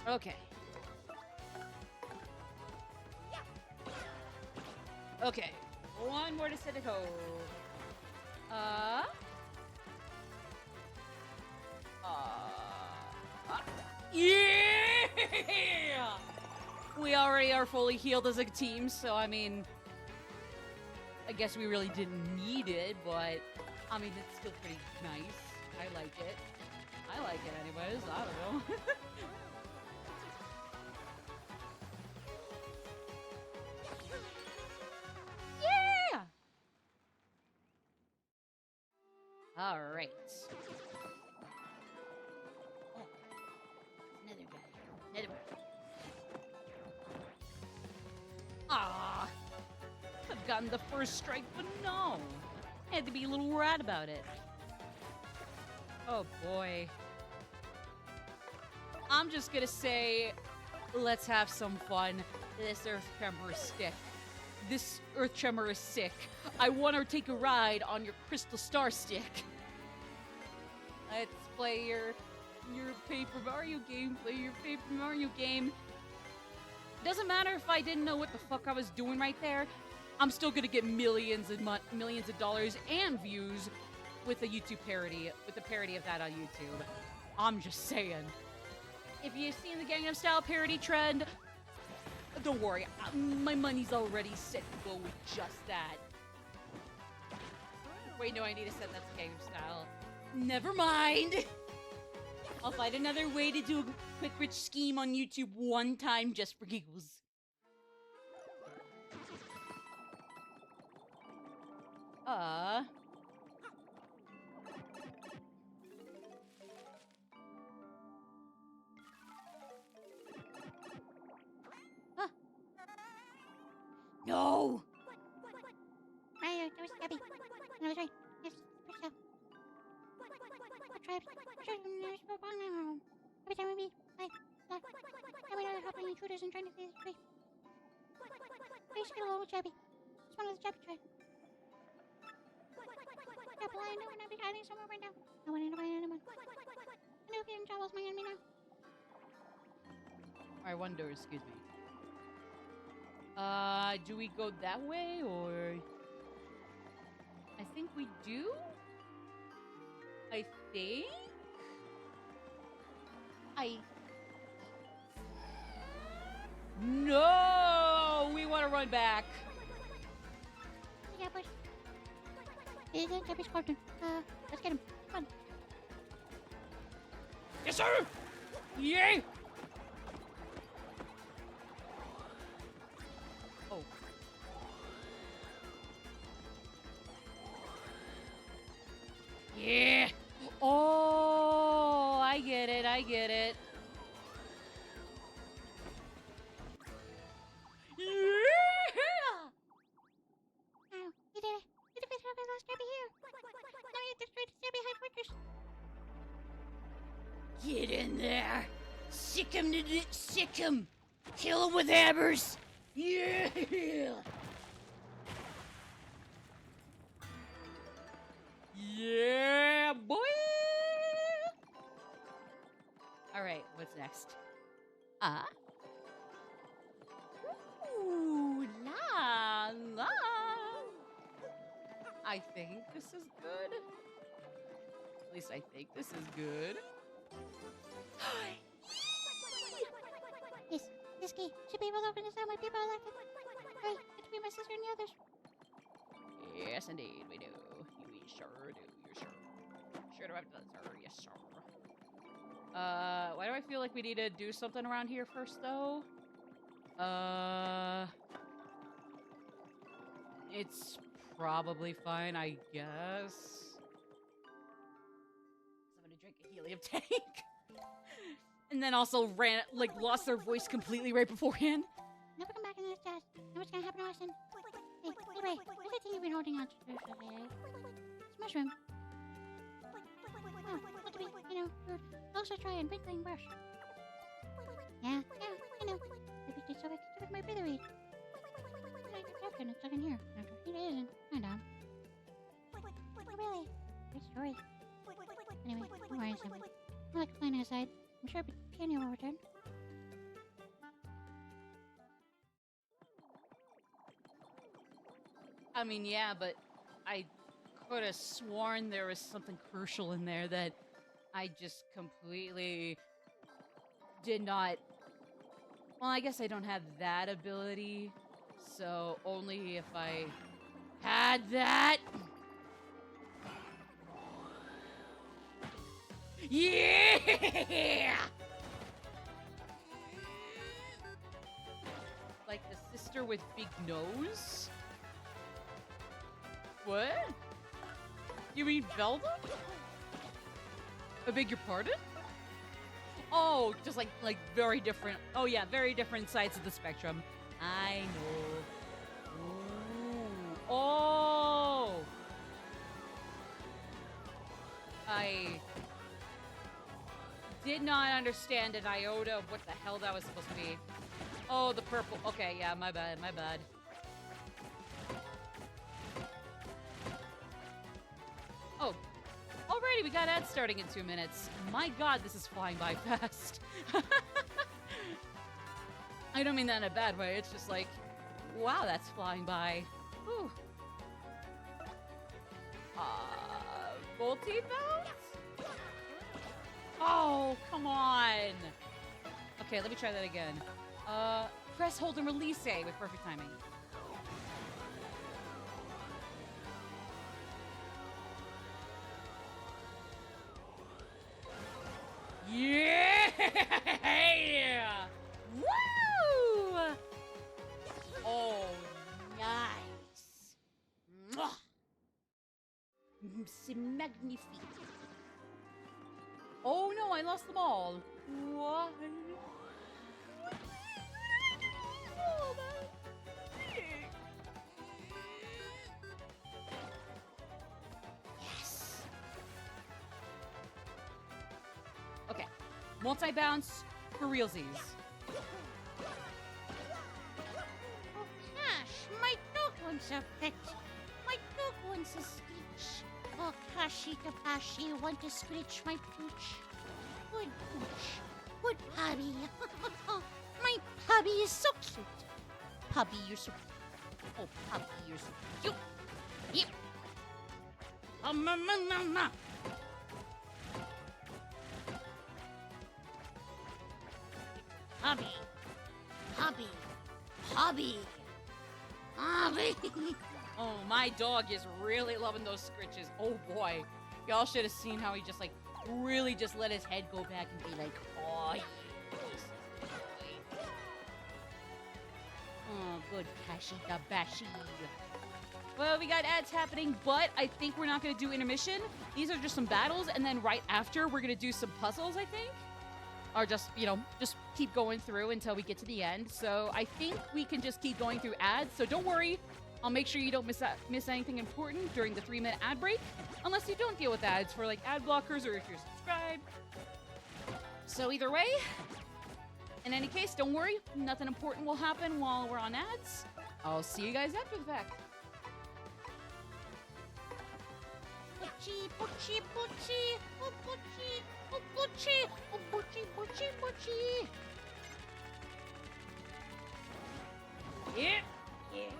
Okay. Okay. One more to set it home. Yeah! We already are fully healed as a team, so I mean, I guess we really didn't need it, but I mean, it's still pretty nice. I like it. I like it anyways. I don't know. Yeah! All right. Another guy. Another guy. Ah, I've gotten the first strike, but no. I had to be a little rat about it. Oh boy. I'm just gonna say, let's have some fun. This Earth Tremor is sick. This Earth Tremor is sick. I want to take a ride on your Crystal Star Stick. Let's play your Paper Mario game. Play your Paper Mario game. Doesn't matter if I didn't know what the fuck I was doing right there. I'm still gonna get millions of dollars and views with a YouTube parody, with a parody of that on YouTube. I'm just saying. If you've seen the Gangnam Style parody trend, don't worry, my money's already set to go with just that. Wait, no, I need to set that to Gangnam Style. Never mind. I'll find another way to do a quick rich scheme on YouTube one time just for giggles. No! Mario, that was Gabby. No, sorry. Yes, push up. What tribes? Every time we meet, every other helping intruders and trying to clear the tree. Please get along with Jabby. It's one of the Jabby tribe. Apple, I know we're not hiding somewhere right now. No one invite anyone. I know getting trouble is my enemy now. I wonder, excuse me. Do we go that way, or... I think we do? I think? No! We want to run back. Yeah, but... It's Jabby's corner. Let's get him. Come on. Yes, sir! Yay! Oh. Yeah! Oh, I get it, I get it. Yeah! Oh, you did it. You defeated the last Jabby here. Now you have to destroy the Jabby High Fortress. Get in there! Sick him to sick him! Kill him with hammers. Yeah. Yeah, boy! Alright, what's next? Ooh, la, la. I think this is good. At least I think this is good. This key should be able to open this out. My people are elected. Right, it to be my sister and the others. Yes, indeed, we do. We sure do. You sure. Sure do have to, sir. Yes, sir. Why do I feel like we need to do something around here first, though? It's probably fine, I guess. I'm gonna drink a helium tank. And then also lost their voice completely right beforehand. Never come back in this test. Know what's gonna happen to Austin? Hey, anyway, what's that thing you've been holding on to? It's mushroom. Oh, look at me, you know, rude. Also try and twinkling brush. Yeah, I know. Maybe it's so with my brother eat. It's stuck in here. It isn't. I know. Oh, really? Great story. Anyway, don't worry, someone. I like playing outside. I'm sure Piano will return. I mean, yeah, but I could have sworn there was something crucial in there that I just completely did not... Well, I guess I don't have that ability, so only if I had that... Yeah! Like the sister with big nose? What? You mean Velda? I beg your pardon? Oh, just like very different. Oh yeah, very different sides of the spectrum. I know. Ooh. Oh! I did not understand an iota of what the hell that was supposed to be. Oh, the purple. Okay, yeah, my bad, my bad. Oh, alrighty, we got ads starting in 2 minutes. My god, this is flying by fast. I don't mean that in a bad way, it's just like, wow, that's flying by. Whew. Multi-mount? Oh, come on. Okay, let me try that again. Press, hold, and release A with perfect timing. Yeah! Woo! Oh, nice. Mwah! C'est magnifique. Oh no, I lost them all. Why? Oh, yes. Okay. Multi-bounce for realsies. Oh, Cash, my dog wants a pet. My dog wants a screech. Oh, Kashi Kapashi, want to screech my pooch? Good pooch. Good puppy. My puppy is so cute. Puppy, you're so cute. Oh, puppy, you're so cute. Yep. Ma. Hobby. Hobby. Hobby. Hobby. Oh, my dog is really loving those scritches. Oh boy. Y'all should have seen how he just like really just let his head go back and be like, oh, yes. Oh, good Kashika Bashi. Well, we got ads happening, but I think we're not going to do intermission. These are just some battles, and then right after, we're going to do some puzzles, I think. Or just, you know, just keep going through until we get to the end. So I think we can just keep going through ads. So don't worry. I'll make sure you don't miss anything important during the 3-minute ad break. Unless you don't deal with ads for, like, ad blockers or if you're subscribed. So either way, In any case, don't worry. Nothing important will happen while we're on ads. I'll see you guys after the fact. Butchie, butchie, butchie, oh butchie, oh butchie, oh butchie, butchie, butchie. Yeah. Yeah.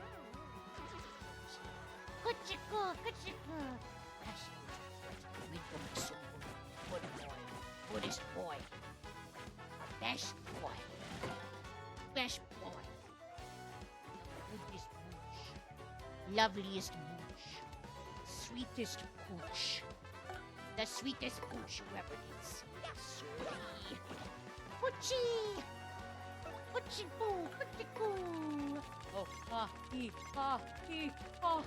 Kuchiku, kuchiku. Gosh, my boy, so good boy, goodest boy, best boy, best boy, goodest mooch, loveliest mooch, sweetest pooch, the sweetest pooch you ever did see. Sweetie. Poochie! Poochie boo, poochie boo. Oh, ha, he, ha, he, ha.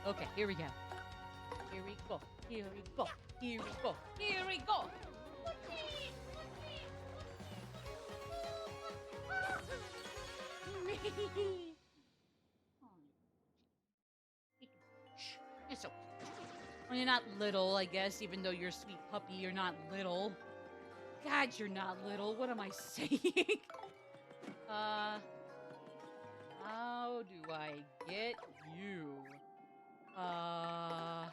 Okay, here we go. Here we go. Here we go. Here we go. Here we go. It's okay. Well, you're not little, I guess, even though you're a sweet puppy, you're not little. God, you're not little. What am I saying? How do I get you? Oh!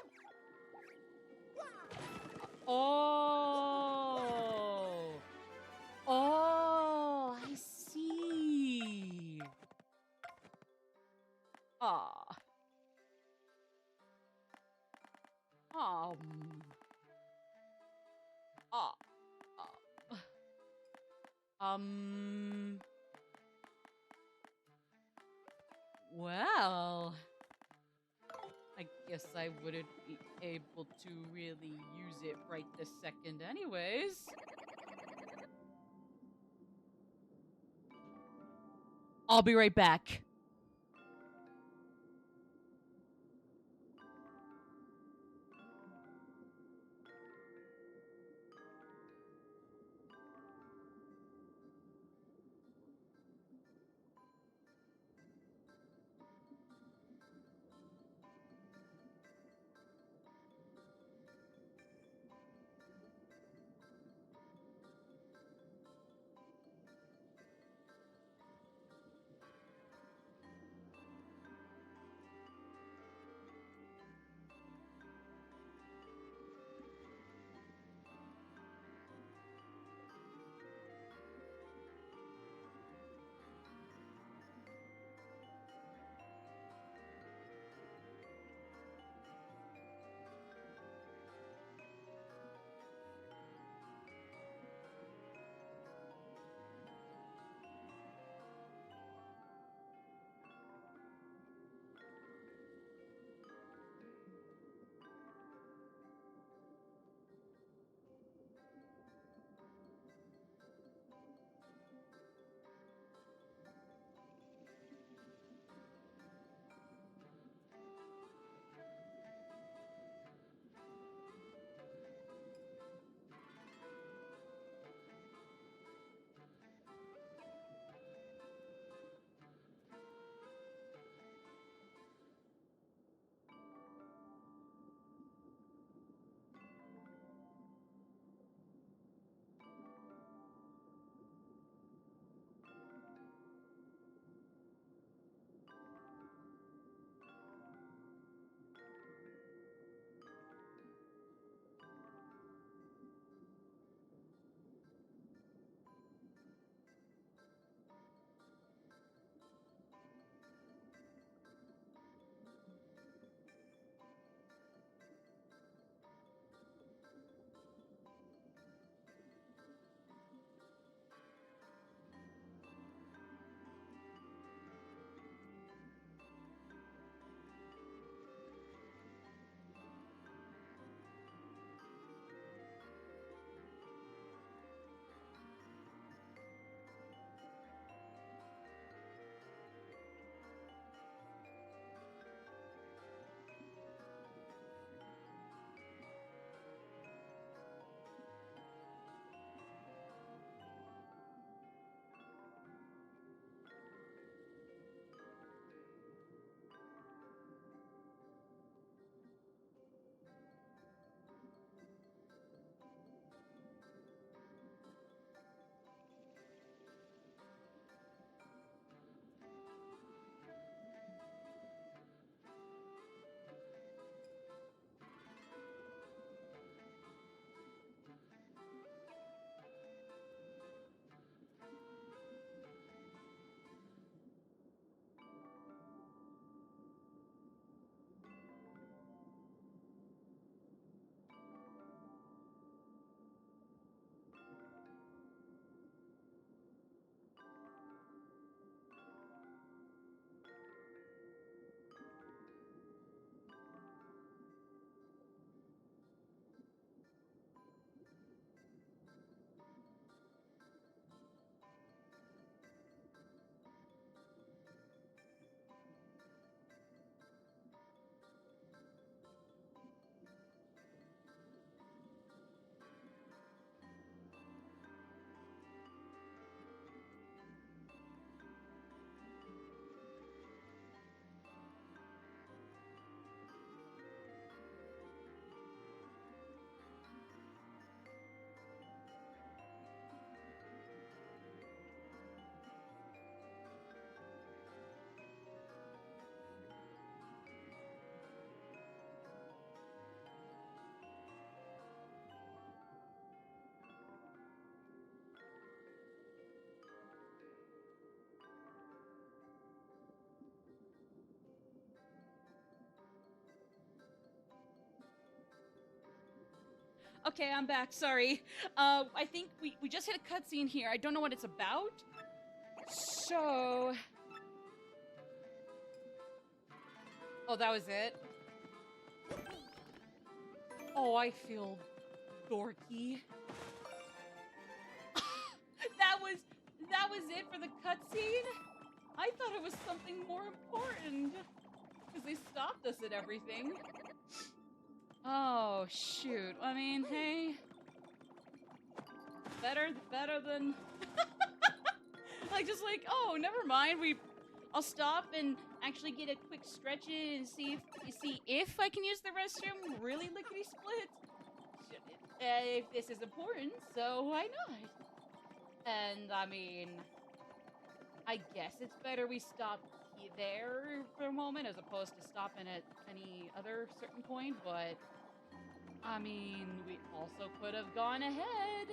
Oh, I see. Ah. Um. Ah. Well, I guess I wouldn't be able to really use it right this second anyways. I'll be right back. Okay, I'm back. Sorry. I think we just hit a cutscene here. I don't know what it's about. So... Oh, that was it? Oh, I feel dorky. that was it for the cutscene? I thought it was something more important. Because they stopped us at everything. Oh, shoot. I mean, hey. Better than... just like, oh, never mind. I'll stop and actually get a quick stretch in and see if I can use the restroom. Really lickety split. If this is important, so why not? And I mean, I guess it's better we stop there for a moment as opposed to stopping at any other certain point, but I mean, we also could have gone ahead.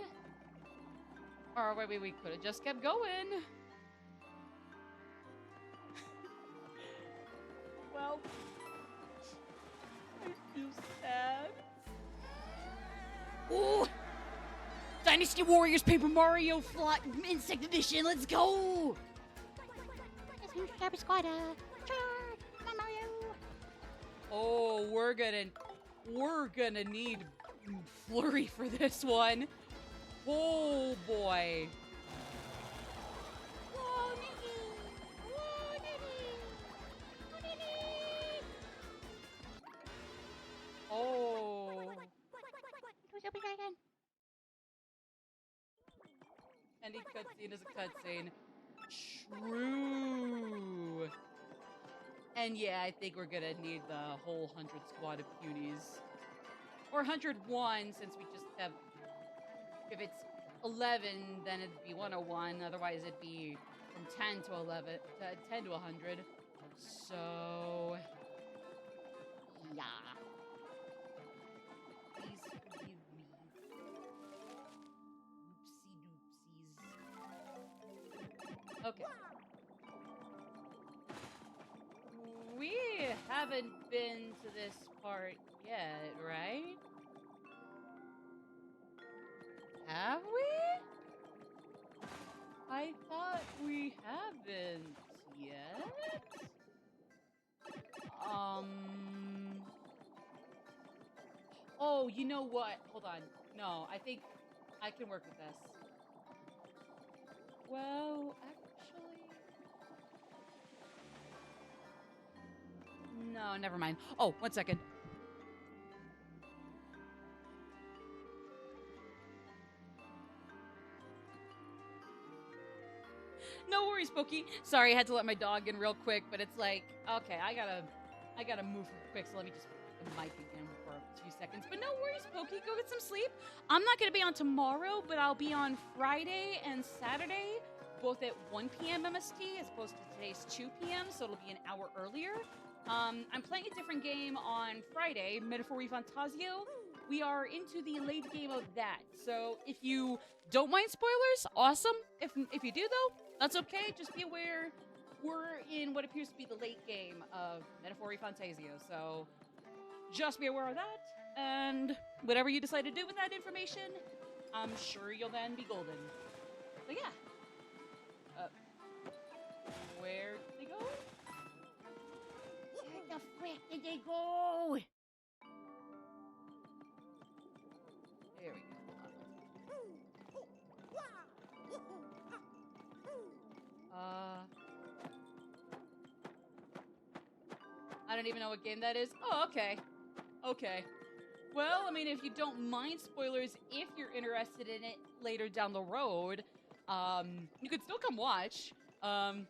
Or maybe we could have just kept going. Well, I feel sad. Ooh! Dynasty Warriors Paper Mario Fly Insect Edition, let's go! Charge Mario. Oh, we're gonna need Flurry for this one. Oh boy. Oh. Any cutscene is a cutscene. True. And yeah, I think we're gonna need the whole 100 squad of Punies. Or 101, since we just have... If it's 11, then it'd be 101. Otherwise, it'd be from 10 to 11, 10 to 100. So... yeah. Please forgive me. Oopsie doopsies. Okay. We haven't been to this part yet, right? Have we? I thought we haven't yet. Oh, you know what? Hold on. No, I think I can work with this. Well, actually... No, never mind. Oh, 1 second. No worries, Pokey. Sorry, I had to let my dog in real quick, but it's like, okay, I gotta move quick, so let me just put the mic again for a few seconds. But no worries, Pokey, go get some sleep. I'm not gonna be on tomorrow, but I'll be on Friday and Saturday, both at 1 p.m. MST as opposed to today's 2 p.m., so it'll be an hour earlier. I'm playing a different game on Friday, Metaphori Fantasio. We are into the late game of that, so if you don't mind spoilers, awesome. If you do, though, that's okay. Just be aware we're in what appears to be the late game of Metaphori Fantasio, so just be aware of that, and whatever you decide to do with that information, I'm sure you'll then be golden. But yeah. Where did they go? Where the frick did they go? There we go. I don't even know what game that is. Oh, okay. Okay. Well, I mean, if you don't mind spoilers, if you're interested in it later down the road, you could still come watch. I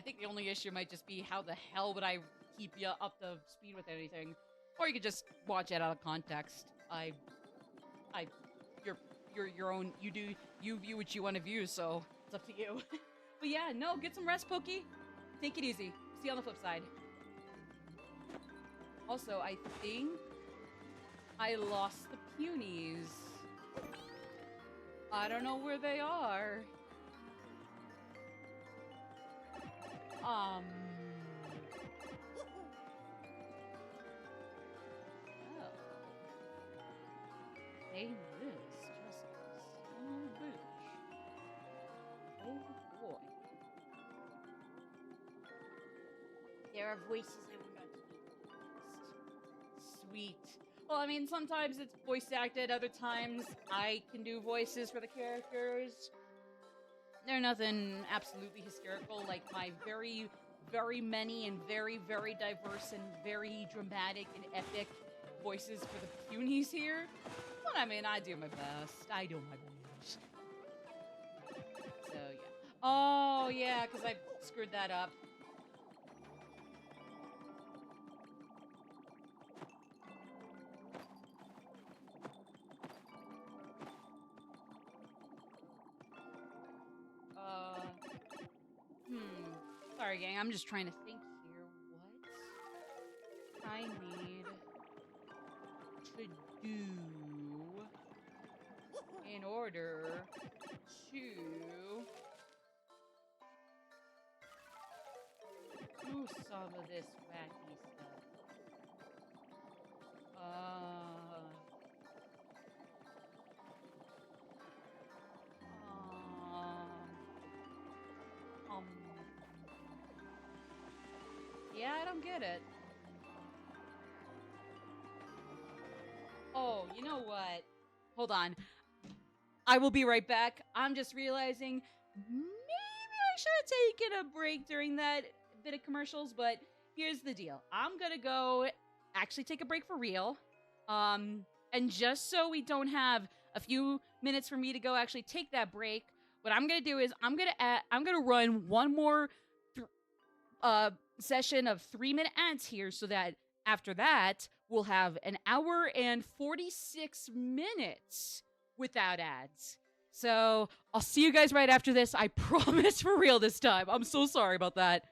think the only issue might just be how the hell would I keep you up to speed with anything? Or you could just watch it out of context. You're your own. You view what you want to view, so it's up to you. But yeah, no, get some rest, Pokey. Take it easy. See you on the flip side. Also, I think I lost the Punies. I don't know where they are. Oh. Say this, just son of a bitch. Oh boy. There are voices I will not speak. Sweet. Well, I mean, sometimes it's voice acted, other times I can do voices for the characters. They're nothing absolutely hysterical, like my very, very many and very, very diverse and very dramatic and epic voices for the punies here. But I mean, I do my best. I do my best. So, yeah. Oh, yeah, because I screwed that up. Sorry, gang. I'm just trying to think here. What I need to do in order to do some of this wacky stuff. Um, yeah, I don't get it. Oh, you know what? Hold on. I will be right back. I'm just realizing maybe I should have taken a break during that bit of commercials, but here's the deal. I'm gonna go actually take a break for real. And just so we don't have a few minutes for me to go actually take that break, what I'm gonna do is I'm gonna run one more session of 3-minute ads here, so that after that we'll have an hour and 46 minutes without ads. So I'll see you guys right after this. I promise, for real this time. I'm so sorry about that.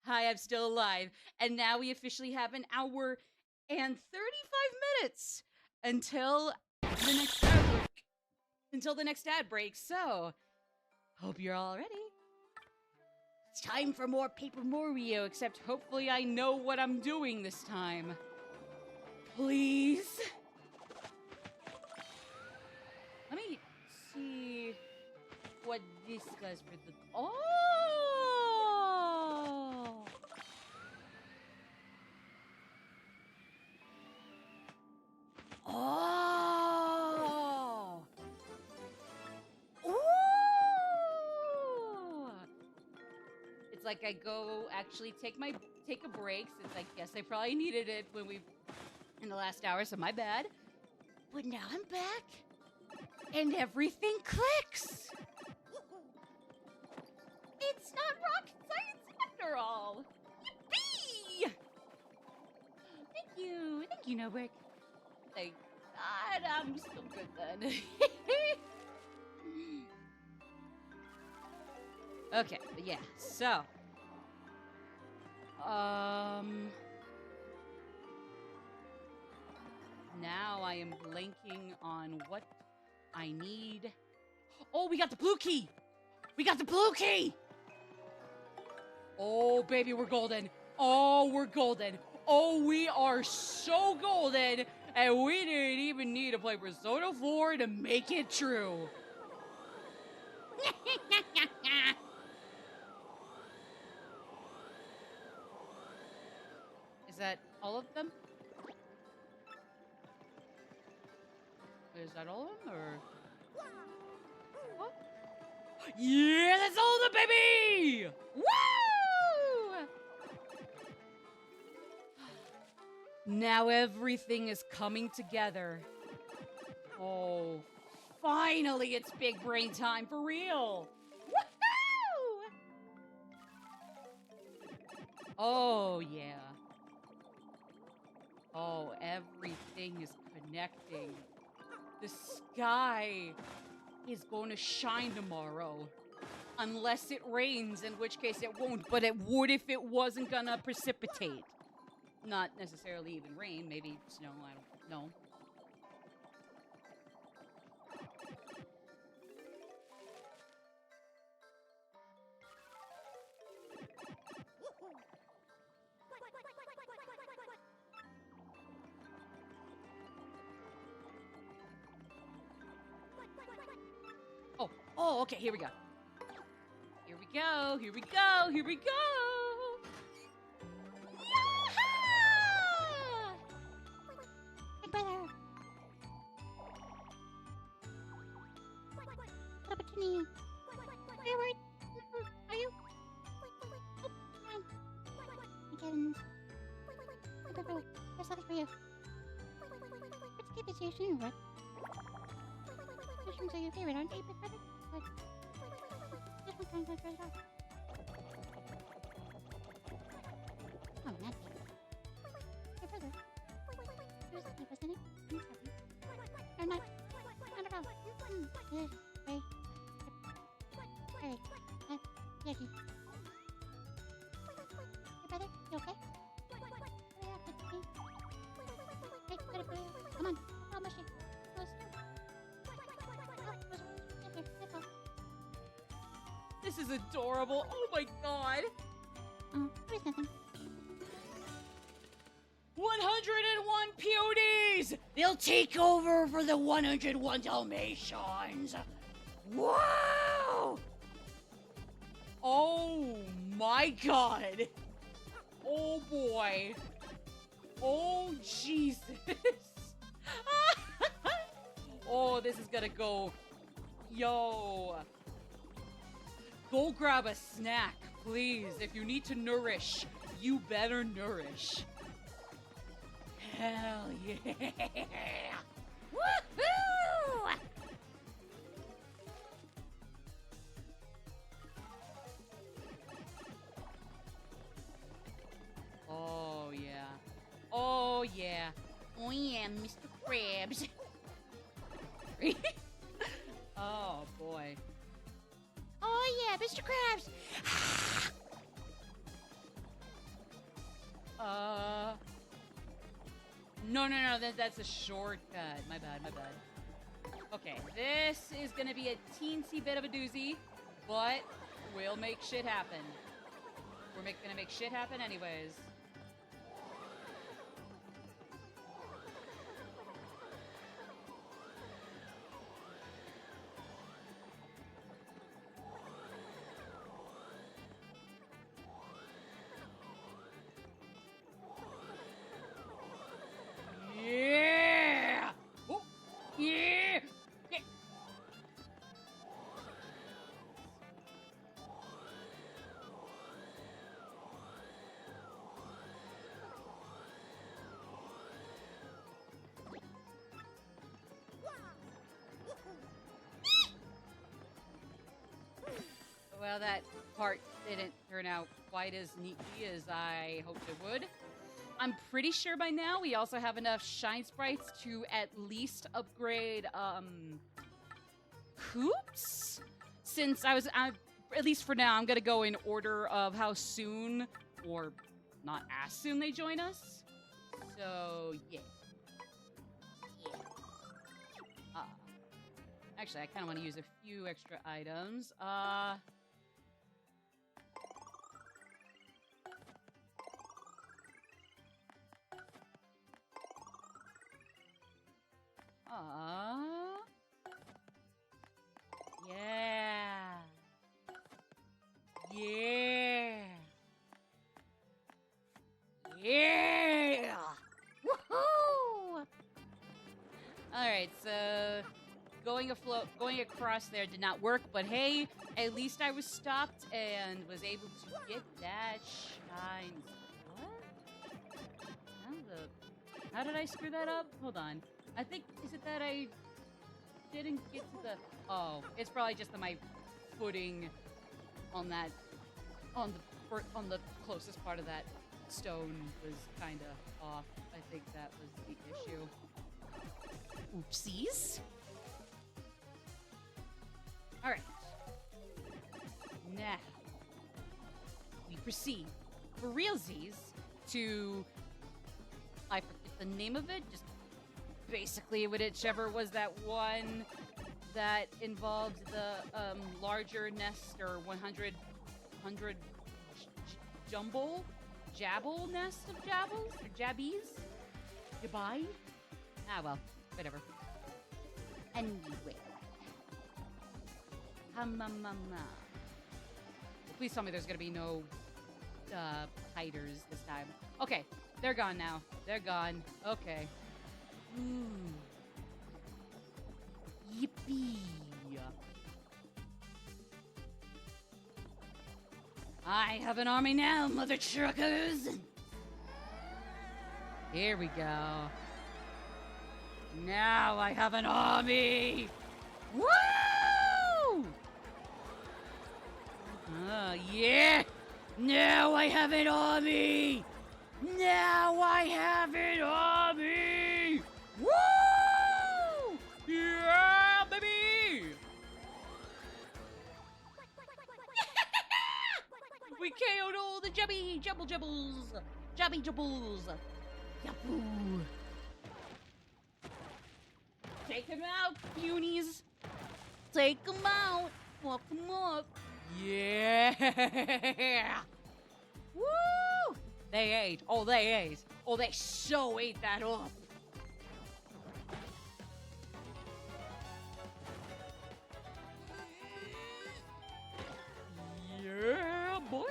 Hi, I'm still alive. And now we officially have an hour and 35 minutes until the next ad break. Until the next ad break. So, hope you're all ready. It's time for more Paper Mario, except hopefully I know what I'm doing this time. Please. Let me see what this does for the... Oh! Oh! Ooh! It's like I go actually take a break, since I guess I probably needed it when we in the last hour, so my bad. But now I'm back, and everything clicks. It's not rocket science after all. Yippee! Thank you, Nobrick. Thank God, I'm still good then. Okay, but yeah, so now I am blanking on what I need. Oh, we got the blue key! We got the blue key! Oh, baby, we're golden. Oh, we're golden. Oh, we are so golden. And we didn't even need to play Persona 4 to make it true. Is that all of them? Is that all of them, or? What? Yeah, that's all of them, baby! Woo! Now everything is coming together. Oh, finally it's big brain time for real! Woohoo! Oh, yeah. Oh, everything is connecting. The sky is going to shine tomorrow. Unless it rains, in which case it won't, but it would if it wasn't gonna precipitate. Not necessarily even rain, maybe snow, I don't know. Oh, okay, here we go. Here we go, here we go, here we go! Big brother. Opportunity. Forward. Are you? Oh, come on. Again. There's something for you. Let's keep it soon, what? Mushrooms are your favorite, aren't they, big brother? But this one kind of goes off. Oh, not you. Your brother. Yours is deep, isn't it? I'm sorry. Or not. Not at all. Good. Very. Very. Yucky. Your brother? You okay? Hey, put it for you. Come on. How much? This is adorable. Oh my god. Oh, there's nothing. 101 PODs! They'll take over for the 101 Dalmatians. Wow! Oh my god. Oh boy. Oh Jesus. Oh, this is gonna go. Yo. Go grab a snack, please. If you need to nourish, you better nourish. Hell yeah! Woohoo! Oh yeah. Oh yeah. Oh yeah, Mr. Krabs. Oh boy. Oh yeah, Mr. Krabs. No, that's a shortcut. My bad. Okay, this is gonna be a teensy bit of a doozy, but we'll make shit happen. We're gonna make shit happen anyways. Yeah! Oh, yeah! Yeah! Well, that part didn't turn out quite as neatly as I hoped it would. I'm pretty sure by now we also have enough shine sprites to at least upgrade, Coops? Since at least for now, I'm gonna go in order of how soon, or not as soon, they join us. So, yeah. Actually, I kind of want to use a few extra items. Aww. Yeah. Yeah. Yeah. Woohoo! Alright, so going across there did not work, but hey, at least I was stopped and was able to get that shine. What? How did I screw that up? Hold on. I think, is it that I didn't get to the... Oh, it's probably just that my footing on that... On the closest part of that stone was kind of off. I think that was the issue. Oopsies. Alright. Now, we proceed for realsies to... I forget the name of it, just basically whichever was that one that involved the larger nest or 100 jabble nest of jabbles or jabbies. Goodbye. Ah well, whatever. Anyway, please tell me there's gonna be no hiders this time. Okay, they're gone now. They're gone. Okay. Ooh. Yippee. I have an army now, mother truckers! Here we go. Now I have an army! Woo! Yeah! Now I have an army! Now I have an army! Woo! Yeah, baby! We KO'd all the jabbles! Jabby jabbles! Yapoo! Take him out, Punies! Take him out! Fuck him up! Yeah! Woo! They ate. Oh, they ate. Oh, they so ate that up. Yeah, boy!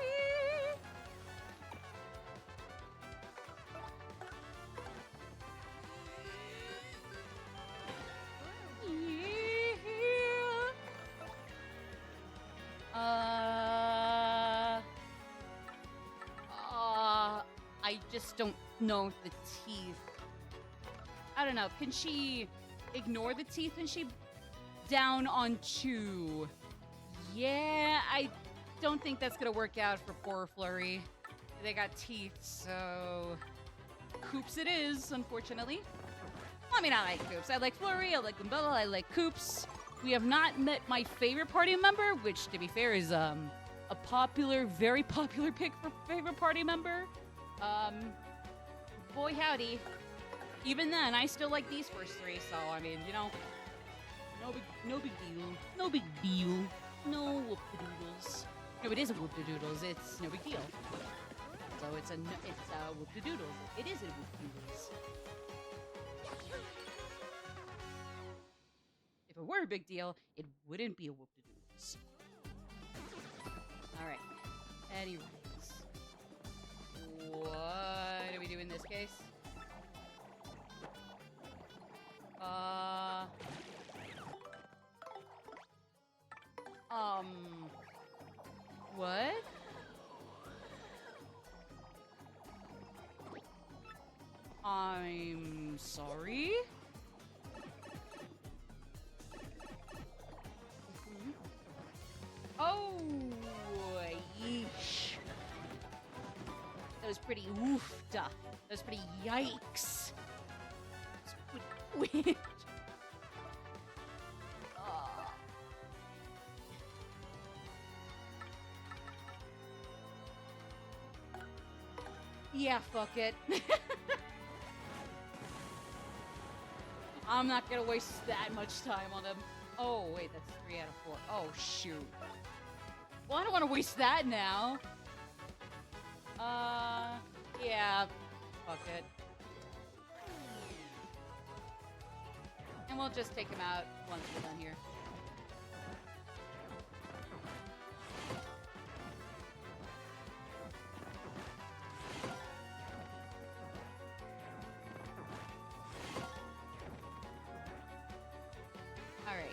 I just don't know the teeth. I don't know. Can she ignore the teeth when she down on 2? Yeah, I don't think that's gonna work out for poor Flurry. They got teeth, so Coops it is, unfortunately. I mean, I like Coops. I like Flurry, I like Gumbella, I like Coops. We have not met my favorite party member, which, to be fair, is a popular, very popular pick for favorite party member. Boy howdy. Even then, I still like these first 3, so I mean, you know, no big deal. No big deal. No whoop-de-doodles. No, it isn't whoop-de-doodles. It's no big deal. So it's whoop-de-doodles. It isn't whoop-de-doodles. If it were a big deal, it wouldn't be a whoop-de-doodles. All right. Anyways, what do we do in this case? What? I'm sorry? Oh, yeesh. That was pretty oofed. That was pretty yikes. Weird. Yeah, fuck it. I'm not gonna waste that much time on them. Oh, wait, that's 3 out of 4. Oh, shoot. Well, I don't want to waste that now. Yeah, fuck it. And we'll just take him out once we're done here. All right.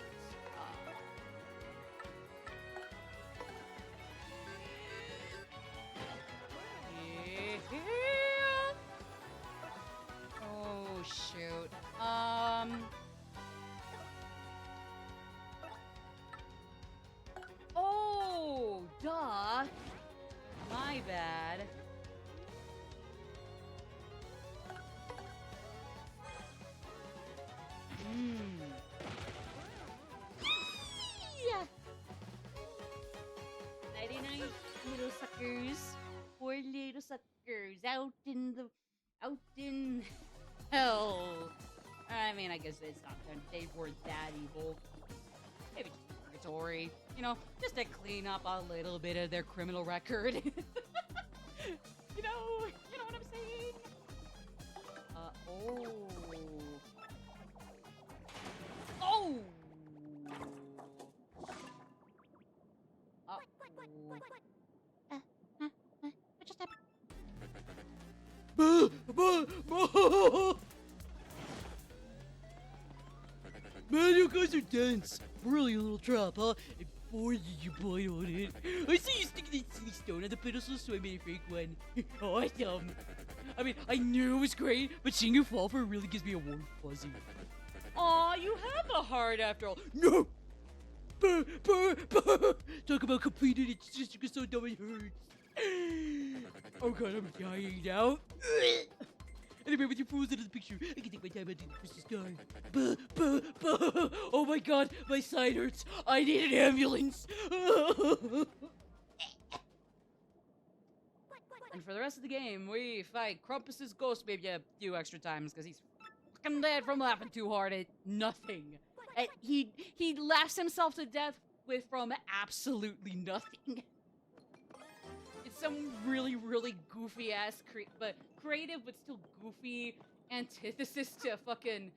Yeah. Oh shoot. Oh, duh. My bad. Yeah. 99 little suckers. Poor little suckers out in hell. I mean, I guess it's not that they weren't that evil. Maybe just purgatory. You know, just to clean up a little bit of their criminal record. you know what I'm saying? Oh. Oh! What just happened? Man, you guys are dense. Really, a little trap, huh? And boy, did you bite on it. I see you sticking that silly stone on the pedestal, so I made a fake one. Awesome. I mean, I knew it was great, but seeing you fall for it really gives me a warm fuzzy. Aw, you have a heart after all. No! Burr, burr, burr. Talk about completed, it's just because so dumb it hurts. Oh god, I'm dying now. Anyway, with your fools into the picture, I can take my time until the crystal star. Buh, buh, buh. Oh my god, my side hurts. I need an ambulance. And for the rest of the game, we fight Krampus's ghost maybe a few extra times because he's fucking dead from laughing too hard at nothing. And he laughs himself to death from absolutely nothing. It's some really, really goofy ass, but creative but still goofy antithesis to fucking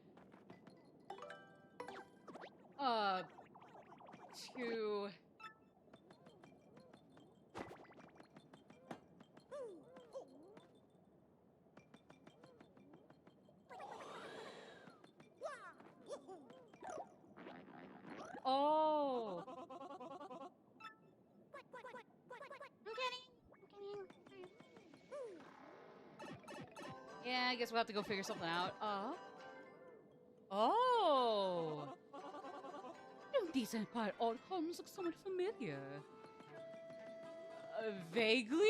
to oh. Yeah, I guess we'll have to go figure something out. Oh. Indecent part outcomes look somewhat familiar. Vaguely?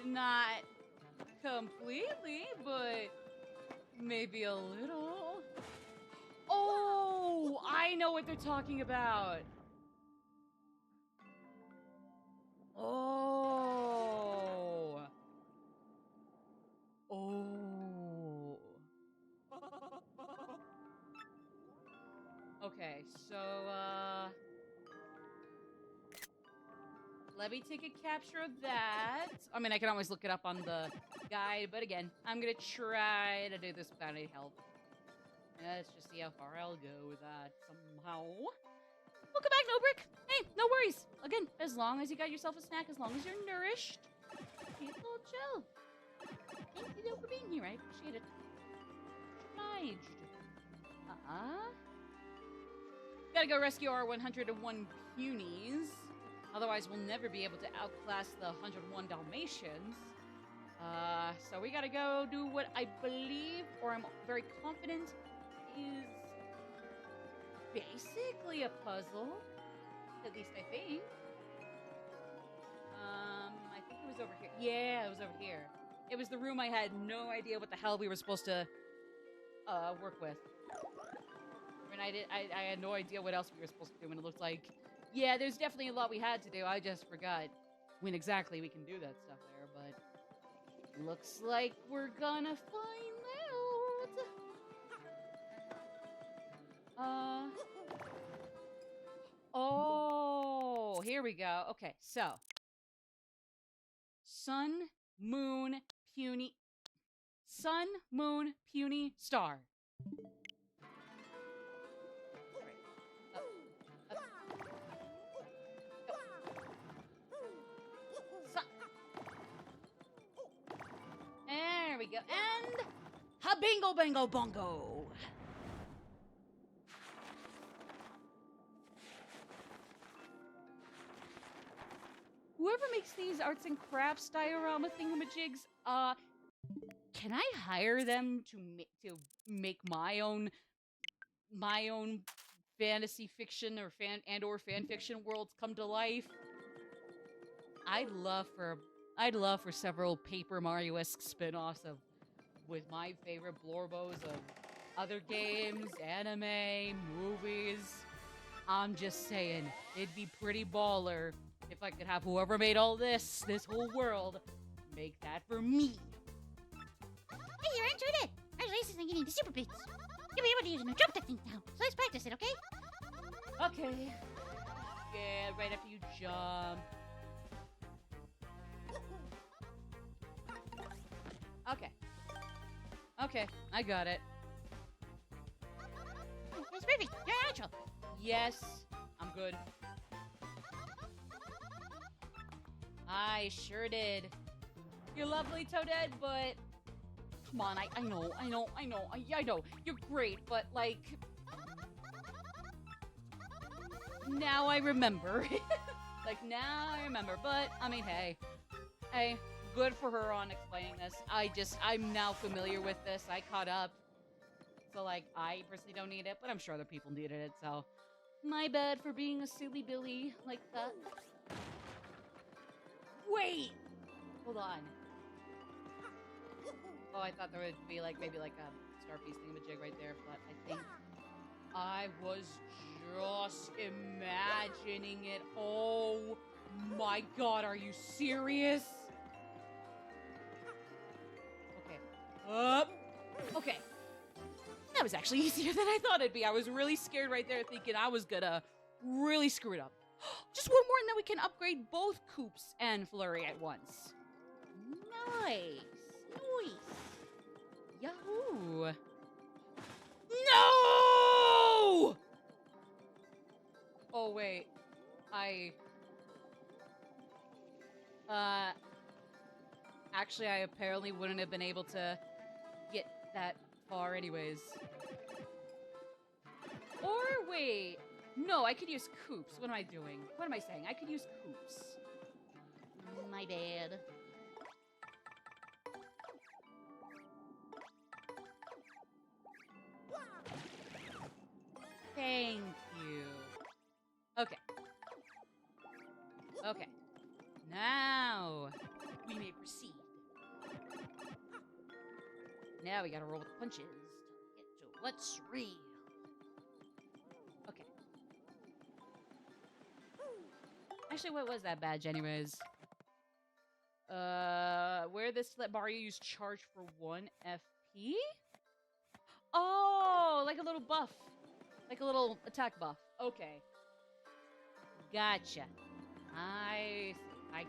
Not completely, but maybe a little. Oh, I know what they're talking about. Oh. Oh. Okay, so, let me take a capture of that. I mean, I can always look it up on the guide, but again, I'm gonna try to do this without any help. Let's just see how far I'll go with that somehow. Welcome back, No Brick. Hey, no worries. Again, as long as you got yourself a snack, as long as you're nourished, it's all chill. Thank you for being here. I appreciate it. Obliged. Gotta go rescue our 101 punies. Otherwise, we'll never be able to outclass the 101 Dalmatians. So we gotta go do what I believe, or I'm very confident, is basically a puzzle. At least I think. I think it was over here. Yeah, it was over here. It was the room I had no idea what the hell we were supposed to work with. I mean, I had no idea what else we were supposed to do, and it looked like, yeah, there's definitely a lot we had to do. I just forgot when exactly we can do that stuff there, but looks like we're gonna find out. Oh, here we go. Okay, so Sun, Moon, Puny. Sun, moon, puny, star. There we go. And ha bingo bango bongo. Whoever makes these arts and crafts diorama thingamajigs, can I hire them to make my own fantasy fiction or fan fiction worlds come to life? I'd love for several Paper Mario-esque spin-offs of with my favorite blorbos of other games, anime, movies. I'm just saying, it'd be pretty baller if I could have whoever made all this whole world, make that for me. Hey, you're entered it! Congratulations on getting the super bits. You'll be able to use a new jump technique now, so let's practice it, okay? Okay. Yeah, right after you jump. Okay. Okay, I got it. That's perfect. You're natural. Yes, I'm good. I sure did. You're lovely, Toadette, but come on, I know. You're great, but like now I remember. Now I remember. But I mean, hey, good for her on explaining this. I'm now familiar with this. I caught up. So I personally don't need it, but I'm sure other people needed it, so my bad for being a silly Billy like that. Wait! Hold on. Oh, I thought there would be maybe a star piece thingamajig right there, but I think I was just imagining it. Oh my god, are you serious? Okay. Up. Okay. That was actually easier than I thought it'd be. I was really scared right there thinking I was gonna really screw it up. Just one more and then we can upgrade both Koops and Flurry at once. Nice. Yahoo! No! Oh, wait. Actually, I apparently wouldn't have been able to get that far anyways. Or wait. No, I could use Koops. What am I doing? What am I saying? I could use Koops. My bad. Thank you. Okay. Okay. Now, we may proceed. Now we gotta roll with the punches. Get to let's read. Okay. Actually, what was that badge anyways? Where this let Mario use charge for 1 FP? Oh, like a little buff. Like a little attack buff. Okay. Gotcha. I get it.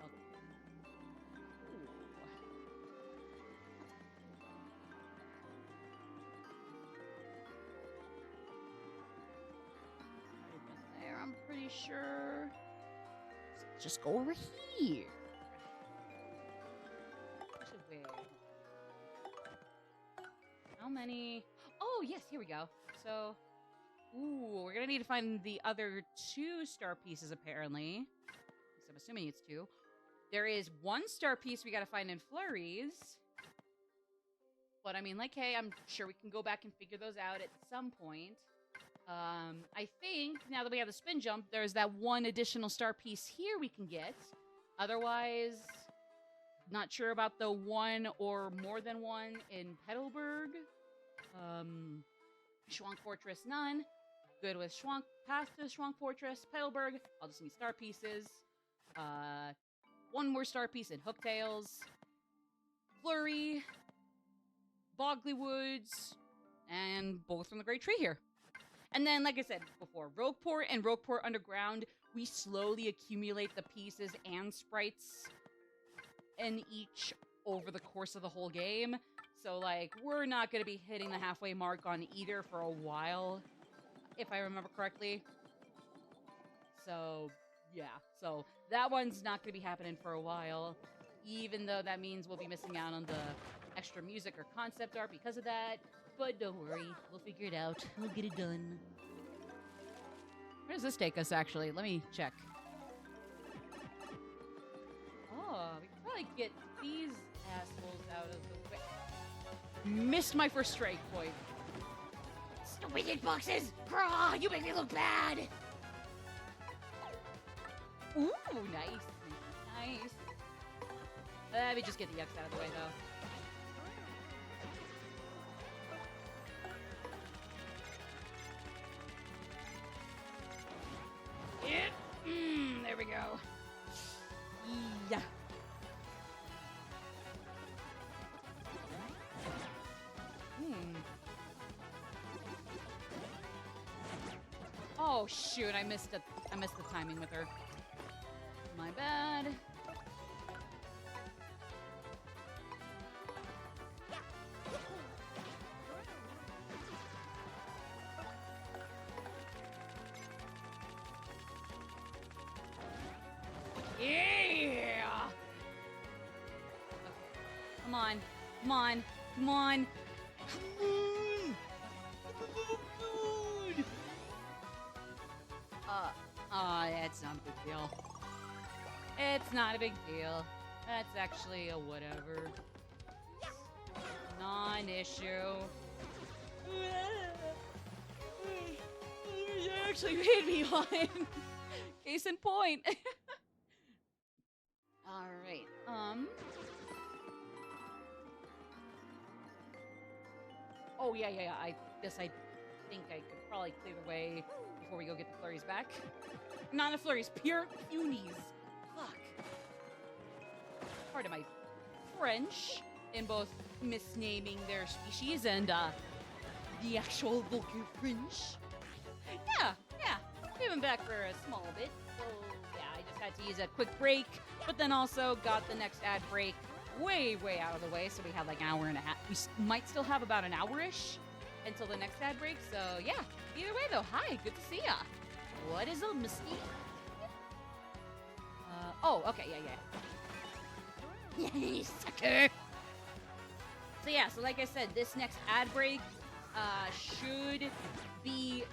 Okay. Ooh. There, I'm pretty sure. Let's just go over here. Actually, wait. How many? Oh, yes, here we go. So, ooh, we're gonna need to find the other 2 star pieces, apparently. So I'm assuming it's 2. There is 1 star piece we gotta find in Flurries. But I mean, hey, I'm sure we can go back and figure those out at some point. I think, now that we have the spin jump, there's that 1 additional star piece here we can get. Otherwise, not sure about the 1 or more than 1 in Petalburg. Schwank Fortress, none. Good with Schwank, past the Schwank Fortress, Petalburg. I'll just need star pieces. 1 more star piece in Hooktails. Flurry. Bogley Woods. And both from the Great Tree here. And then, like I said before, Rogueport and Rogueport Underground, we slowly accumulate the pieces and sprites in each over the course of the whole game. So, like, we're not going to be hitting the halfway mark on either for a while, if I remember correctly. So, yeah. So, that one's not going to be happening for a while, even though that means we'll be missing out on the extra music or concept art because of that. But don't worry, we'll figure it out. We'll get it done. Where does this take us, actually? Let me check. Oh, we can probably get these assholes out of the way. Missed my first strike point. Stupid hitboxes! Craw, you make me look bad! Ooh, nice. Nice. Let me just get the X out of the way, though. There we go. Yeah. Oh shoot! I missed the timing with her. My bad. Yeah! Come on. Come on. Come on. Come on! It's not a big deal. It's not a big deal. That's actually a whatever. Non-issue. You actually made me one. Case in point. Alright, oh, yeah, I guess I think I could probably clear the way before we go get the flurries back. Not the flurries, pure punies. Fuck. Part of my French in both misnaming their species and, the actual vulgar French. Yeah. We've been back for a small bit, so yeah, I just had to use a quick break, but then also got the next ad break way out of the way, so we had like an hour and a half. We might still have about an hour-ish until the next ad break, so yeah. Either way, though, hi, good to see ya. What is up, Misty? Oh, okay, yeah. Yay, sucker! So yeah, so like I said, this next ad break should be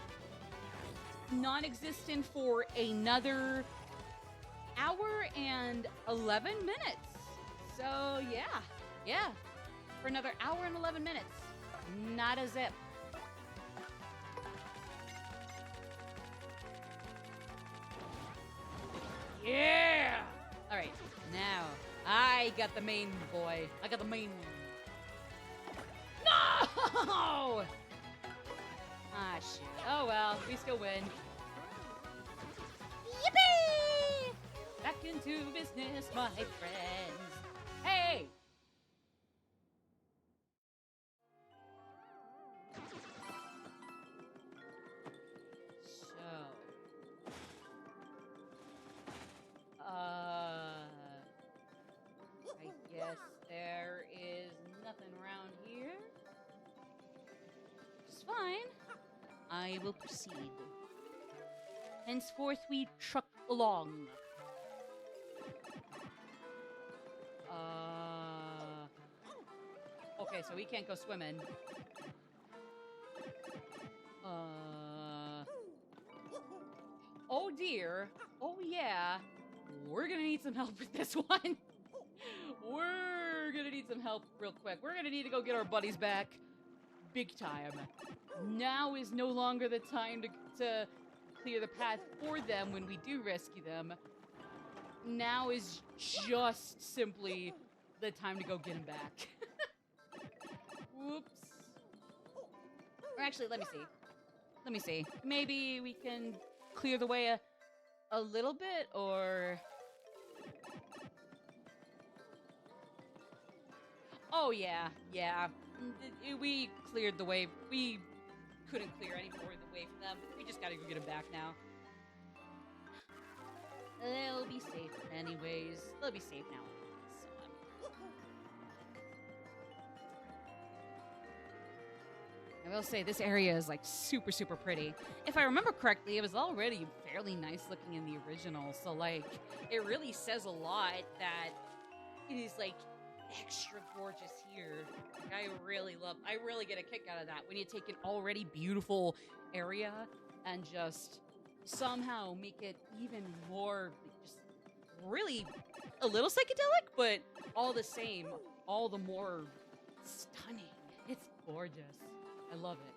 non-existent for another hour and 11 minutes. So yeah, for another hour and 11 minutes. Not a zip. Yeah! Alright, now I got the main boy. I got the main one. No! Ah, shit. Oh well, we still win. Yippee! Back into business, my friends. Hey! So... I guess there is nothing around here. Just fine. I will proceed. Henceforth we truck along. Okay, so we can't go swimming. Oh dear. Oh yeah. We're gonna need some help with this one. We're gonna need some help real quick. We're gonna need to go get our buddies back. Big time. Now is no longer the time to clear the path for them when we do rescue them. Now is just simply the time to go get them back. Whoops. Or actually, let me see. Maybe we can clear the way a little bit, or... Oh, yeah. We cleared the way. We couldn't clear any more of the way for them. We just gotta go get them back now. They'll be safe anyways. They'll be safe now. I will say this area is like super, super pretty. If I remember correctly, it was already fairly nice looking in the original. So like, it really says a lot that it is like extra gorgeous here. Like, I really get a kick out of that when you take an already beautiful area and just somehow make it even more just really a little psychedelic, but all the same, all the more stunning. It's gorgeous. I love it.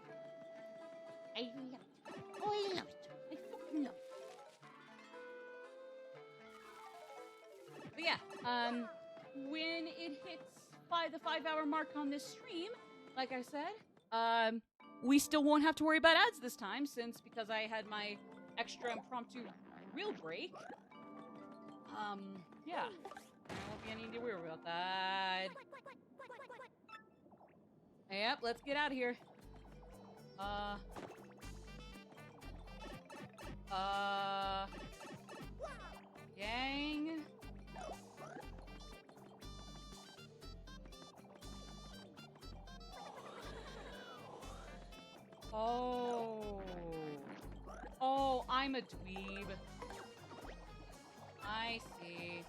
I love it. Oh, I love it. I fucking love it. But yeah, when it hits the 5-hour mark on this stream, like I said, we still won't have to worry about ads this time, because I had my extra impromptu real break. Yeah, there won't be any to worry about that. Yep, let's get out of here. Gang. Oh, I'm a dweeb. I see.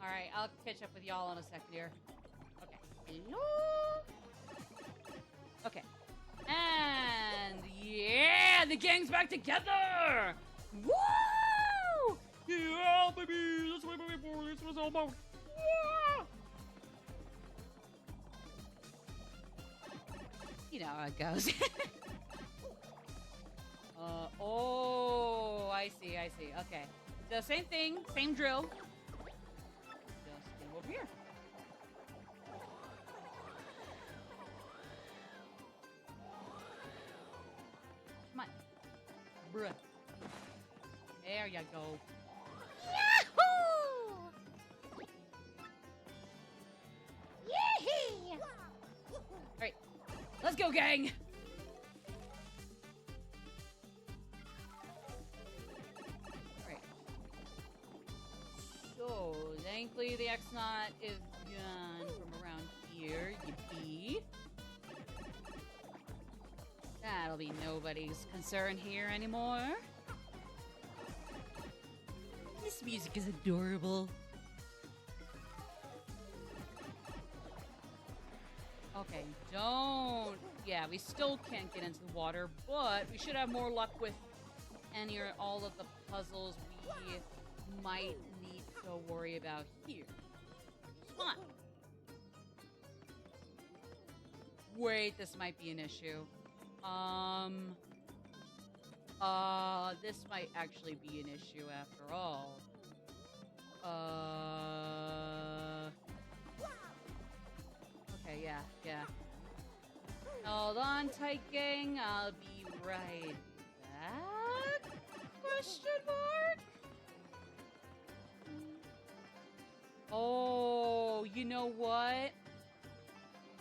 Alright, I'll catch up with y'all in a second here. Okay. Hello? Okay. And yeah, the gang's back together! Woo! Yeah, baby! That's what I'm for. This was all about. Yeah! You know how it goes. Oh, I see. Okay. So same thing, same drill. Just go over here. Come on. Bruh. There you go. Yahoo! Yee-hee! Alright. Let's go, gang! Alright. So, thankfully the X-Naut is gone from around here, yippee. That'll be nobody's concern here anymore. This music is adorable. Okay, don't... Yeah, we still can't get into the water, but we should have more luck with any or all of the puzzles we might need to worry about here. Come on. Wait, this might be an issue. This might actually be an issue after all. Okay, yeah. Hold on, tight gang. I'll be right back? Question mark? Oh, you know what?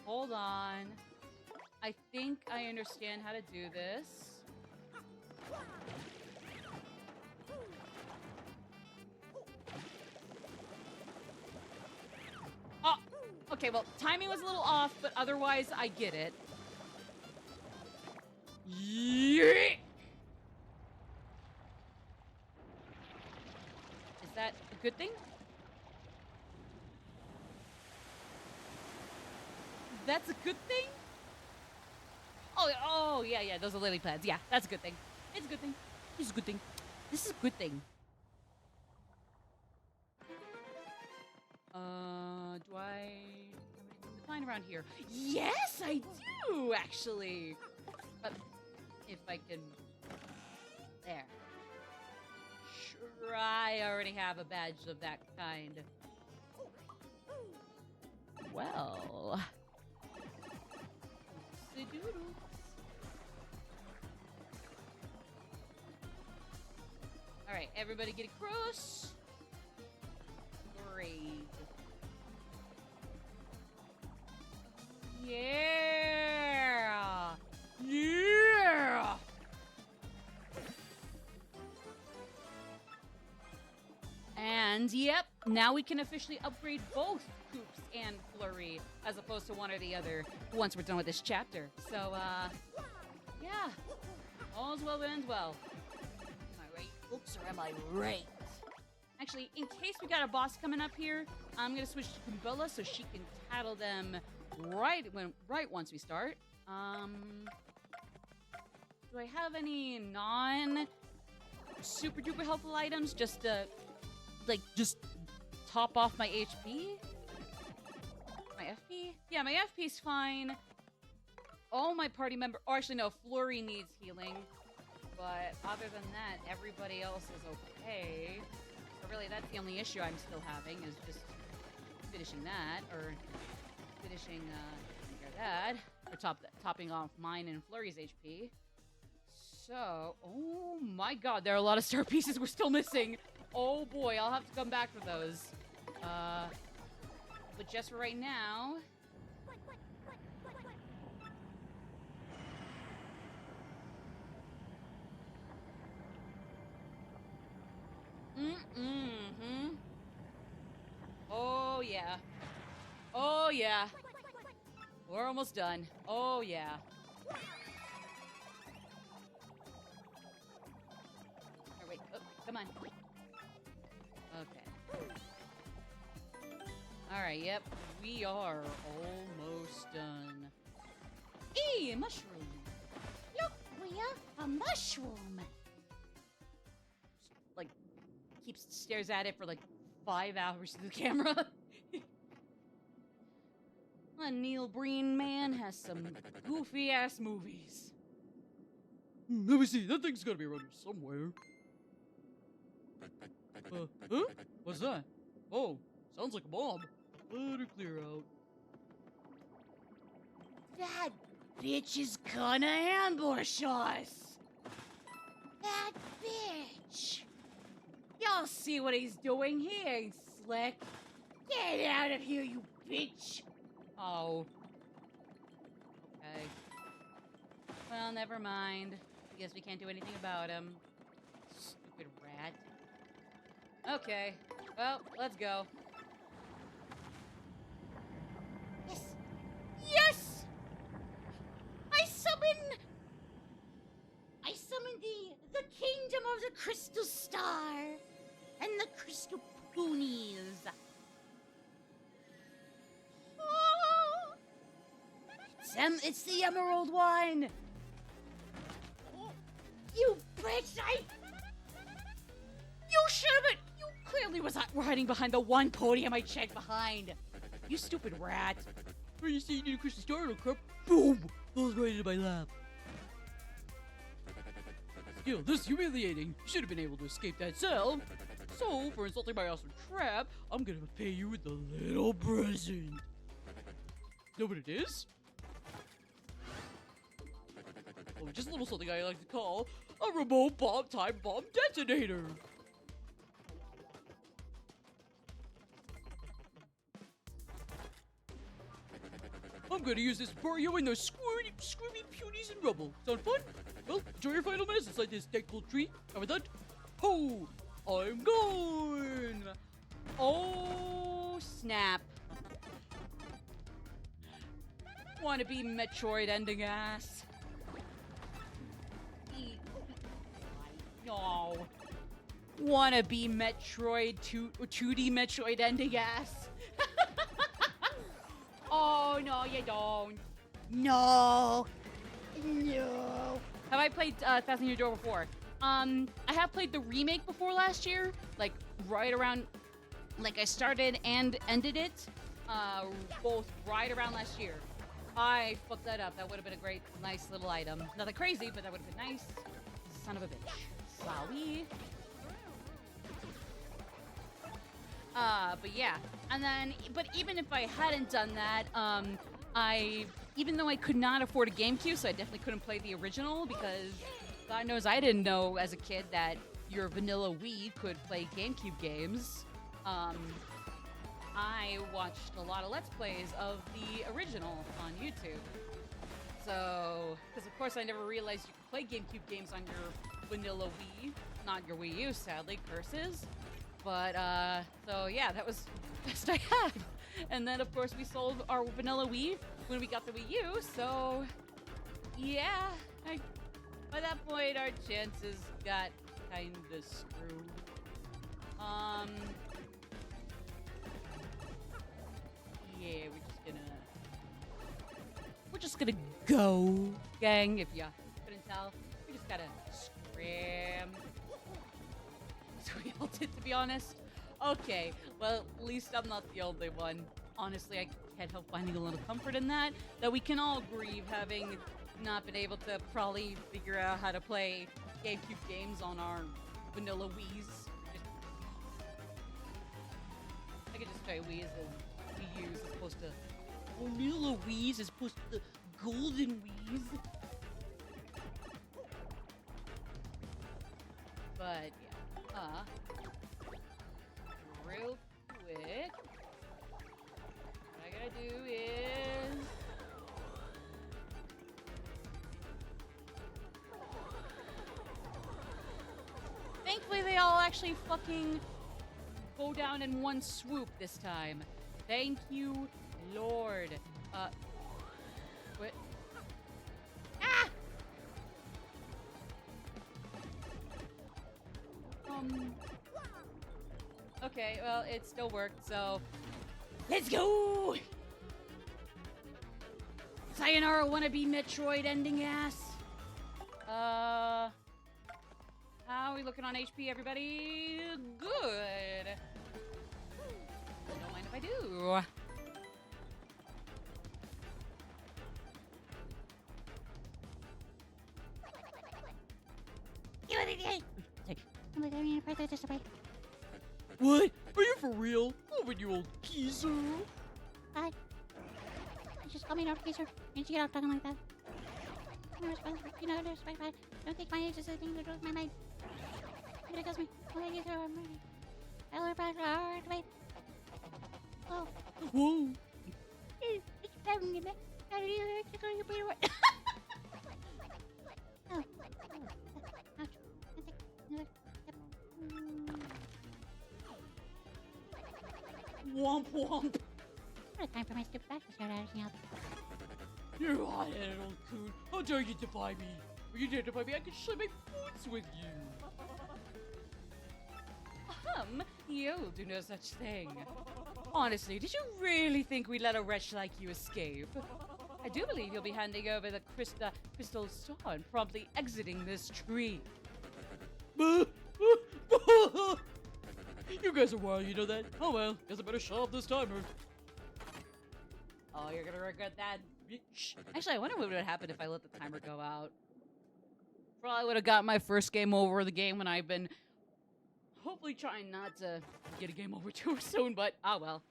Hold on. I think I understand how to do this. Oh, okay, well, timing was a little off, but otherwise I get it. Yeah! Is that a good thing? That's a good thing? Oh, yeah, those are lily pads. Yeah, that's a good thing. It's a good thing. This is a good thing. This is a good thing. Do I have anything to find around here? Yes, I do, actually. But if I can... There. Sure, I already have a badge of that kind. Well... Alright, everybody get across. Great. Yeah! Yeah! And Yep, now we can officially upgrade both Hoops and Flurry, as opposed to one or the other, once we're done with this chapter. So, yeah. All's well that ends well. Am I right, Hoops, or am I right? Actually, in case we got a boss coming up here, I'm gonna switch to Kumbilla so she can tattle them right once we start. Do I have any super duper helpful items just to, like, just top off my HP? My FP? Yeah, my FP's fine. All my party members, or actually no, Flurry needs healing. But other than that, everybody else is okay. So really, that's the only issue I'm still having, is just finishing that, or finishing, that, or topping off mine and Flurry's HP. So, oh my god, there are a lot of star pieces we're still missing. Oh boy, I'll have to come back for those. But just for right now... Oh yeah. Oh yeah. We're almost done. Oh yeah. Oh, wait. Oh, come on. Okay. Alright, yep. We are almost done. Hey, a mushroom! Look, Rhea, a mushroom. Like, stares at it for like 5 hours to the camera. A Neil Breen man has some goofy ass movies. Let me see. That thing's gotta be around here somewhere. Huh? What's that? Oh, sounds like a bomb. Let her clear out. That bitch is gonna ambush us. That bitch. Y'all see what he's doing? He ain't slick. Get out of here, you bitch. Oh. Okay. Well, never mind. I guess we can't do anything about him. Stupid rat. Okay. Well, let's go. Yes. Yes! I summon the kingdom of the crystal star and the crystal poonies. Oh. It's the emerald one! You bitch! You should have been... You clearly were hiding behind the one podium I checked behind. You stupid rat. When you see you need a crystal star, it'll crap. Boom! Falls right into my lap. Still, this is humiliating. You should have been able to escape that cell. So, for insulting my awesome trap, I'm gonna pay you with a little present. Know what it is? Oh, just a little something I like to call a remote time bomb detonator. I'm gonna use this to pour you in those squirmy puties and rubble. Sound fun? Well, enjoy your final minutes inside this deckful treat. And with that, ho! I'm gone! Oh, snap. Wanna be Metroid ending ass. No. Wanna be Metroid 2D Metroid ending ass. Oh, no, you don't. No. No. Have I played Thousand Year Door before? I have played the remake before last year. Like, right around... Like, I started and ended it. Both right around last year. I fucked that up. That would have been a great, nice little item. Nothing crazy, but that would have been nice. Son of a bitch. Wowie. But yeah. And then, but even if I hadn't done that, even though I could not afford a GameCube, so I definitely couldn't play the original, because God knows I didn't know as a kid that your vanilla Wii could play GameCube games. I watched a lot of Let's Plays of the original on YouTube. So, because of course I never realized you could play GameCube games on your vanilla Wii, not your Wii U, sadly, curses. But, so yeah, that was the best I had. And then, of course, we sold our vanilla Wii when we got the Wii U, so yeah. By that point, our chances got kinda screwed. Yeah, we're just gonna go, gang, if ya couldn't tell. We just gotta scram. So we all did, to be honest. Okay, well, at least I'm not the only one. Honestly, I can't help finding a little comfort in that we can all grieve having not been able to probably figure out how to play GameCube games on our vanilla Wii's. I could just try Wii's and Wii U's as opposed to vanilla Wii's as opposed to the golden Wii's. But yeah, real quick, what I gotta do is thankfully they all actually fucking go down in one swoop this time. Thank you, Lord. What? Ah! Okay, well, it still worked, so let's go! Sayonara wannabe Metroid ending ass. How are we looking on HP, everybody? Good. Don't mind if I do. What? Are you for real? Oh, you old geezer. Bye. Just call me an old geezer. You get off talking like that. No respect, you know, no respect. Don't think my age is anything to do with my mind. It kills me. Oh, my geezer, I'm ready. I look back, wait. Oh. Whoa. It's driving me back. How do you hurt? You're going to be what? Oh. Ouch. Another step. Womp womp. What a time for my stupid back to start acting up. You hot-headed old coon. How dare you defy me? If you dare defy me, I can share my boots with you. You'll do no such thing. Honestly, did you really think we'd let a wretch like you escape? I do believe you'll be handing over the crystal star and promptly exiting this tree. You guys are wild, you know that? Oh well, guess I better shut up this timer. Oh, you're gonna regret that, bitch. Actually, I wonder what would have happened if I let the timer go out. Probably would have got my first game over the game when I've been hopefully trying not to get a game over too soon, but ah well.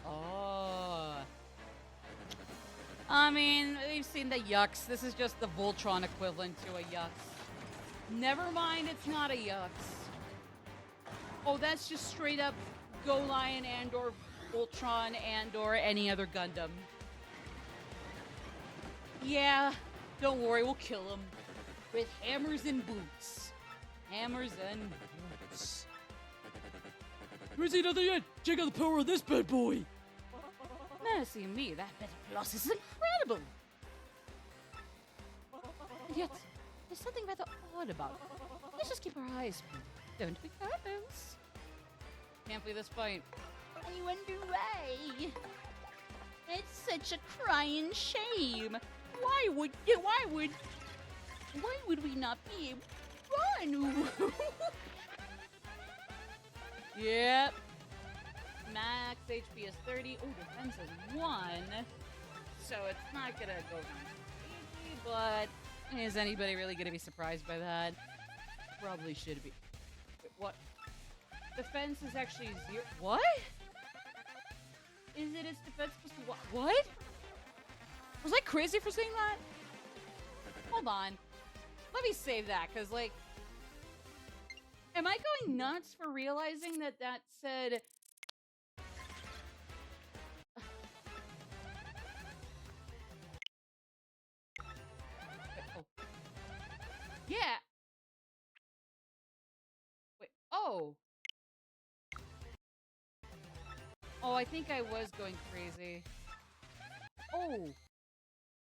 Oh. I mean, we've seen the yucks. This is just the Voltron equivalent to a yucks. Never mind, it's not a yucks. Oh, that's just straight up Go Lion and or Voltron and or any other Gundam. Yeah, don't worry, we'll kill him. With hammers and boots. Hammers and boots. Where's another yet? Check out the power of this bad boy. Mercy me, that bit of loss is incredible. And yet, there's something rather odd about it. Let's just keep our eyes peeled. Don't we, Carlos? Can't play this fight. And you wonder why? It's such a crying shame. Why would we not be able to run? Yep. Max HP is 30. Oh, defense is 1. So it's not gonna go down easy, but is anybody really gonna be surprised by that? Probably should be. Wait, what? Defense is actually 0. What? Is it its defense supposed to what? Was I crazy for saying that? Hold on. Let me save that, because, like, am I going nuts for realizing that that said... Oh. Oh, I think I was going crazy. Oh.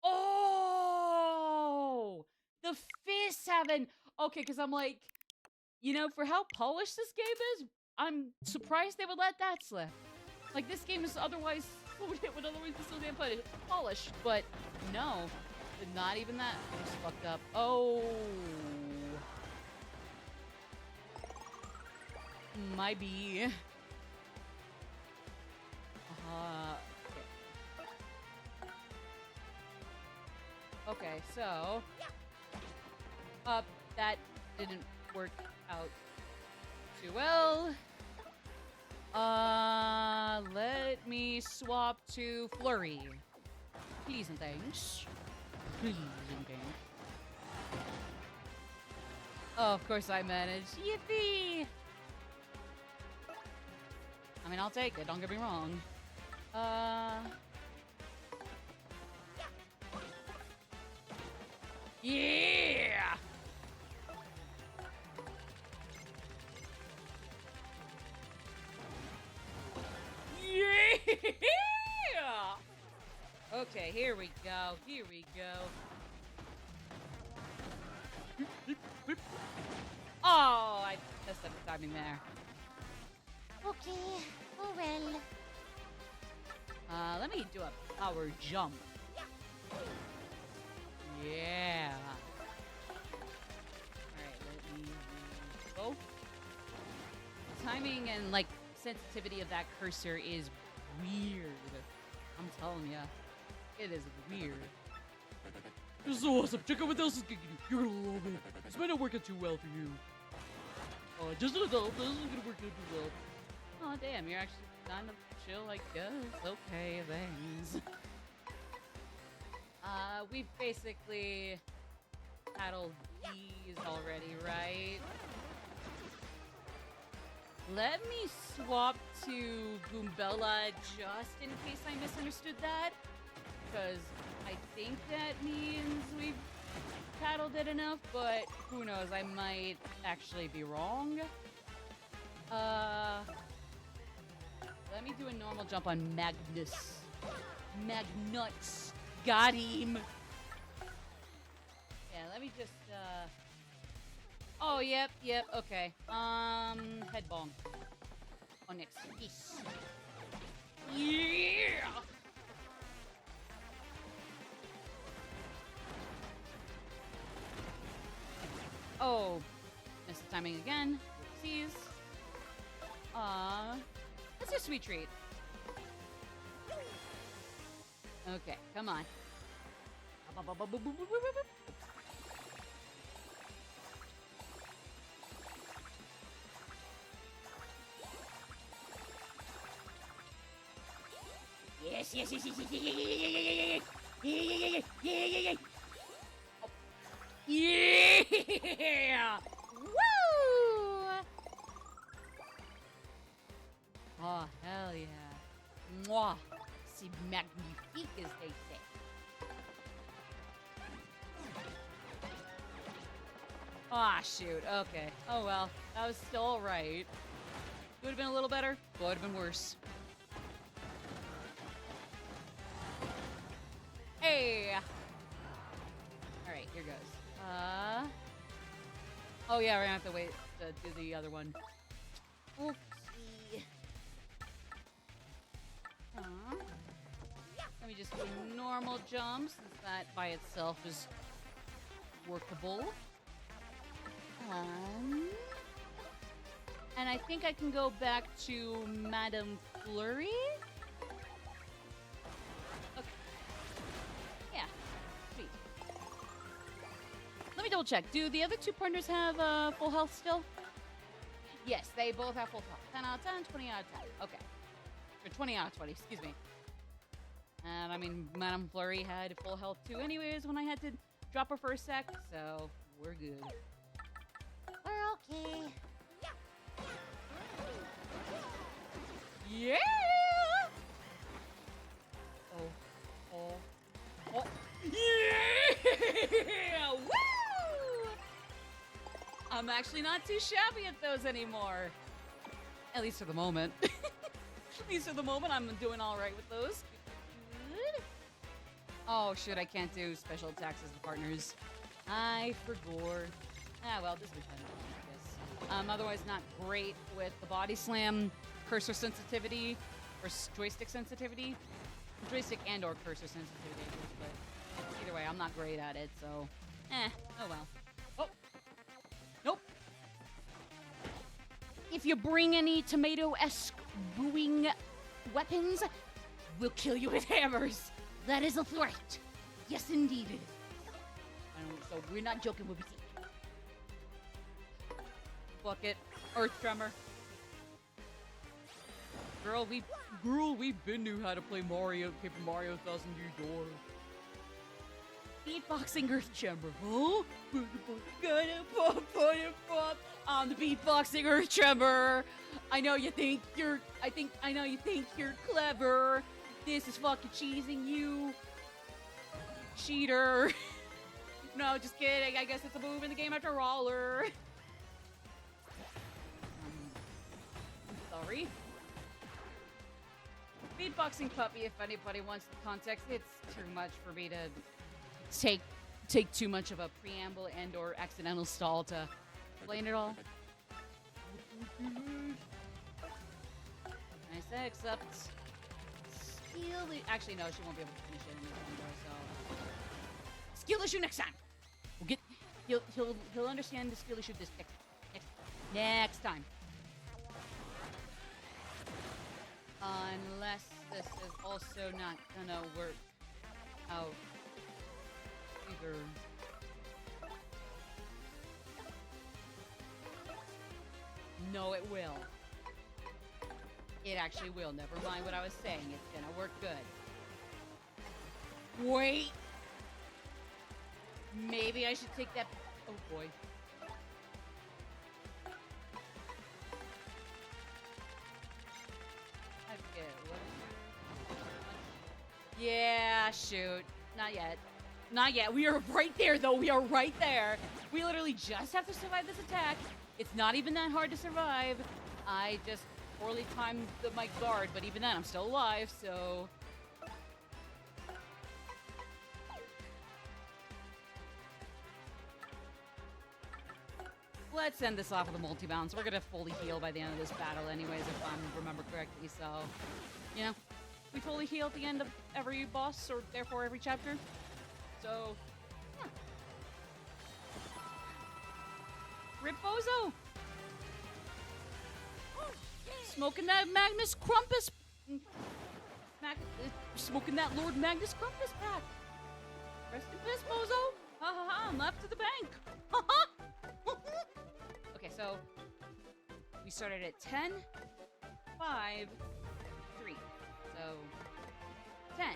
Oh! The fists haven't... Okay, because I'm like, you know, for how polished this game is, I'm surprised they would let that slip. Like, this game is otherwise... It would otherwise be so damn polished, but no. Not even that. It was fucked up. Oh. My bee. Okay, so... that didn't work out too well. Let me swap to Flurry. Please and thanks. Please and thanks. Oh, of course I managed. Yippee! I mean, I'll take it, don't get me wrong. Yeah! Yeah! Okay, here we go. Here we go. Oh, I messed up the timing there. Okay. Oh well. Let me do a power jump. Yeah. Alright, let me go. Timing and, like, sensitivity of that cursor is weird. I'm telling ya. It is weird. This is awesome. Check out what else is kicking you. You're gonna love it. This might not work out too well for you. Just an adult. This isn't gonna work out too well. Oh, damn. You're actually kind of chill, I guess. Okay, thanks. We've basically paddled these already, right? Let me swap to Goombella just in case I misunderstood that. Because I think that means we've paddled it enough, but who knows, I might actually be wrong. Let me do a normal jump on Magnus. Magnuts. Got him. Yeah, let me just, Oh, yep, okay. Head bonk. Oh, next. Yes. Yeah! Oh, missed the timing again. Oopsies. That's a sweet treat. Okay, come on. Yes. Yeah! Woo! Oh, hell yeah. Mwah. C'est magnifique, as they say. Ah, shoot. Okay. Oh, well. That was still alright. Would have been a little better. Would have been worse. Hey! Alright, here goes. Oh yeah, we're gonna have to wait to do the other one. Oopsie. Let me just do normal jumps, since that by itself is workable. And I think I can go back to Madame Flurry? Okay. Yeah, sweet. Let me double check. Do the other two partners have full health still? Yes, they both have full health. 10 out of 10, 20 out of 10. Okay. Or 20 out of 20, excuse me. And I mean, Madame Flurry had full health too anyways when I had to drop her for a sec, so we're good. We're okay. Yeah! Oh. Yeah! Woo! I'm actually not too shabby at those anymore. At least for the moment. At least for the moment, I'm doing all right with those. Good. Oh, shit, I can't do special attacks as the partners. I forgot. Ah, well, this will be fun. I guess. Otherwise, not great with the body slam, cursor sensitivity, or joystick sensitivity. Joystick and or cursor sensitivity, but either way, I'm not great at it, so oh well. Oh, nope. If you bring any tomato-esque brewing weapons, we'll kill you with hammers. That is a threat. Yes, indeed it is. So we're not joking with it. Bucket. Earth tremor. Girl, we've been knew how to play Mario, Paper Mario 1000 Year Door. Beatboxing Earth Tremor. Huh? I'm the beatboxing Earth Tremor. I know you think you're clever. This is fucking cheesing you. Cheater. No, just kidding. I guess it's a move in the game after Roller. Sorry. Beatboxing Puppy, if anybody wants the context, it's too much for me to take too much of a preamble and or accidental stall to explain it all. I say except actually no, she won't be able to finish it in this one, so skill issue next time. We'll get he'll understand the skill issue this next time. Unless this is also not gonna work out either. No, it will. It actually will. Never mind what I was saying. It's gonna work good. Wait! Maybe I should take that... Oh, boy. I forget. What? Yeah, shoot. Not yet. Not yet. We are right there, though. We are right there. We literally just have to survive this attack. It's not even that hard to survive. I just poorly timed my guard, but even then, I'm still alive, so... Let's end this off with a multi-bounce. We're gonna fully heal by the end of this battle anyways, if I remember correctly, so... You know, we fully heal at the end of every boss, or therefore every chapter. So, yeah. Rip Bozo! Smoking that Magnus Crumpus... Smoking that Lord Magnus Crumpus pack! Rest in peace, Bozo! Ha ha ha, I'm left to the bank! Ha ha! Okay, so... We started at 10, 5, 3. So... 10.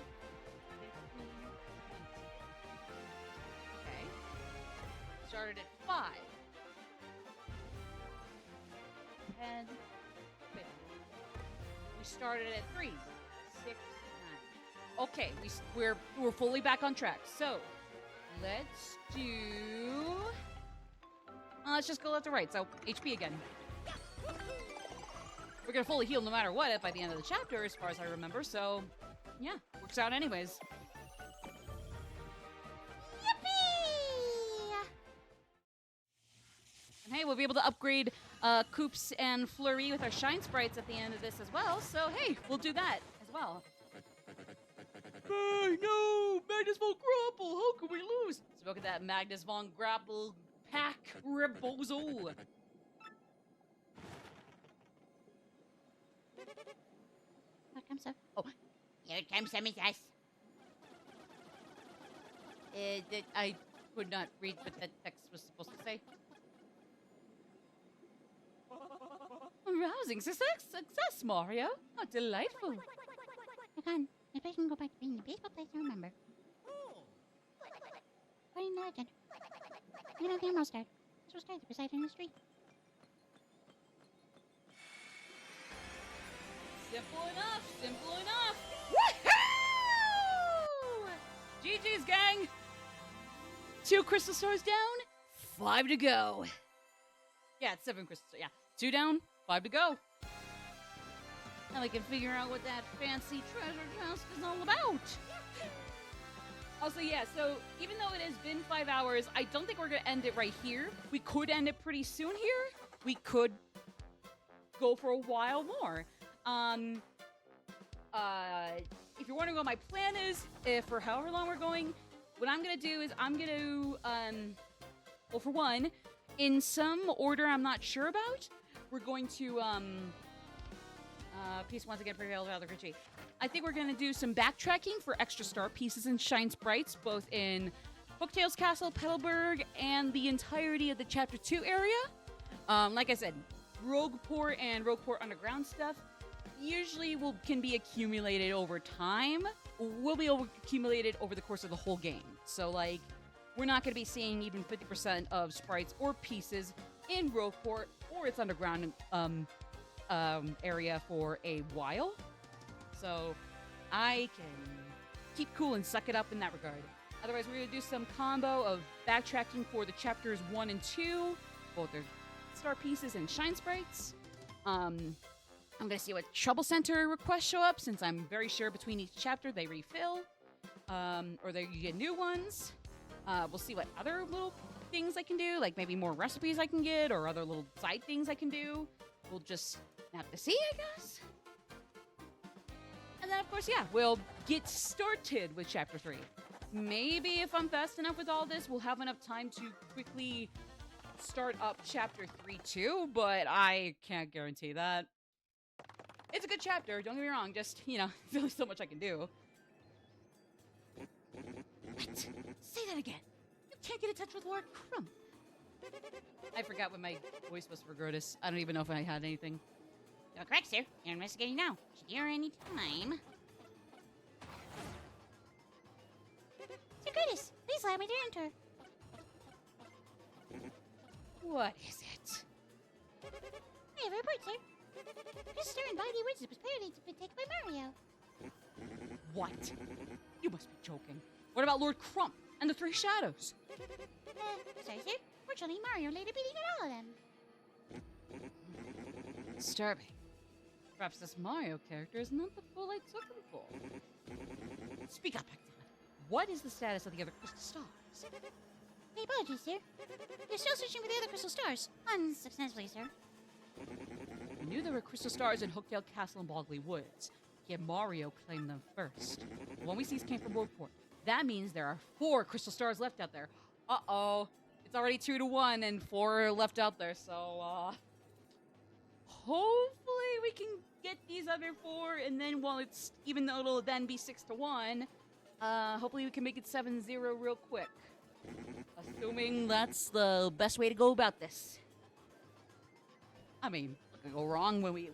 Okay. Started at 5. 10. 50. We started at 3. 6, 9. Okay, we're fully back on track. So let's do. Let's just go left to right. So HP again. We're gonna fully heal no matter what by the end of the chapter, as far as I remember. So yeah, works out anyways. And hey, we'll be able to upgrade Koops and Flurry with our Shine Sprites at the end of this as well. So hey, we'll do that as well. Hey, no! Magnus von Grapple! How can we lose? So look at that Magnus von Grapple pack Rebozo. What comes up? Oh, here comes some of us. I could not read what that text was supposed to say. Rousing success, Mario. Oh, delightful. Come on, maybe I can go back to being the baseball player, I remember. According to legend, you know the Emerald Star. This was started beside in the street. Simple enough, simple enough. Woohoo! GG's, gang. 2 crystal stars down, 5 to go. Yeah, it's 7 crystals. Yeah, 2 down, 5 to go. Now we can figure out what that fancy treasure chest is all about. Also, yeah, so even though it has been 5 hours, I don't think we're going to end it right here. We could end it pretty soon here. We could go for a while more. If you're wondering what my plan is, for however long we're going, what I'm going to do is I'm going to, well, for one, in some order I'm not sure about, we're going to, piece once again prevailed rather Richie. I think we're going to do some backtracking for extra star pieces and shine sprites, both in Hooktail's Castle, Petalburg, and the entirety of the Chapter 2 area. Like I said, Rogueport and Rogueport Underground stuff usually can be accumulated over time. Will be accumulated over the course of the whole game. So, like, we're not going to be seeing even 50% of sprites or pieces in Rogueport or its underground area for a while. So I can keep cool and suck it up in that regard. Otherwise, we're going to do some combo of backtracking for the chapters 1 and 2, both their star pieces and shine sprites. I'm going to see what Trouble Center requests show up, since I'm very sure between each chapter they refill, or you get new ones. We'll see what other little things I can do, like maybe more recipes I can get, or other little side things I can do. We'll just have to see, I guess. And then, of course, yeah, we'll get started with Chapter 3. Maybe if I'm fast enough with all this, we'll have enough time to quickly start up Chapter 3 too, but I can't guarantee that. It's a good chapter, don't get me wrong, just, you know, there's only so much I can do. What? Say that again. You can't get in touch with Lord Crump. I forgot what my voice was for Grotus. I don't even know if I had anything. You're correct, sir. You're investigating now. Here any time. Sir Curtis, please allow me to enter. What is it? I have a report, sir. Mr. and Body Woods was apparently taken by Mario. What? You must be joking. What about Lord Crump and the Three Shadows? Sorry, sir. Fortunately, Mario later beating all of them. Disturbing. Perhaps this Mario character is not the fool I took him for. Speak up, Hector. What is the status of the other crystal stars? My apologies, sir. They're still searching for the other crystal stars. Unsuccessfully, sir. I knew there were crystal stars in Hooktail Castle and Bogley Woods, yet Mario claimed them first. The one we seized came from Rogueport. That means there are 4 crystal stars left out there. Uh-oh. It's already 2-1 and 4 left out there, so, hopefully we can get these other 4, and then even though it'll then be 6-1, hopefully we can make it 7-0 real quick. Assuming that's the best way to go about this. I mean, what could go wrong when we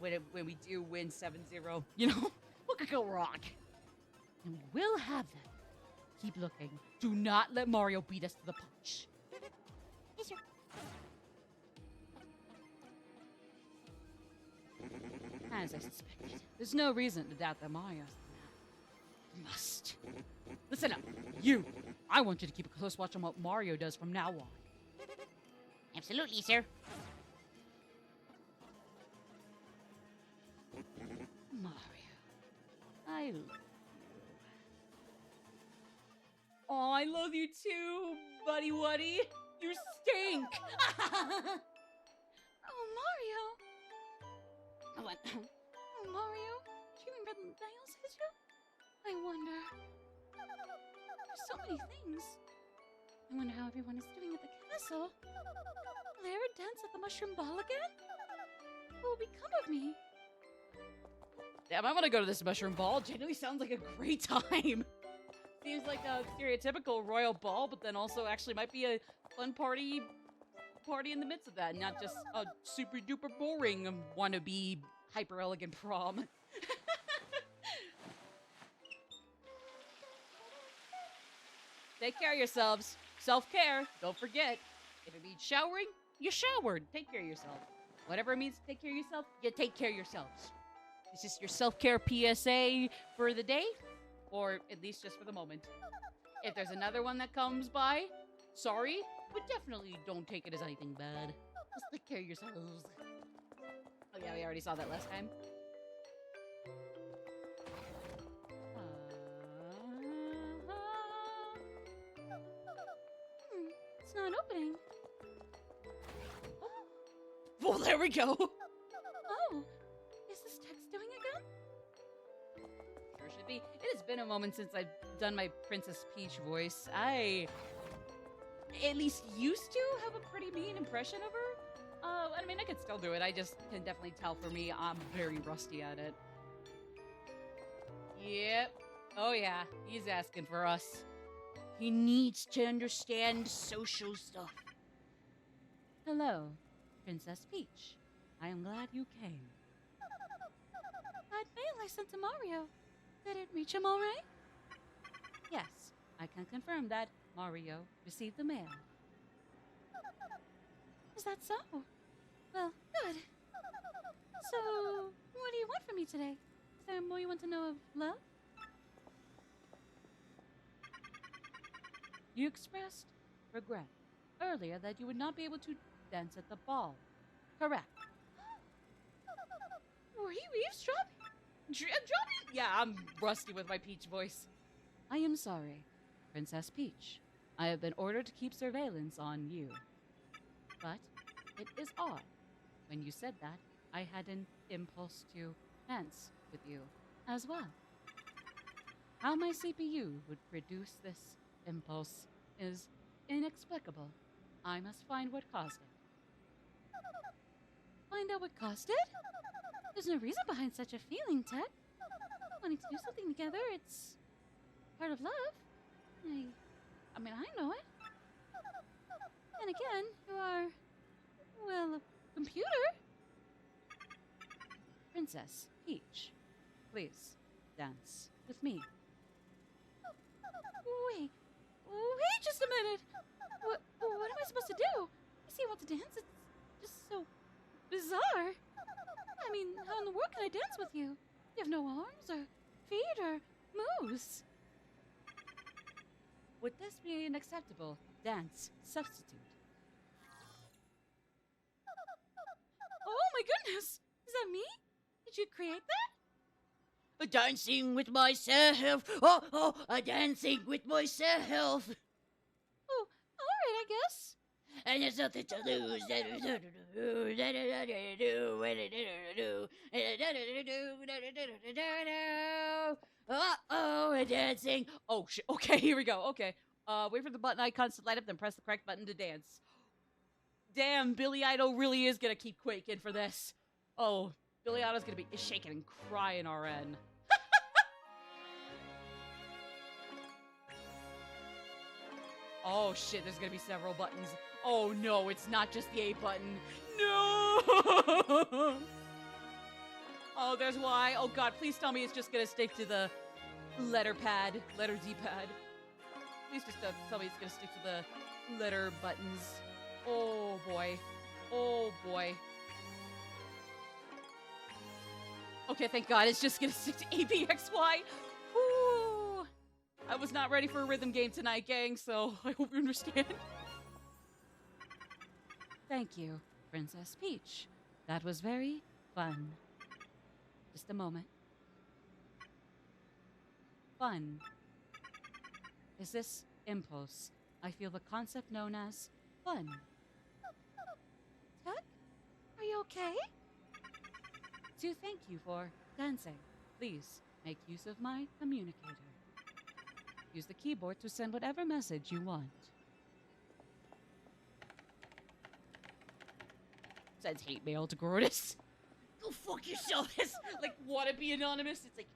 do win 7-0? You know, what could go wrong? And we will have them. Keep looking. Do not let Mario beat us to the punch. Yes, sir. As I suspected, there's no reason to doubt that Mario's the man. Must. Listen up, you. I want you to keep a close watch on what Mario does from now on. Absolutely, sir. Mario, I love you. Oh, I love you too, buddy Wuddy. You stink. Oh, Mario. Oh, what? Oh, Mario. Do you remember the Niles hit you? I wonder. There's so many things. I wonder how everyone is doing at the castle. Will they ever dance at the Mushroom Ball again? What will become of me? Damn, I want to go to this mushroom ball. Genuinely sounds like a great time. Seems like a stereotypical royal ball, but then also actually might be a fun party in the midst of that, not just a super duper boring wannabe hyper elegant prom. Take care of yourselves. Self-care. Don't forget. If it means showering, you showered. Take care of yourself. Whatever it means to take care of yourself, you take care of yourselves. Is this your self-care PSA for the day? Or at least just for the moment. If there's another one that comes by, sorry, but definitely don't take it as anything bad. take care of yourselves. Oh yeah, we already saw that last time. It's not opening. Well, there we go. Oh, is this text doing again? Sure should be. It has been a moment since I've done my Princess Peach voice. I at least used to have a pretty mean impression of her. I mean, I could still do it. I just can definitely tell for me, I'm very rusty at it. Yep. Oh yeah, he's asking for us. He needs to understand social stuff. Hello, Princess Peach. I am glad you came. That mail I sent to Mario. Did it reach him all right? Yes, I can confirm that Mario received the mail. Is that so? Well, good. So, what do you want from me today? Is there more you want to know of love? You expressed regret earlier that you would not be able to dance at the ball. Correct. Were you eavesdropping? Dropping? Yeah, I'm rusty with my Peach voice. I am sorry, Princess Peach. I have been ordered to keep surveillance on you. But it is odd. When you said that, I had an impulse to dance with you as well. How my CPU would produce this impulse is inexplicable. I must find what caused it. Find out what caused it? There's no reason behind such a feeling, Tech. Wanting to do something together, it's part of love. I mean, I know it. And again, you are, well, a computer. Princess Peach, please dance with me. Wait just a minute. What am I supposed to do? I see you want to dance. It's just so bizarre. I mean, how in the world can I dance with you? You have no arms or feet or moves. Would this be an acceptable dance substitute? Oh my goodness! Is that me? Did you create that? Dancing with myself. Dancing with myself. Oh, alright, I guess. And there's nothing to lose. We're dancing. Oh shit. Okay, here we go. Okay. Wait for the button icons to light up, then press the correct button to dance. Damn, Billy Idol really is gonna keep quaking for this. Oh, Billy Idol's gonna be shaking and crying RN. Oh shit, there's gonna be several buttons. Oh no, it's not just the A button. No! Oh, there's Y. Oh god, please tell me it's just gonna stick to the letter D pad. Please just tell me it's gonna stick to the letter buttons. Oh boy. Oh boy. Okay, thank god, it's just gonna stick to ABXY. Woo! I was not ready for a rhythm game tonight, gang, so I hope you understand. Thank you, Princess Peach. That was very fun. Just a moment. Fun. Is this impulse? I feel the concept known as fun. Tuck? Are you okay? To thank you for dancing, please make use of my communicator. Use the keyboard to send whatever message you want. Sends hate mail to Gordis. Go fuck yourself. It's like, wanna be anonymous? It's like,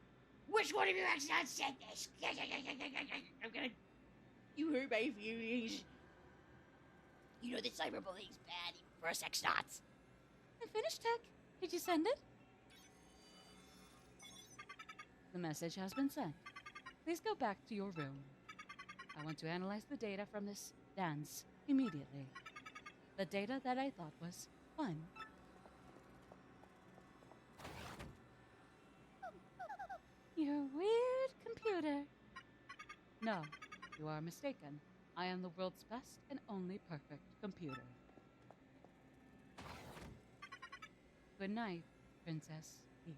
Which one of you has not said this? I'm gonna... You hurt my feelings. You know that cyberbullying's bad, even for us sex-knots. I finished, Tech. Did you send it? The message has been sent. Please go back to your room. I want to analyze the data from this dance immediately. The data that I thought was fun. You're a weird computer. No, you are mistaken. I am the world's best and only perfect computer. Good night, Princess Peach.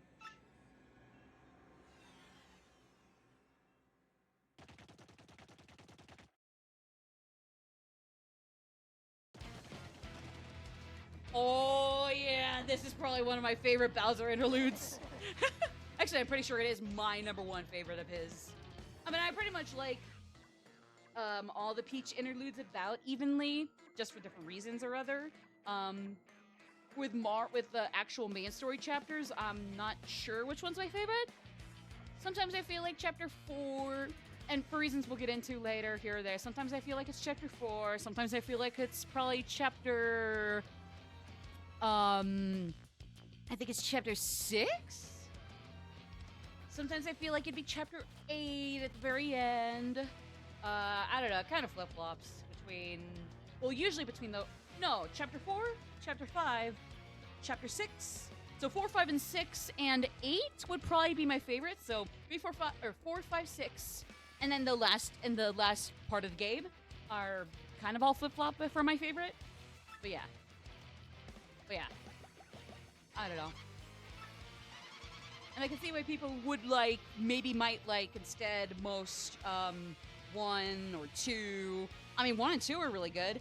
Oh yeah, this is probably one of my favorite Bowser interludes. Actually, I'm pretty sure it is my #1 favorite of his. I mean, I pretty much like all the Peach interludes about evenly, just for different reasons or other. With the actual main story chapters, I'm not sure which one's my favorite. Sometimes I feel like chapter 4, and for reasons we'll get into later here or there, sometimes I feel like it's chapter 4, sometimes I feel like it's probably chapter... I think it's chapter 6? Sometimes I feel like it'd be chapter 8 at the very end. I don't know, kind of flip-flops between... Well, usually between the... No, chapter 4, chapter 5, chapter 6. So 4, 5, and 6, and 8 would probably be my favorite. So 3, 4, 5, or 4, 5, 6, and then the last part of the game are kind of all flip-flop for my favorite. But yeah. I don't know. And I can see why people would might like instead most 1 or 2. I mean, 1 and 2 are really good.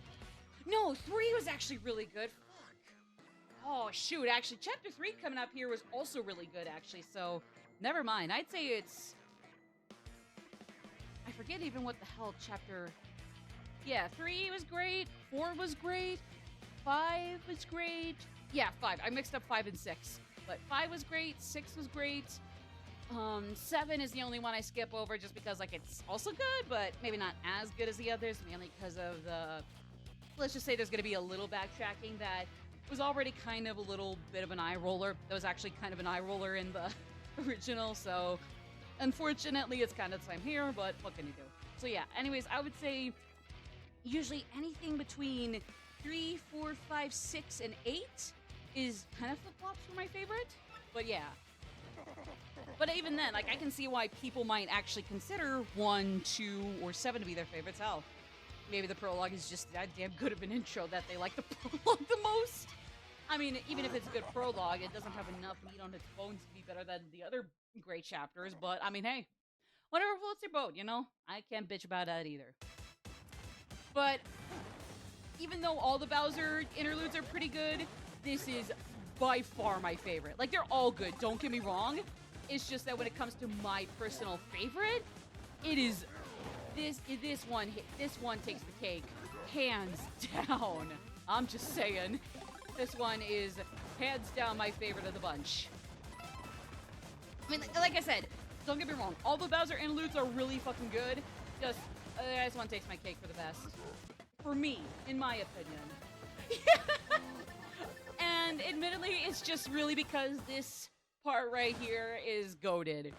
No, 3 was actually really good. Fuck. Oh, shoot. Actually, chapter 3 coming up here was also really good, actually. So, never mind. I'd say it's... I forget even what the hell chapter... Yeah, 3 was great. 4 was great. 5 was great. Yeah, 5. I mixed up 5 and 6. But 5 was great. 6 was great. 7 is the only one I skip over just because, it's also good, but maybe not as good as the others, mainly because of the... Let's just say there's going to be a little backtracking that was already kind of a little bit of an eye roller. That was actually kind of an eye roller in the original, so unfortunately it's kind of the same here, but what can you do? So yeah, anyways, I would say usually anything between 3, 4, 5, 6, and 8 is kind of flip-flops for my favorite, but yeah. But even then, I can see why people might actually consider 1, 2, or 7 to be their favorites. Hell, maybe the prologue is just that damn good of an intro that they like the prologue the most. I mean, even if it's a good prologue, it doesn't have enough meat on its bones to be better than the other great chapters. But, I mean, hey, whatever floats your boat, you know? I can't bitch about that either. But even though all the Bowser interludes are pretty good, this is by far my favorite. They're all good, don't get me wrong. It's just that when it comes to my personal favorite, it is... This one takes the cake, hands down. I'm just saying, this one is hands down my favorite of the bunch. I mean, like I said, don't get me wrong, all the Bowser interludes are really fucking good. Just this one takes my cake for the best, for me, in my opinion. And admittedly, it's just really because this part right here is goated.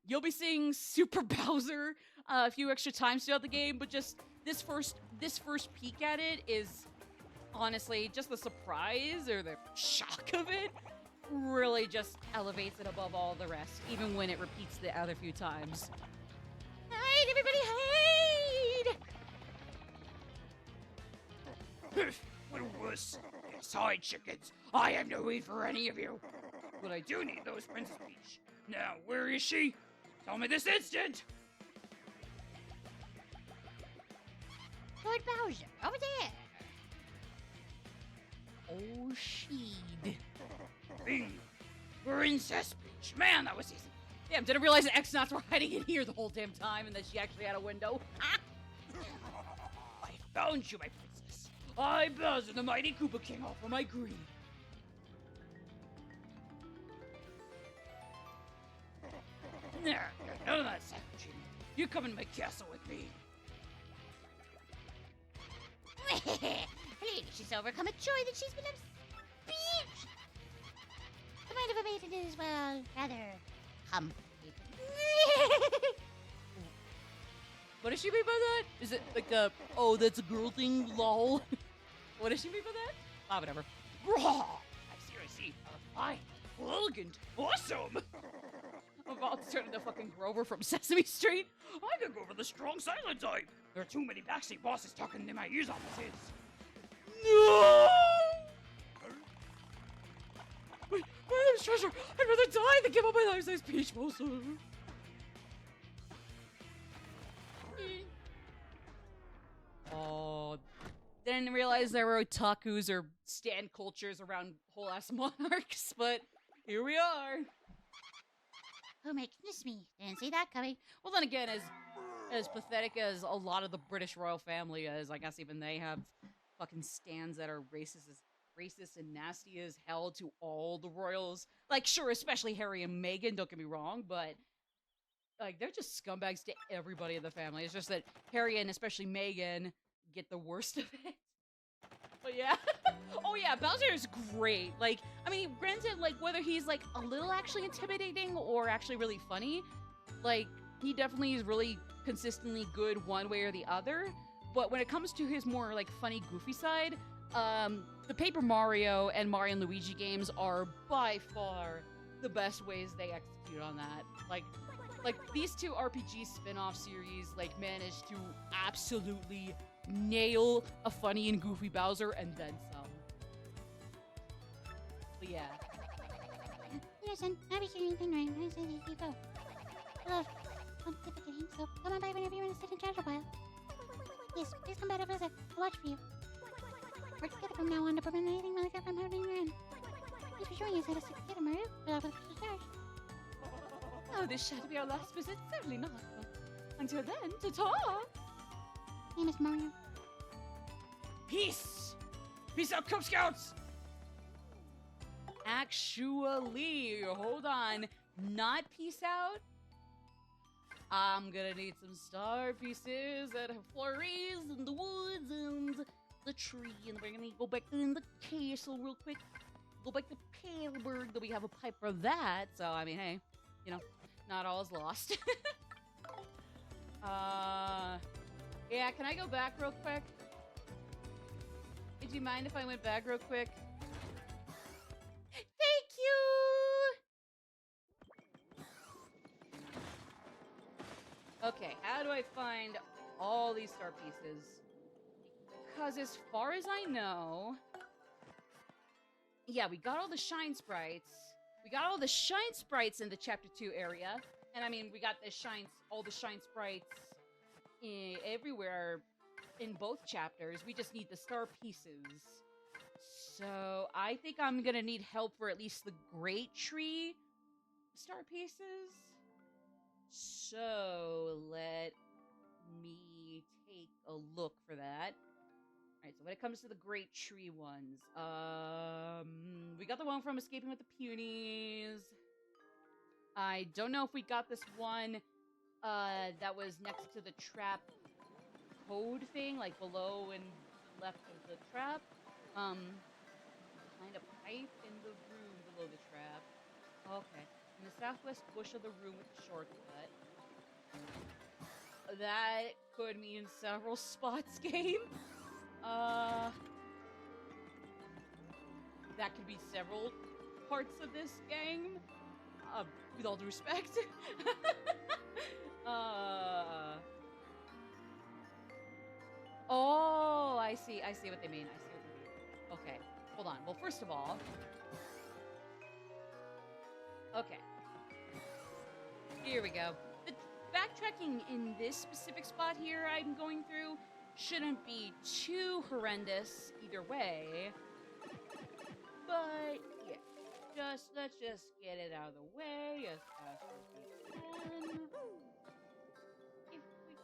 You'll be seeing Super Bowser a few extra times throughout the game, but just this first peek at it is honestly just the surprise or the shock of it really just elevates it above all the rest, even when it repeats the other few times. Hide, everybody, hide! What a wuss. Side chickens. I have no need for any of you. But I do need those Princess Peach. Now, where is she? Tell me this instant! Lord Bowser, over there. Oh, sheed. Bing. Princess Peach. Man, that was easy. Damn, didn't realize the X-Nauts were hiding in here the whole damn time and that she actually had a window. I found you, my princess. I, Bowser, the mighty Koopa King, offer my greeting. There, none of that sandwiching. You come in my castle with me. Lady, she's overcome with joy that she's been a speech. The mind of a maiden is, well, rather complicated. What does she mean by that? Is it like a, oh, that's a girl thing, lol? What does she mean by that? Ah, whatever. Raw! I see. Fine. Elegant. Awesome! I'm about to turn into fucking Grover from Sesame Street. I could go for the strong silent type. There are too many backseat bosses talking in my ears on this. No! this treasure. I'd rather die than give up my life-size peach blossom. Oh, didn't realize there were otakus or stan cultures around whole ass monarchs, but here we are. Oh my goodness me. Didn't see that coming. Well, then again, as pathetic as a lot of the British royal family is, I guess even they have fucking stands that are racist and nasty as hell to all the royals. Like, sure, especially Harry and Meghan, don't get me wrong, but like they're just scumbags to everybody in the family. It's just that Harry and especially Meghan get the worst of it. But yeah. Oh yeah, Bowser is great. Like, I mean, granted, like, whether he's, like, a little actually intimidating or actually really funny, like, he definitely is really consistently good one way or the other. But when it comes to his more, like, funny, goofy side, the Paper Mario and Mario and Luigi games are by far the best ways they execute on that. Like, these two RPG spin-off series, like, managed to absolutely nail a funny and goofy Bowser and then some. But yeah. Listen, I'll be here anything right. I say you go. Hello. I'm getting, so come on by whenever you want to sit and chat a while. Yes, please come by to visit. I'll watch for you. Work together from now on to prevent anything really good from happening around. Thanks for showing us how to stick together, Mario. Without the stars. Oh, this shall be our last visit? Certainly not. Until then, ta-ta! Name is Mario. Peace! Peace out, Cub Scouts! Actually, hold on. Not peace out. I'm gonna need some star pieces that have flurries in the woods and the tree. And we're gonna go back in the castle real quick. Go back to Paleberg, though we have a pipe for that. So, I mean, hey, you know, not all is lost. Yeah, can I go back real quick? Would you mind if I went back real quick? Thank you! Okay, how do I find all these star pieces? Because as far as I know... Yeah, we got all the shine sprites. We got all the shine sprites in the Chapter 2 area. And I mean, we got all the shine sprites everywhere in both chapters. We just need the star pieces. So I think I'm gonna need help for at least the Great Tree star pieces. So let me take a look for that. Alright, so when it comes to the Great Tree ones, we got the one from Escaping with the Punies. I don't know if we got this one that was next to the trap code thing, like below and left of the trap. Find a pipe in the room below the trap. Okay. In the southwest bush of the room with the shortcut. That could mean several spots game. That could be several parts of this game. With all due respect. Oh, I see what they mean. Okay, hold on. Well, first of all... Okay. Here we go. The backtracking in this specific spot here I'm going through shouldn't be too horrendous either way. But, yeah. Let's just get it out of the way as fast as we can. If we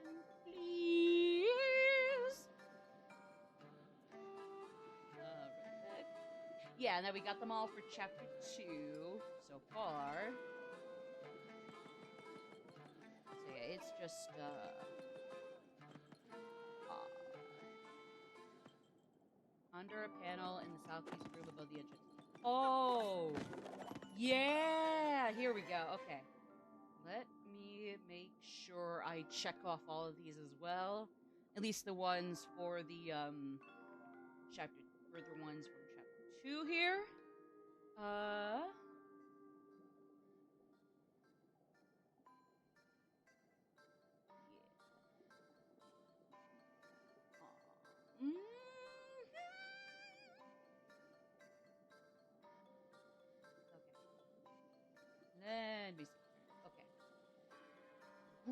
can, please. Alright. Yeah, and then we got them all for chapter 2 so far. So yeah, it's just under a panel in the southeast room above the entrance. Oh, yeah, here we go. Okay, let me make sure I check off all of these as well. At least the ones for the further ones from chapter 2 here. NBC. Okay.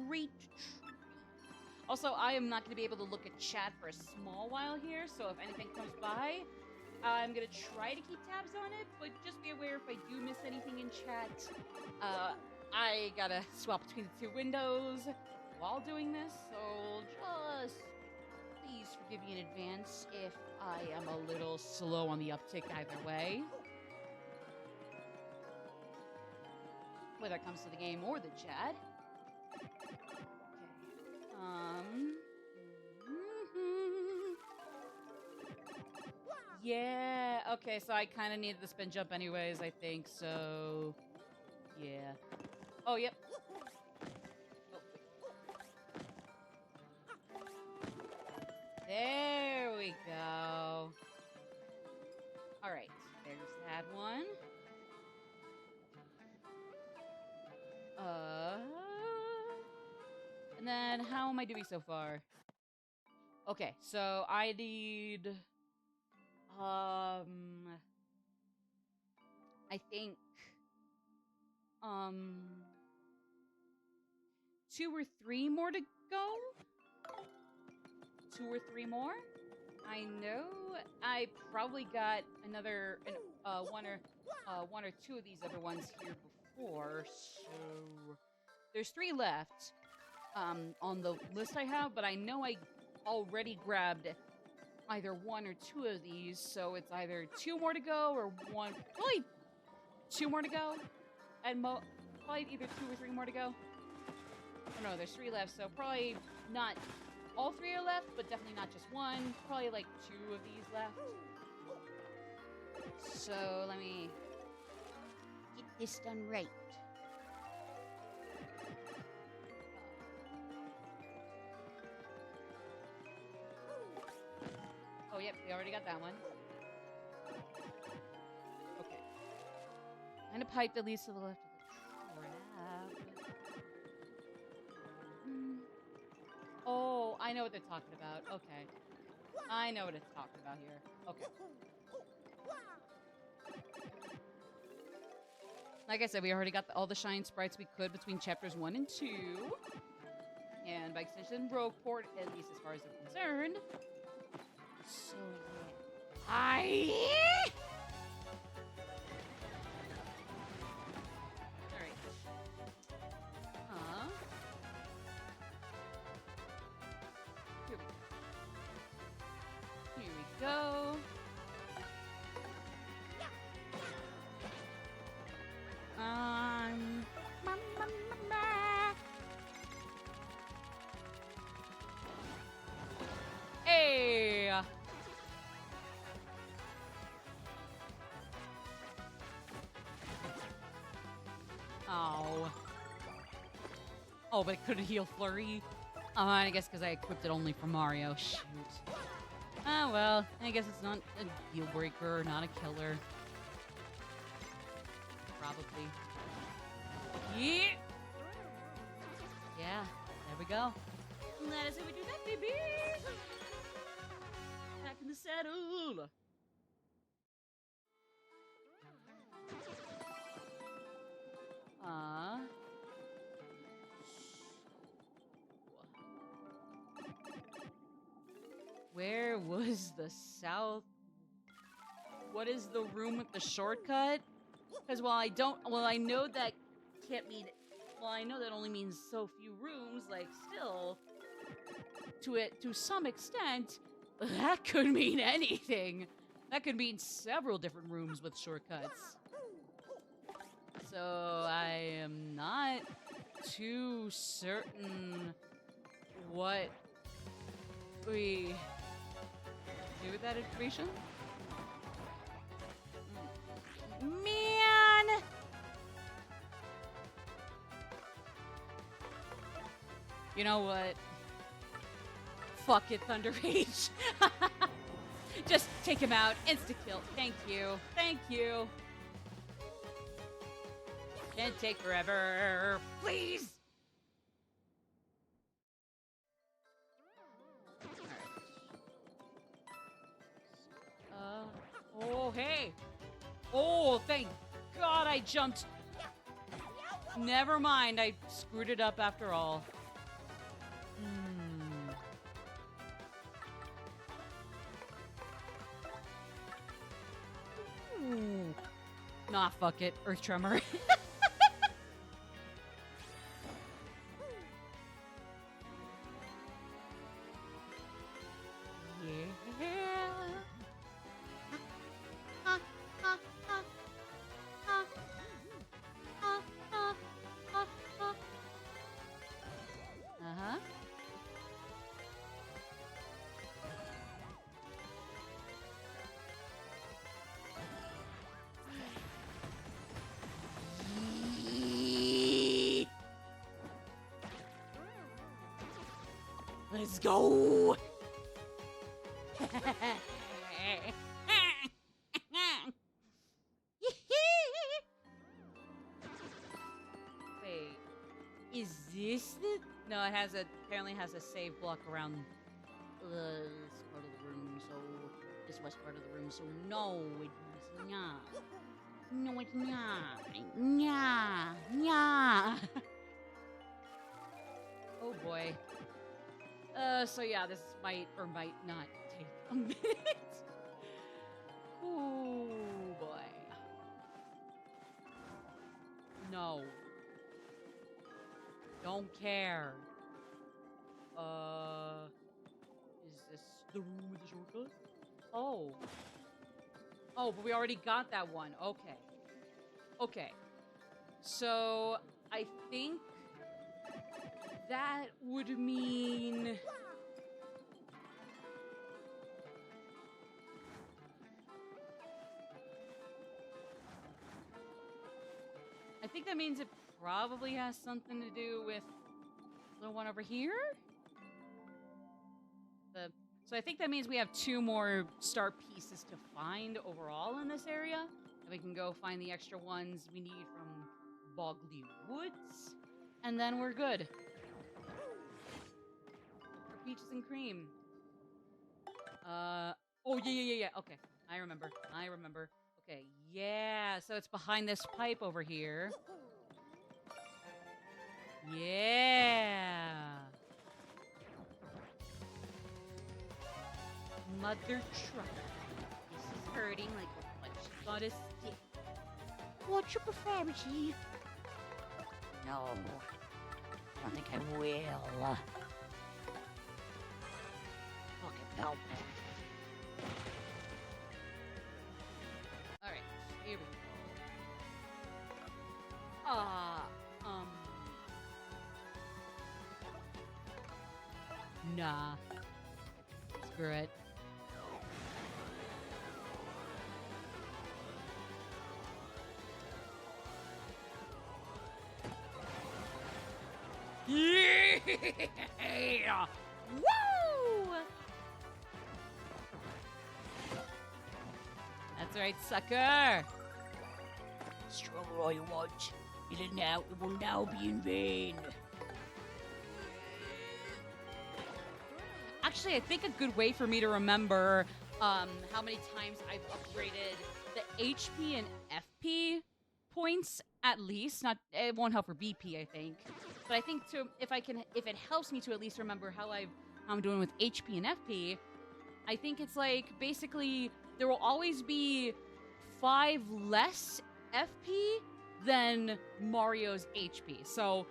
Great tree. Also, I am not going to be able to look at chat for a small while here, so if anything comes by, I'm going to try to keep tabs on it, but just be aware if I do miss anything in chat, I gotta swap between the two windows while doing this, so just please forgive me in advance if I am a little slow on the uptick either way. Whether it comes to the game or the chat. Yeah, okay, so I kind of needed the spin jump anyways, I think, so... Yeah. Oh, yep. Oh. There we go. Alright, there's that one. And then, how am I doing so far? Okay, so I need... I think... 2 or 3 more to go? 2 or 3 more? I know I probably got another... one or two of these other ones here before, so... There's 3 left on the list I have, but I know I already grabbed either 1 or 2 of these, so it's either 2 more to go or 1... Probably 2 more to go, and probably either 2 or 3 more to go. Oh no, there's 3 left, so probably not all 3 are left, but definitely not just 1. Probably like 2 of these left. So let me Get this done right. Oh, yep, we already got that one. Okay. Kind of pipe that leads to the left of the trap. Oh, I know what they're talking about. Okay. I know what it's talking about here. Okay. Like I said, we already got all the shine sprites we could between chapters 1 and 2. And by extension, Rogueport, at least as far as I'm concerned. So, Alright. Here we go. Hey. Oh. Oh, but it couldn't heal Flurry? I guess because I equipped it only for Mario. Shoot. Ah, well, I guess it's not a deal breaker or not a killer. Probably. Yeah. Yeah, there we go. That is how we do that, baby. Back in the saddle. Where was the south? What is the room with the shortcut? Because I know that can't mean. Well, I know that only means so few rooms. Like, still, to some extent, that could mean anything. That could mean several different rooms with shortcuts. So I am not too certain what we do with that information. Man! You know what? Fuck it, Thunder Rage. Just take him out. Insta-kill. Thank you. Thank you. Can't take forever. Please! Oh, hey! Oh, thank God I jumped Never mind, I screwed it up after all. Ooh. Nah, fuck it. Earth tremor. Uh-huh. Let's go. Wait, is this the? No, it has a apparently has a save block around this part of the room. So this west part of the room. So no, it's not. No, it's not. Nah, nah. Oh boy. So yeah, this might or might not take a minute. Oh boy. No. Don't care. Is this the room with the shortcut? Oh. Oh, but we already got that one. Okay. Okay. So, I think that would mean... I think that means it probably has something to do with the one over here? So I think that means we have 2 more star pieces to find overall in this area. And we can go find the extra ones we need from Bogley Woods. And then we're good. For peaches and cream. Oh, yeah. Okay, I remember. Okay, yeah. So it's behind this pipe over here. Yeah. Mother truck. This is hurting like a punch got a stick. What you prefer, Chief? No. I don't think I will. Fucking help. Alright, here we go. Nah. Screw it. Yeah! Woo! That's right, sucker! Struggle all you want. It will now be in vain. Actually, I think a good way for me to remember how many times I've upgraded the HP and FP points at least. Not it won't help for BP, I think. But I think if it helps me to at least remember how I'm doing with HP and FP, I think it's like basically there will always be 5 less FP than Mario's HP. So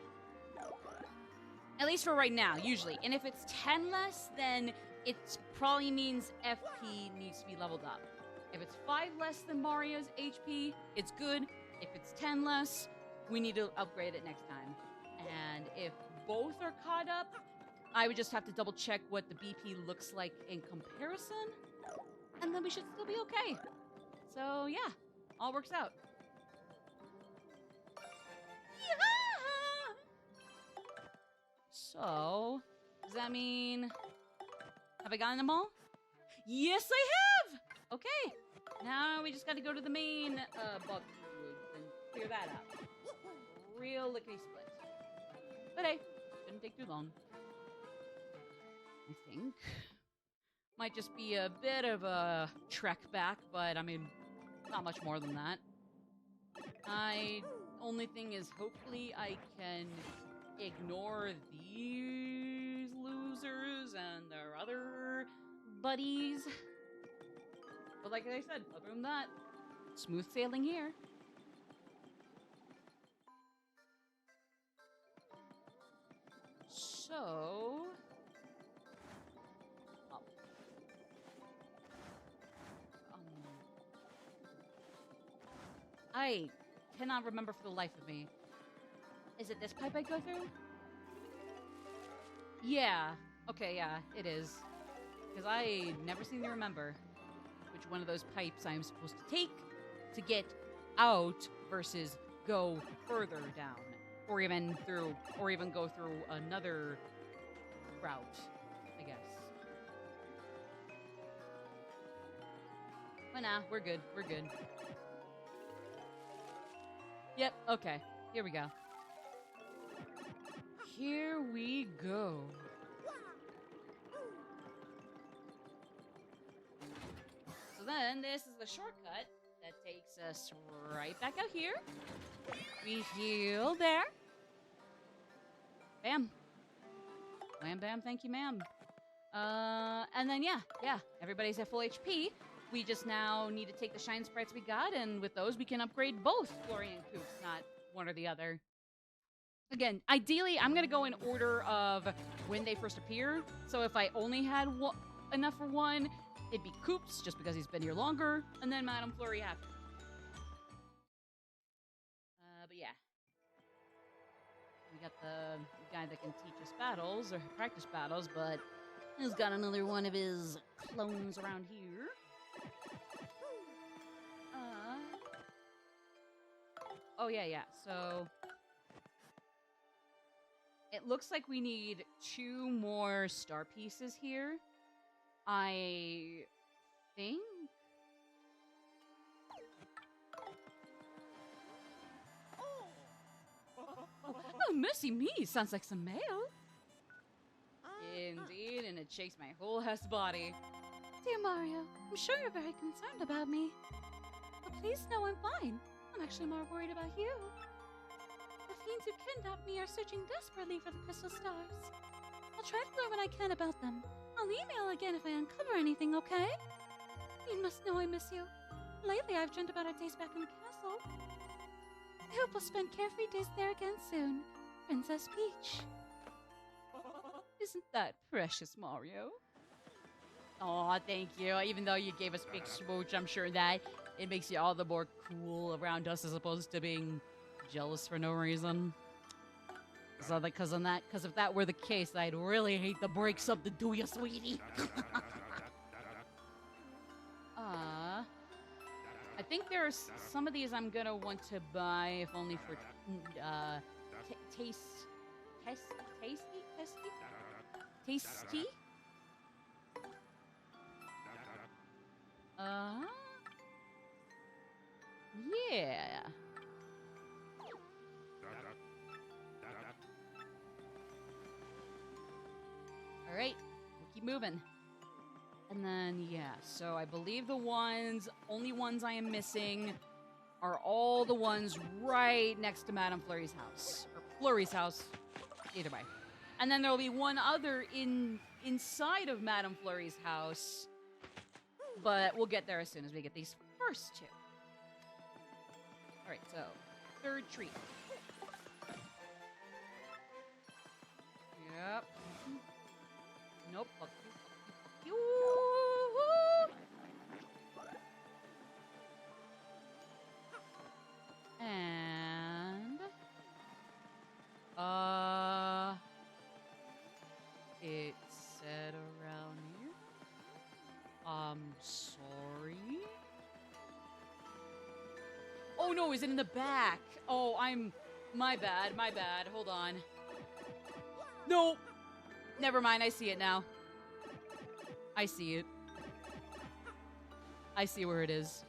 at least for right now, usually. And if it's 10 less, then it probably means FP needs to be leveled up. If it's 5 less than Mario's HP, it's good. If it's 10 less, we need to upgrade it next time. And if both are caught up, I would just have to double check what the BP looks like in comparison. And then we should still be okay. So yeah, all works out. Yeah! So, does that mean... Have I gotten them all? Yes, I have! Okay. Now we just gotta go to the main bug woods and clear that up. Real lickety-split. But hey, shouldn't take too long. I think. Might just be a bit of a trek back, but I mean, not much more than that. I Only thing is, hopefully I can ignore these losers and their other buddies. But like I said, other than that, smooth sailing here. So... I cannot remember for the life of me. Is it this pipe I go through? Yeah. Okay, yeah, it is. Because I never seem to remember which one of those pipes I'm supposed to take to get out versus go further down. Or even go through another route, I guess. But nah, we're good. We're good. Yep, okay. Here we go. Here we go. So then, this is the shortcut that takes us right back out here. We heal there. Bam. Wham bam, thank you, ma'am. And then yeah, everybody's at full HP. We just now need to take the shine sprites we got, and with those we can upgrade both Flurry and Coops, not one or the other. Again, ideally, I'm gonna go in order of when they first appear. So if I only had enough for one, it'd be Coops, just because he's been here longer, and then Madame Flurry after. But yeah. We got the guy that can teach us battles, or practice battles, but he's got another one of his clones around here. Oh, yeah. So, it looks like we need 2 more star pieces here. I think? Oh, mercy me, sounds like some mail. Indeed, and it shakes my whole ass body. Dear Mario, I'm sure you're very concerned about me. But please know I'm fine. I'm actually more worried about you. The fiends who kidnapped me are searching desperately for the crystal stars. I'll try to learn what I can about them. I'll email again if I uncover anything, okay? You must know I miss you. Lately, I've dreamt about our days back in the castle. I hope we'll spend carefree days there again soon. Princess Peach. Isn't that precious, Mario? Aw, thank you. Even though you gave us big smooch, I'm sure that it makes you all the more cool around us as opposed to being jealous for no reason. So because if that were the case, I'd really hate to break something to you, sweetie. I think there's some of these I'm gonna want to buy, if only for tasty. Yeah. All right, we'll keep moving. And then, yeah, so I believe the only ones I am missing are all the ones right next to Madame Flurry's house. Or Flurry's house, either way. And then there'll be one other inside of Madame Flurry's house. But we'll get there as soon as we get these first 2. Alright, so, 3rd treat. Yep. Nope, fuck you. And it said around here. Sorry. Oh no, is it in the back? Oh, my bad. Hold on. No. Never mind, I see it now. I see it. I see where it is.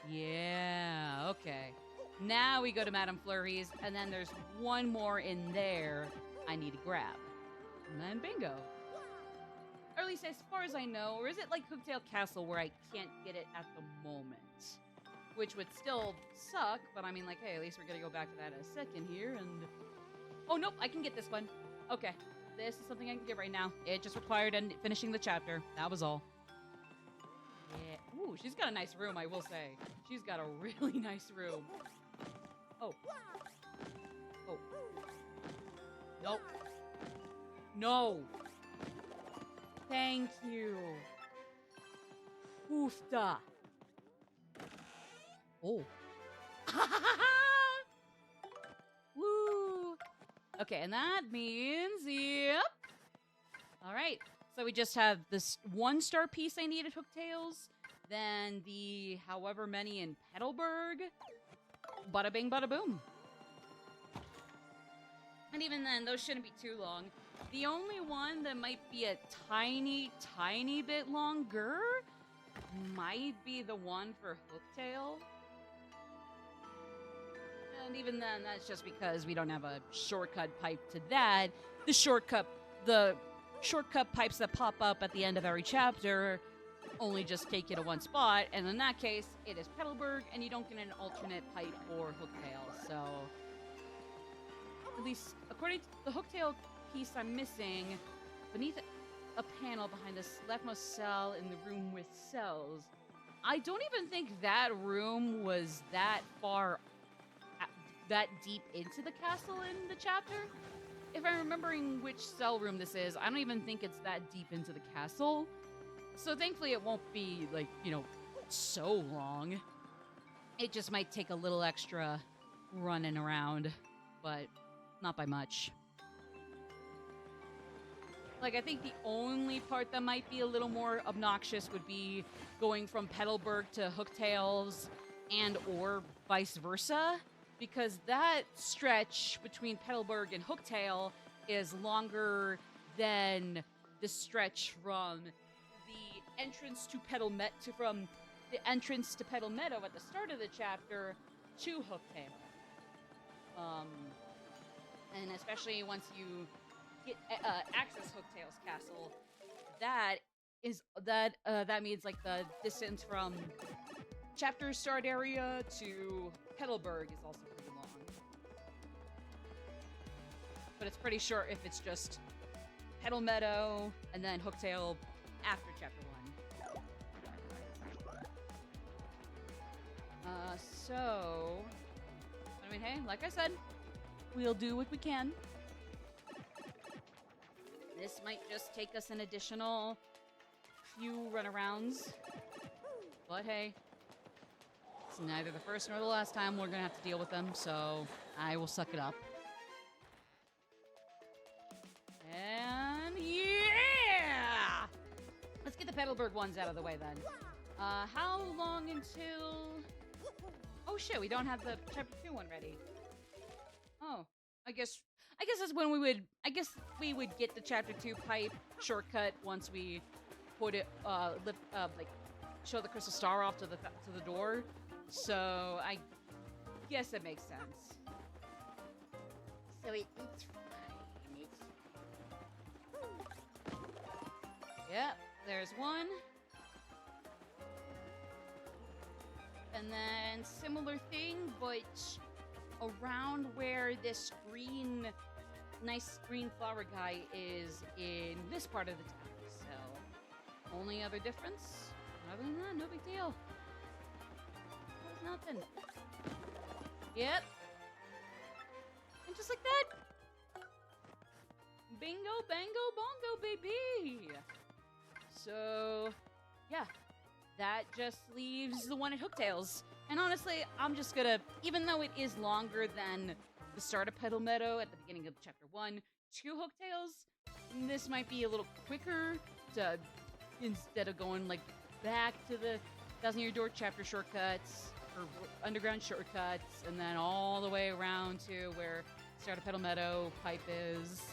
Yeah, okay. Now we go to Madame Flurry's, and then there's one more in there I need to grab. And then bingo. Or at least as far as I know, or is it like Cooktail Castle where I can't get it at the moment? which would still suck, but I mean, like, hey, at least we're gonna go back to that in a second here, and... Oh, nope, I can get this one. Okay, this is something I can get right now. It just required finishing the chapter. That was all. Yeah. Ooh, she's got a nice room, I will say. She's got a really nice room. Oh. Oh. Nope. No. Thank you. Oofta. Oh. Woo. Okay, and that means, yep. All right. So we just have this 1-star piece I need at Hooktails, then the however many in Petalburg. Bada bing, bada boom. And even then, those shouldn't be too long. The only one that might be a tiny, tiny bit longer might be the one for Hooktail. And even then, that's just because we don't have a shortcut pipe to that. The shortcut pipes that pop up at the end of every chapter only just take you to one spot, and in that case, it is Petalburg, and you don't get an alternate pipe for Hooktail, so... At least, according to the Hooktail piece I'm missing, beneath a panel behind this leftmost cell in the room with cells, I don't even think that room was that far, that deep into the castle in the chapter. If I'm remembering which cell room this is, I don't even think it's that deep into the castle. So thankfully it won't be, like, you know, so long. It just might take a little extra running around, but not by much. Like, I think the only part that might be a little more obnoxious would be going from Petalburg to Hooktails and or vice versa, because that stretch between Petalburg and Hooktail is longer than the stretch from the entrance to Petal Meadow at the start of the chapter to Hooktail. And especially once you get access Hooktail's castle, that means like the distance from chapter start area to Petalburg is also pretty long. But it's pretty short if it's just Petal Meadow and then Hooktail after chapter 1. So, I mean, hey, like I said, we'll do what we can. This might just take us an additional few runarounds. But hey, it's neither the first nor the last time we're gonna have to deal with them, so I will suck it up. And yeah! Let's get the Petalburg ones out of the way then. How long until... Oh shit, we don't have the chapter 2 one ready. Oh, I guess that's when we would... I guess we would get the chapter 2 pipe shortcut once we put it, like, show the crystal star off to the door. So, I guess it makes sense. So it's fine. Yep, there's one. And then similar thing, but around where this nice green flower guy is in this part of the town. So, only other difference, other than that, no big deal. That was nothing. Yep. And just like that, bingo, bango, bongo, baby. So, yeah. That just leaves the one at Hooktails. And honestly, I'm just gonna, even though it is longer than the start of Petal Meadow at the beginning of chapter 1 to Hooktails, this might be a little quicker to, instead of going like back to the Thousand Year Door chapter shortcuts or underground shortcuts and then all the way around to where start of Petal Meadow pipe is.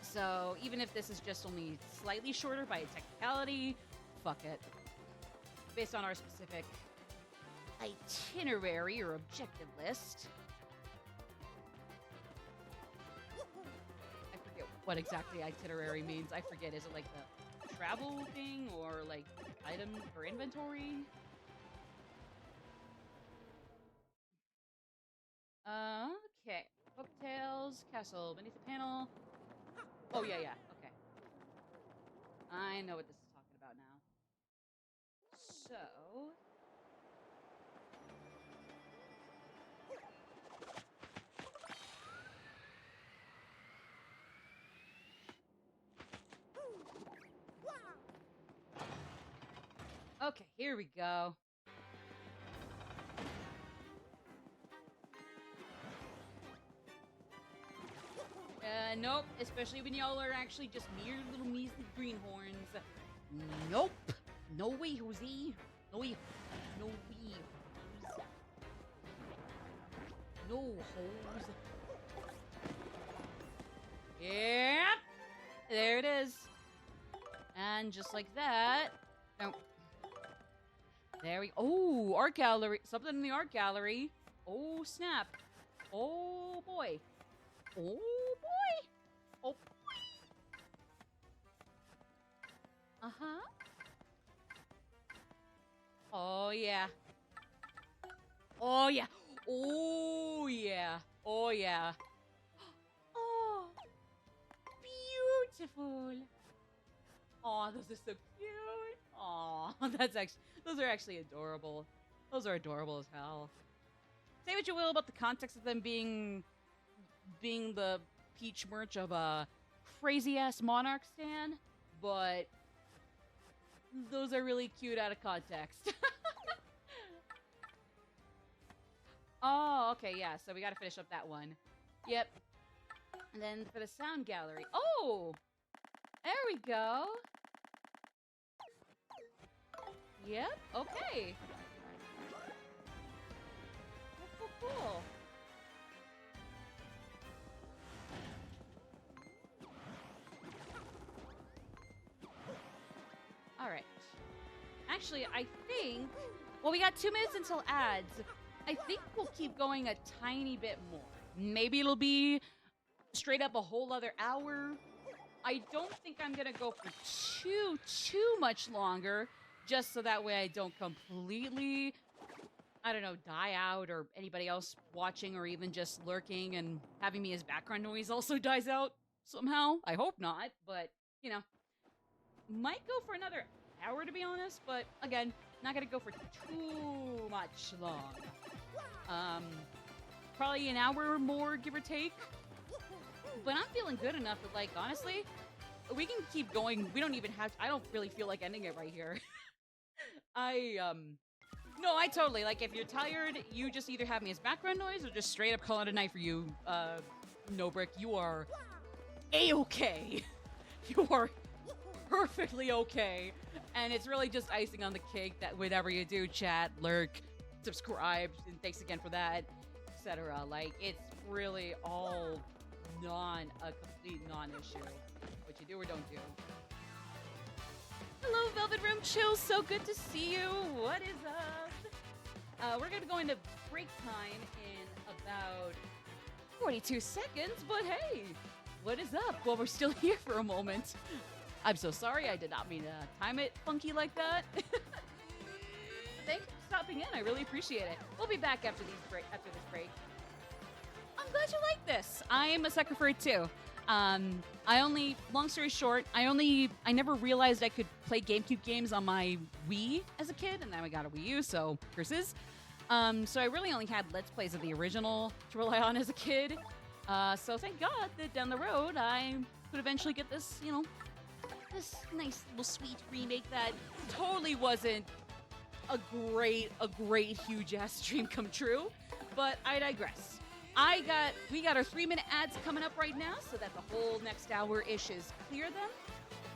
So even if this is just only slightly shorter by a technicality, fuck it. Based on our specific itinerary or objective list. I forget what exactly itinerary means. I forget. Is it like the travel thing or like item or inventory? panels. Castle beneath the panel. Oh, yeah, yeah. Okay. I know what this is talking about now. So... Okay, here we go. Nope. Especially when y'all are actually just mere little measly greenhorns. Nope. No way, Jose. No way. No way. No hoes. Yep. There it is. And just like that. No. There we go. Oh, art gallery. Something in the art gallery. Oh, snap. Oh, boy. Oh, boy. Oh, boy. Uh-huh. Oh, yeah. Oh, yeah. Oh, yeah. Oh, yeah. Oh, beautiful. Oh, those are so cute. Oh, those are actually adorable. Those are adorable as hell. Say what you will about the context of them being the Peach merch of a crazy-ass Monarch stan, but those are really cute out of context. Oh, okay, yeah, so we gotta finish up that one. Yep. And then for the sound gallery. Oh! There we go. Yep, okay. Cool, cool, cool. Alright. Actually, I think... Well, we got 2 minutes until ads. I think we'll keep going a tiny bit more. Maybe it'll be straight up a whole other hour. I don't think I'm gonna go for too much longer, just so that way I don't completely, I don't know, die out, or anybody else watching or even just lurking and having me as background noise also dies out somehow. I hope not, but, you know, might go for another hour to be honest, but again, not gonna go for too much long. Probably an hour or more, give or take. But I'm feeling good enough that, like, honestly, we can keep going. We don't even have to, I don't really feel like ending it right here. No, I totally, like, if you're tired, you just either have me as background noise or just straight up call it a night for you. No Brick, you are A-okay. You are perfectly okay. And it's really just icing on the cake that whatever you do, chat, lurk, subscribe, and thanks again for that, etc. Like, it's really all a complete non-issue. What you do or don't do. Hello, Velvet Room Chill. So good to see you. What is up? We're gonna go into break time in about 42 seconds, but hey, what is up? Well, we're still here for a moment. I'm so sorry. I did not mean to time it funky like that. Thank you for stopping in. I really appreciate it. We'll be back after this break. I'm glad you like this. I am a sucker for it too. Long story short, I never realized I could play GameCube games on my Wii as a kid, and then I got a Wii U, so curses. So I really only had Let's Plays of the original to rely on as a kid. So thank God that down the road I could eventually get this, you know, this nice little sweet remake that totally wasn't a great huge ass stream come true, but I digress. We got our 3-minute ads coming up right now, so that the whole next hour-ish is clear then.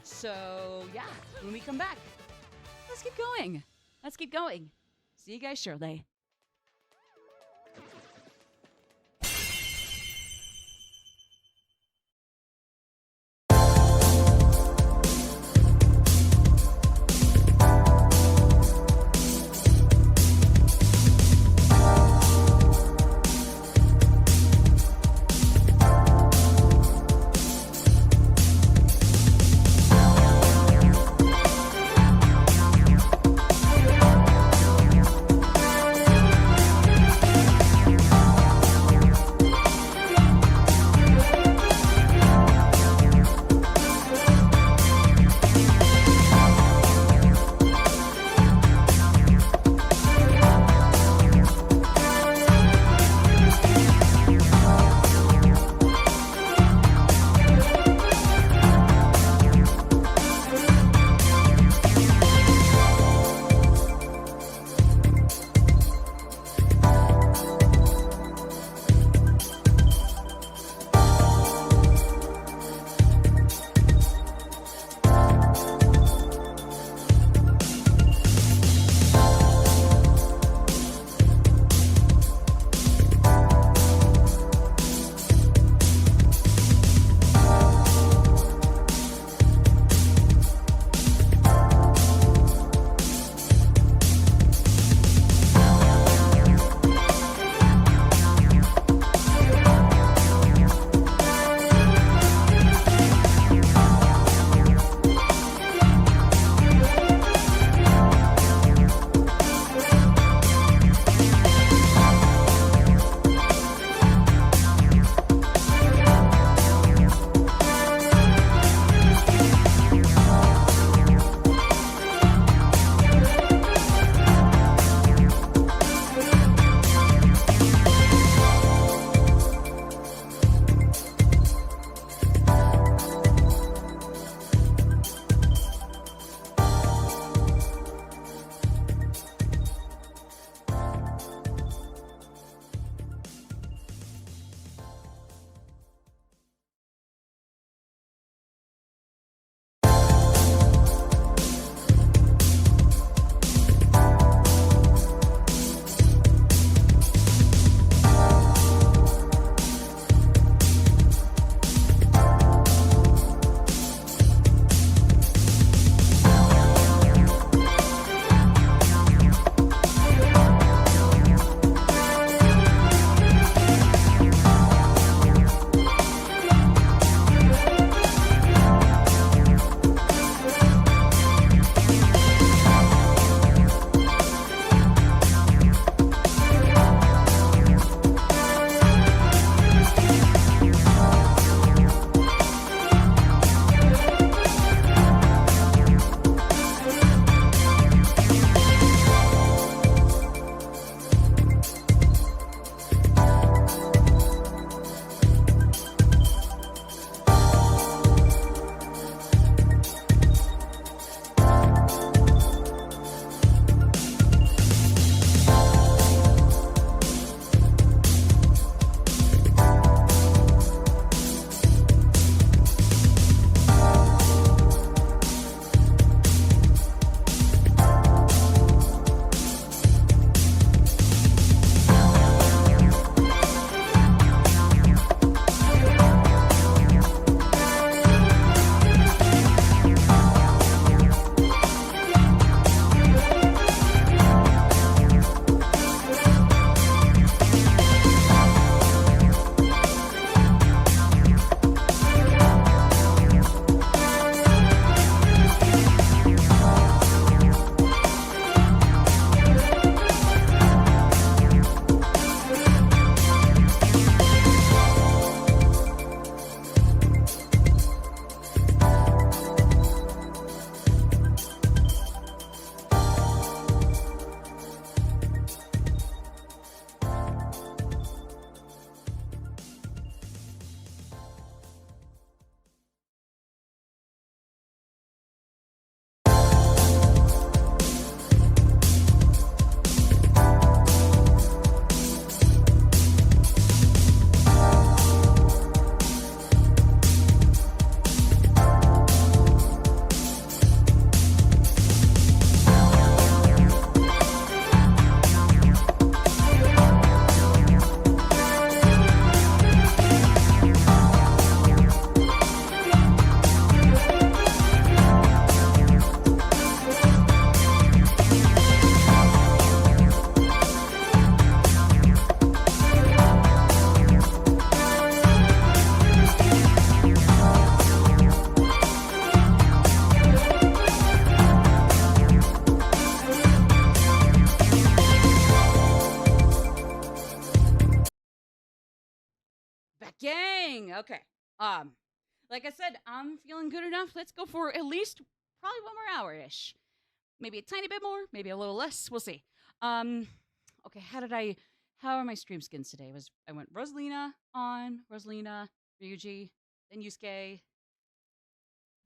So yeah, when we come back, let's get going. See you guys shortly. gang. Okay. Like I said, I'm feeling good enough. Let's go for at least probably 1 more hour-ish. Maybe a tiny bit more, maybe a little less. We'll see. Okay, how are my stream skins today? I went Rosalina on, Rosalina, Ryuji, then Yusuke.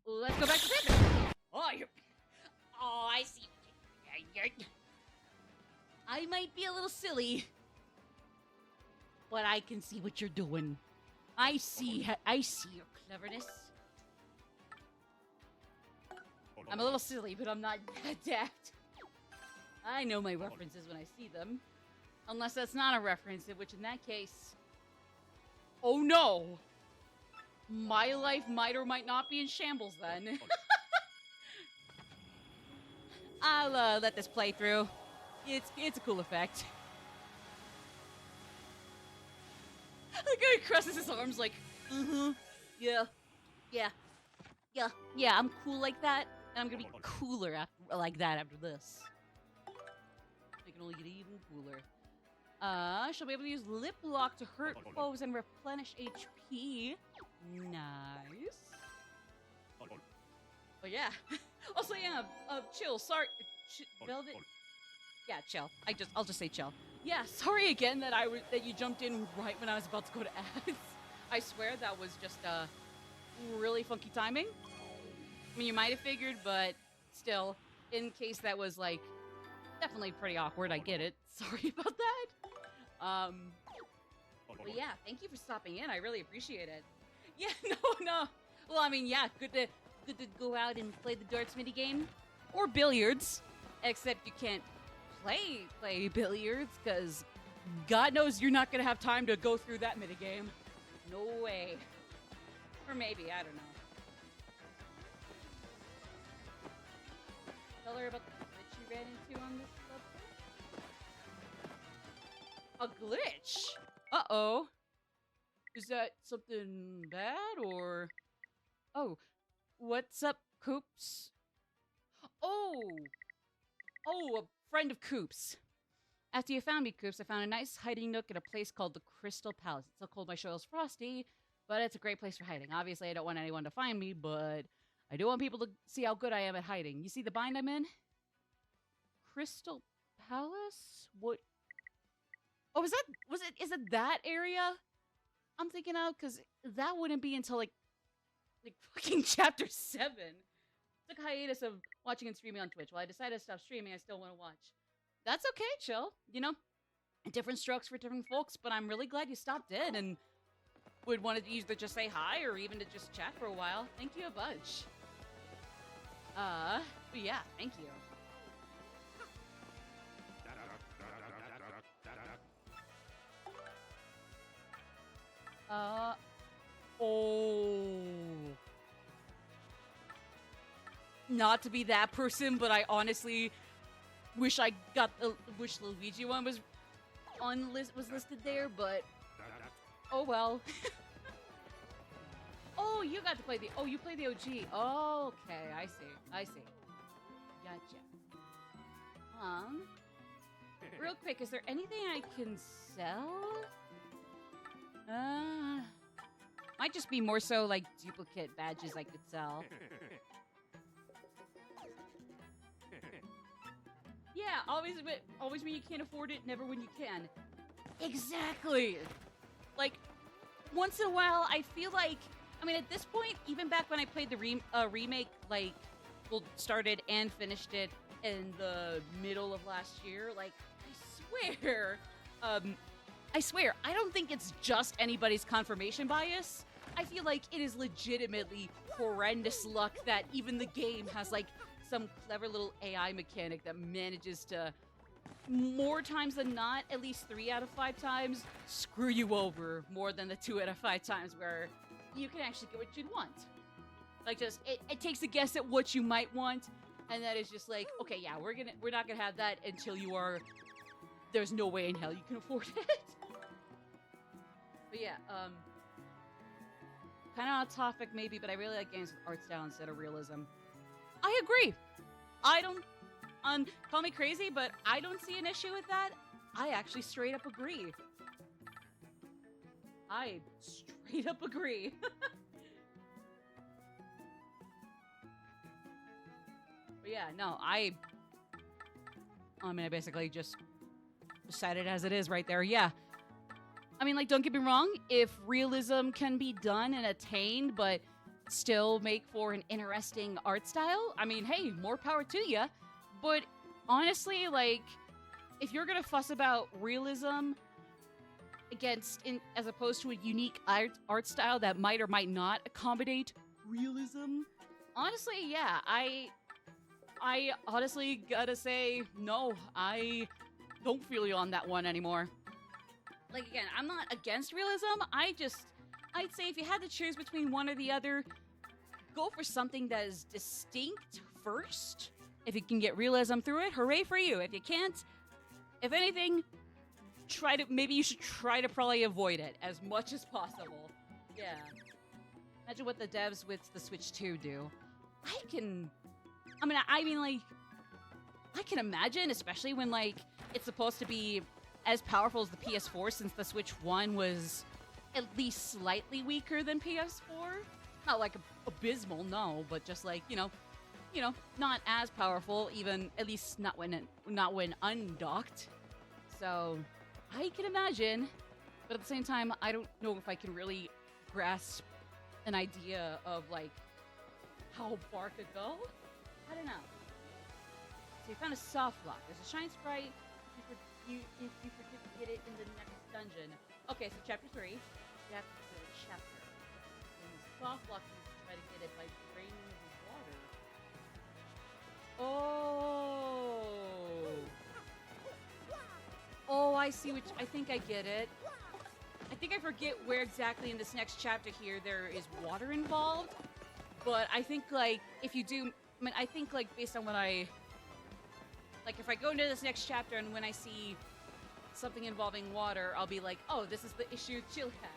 Let's go back to Panda. Oh, I see. I might be a little silly, but I can see what you're doing. I see your cleverness. I'm a little silly, but I'm not that daft. I know my references when I see them. Unless that's not a reference, in which in that case... Oh no! My life might or might not be in shambles then. I'll let this play through. It's a cool effect. The guy crosses his arms like, yeah, I'm cool like that, and I'm gonna be cooler like that after this. I can only get even cooler. She'll be able to use Lip Lock to hurt foes and replenish HP. Nice. But yeah. Also, yeah, chill. Sorry, Velvet. Yeah, chill. I'll just say chill. Yeah, sorry again that you jumped in right when I was about to go to ads. I swear that was just really funky timing. I mean, you might have figured, but still, in case that was like definitely pretty awkward, I get it. Sorry about that. But yeah, thank you for stopping in. I really appreciate it. Yeah, no. Well, I mean, yeah, good to go out and play the darts minigame or billiards, except you can't play billiards because God knows you're not gonna have time to go through that minigame. No way. Or maybe, I don't know. Tell her about the glitch you ran into on this level. A glitch? Uh-oh. Is that something bad or... Oh, what's up, Coops? Oh, a friend of Coops. After you found me, Coops, I found a nice hiding nook at a place called the Crystal Palace. It's so cold my show is frosty, but it's a great place for hiding. Obviously, I don't want anyone to find me, but I do want people to see how good I am at hiding. You see the bind I'm in? Crystal Palace? What? Oh, is it that area I'm thinking of? Because that wouldn't be until like fucking chapter 7. Took a hiatus of watching and streaming on Twitch. While I decided to stop streaming, I still want to watch. That's okay, chill. You know, different strokes for different folks, but I'm really glad you stopped in and would want to either just say hi or even to just chat for a while. Thank you a bunch. But yeah, thank you. Oh. Not to be that person, but I honestly wish I got wish the Luigi one was listed there, but oh well. Oh, you got to play you play the OG. Oh, okay, I see. Gotcha. Real quick, is there anything I can sell? Might just be more so like duplicate badges I could sell. Yeah, always when you can't afford it, never when you can. Exactly. Like, once in a while, I feel like, I mean, at this point, even back when I played the remake, like, well, started and finished it in the middle of last year, like, I swear, I don't think it's just anybody's confirmation bias. I feel like it is legitimately horrendous luck that even the game has, like, some clever little AI mechanic that manages to, more times than not, at least 3 out of 5 times, screw you over more than the 2 out of 5 times where you can actually get what you'd want. Like, just, it takes a guess at what you might want, and that is just like, okay, yeah, we're not gonna have that until you are, there's no way in hell you can afford it. But yeah, kind of off topic maybe, but I really like games with art style instead of realism. I agree. I don't, call me crazy, but I don't see an issue with that. I actually straight up agree. I straight up agree. But yeah, no, I mean, I basically just decided as it is right there. Yeah. I mean, like, don't get me wrong. If realism can be done and attained, but still make for an interesting art style, I mean, hey, more power to you. But honestly, like, if you're gonna fuss about realism as opposed to a unique art style that might or might not accommodate realism, honestly, yeah, I honestly gotta say, no, I don't feel you on that one anymore. Like, again, I'm not against realism. I'd say if you had to choose between one or the other, go for something that is distinct first. If you can get realism through it, hooray for you. If you can't, if anything, maybe you should try to probably avoid it as much as possible. Yeah. Imagine what the devs with the Switch 2 do. I mean, like, I can imagine, especially when, like, it's supposed to be as powerful as the PS4, since the Switch 1 was at least slightly weaker than PS4. Not, like, abysmal, no, but just, like, you know, not as powerful, even, at least not when undocked. So, I can imagine, but at the same time, I don't know if I can really grasp an idea of, like, how far could go. I don't know. So you found a soft lock. There's a shine sprite. You forget to get it in the next dungeon. Okay, so chapter 3. You have to do a chapter. And the soft lock, you try to get it by draining the water. Oh, I see I think I get it. I think I forget where exactly in this next chapter here there is water involved. But I think, like, if you do, I mean, I think, like, based on what like, if I go into this next chapter and when I see something involving water, I'll be like, oh, this is the issue Jill had.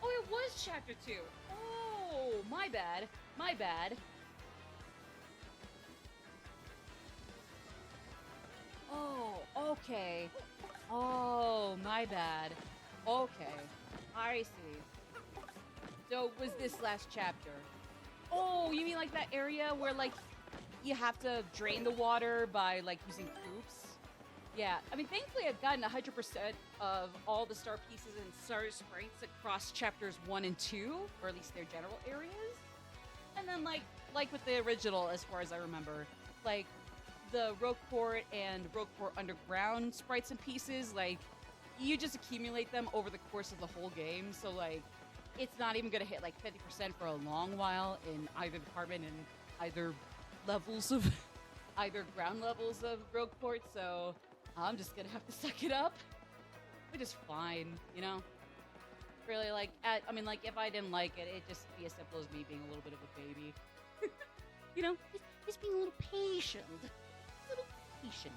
Oh, it was chapter 2. Oh, my bad. My bad. Oh, okay. Oh, my bad. Okay. I see. So, was this last chapter? Oh, you mean like that area where, like, you have to drain the water by, like, using hoops? Yeah, I mean, thankfully I've gotten 100% of all the star pieces and star sprites across chapters 1 and 2, or at least their general areas. And then, like with the original, as far as I remember, like, the Rogueport and Rogueport Underground sprites and pieces, like, you just accumulate them over the course of the whole game, so, like, it's not even gonna hit, like, 50% for a long while in either department and either levels of, either ground levels of Rogueport, so I'm just gonna have to suck it up, which is fine, you know? Really, like, I mean, like, if I didn't like it, it'd just be as simple as me being a little bit of a baby. You know? Just being a little patient. A little patient.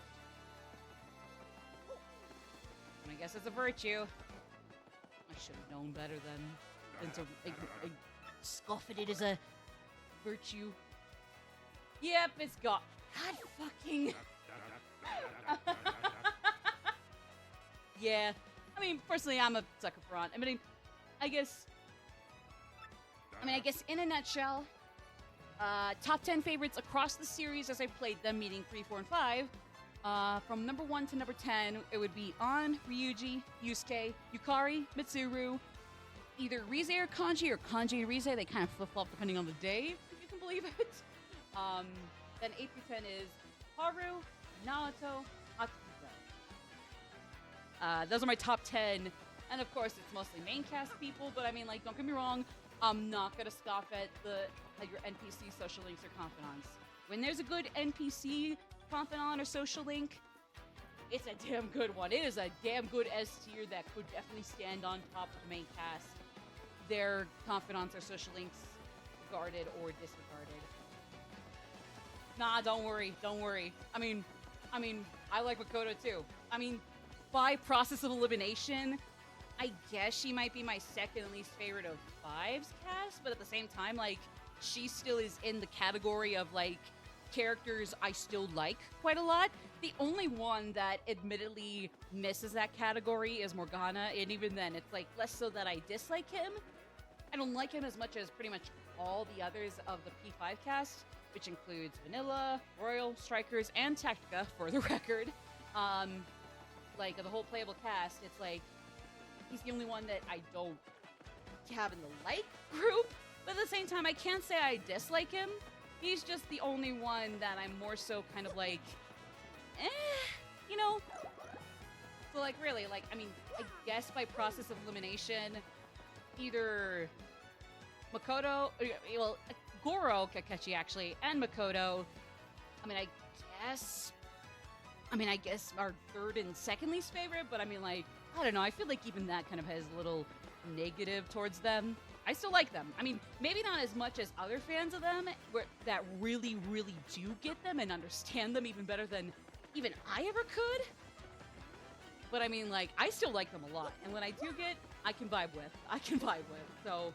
And I guess it's a virtue. I should have known better than to scoff at it as a virtue. Yep, it's got. God fucking. Yeah. I mean, personally, I'm a sucker for on. I guess in a nutshell, top 10 favorites across the series as I played them, meaning 3, 4, and 5. From number 1 to number 10, it would be An, Ryuji, Yusuke, Yukari, Mitsuru, either Rize or Kanji, or Kanji and Rize. They kind of flip-flop depending on the day, if you can believe it. Then 8 through 10 is Haru, Naoto, Atsuko. Those are my top 10. And of course, it's mostly main cast people, but I mean, like, don't get me wrong, I'm not gonna scoff at your NPC social links or confidants. When there's a good NPC confidant or social link, it's a damn good one. It is a damn good S tier that could definitely stand on top of the main cast. Their confidants or social links guarded or disregarded. Nah, don't worry. I mean, I like Makoto too. I mean, by process of elimination, I guess she might be my second least favorite of 5's cast, but at the same time, like, she still is in the category of, like, characters I still like quite a lot. The only one that admittedly misses that category is Morgana, and even then, it's like less so that I dislike him. I don't like him as much as pretty much all the others of the P5 cast, which includes Vanilla, Royal, Strikers, and Tactica, for the record. Like, the whole playable cast, it's like, he's the only one that I don't have in the like group, but at the same time, I can't say I dislike him. He's just the only one that I'm more so kind of like, you know? So, like, really, like, I mean, I guess by process of elimination, either Makoto, well, Goro Kakechi, actually, and Makoto, I guess our third and second least favorite, but I mean, like, I don't know, I feel like even that kind of has a little negative towards them. I still like them. I mean, maybe not as much as other fans of them that really, really do get them and understand them even better than even I ever could. But I mean, like, I still like them a lot. And when I do get, I can vibe with. So,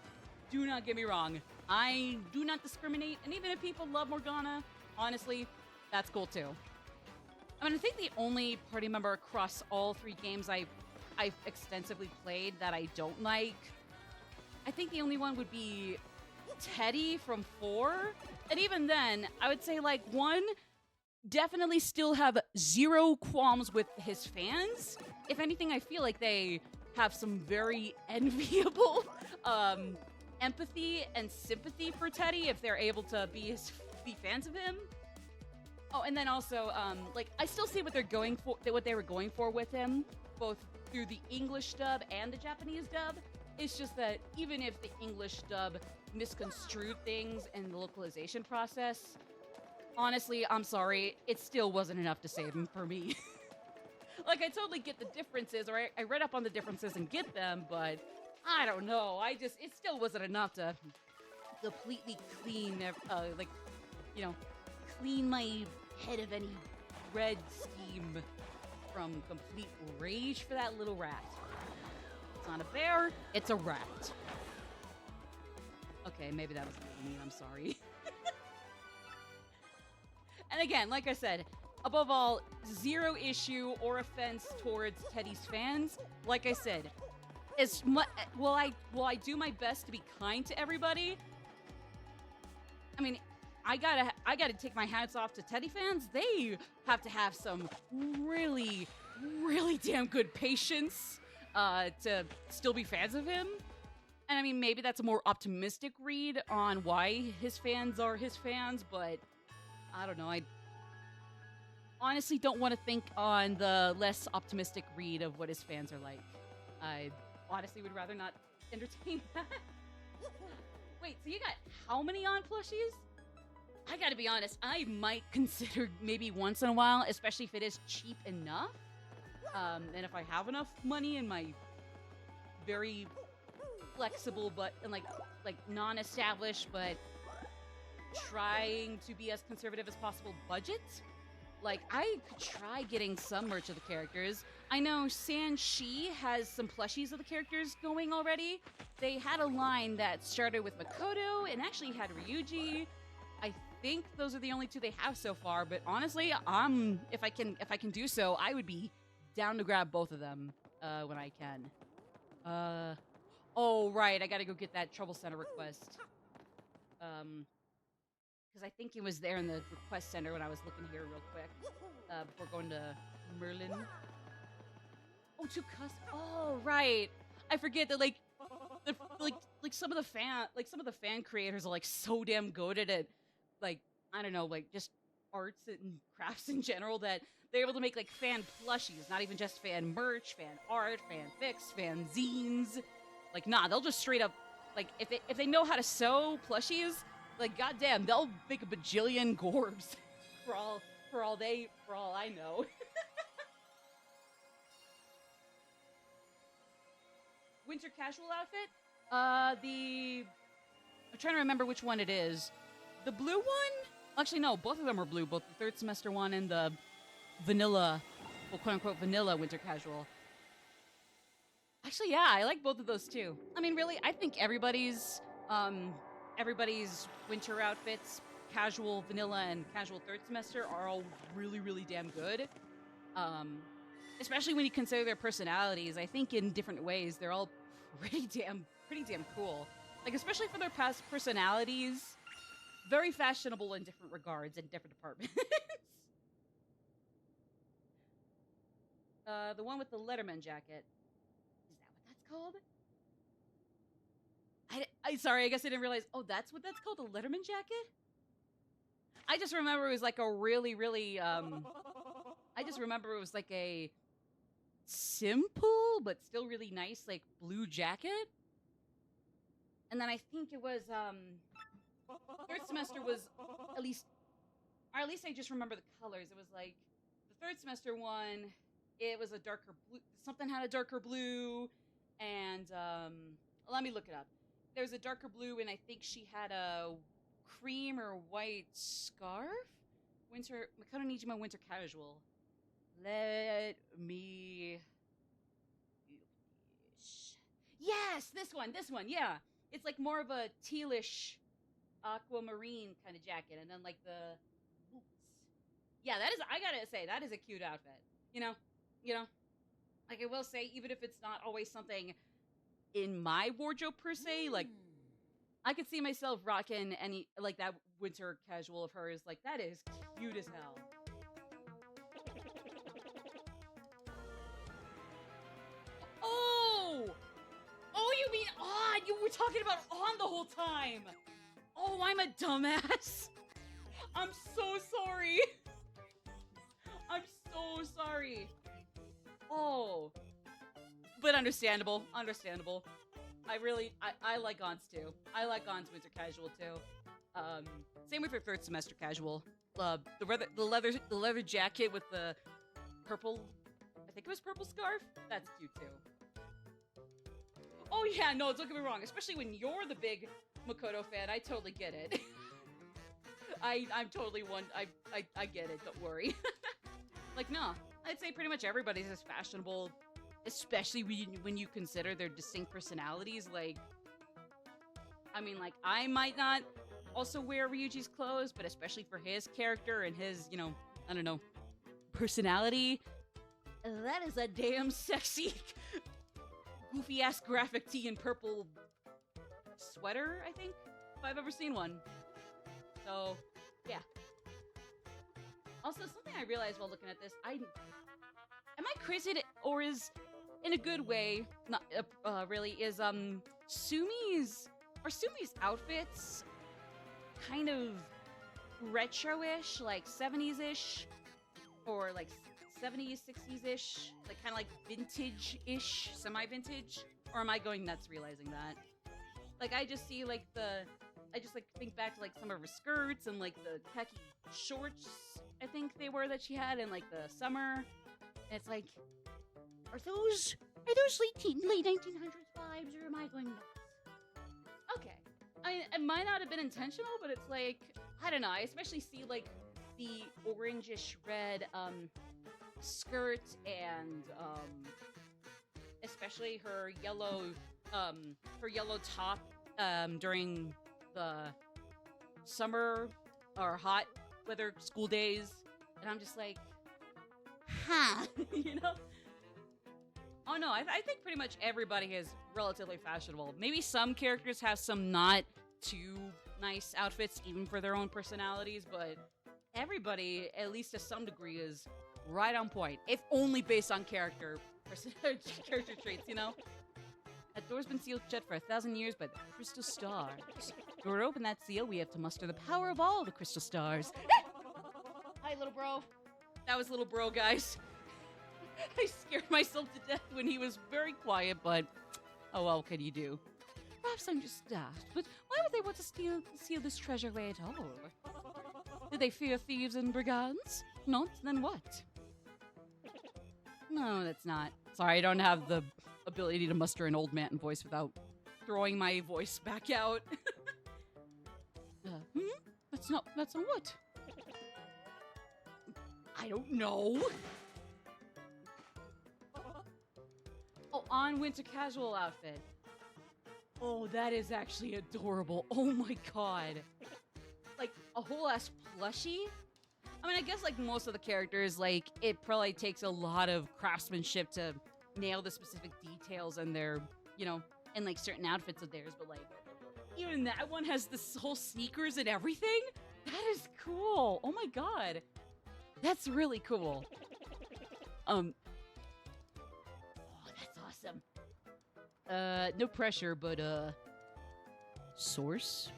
do not get me wrong. I do not discriminate. And even if people love Morgana, honestly, that's cool too. I mean, I think the only party member across all three games I've extensively played that I don't like, I think the only one would be Teddy from 4. And even then, I would say, like, 1, definitely still have zero qualms with his fans. If anything, I feel like they have some very enviable empathy and sympathy for Teddy if they're able to be fans of him. Oh, and then also, like, I still see what they were going for with him, both through the English dub and the Japanese dub. It's just that even if the English dub misconstrued things in the localization process, honestly, I'm sorry, it still wasn't enough to save him for me. Like, I totally get the differences, or I read up on the differences and get them, but I don't know. It still wasn't enough to completely clean, clean my head of any red steam from complete rage for that little rat. It's not a bear, it's a rat. Okay, maybe that was a little mean, I'm sorry. And again, like I said, above all, zero issue or offense towards Teddy's fans. Like I said, while I do my best to be kind to everybody, I mean, I gotta take my hats off to Teddy fans. They have to have some really, really damn good patience to still be fans of him. And I mean, maybe that's a more optimistic read on why his fans are his fans, but I don't know. I honestly don't want to think on the less optimistic read of what his fans are like. I honestly would rather not entertain that. Wait, so you got how many on plushies? I gotta be honest, I might consider maybe once in a while, especially if it is cheap enough. And if I have enough money in my very flexible but and like non-established but trying to be as conservative as possible budget, like I could try getting some merch of the characters. I know Sanshi has some plushies of the characters going already. They had a line that started with Makoto and actually had Ryuji. I think those are the only two they have so far, but honestly, if I can do so, I would be down to grab both of them when I can. Oh right, I gotta go get that Trouble Center request. Because I think it was there in the request center when I was looking here real quick before going to Merlin. Oh, to custom. Oh right, I forget that like some of the fan creators are like so damn good at it. Like, I don't know, like just arts and crafts in general that they're able to make like fan plushies, not even just fan merch, fan art, fan fics, fan zines. Like, nah, they'll just straight up, like, if they know how to sew plushies, like, goddamn, they'll make a bajillion gorbs for all I know. Winter casual outfit? I'm trying to remember which one it is. The blue one? Actually, no, both of them are blue, both the third semester one and the vanilla, well, quote-unquote vanilla winter casual. Actually, yeah, I like both of those too. I mean, really, I think everybody's winter outfits casual vanilla and casual third semester are all really, really damn good. Especially when you consider their personalities. I think in different ways they're all pretty damn cool. Like, especially for their past personalities, very fashionable in different regards in different departments. The one with the Letterman jacket. Is that what that's called? Sorry, I guess I didn't realize. Oh, that's what that's called, a Letterman jacket? I just remember it was like a really, really, I just remember it was like a simple, but still really nice, like, blue jacket. And then I think it was, third semester was at least I just remember the colors. It was like, the third semester one, it was a darker blue, something had a darker blue, and, let me look it up. There was a darker blue, and I think she had a cream or white scarf? Makoto Nijima winter casual. Let me... Yes, this one, yeah. It's like more of a tealish aquamarine kind of jacket, and then like the boots. Yeah, that is, I gotta say, that is a cute outfit. You know, like I will say, even if it's not always something in my wardrobe per se, like I could see myself rocking any, like, that winter casual of hers. Like, that is cute as hell. Oh, you mean on? You were talking about on the whole time. Oh, I'm a dumbass. I'm so sorry. I'm so sorry. Oh, but understandable. I like Gaunt's too. I like Gaunt's winter casual too. Same with her third semester casual. The leather jacket with the purple, I think it was purple scarf. That's cute too. Oh yeah, no, don't get me wrong. Especially when you're the big Makoto fan, I totally get it. I'm totally one. I get it. Don't worry. Like, no, I'd say pretty much everybody's as fashionable, especially when you consider their distinct personalities. Like, I mean, like, I might not also wear Ryuji's clothes, but especially for his character and his, you know, I don't know, personality, that is a damn sexy, goofy-ass graphic tee and purple sweater, I think, if I've ever seen one. So, yeah. Also, something I realized while looking at this, am I crazy or is, in a good way, not really, is Sumi's outfits kind of retro-ish, like 70s-ish, or like 70s, 60s-ish, like kind of like vintage-ish, semi-vintage? Or am I going nuts realizing that? Like, I just see like think back to like some of her skirts and like the khaki shorts, I think they were, that she had in like the summer. And it's like, are those late 1900s vibes, or am I going nuts? Okay. I mean, it might not have been intentional, but it's like, I don't know. I especially see like the orangish red skirt and especially her yellow top during the summer or hot weather school days, and I'm just like, huh. You know? Oh no, I think pretty much everybody is relatively fashionable. Maybe some characters have some not too nice outfits, even for their own personalities, but everybody, at least to some degree, is right on point. If only based on character traits, you know? That door's been sealed shut for 1,000 years by the crystal stars. To open that seal, we have to muster the power of all the crystal stars. Hi, little bro. That was little bro, guys. I scared myself to death when he was very quiet, but oh well, what can you do? Perhaps I'm just daft, but why would they want to seal this treasure away at all? Do they fear thieves and brigands? Not? Then what? No, that's not. Sorry, I don't have the ability to muster an old man voice without throwing my voice back out. That's not what? I don't know. Oh, on winter casual outfit. Oh, that is actually adorable. Oh my god. Like, a whole ass plushie. I mean, I guess like most of the characters, like it probably takes a lot of craftsmanship to nail the specific details in their, you know, and like certain outfits of theirs. But like, even that one has this whole sneakers and everything. That is cool. Oh my god, that's really cool. Oh, that's awesome. No pressure, but source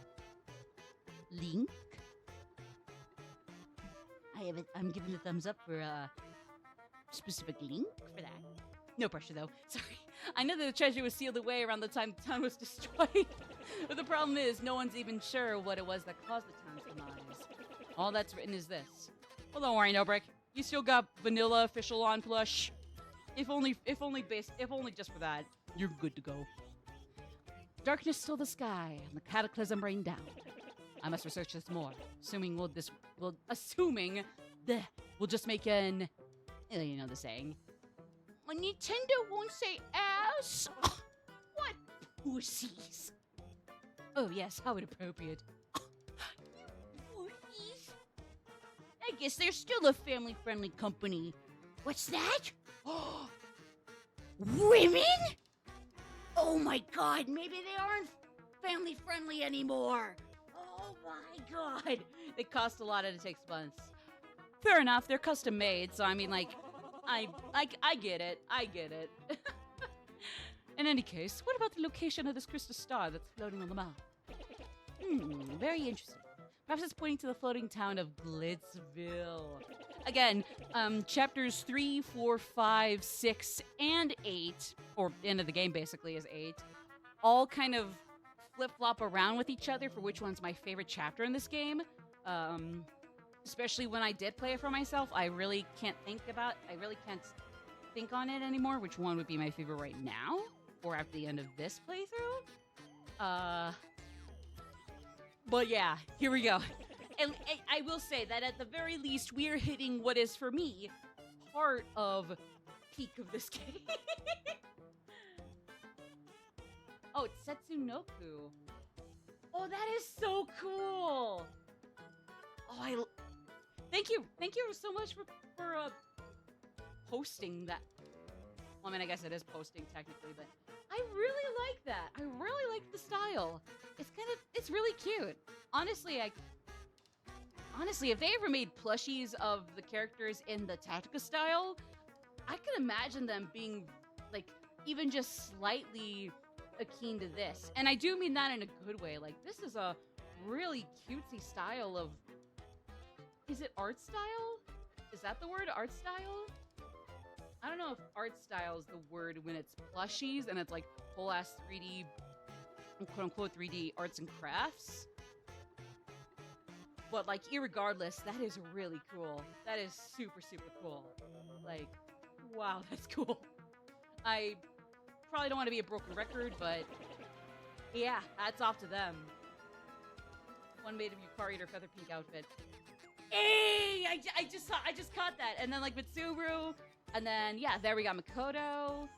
link. I'm giving a thumbs up for a specific link for that. No pressure though. Sorry. I know that the treasure was sealed away around the time the town was destroyed. But the problem is no one's even sure what it was that caused the town's demise. All that's written is this. Well, don't worry, No Brick. You still got vanilla official on plush. If only just for that, you're good to go. Darkness stole the sky, and the cataclysm rained down. I must research this more. Assuming we'll just make an, you know the saying. Nintendo won't say ass. What pussies? Oh yes, how appropriate. You pussies. I guess they're still a family-friendly company. What's that? Women? Oh my god, maybe they aren't family-friendly anymore. Oh my god. They cost a lot and it takes months. Fair enough, they're custom made, so I mean like, I get it. I get it. In any case, what about the location of this crystal star that's floating on the map? Very interesting. Perhaps it's pointing to the floating town of Glitzville. Again, chapters 3, 4, 5, 6, and 8, or end of the game basically is 8, all kind of flip-flop around with each other for which one's my favorite chapter in this game. Especially when I did play it for myself, I really can't think on it anymore, which one would be my favorite right now, or after the end of this playthrough. But yeah, here we go. And I will say that at the very least, we're hitting what is, for me, part of peak of this game. Oh, it's Setsunoku. Oh, that is so cool. Oh, Thank you so much for posting that. Well, I mean, I guess it is posting technically, but I really like that. I really like the style. It's really cute. Honestly, if they ever made plushies of the characters in the Tactica style, I could imagine them being like even just slightly akin to this. And I do mean that in a good way. Like, this is a really cutesy style of. Is it art style? Is that the word, art style? I don't know if art style is the word when it's plushies and it's like whole ass 3D, quote unquote 3D arts and crafts. But like, irregardless, that is really cool. That is super, super cool. Like, wow, that's cool. I probably don't want to be a broken record, but yeah, hats off to them. One made of Yukari in her feather pink outfit. Hey, I just caught that. And then like Mitsuru, and then yeah, there we got Makoto.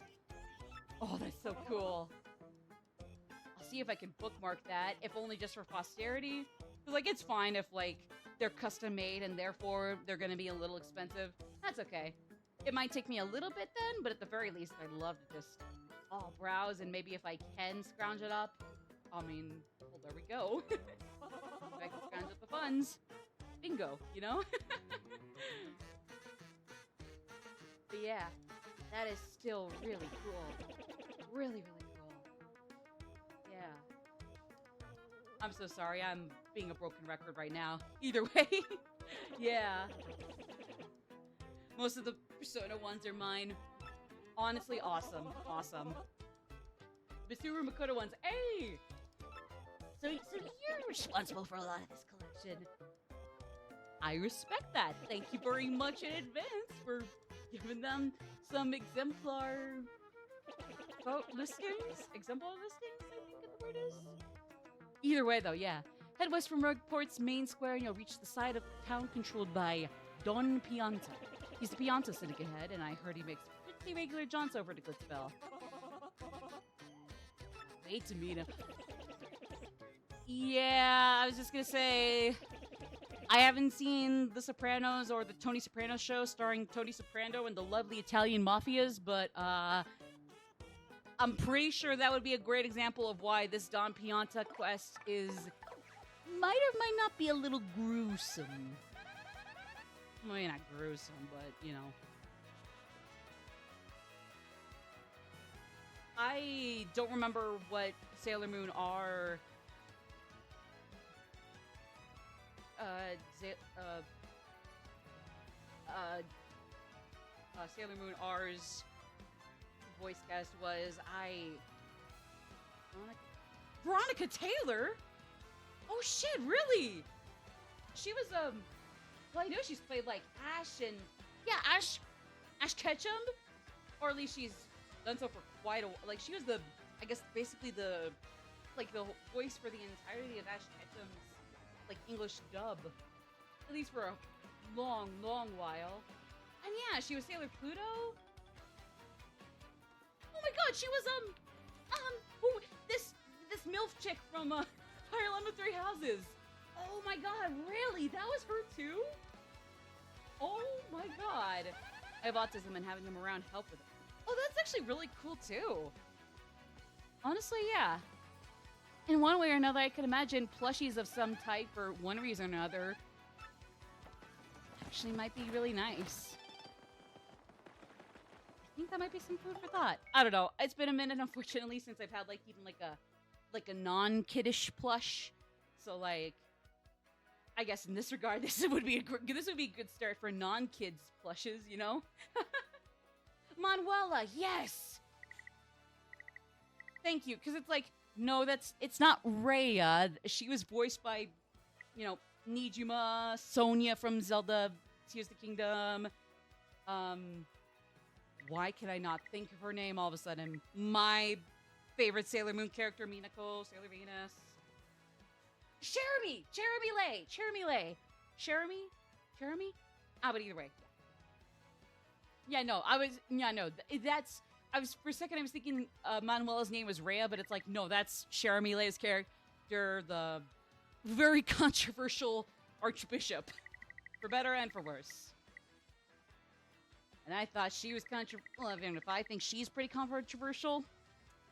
Oh, that's so cool. I'll see if I can bookmark that, if only just for posterity. Cause like, it's fine if like they're custom made and therefore they're gonna be a little expensive. That's okay. It might take me a little bit then, but at the very least, I'd love to just browse, and maybe if I can scrounge it up. I mean, well, there we go. If I can scrounge up the funds. Bingo, you know? But yeah, that is still really cool. Really, really cool. Yeah. I'm so sorry, I'm being a broken record right now. Either way, yeah. Most of the Persona ones are mine. Honestly, awesome. Awesome. Mitsuru Makoto ones, hey! So you're responsible for a lot of this collection. I respect that. Thank you very much in advance for giving them some exemplar listings? Exemplar listings, I think the word is. Either way, though, yeah. Head west from Rugport's main square and you'll reach the side of town controlled by Don Pianta. He's the Pianta syndicate head, and I heard he makes pretty regular jaunts over to Glitzville. Wait to meet him. Yeah, I was just gonna say, I haven't seen The Sopranos or the Tony Soprano show starring Tony Soprano and the lovely Italian mafias, but I'm pretty sure that would be a great example of why this Don Pianta quest is might or might not be a little gruesome. Well, maybe not gruesome, but you know. I don't remember what Sailor Moon R. Sailor Moon R's voice cast was. Veronica Taylor? Oh shit, really? She was well, I know she's played like Ash and Ash Ketchum, or at least she's done so for quite a while. Like she was the, I guess basically the voice for the entirety of Ash Ketchum's like English dub, at least for a long while. And yeah, she was Sailor Pluto. Oh my god, she was this MILF chick from Fire Emblem Three Houses. Oh my god, really? That was her too? Oh my god. I have autism and having them around help with it. Oh, that's actually really cool too. Honestly, yeah. In one way or another, I could imagine plushies of some type for one reason or another actually might be really nice. I think that might be some food for thought. I don't know. It's been a minute, unfortunately, since I've had like even like a non-kiddish plush. So like, I guess in this regard, this would be a good start for non-kids plushes, you know? Manuela, yes. Thank you, because it's like, no, it's not Rhea. She was voiced by, you know, Nijima, Sonia from Zelda Tears of the Kingdom. Why can I not think of her name all of a sudden? My favorite Sailor Moon character, Minako, Sailor Venus. Jeremy Lay. Jeremy? Ah, but either way. Yeah, no, for a second I was thinking Manuela's name was Rhea, but it's like, no, that's Jeremy Lay's character, the very controversial Archbishop, for better and for worse. And I thought she was well, even if I think she's pretty controversial,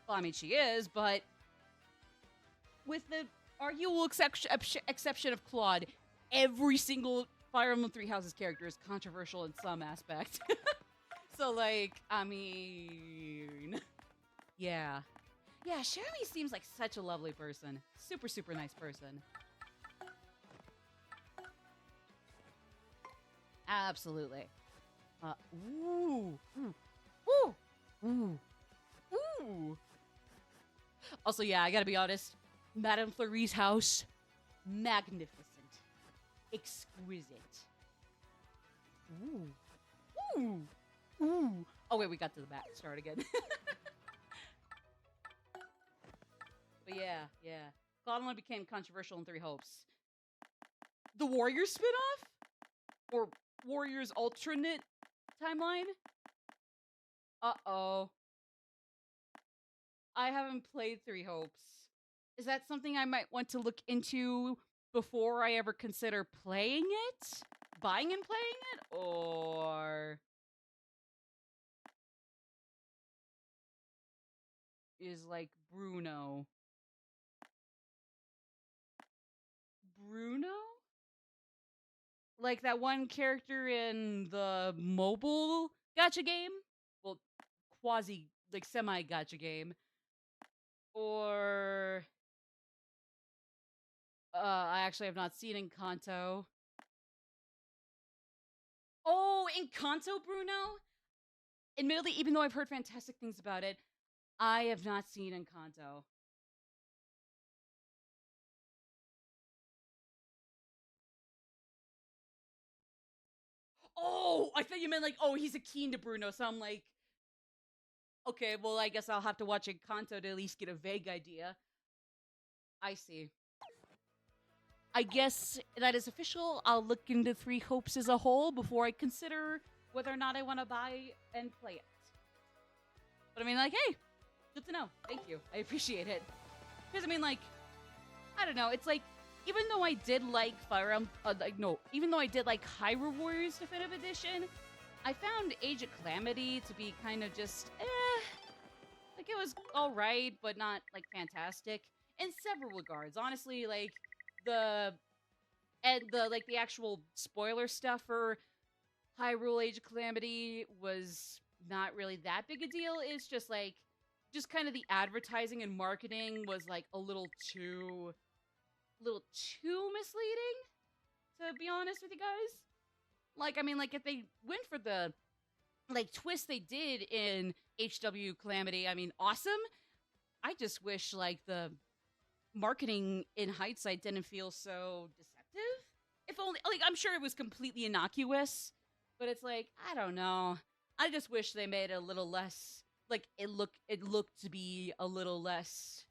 well, I mean, she is, but with the arguable exception of Claude, every single Fire Emblem Three Houses character is controversial in some aspect. So, like, I mean, yeah. Yeah, Jeremy seems like such a lovely person. Super, super nice person. Absolutely. Ooh. Also, yeah, I gotta be honest. Madame Fleury's house, magnificent. Exquisite. Ooh. Oh, wait, we got to the back. Start again. But yeah. Claude only became controversial in Three Hopes. The Warriors spinoff? Or Warriors alternate timeline? Uh-oh. I haven't played Three Hopes. Is that something I might want to look into before I ever consider playing it? Buying and playing it? Or is like Bruno? Like that one character in the mobile gacha game? Well, quasi, like semi-gacha game. Or I actually have not seen Encanto. Oh, Encanto, Bruno? Admittedly, even though I've heard fantastic things about it, I have not seen Encanto. Oh, I thought you meant like, oh, he's a keen to Bruno, so I'm like, okay, well, I guess I'll have to watch Encanto to at least get a vague idea. I see. I guess that is official. I'll look into Three Hopes as a whole before I consider whether or not I want to buy and play it. But I mean, like, hey, good to know. Thank you. I appreciate it. Because I mean, like, I don't know. It's like even though I did like even though I did like Hyrule Warriors Definitive Edition, I found Age of Calamity to be kind of just, like it was alright, but not like fantastic in several regards. Honestly, like the actual spoiler stuff for Hyrule Age of Calamity was not really that big a deal. It's just like, just kind of the advertising and marketing was like a little too misleading, to be honest with you guys. Like, I mean, like if they went for the like twist they did in HW Calamity, I mean, awesome. I just wish like the marketing in hindsight didn't feel so deceptive. If only, like, I'm sure it was completely innocuous, but it's like, I don't know. I just wish they made it a little less, like, it looked to be a little less,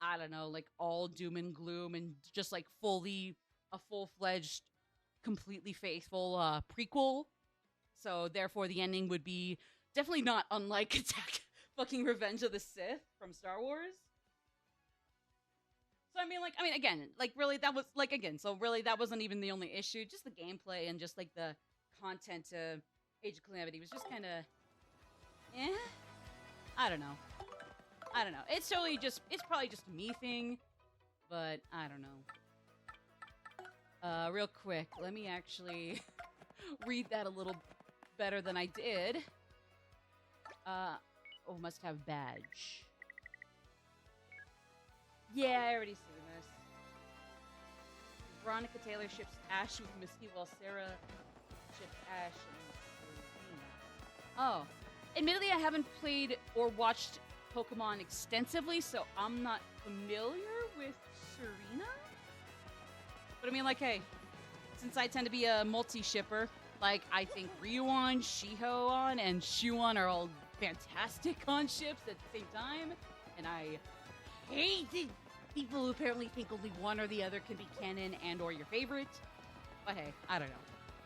I don't know, like all doom and gloom and just like fully a full-fledged, completely faithful prequel. So therefore the ending would be definitely not unlike Attack fucking Revenge of the Sith from Star Wars. So I mean again, like really that was like again, so really that wasn't even the only issue, just the gameplay and just like the content to Age of Calamity was just kind of I don't know. It's probably just a me thing, but I don't know. Real quick, let me actually read that a little better than I did. Oh, must have badge. Yeah, I already seen this. Veronica Taylor ships Ash with Misty while Sarah ships Ash and Serena. Oh. Admittedly, I haven't played or watched Pokemon extensively, so I'm not familiar with Serena. But I mean, like, hey, since I tend to be a multi-shipper, like, I think Ryuan, Shihoan, and Shuon are all fantastic on ships at the same time, and I hate people who apparently think only one or the other can be canon and or your favorite. But hey, I don't know.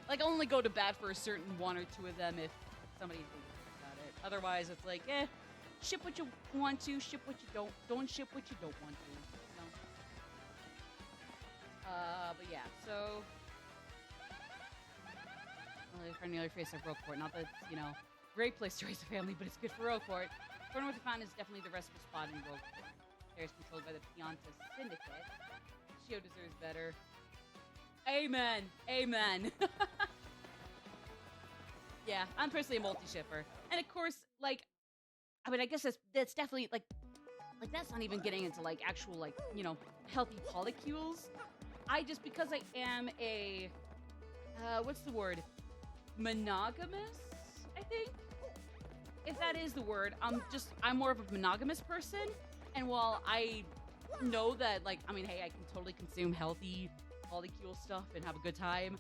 Like, I'll only go to bat for a certain one or two of them if somebody thinks about it. Otherwise, it's like, ship what you want to, ship what you don't. Don't ship what you don't want to. You know? But yeah, so... Well, for another face of Roqueport. Not that, you know, great place to raise a family, but it's good for Roqueport. Corner with the Fountain is definitely the restful spot in Roqueport. Areas controlled by the Pionta Syndicate. Shio deserves better. Amen. Amen. Yeah, I'm personally a multi-shipper. And of course, like, I mean, I guess that's definitely, like, that's not even getting into, like, actual, like, you know, healthy polycules. Because I am a, what's the word? Monogamous, I think? If that is the word, I'm more of a monogamous person. And while I know that, like, I mean, hey, I can totally consume healthy polycule stuff and have a good time,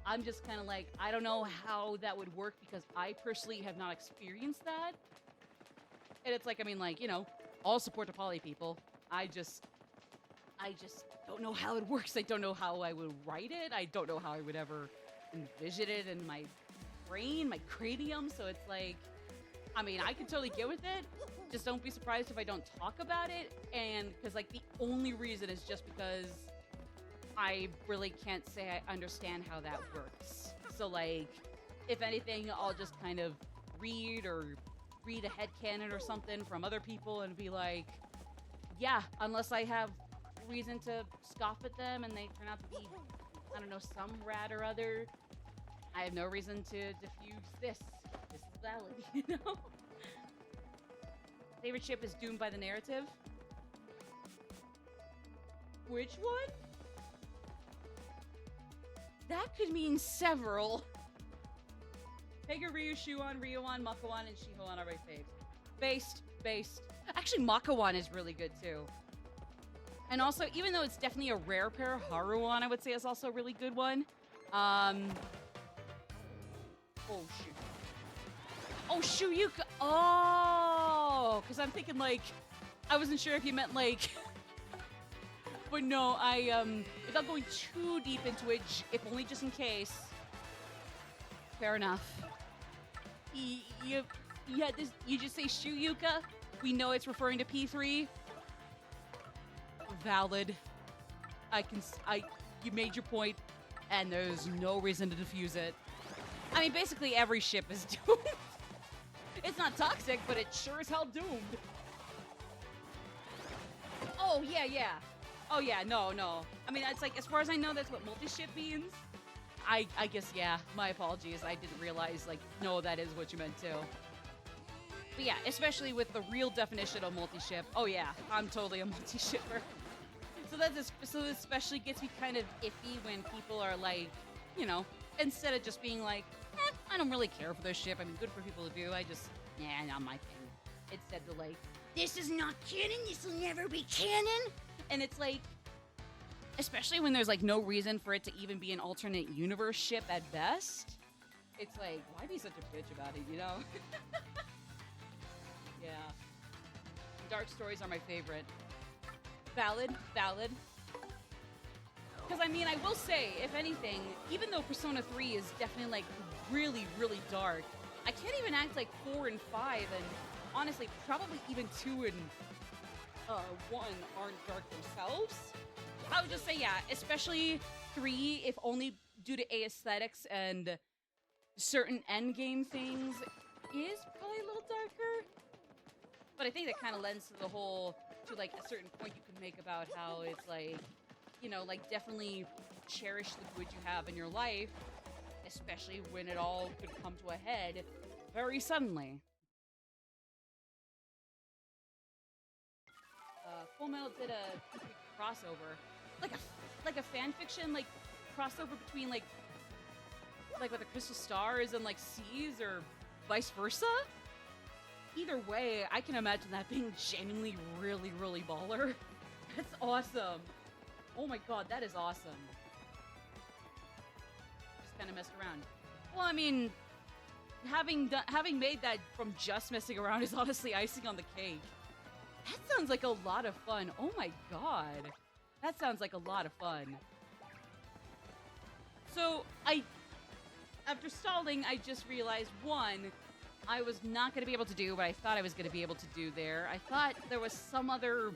I'm just kind of like, I don't know how that would work because I personally have not experienced that. And it's like, I mean, like, you know, all support to poly people. I just don't know how it works. I don't know how I would write it. I don't know how I would ever envision it in my brain, my cranium. So it's like, I mean, I can totally get with it. Just don't be surprised if I don't talk about it. And because, like, the only reason is just because I really can't say I understand how that works. So, like, if anything, I'll just kind of read a headcanon or something from other people and be like, yeah, unless I have reason to scoff at them and they turn out to be, I don't know, some rat or other, I have no reason to diffuse this. This is valid, you know? Favorite ship is doomed by the narrative. Which one? That could mean several. Pega, Ryu, Shuon, Ryuan, Makawan, and Shihoan are my faves. Based. Actually, Makawan is really good too. And also, even though it's definitely a rare pair, Haruan, I would say, is also a really good one. Oh, shoot. Oh, Shuyuka. Oh, because I'm thinking, like, I wasn't sure if you meant, like... But no, without going too deep into it, if only just in case. Fair enough. You just say Shuyuka? We know it's referring to P3? Valid. You made your point, and there's no reason to defuse it. I mean, basically every ship is doomed. It's not toxic, but it sure as hell doomed. Oh, yeah. Oh, yeah, no. I mean, it's like, as far as I know, that's what multi-ship means. I guess, yeah, my apologies. I didn't realize, like, no, that is what you meant too. But yeah, especially with the real definition of multi-ship. Oh, yeah, I'm totally a multi-shipper. So this especially gets me kind of iffy when people are like, you know, instead of just being like, I don't really care for this ship. I mean, good for people who do. I just, not my thing. Instead they're like, This is not canon. This will never be canon. and it's like, especially when there's like no reason for it to even be an alternate universe ship at best. It's like, why be such a bitch about it, you know? Yeah. Dark stories are my favorite. Valid. Because, I mean, I will say, if anything, even though Persona 3 is definitely, like, really, really dark, I can't even act like 4 and 5, and honestly, probably even 2 and 1 aren't dark themselves. I would just say, yeah, especially 3, if only due to aesthetics and certain endgame things, is probably a little darker. But I think that kind of lends to the whole, to, like, a certain point you can make about how it's, like, you know, like, definitely cherish the good you have in your life, especially when it all could come to a head very suddenly. Full Metal did a crossover, like a fan fiction, like, crossover between, like with the Crystal Stars and, like, Seas, or vice versa. Either way, I can imagine that being genuinely really, really baller. That's awesome. Oh my god, that is awesome. Just kind of messed around. Well, I mean, having made that from just messing around is honestly icing on the cake. That sounds like a lot of fun. Oh my god. That sounds like a lot of fun. So, after stalling, I just realized, one, I was not going to be able to do what I thought I was going to be able to do there. I thought there was some other,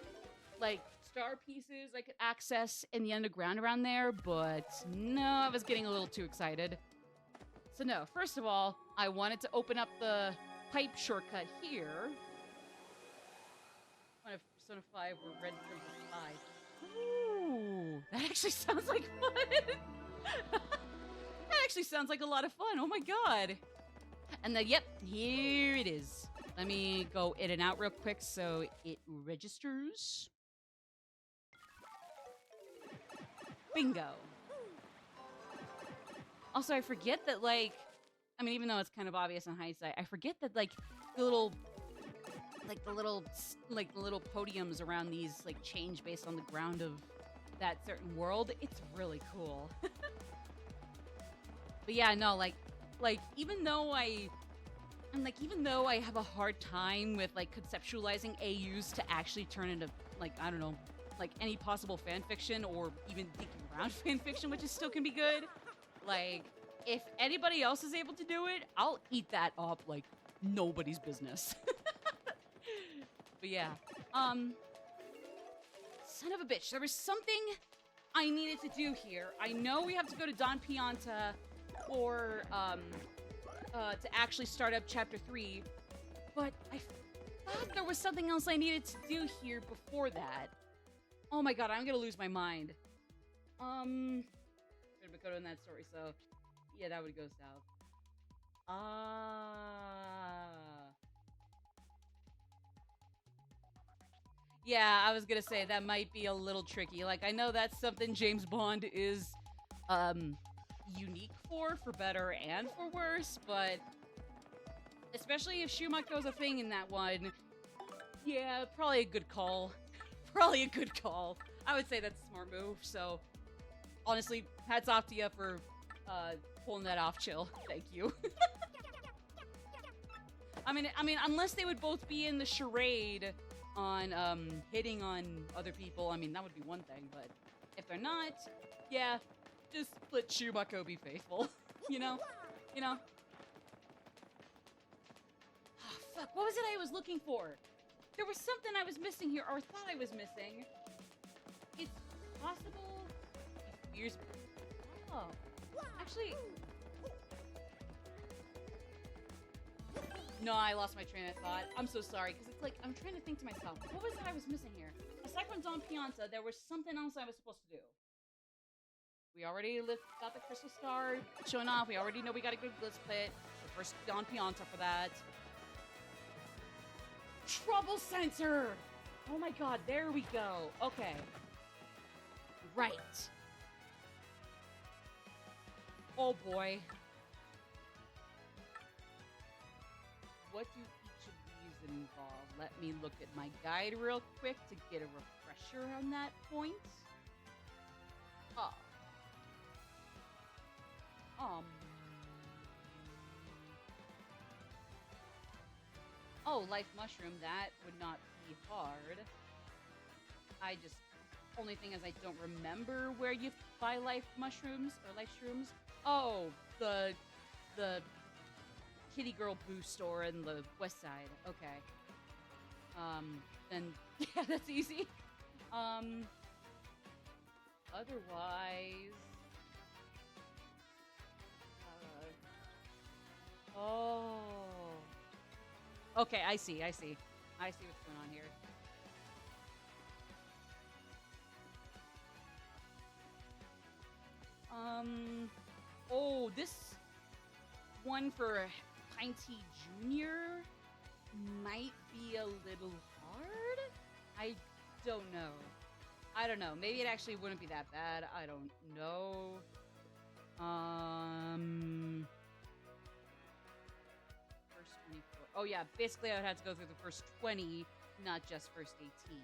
like, star pieces I could access in the underground around there, but no, I was getting a little too excited. So no, first of all, I wanted to open up the pipe shortcut here. One of Persona 5 were Red Princess 5. Ooh, that actually sounds like fun! That actually sounds like a lot of fun, oh my god! And then, yep, here it is. Let me go in and out real quick so it registers. Bingo. Also, I forget that, like, I mean, even though it's kind of obvious in hindsight, I forget that, like, the little podiums around these, like, change based on the ground of that certain world. It's really cool. But yeah, no, like, even though I have a hard time with, like, conceptualizing AUs to actually turn into, like, I don't know, like, any possible fanfiction, or even thinking around fanfiction, which is still can be good. Like, if anybody else is able to do it, I'll eat that up like nobody's business. But yeah, son of a bitch, there was something I needed to do here. I know we have to go to Don Pianta for, to actually start up Chapter 3, but I thought there was something else I needed to do here before that. Oh my god, I'm gonna lose my mind. Gonna go in that story, so yeah, that would go south. Yeah, I was gonna say that might be a little tricky. Like, I know that's something James Bond is unique for better and for worse, but especially if Shumako's a thing in that one, yeah, probably a good call. Probably a good call. I would say that's a smart move, so honestly, hats off to you for pulling that off, Chill. Thank you. I mean, unless they would both be in the charade on hitting on other people, I mean, that would be one thing, but if they're not, yeah, just let Shumako be faithful. You know? Oh, fuck, what was it I was looking for? There was something I was missing here, or thought I was missing. It's possible figures. Oh, actually, no, I lost my train of thought. I'm so sorry, because it's like, I'm trying to think to myself, what was it I was missing here? Aside from Don Pianta, there was something else I was supposed to do. We already got the Crystal Star showing off. We already know we got a good Blitz Pit. The first Don Pianta for that. Trouble Sensor! Oh my god, there we go. Okay. Right. Oh boy. What do each of these involve? Let me look at my guide real quick to get a refresher on that point. Oh, Life Mushroom, that would not be hard. I just, only thing is I don't remember where you buy Life Mushrooms, or Life Shrooms. Oh, the Kitty Girl Boo store in the west side. Okay. Then, yeah, that's easy. Otherwise... oh. Okay, I see. I see what's going on here. Oh, this one for Pinty Jr. might be a little hard? I don't know. I don't know. Maybe it actually wouldn't be that bad. I don't know. First 24. Oh yeah, basically I would have to go through the first 20, not just first 18.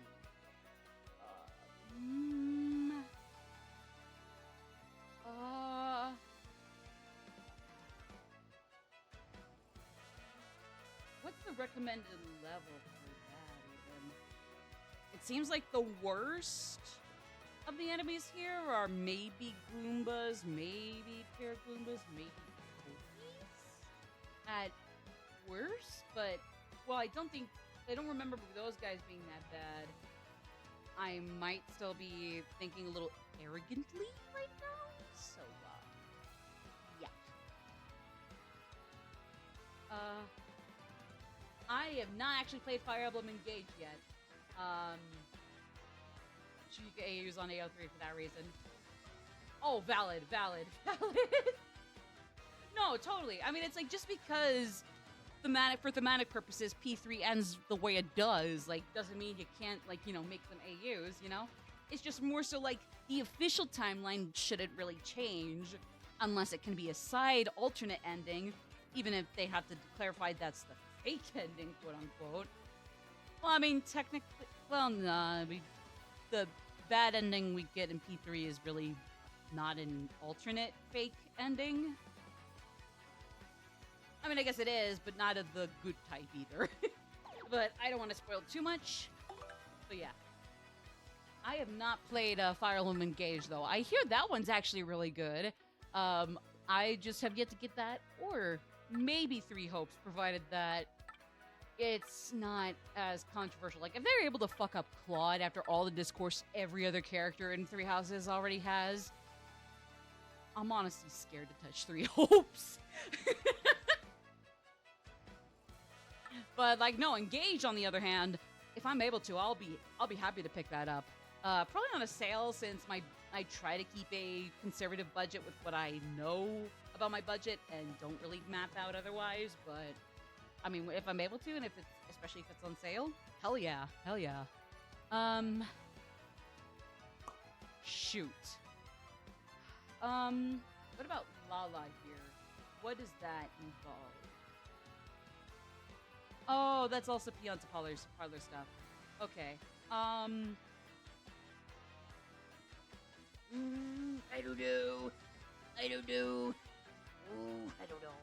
What's the recommended level for that even? It seems like the worst of the enemies here are maybe Goombas, maybe Paragoombas, maybe Togepi's at worst, but, well, I don't remember those guys being that bad. I might still be thinking a little arrogantly right now, so, yeah. I have not actually played Fire Emblem Engage yet. Chica AU's on AO3 for that reason. Oh, valid. No, totally. I mean, it's like, just because for thematic purposes, P3 ends the way it does, like, doesn't mean you can't, like, you know, make them AUs, you know? It's just more so, like, the official timeline shouldn't really change unless it can be a side alternate ending, even if they have to clarify that's the fake ending, quote-unquote. Well, I mean, technically, well, nah, the bad ending we get in P3 is really not an alternate fake ending. I mean, I guess it is, but not of the good type either. But I don't want to spoil too much. But yeah. I have not played Fire Emblem Engage, though. I hear that one's actually really good. I just have yet to get that, or maybe 3 hopes, provided that it's not as controversial. Like, if they're able to fuck up Claude after all the discourse every other character in 3 Houses already has, I'm honestly scared to touch 3 hopes. But, like, no, Engage, on the other hand, if I'm able to, I'll be happy to pick that up. Probably on a sale, since I try to keep a conservative budget with what I know about my budget and don't really map out otherwise, but I mean, if I'm able to, and especially if it's on sale, hell yeah. Shoot. What about Lala here? What does that involve? Oh, that's also Pianta Parlor stuff. Okay. I don't know. Ooh, I don't know.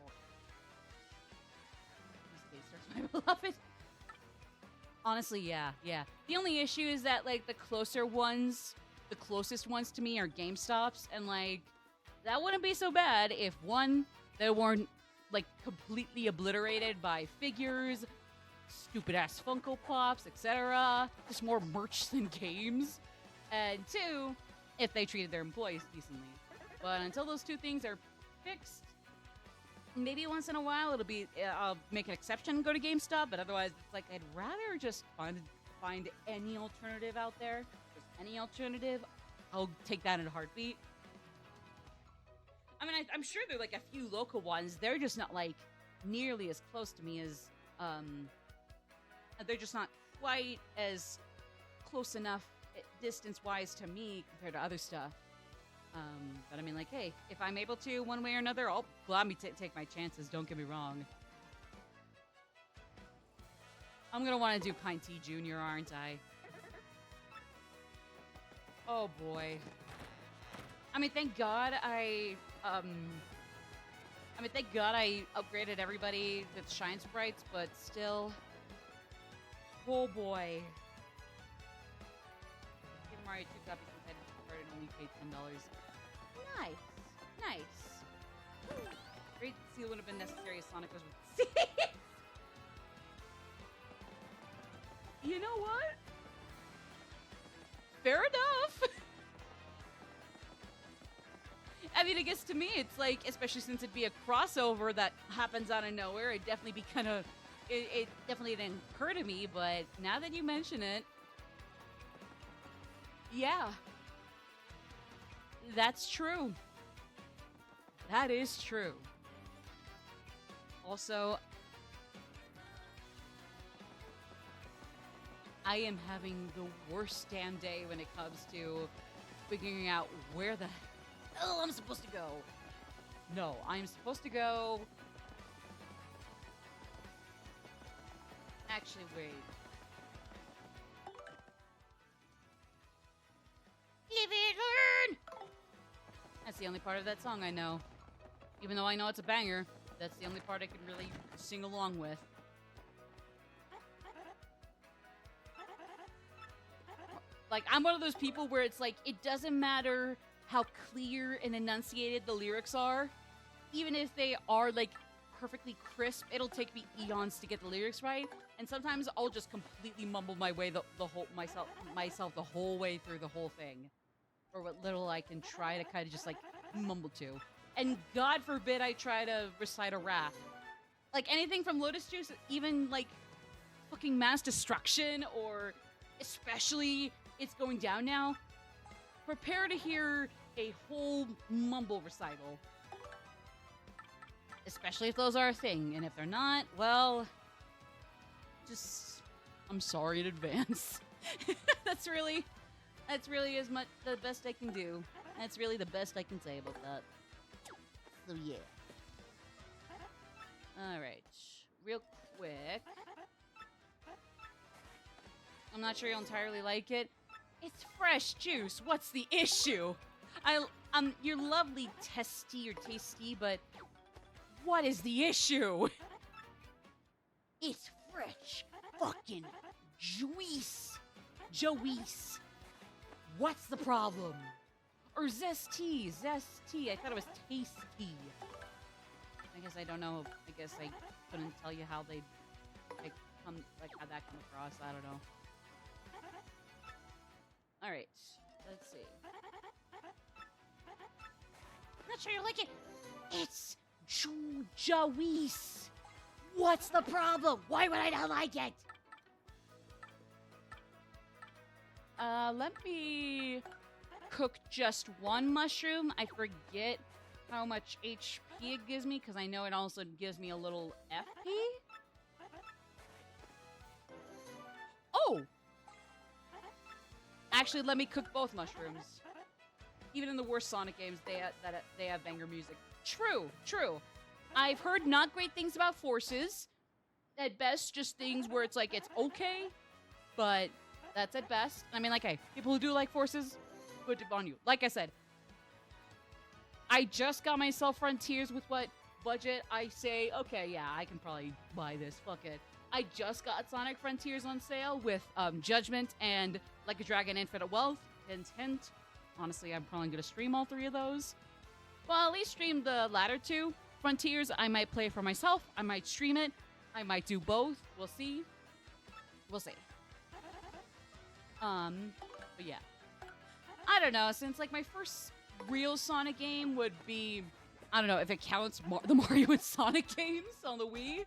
These days, my beloved. Honestly, yeah. The only issue is that, like, the closest ones to me are GameStops, and, like, that wouldn't be so bad if, one, they weren't, like, completely obliterated by figures, stupid-ass Funko Pops, etc. Just more merch than games. And 2, if they treated their employees decently. But until those two things are fixed, maybe once in a while I'll make an exception and go to GameStop, but otherwise it's like I'd rather just find any alternative out there. Just any alternative, I'll take that in a heartbeat. I mean, I'm sure there are like a few local ones. They're just not like nearly as close to me as they're just not quite as close enough distance-wise to me compared to other stuff. But I mean, like, hey, if I'm able to one way or another, I'll gladly take my chances. Don't get me wrong. I'm gonna want to do Pine Tea Jr., aren't I? Oh boy. I mean, thank God I upgraded everybody with Shine Sprites, but still. Oh boy. Super Mario 2 copies inside the card and only paid $10. Nice. Nice. Great seal would have been necessary as Sonic was with seeds. You know what? Fair enough. I mean, I guess to me, it's like, especially since it'd be a crossover that happens out of nowhere, it'd definitely be kind of, it definitely didn't occur to me, but now that you mention it, yeah. That's true. That is true. Also, I am having the worst damn day when it comes to figuring out where the hell I'm supposed to go. No, I'm supposed to go... Actually, wait. Live and learn! That's the only part of that song I know. Even though I know it's a banger, that's the only part I can really sing along with. Like, I'm one of those people where it's like, it doesn't matter how clear and enunciated the lyrics are. Even if they are, like, perfectly crisp, it'll take me eons to get the lyrics right. And sometimes I'll just completely mumble my way myself the whole way through the whole thing. Or what little I can try to kind of just, like, mumble to. And God forbid I try to recite a rap. Like, anything from Lotus Juice, even, like, fucking Mass Destruction, or especially It's Going Down Now, prepare to hear a whole mumble recital. Especially if those are a thing. And if they're not, well, just, I'm sorry in advance. That's really as much the best I can do. That's really the best I can say about that. So yeah. Alright. Real quick. I'm not sure you'll entirely like it. It's fresh juice. What's the issue? You're lovely, testy or tasty, but what is the issue? It's fresh fucking juice. Joeyce. What's the problem? Or zesty. I thought it was tasty. I guess I don't know. I guess I couldn't tell you how they how that come across. I don't know. All right, let's see. Not sure you like it. It's Joeyce. What's the problem? Why would I not like it? Let me cook just one mushroom. I forget how much HP it gives me, because I know it also gives me a little FP. Oh! Actually, let me cook both mushrooms. Even in the worst Sonic games, they have banger music. True. I've heard not great things about Forces. At best, just things where it's like, it's okay, but that's at best. I mean, like, hey, people who do like Forces, put it on you. Like I said, I just got myself Frontiers with what budget I say, okay, yeah, I can probably buy this, fuck it. I just got Sonic Frontiers on sale with Judgment and Like a Dragon Infinite Wealth. Hint. Honestly, I'm probably going to stream all three of those. Well, at least stream the latter two. Frontiers, I might play for myself. I might stream it. I might do both. We'll see. But yeah. I don't know, since like my first real Sonic game would be, I don't know if it counts the Mario and Sonic games on the Wii.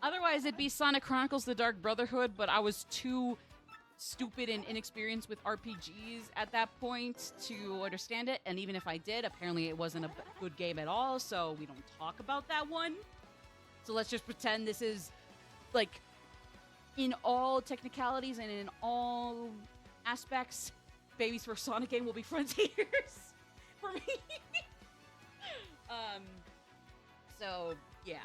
Otherwise it'd be Sonic Chronicles: The Dark Brotherhood, but I was too stupid and inexperienced with RPGs at that point to understand it, and even if I did, apparently it wasn't a good game at all, so we don't talk about that one. So let's just pretend this is, like, in all technicalities and in all aspects, Baby's first Sonic game will be Frontiers for me. So, yeah.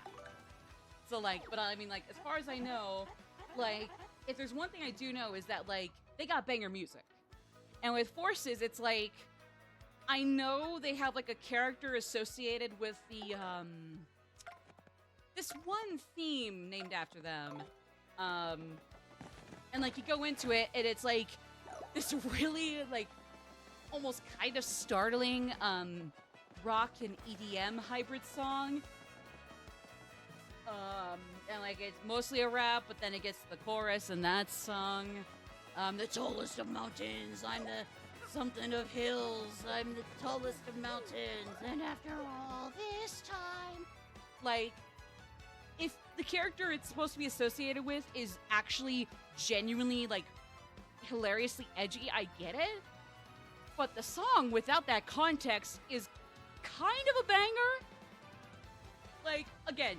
So, like, but I mean, like, as far as I know, like, if there's one thing I do know is that, like, they got banger music. And with Forces, it's like, I know they have, like, a character associated with the, this one theme named after them. And, like, you go into it, and it's, like, this really, like, almost kind of startling, rock and EDM hybrid song. And like it's mostly a rap, but then it gets to the chorus, and that song, the tallest of mountains, I'm the something of hills, I'm the tallest of mountains, and after all this time, like, if the character it's supposed to be associated with is actually genuinely, like, hilariously edgy, I get it, but the song without that context is kind of a banger. Like, again,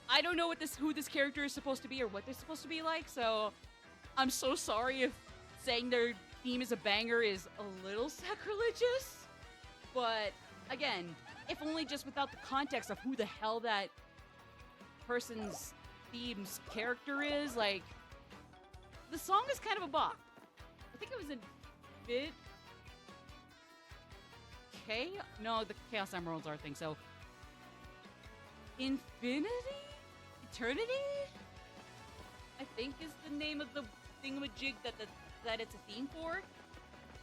I don't know who this character is supposed to be or what they're supposed to be like, so I'm so sorry if saying their theme is a banger is a little sacrilegious. But again, if only just without the context of who the hell that person's theme's character is, like, the song is kind of a bop. I think it was in bit. No, the Chaos Emeralds are a thing, so Infinity? Eternity? I think is the name of the thingamajig that it's a theme for.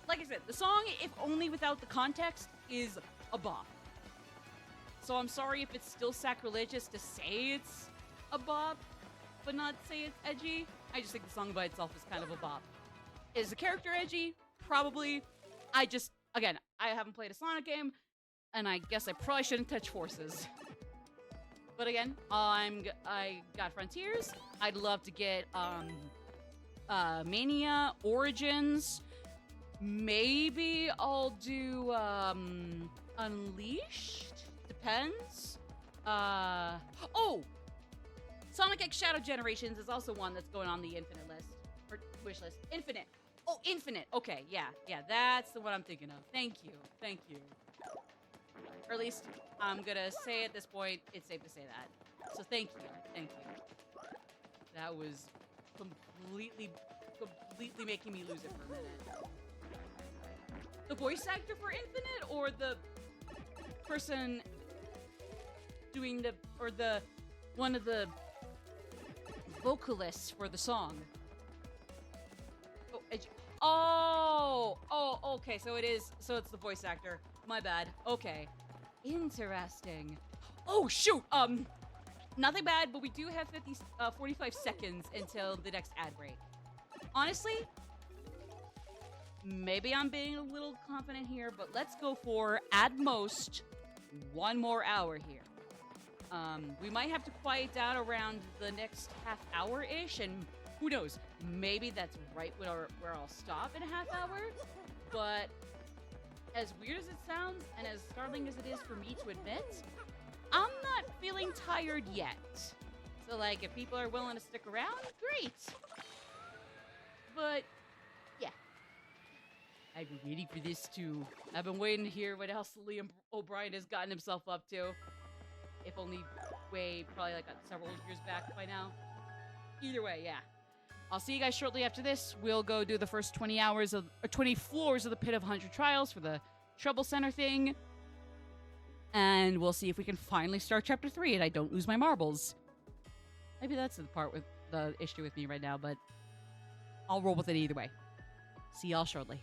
Like I said, the song, if only without the context, is a bop. So I'm sorry if it's still sacrilegious to say it's a bop, but not say it's edgy. I just think the song by itself is kind of a bop. Is the character edgy? Probably. Again, I haven't played a Sonic game, and I guess I probably shouldn't touch Forces. But again, I got Frontiers. I'd love to get Mania, Origins. Maybe I'll do Unleashed. Depends. Sonic X Shadow Generations is also one that's going on the Infinite list or wish list. Infinite. Oh, Infinite. Okay, yeah, that's the one I'm thinking of. Thank you. Or at least I'm gonna say at this point, it's safe to say that. So thank you. That was completely making me lose it for a minute. The voice actor for Infinite, or the person doing one of the vocalists for the song? Okay, so it's the voice actor. My bad. Okay. Interesting. Oh, shoot! Nothing bad, but we do have 45 seconds until the next ad break. Honestly, maybe I'm being a little confident here, but let's go for, at most, 1 more hour here. We might have to quiet down around the next half hour-ish, and who knows, maybe that's right where I'll stop in a half hour, but as weird as it sounds, and as startling as it is for me to admit, I'm not feeling tired yet. So, like, if people are willing to stick around, great. But, yeah. I've been waiting for this too. I've been waiting to hear what else Liam O'Brien has gotten himself up to. If only probably like several years back by now. Either way, yeah. I'll see you guys shortly after this. We'll go do the first 20 floors of the Pit of 100 Trials for the Trouble Center thing. And we'll see if we can finally start Chapter 3 and I don't lose my marbles. Maybe that's the part with the issue with me right now, but I'll roll with it either way. See y'all shortly.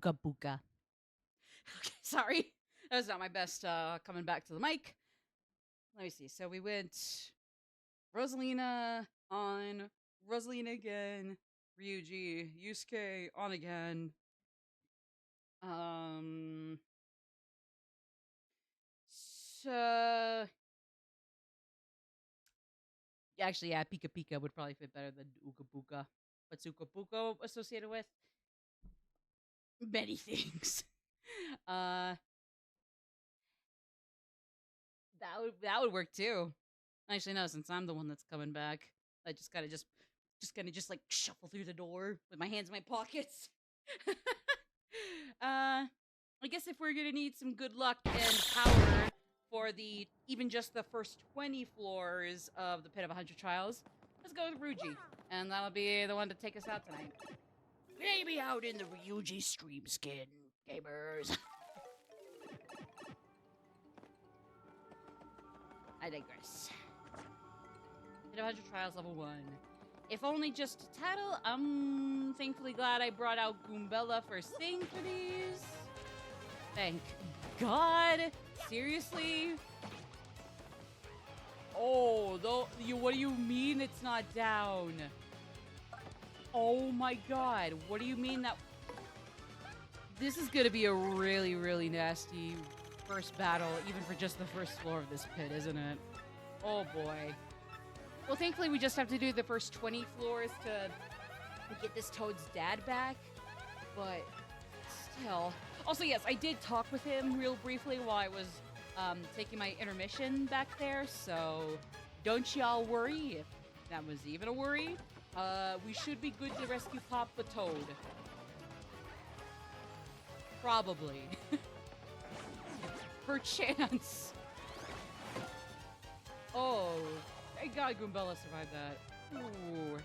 Ooga booga. Okay, sorry. That was not my best coming back to the mic. Let me see. So we went Rosalina on, Rosalina again, Ryuji, Yusuke on again. So actually, yeah, Pika Pika would probably fit better than Ooga Booga. What's Ooga Booga associated with? Many things. That would work too. Actually, no, since I'm the one that's coming back, I just gotta like shuffle through the door with my hands in my pockets. I guess if we're gonna need some good luck and power for the even just the first 20 floors of the Pit of 100 Trials, let's go with Ryuji, and that'll be the one to take us out tonight. Maybe out in the Ryuji stream skin, gamers. I digress. Pit of 100 Trials level 1. If only just a title, I'm thankfully glad I brought out Goombella first thing for these. Thank God. Seriously? Oh, what do you mean it's not down? Oh my God. What do you mean that? This is gonna be a really, really nasty first battle, even for just the first floor of this pit, isn't it? Oh boy. Well, thankfully we just have to do the first 20 floors to get this Toad's dad back, but still. Also, yes, I did talk with him real briefly while I was taking my intermission back there, so don't y'all worry if that was even a worry. We should be good to rescue Pop the Toad. Probably. Perchance. Oh, thank God Goombella survived that. Ooh.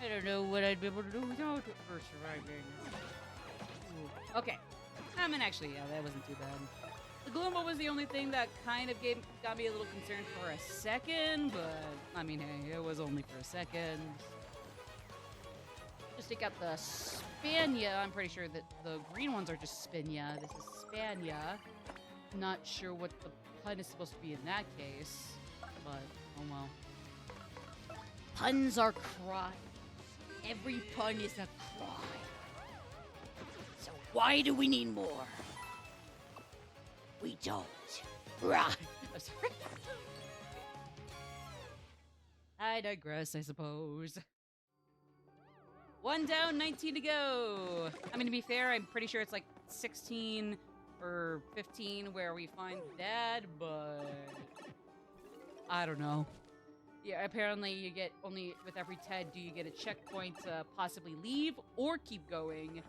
I don't know what I'd be able to do without her surviving. Ooh. Okay. I mean, actually, yeah, that wasn't too bad. The Gloomba was the only thing that kind of got me a little concerned for a second, but, I mean, hey, it was only for a second. Just take out the Spania. I'm pretty sure that the green ones are just Spinia. This is Spania. Not sure what the pun is supposed to be in that case, but oh well. Puns are crimes. Every pun is a crime. So why do we need more? We don't. Right. I'm sorry. I digress, I suppose. 1 down, 19 to go. I mean, to be fair, I'm pretty sure it's like 16 or 15 where we find Dad, but I don't know. Yeah, apparently you get only with every TED do you get a checkpoint to possibly leave or keep going.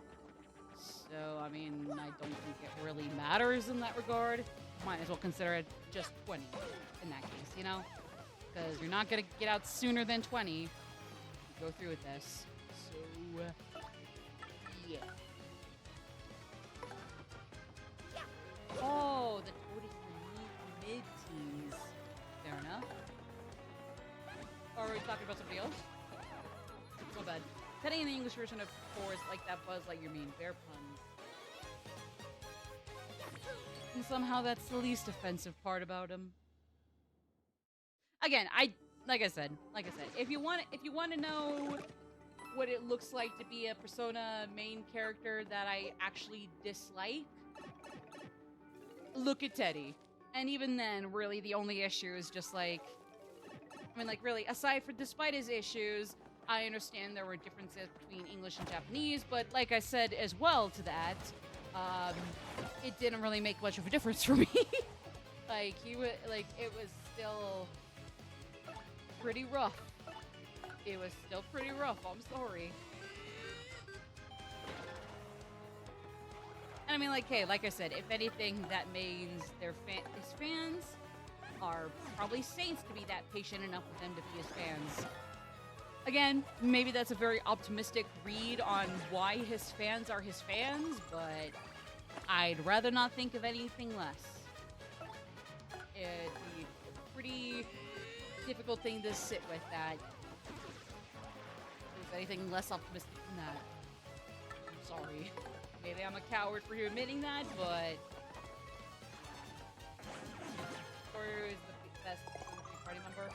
So, I mean, I don't think it really matters in that regard. Might as well consider it just 20 in that case, you know? Because you're not going to get out sooner than 20 if you go through with this. So, yeah. Oh, the Toad is mid-teens. Fair enough. Or are we talking about somebody else? So bad. Petting in the English version of 4 is like that Buzz Lightyear mean bear puns. And somehow that's the least offensive part about him. Again, like I said, if you want to know what it looks like to be a Persona main character that I actually dislike, look at Teddy. And even then, really, the only issue is just like, I mean, like, really, despite his issues, I understand there were differences between English and Japanese, but like I said as well to that, it didn't really make much of a difference for me. Like, it was still pretty rough. It was still pretty rough, I'm sorry. And I mean, like, hey, like I said, if anything, that means his fans are probably saints to be that patient enough with them to be his fans. Again, maybe that's a very optimistic read on why his fans are his fans, but I'd rather not think of anything less. It'd be a pretty difficult thing to sit with that. If there's anything less optimistic than that, I'm sorry. maybe I'm a coward for admitting that, but Toru is the best party member.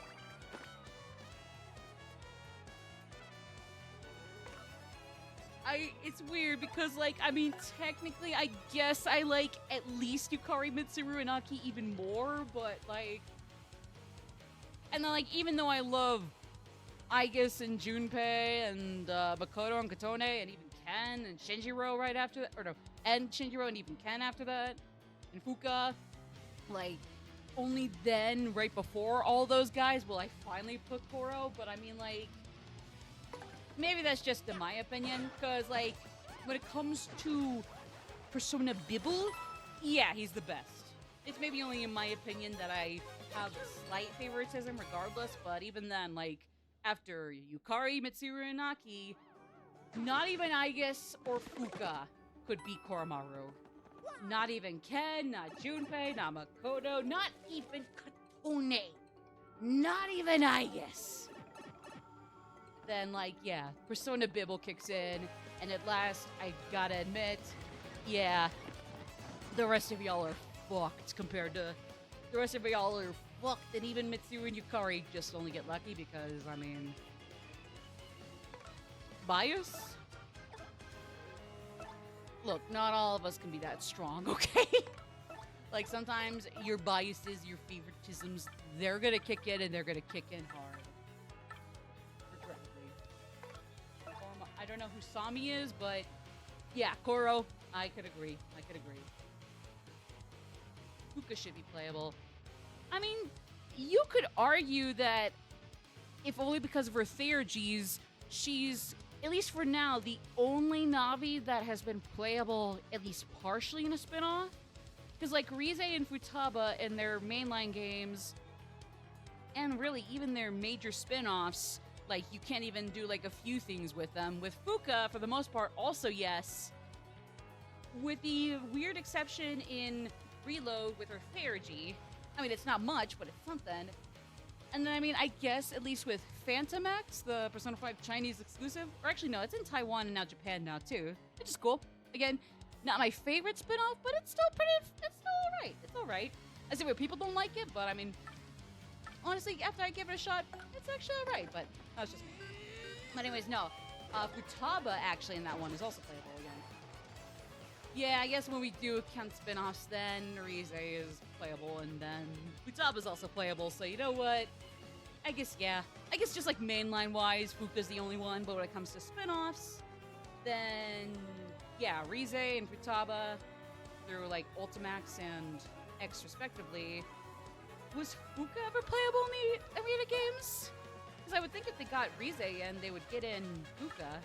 It's weird because, like, I mean, technically, I guess I like at least Yukari, Mitsuru, and Aki even more, but, like... And then, like, even though I love Aigis and Junpei and Makoto and Katone and even Ken and Shinjiro right after that, or no, and Shinjiro and even Ken after that, and Fuka, like, only then, right before all those guys, will I finally put Koro, but I mean, like... Maybe that's just in my opinion, because, like, when it comes to Persona Bibble, yeah, he's the best. It's maybe only in my opinion that I have slight favoritism regardless, but even then, like, after Yukari, Mitsuru, and Aki, not even Aigis or Fuka could beat Koromaru. Not even Ken, not Junpei, not Makoto, not even Katone. Not even Aigis. Then, like, yeah, Persona Bibble kicks in, and at last, I gotta admit, yeah, the rest of y'all are fucked compared to... The rest of y'all are fucked, and even Mitsuru and Yukari just only get lucky because, I mean... Bias? Look, not all of us can be that strong, okay? Like, sometimes your biases, your favoritisms, they're gonna kick in, and they're gonna kick in hard. I don't know who Sami is, but yeah, Koro, I could agree. Fuka should be playable. I mean, you could argue that if only because of her theurgies, she's, at least for now, the only Navi that has been playable at least partially in a spin-off. Because like Rize and Futaba in their mainline games, and really even their major spin-offs, like, you can't even do, like, a few things with them. With Fuka, for the most part, also yes. With the weird exception in Reload with her Theurgy. I mean, it's not much, but it's something. And then, I mean, I guess, at least with Phantom X, the Persona 5 Chinese exclusive. Or actually, no, it's in Taiwan and now Japan now, too. Which is cool. Again, not my favorite spin-off, but it's still alright. It's alright. I see where people don't like it, but, I mean... Honestly, after I give it a shot, it's actually alright, but that's just me. But anyways, no. Futaba, actually, in that one is also playable again. Yeah, I guess when we do count spin-offs, then Rize is playable, and then Futaba's also playable, so you know what? I guess, yeah. I guess just like mainline-wise, Fuka's the only one, but when it comes to spin-offs, then, yeah, Rize and Futaba, through, like, Ultimax and X, respectively. Was Fuka ever playable in the arena games? Because I would think if they got Rize in, they would get in Fuka.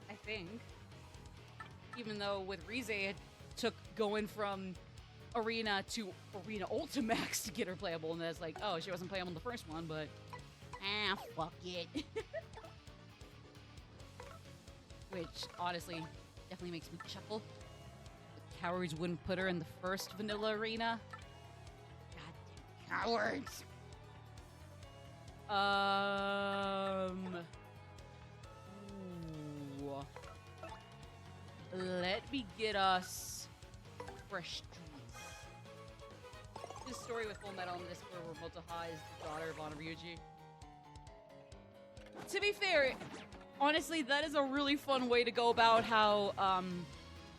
I think. Even though with Rize, it took going from Arena to Arena Ultimax to get her playable, and it's like, oh, she wasn't playable in the first one, but... fuck it. Which, honestly, definitely makes me chuckle. The cowards wouldn't put her in the first vanilla arena. Cowards. Ooh. Let me get us fresh trees. This story with Full Metal in this where Motoha is the daughter of Honor Ryuji. To be fair, honestly, that is a really fun way to go about how,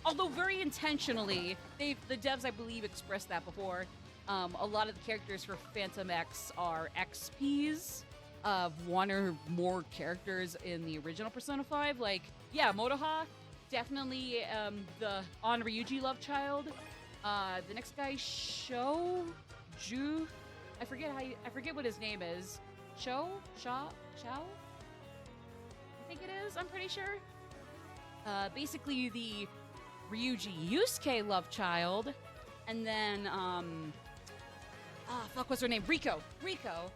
although very intentionally, the devs, I believe, expressed that before. A lot of the characters for Phantom X are XPs of one or more characters in the original Persona 5. Like, yeah, Motoha, definitely the On Ryuji love child. The next guy, Ju, I forget what his name is. Chao? I think it is, I'm pretty sure. Basically the Ryuji Yusuke love child. And then, what's her name? Riko. Riko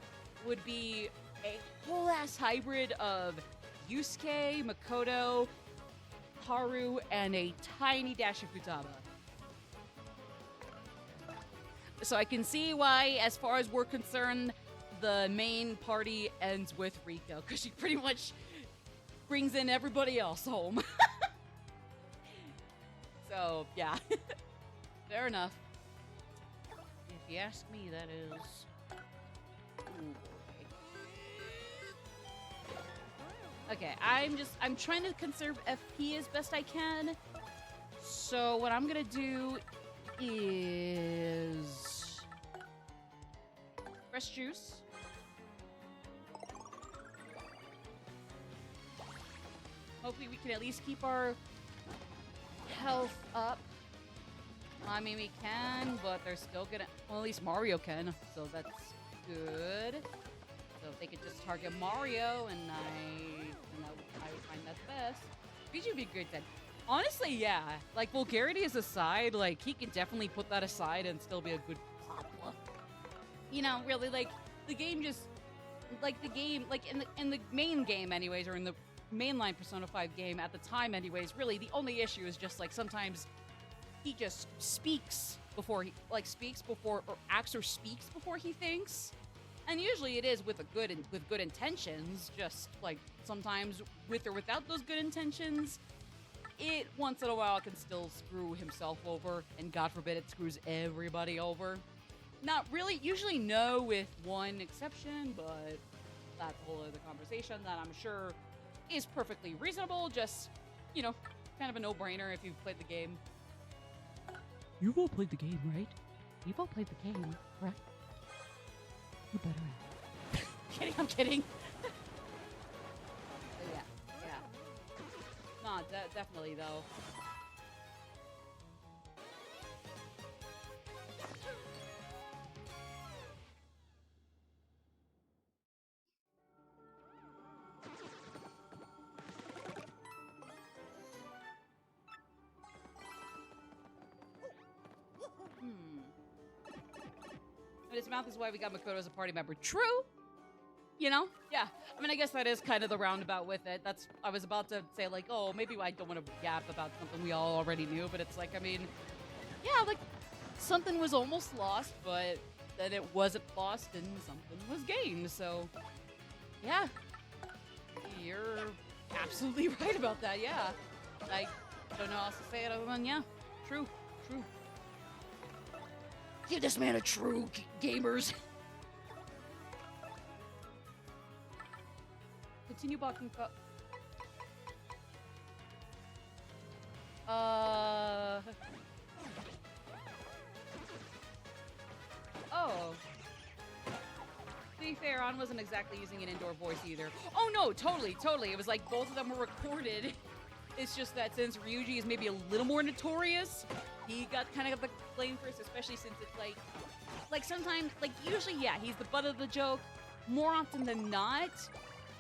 would be a whole-ass hybrid of Yusuke, Makoto, Haru, and a tiny dash of Futaba. So I can see why, as far as we're concerned, the main party ends with Riko, because she pretty much brings in everybody else home. So, yeah. Fair enough. If you ask me, that is... Ooh, boy. Okay, I'm trying to conserve FP as best I can. So what I'm gonna do is... fresh juice. Hopefully we can at least keep our health up. I mean, we can, but they're still gonna... Well, at least Mario can, so that's good. So if they could just target Mario, and I would find that best. Peach would be great then. Honestly, yeah. Like, vulgarity is aside, like, he can definitely put that aside and still be a good Papa. You know, really, like, the game just... Like, the game... Like, in the main game, anyways, or in the mainline Persona 5 game at the time, anyways, really, the only issue is just, like, sometimes he just speaks before he... Like, speaks before... Or acts or speaks before he thinks. And usually it is with good intentions, just, like, sometimes with or without those good intentions... It, once in a while, can still screw himself over, and God forbid it screws everybody over. Not really, usually no, with one exception, but that's a whole other conversation that I'm sure is perfectly reasonable, just, you know, kind of a no-brainer if you've played the game. You've all played the game, right? You've all played the game, correct? You better have. Kidding, I'm kidding. Yeah. No, definitely, though. But his mouth is why we got Makoto as a party member. True! You know? Yeah. I mean, I guess that is kind of the roundabout with it. That's... I was about to say, like, oh, maybe I don't want to yap about something we all already knew, but it's like, I mean... Yeah, like, something was almost lost, but then it wasn't lost and something was gained, so... Yeah. You're absolutely right about that, yeah. I don't know how else to say it other than, yeah. True. Give this man a true, gamers. Continue blocking. Oh. To be fair, On wasn't exactly using an indoor voice either. Oh no, totally. It was like both of them were recorded. It's just that since Ryuji is maybe a little more notorious, he got kind of the blame first, especially since it's like sometimes, like usually, yeah, he's the butt of the joke. More often than not,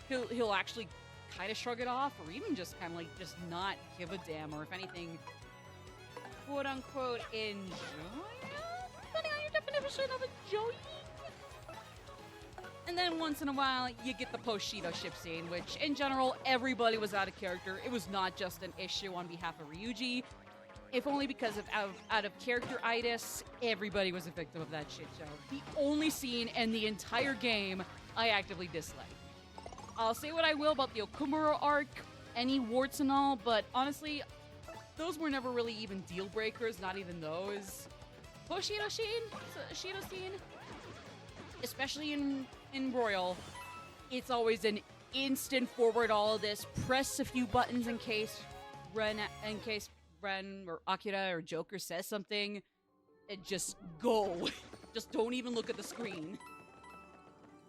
he'll actually kind of shrug it off, or even just kind of like just not give a damn, or if anything, quote unquote enjoy. Depending on your definition of enjoying. And then once in a while, you get the post-Shido ship scene, which, in general, everybody was out of character. It was not just an issue on behalf of Ryuji. If only because of out of character-itis, everybody was a victim of that shit show. The only scene in the entire game I actively dislike. I'll say what I will about the Okumura arc, any warts and all, but honestly, those were never really even deal-breakers, not even those. Post-Shido scene, especially in Royal, it's always an instant forward all of this. Press a few buttons in case Ren or Akira or Joker says something, and just go. Just don't even look at the screen.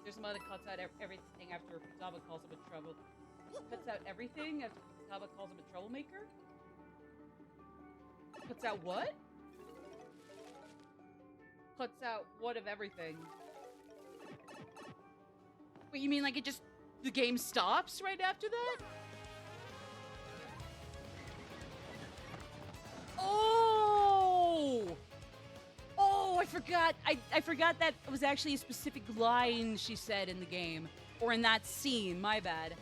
There's some other cuts out everything after Futaba calls him a trouble. Cuts out everything after Futaba calls him a troublemaker? Cuts out what? Cuts out what of everything? Wait, you mean like it just... The game stops right after that? Oh! Oh, I forgot. I forgot that was actually a specific line she said in the game. Or in that scene, my bad.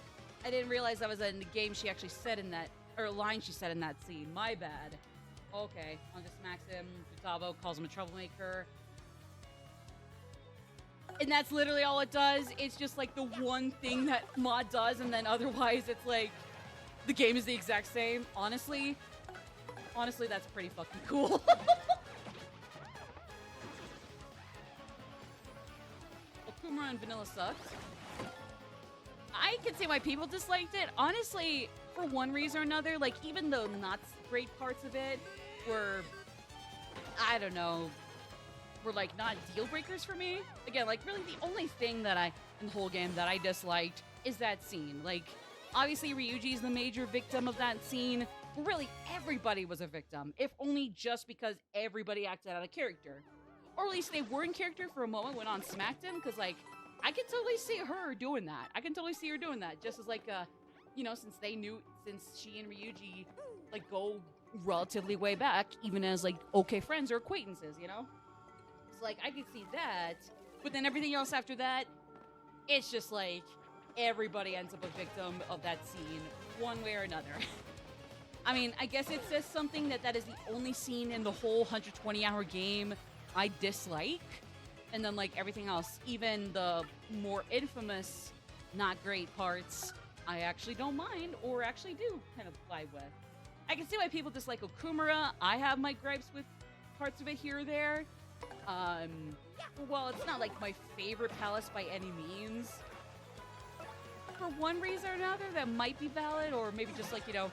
I didn't realize that was in the game she actually said in that... Or a line she said in that scene. My bad. Okay, I'll just smacks him. Futaba calls him a troublemaker. And that's literally all it does. It's just like the one thing that mod does, and then otherwise it's like the game is the exact same. Honestly, Honestly, that's pretty fucking cool. Okuma and Vanilla sucked. I can see why people disliked it. Honestly, for one reason or another, like, even though not great parts of it were, I don't know, were, like, not deal breakers for me. Again, like, really the only thing that in the whole game that I disliked is that scene. Like, obviously Ryuji's the major victim of that scene, but really everybody was a victim, if only just because everybody acted out of character. Or at least they were in character for a moment when on smacked him, because, like, I can totally see her doing that. I can totally see her doing that, just as, like, you know, since she and Ryuji, like, go relatively way back, even as, like, okay friends or acquaintances, you know? It's like, I could see that, but then everything else after that, it's just, like, everybody ends up a victim of that scene, one way or another. I mean, I guess it says something that is the only scene in the whole 120-hour game I dislike, and then, like, everything else, even the more infamous, not great parts, I actually don't mind, or actually do kind of vibe with. I can see why people dislike Okumura. I have my gripes with parts of it here or there. Well, it's not, like, my favorite palace by any means. For one reason or another, that might be valid, or maybe just, like, you know,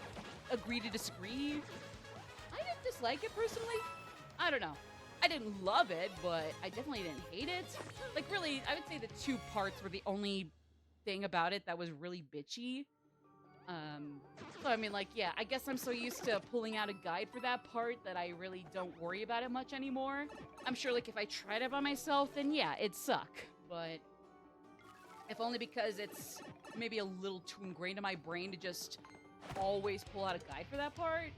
agree to disagree. I didn't dislike it, personally. I don't know. I didn't love it, but I definitely didn't hate it. Like, really, I would say the two parts were the only thing about it that was really bitchy. So, I mean, like, yeah, I guess I'm so used to pulling out a guide for that part that I really don't worry about it much anymore. I'm sure, like, if I tried it by myself, then yeah, it'd suck. But if only because it's maybe a little too ingrained in my brain to just always pull out a guide for that part.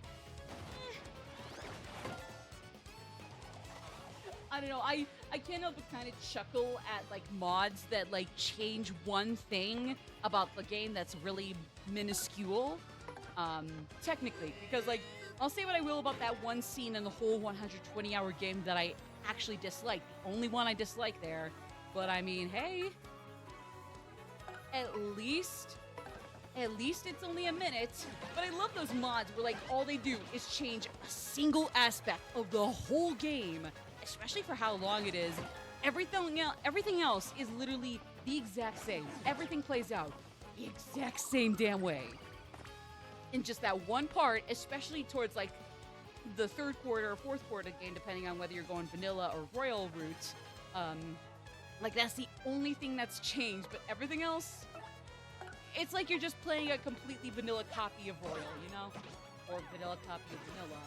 I don't know, I can't help but kind of chuckle at, like, mods that, like, change one thing about the game that's really minuscule, technically, because, like, I'll say what I will about that one scene in the whole 120-hour game that I actually disliked, the only one I dislike there, but I mean, hey, at least it's only a minute. But I love those mods where, like, all they do is change a single aspect of the whole game, especially for how long it is. Everything else is literally the exact same. Everything plays out the exact same damn way. In just that one part, especially towards, like, the third quarter or fourth quarter game, depending on whether you're going vanilla or royal route. Like, that's the only thing that's changed, but everything else, it's like you're just playing a completely vanilla copy of Royal, you know? Or vanilla copy of vanilla.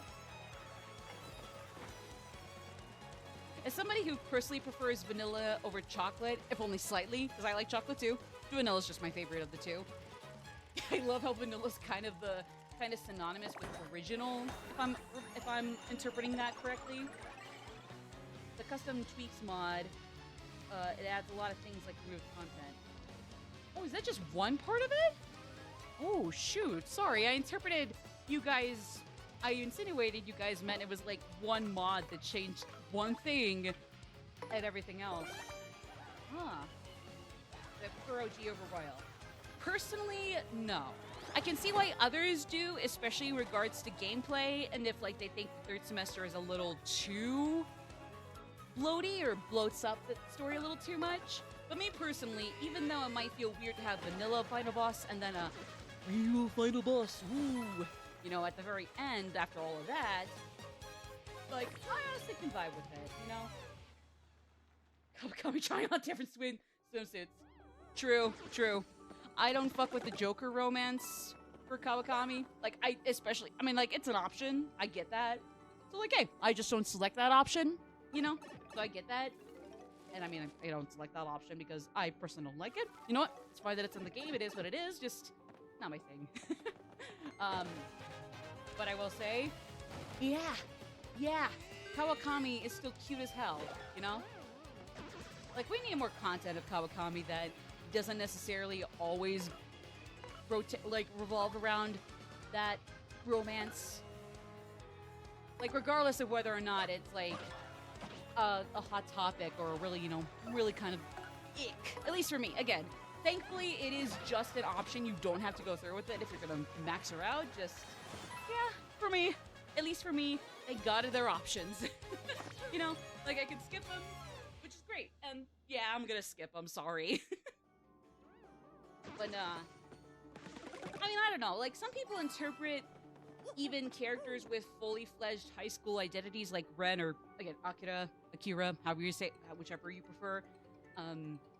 As somebody who personally prefers vanilla over chocolate, if only slightly, because I like chocolate too, vanilla's just my favorite of the two. I love how vanilla's kind of synonymous with original, if I'm interpreting that correctly. The custom tweaks mod, it adds a lot of things like removed content. Oh, is that just one part of it? Oh, shoot. Sorry, I insinuated you guys meant it was like one mod that changed one thing and everything else. Huh. I prefer OG over Royal. Personally, no. I can see why others do, especially in regards to gameplay, and if, like, they think the third semester is a little too bloaty or bloats up the story a little too much. But me personally, even though it might feel weird to have vanilla final boss and then a real final boss, ooh, you know, at the very end after all of that, like, I honestly can vibe with it, you know? Kawakami trying on different swimsuits. True. I don't fuck with the Joker romance for Kawakami. Like, I mean, like, it's an option. I get that. So, like, hey, I just don't select that option, you know? So I get that. And I mean, I don't select that option because I personally don't like it. You know what? It's fine that it's in the game. It is what it is. Just not my thing. But I will say, yeah, Kawakami is still cute as hell, you know? Like, we need more content of Kawakami that doesn't necessarily always revolve around that romance. Like, regardless of whether or not it's, like, a hot topic or really, you know, really kind of ick. At least for me. Again, thankfully, it is just an option. You don't have to go through with it if you're gonna max her out. Just, yeah, for me, at least for me, they got their options. You know, like I could skip them, which is great. And yeah, I'm gonna skip them, sorry. But I mean, I don't know. Like, some people interpret even characters with fully fledged high school identities like Ren or, again, Akira, however you say, whichever you prefer,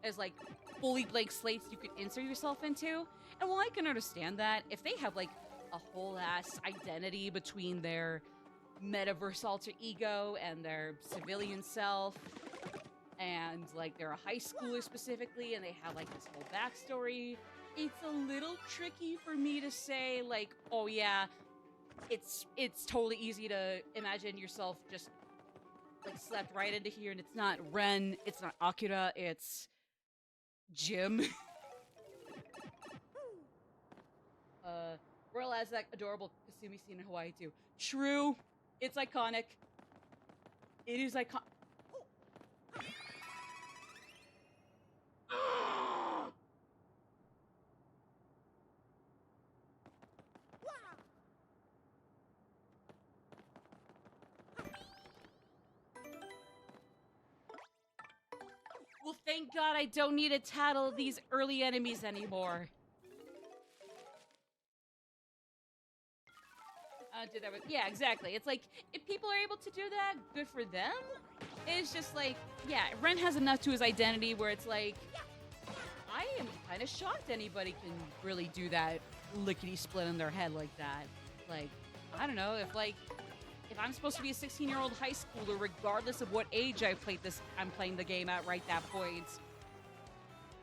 as like fully blank slates you could insert yourself into. And while I can understand that, if they have like a whole ass identity between their metaverse alter ego and their civilian self, and like they're a high schooler specifically, and they have like this whole backstory, it's a little tricky for me to say like, oh yeah, it's totally easy to imagine yourself just like slept right into here, and it's not Ren, it's not Akira, it's Jim. Royal has that adorable Kasumi scene in Hawaii too. True, it's iconic. It is iconic. Well, thank God I don't need to tattle these early enemies anymore. Yeah, exactly. It's like, if people are able to do that, good for them. It's just like, yeah, Ren has enough to his identity where it's like, I am kind of shocked anybody can really do that lickety-split in their head like that. Like, I don't know, if I'm supposed to be a 16-year-old high schooler, regardless of what age I'm playing the game at right that point,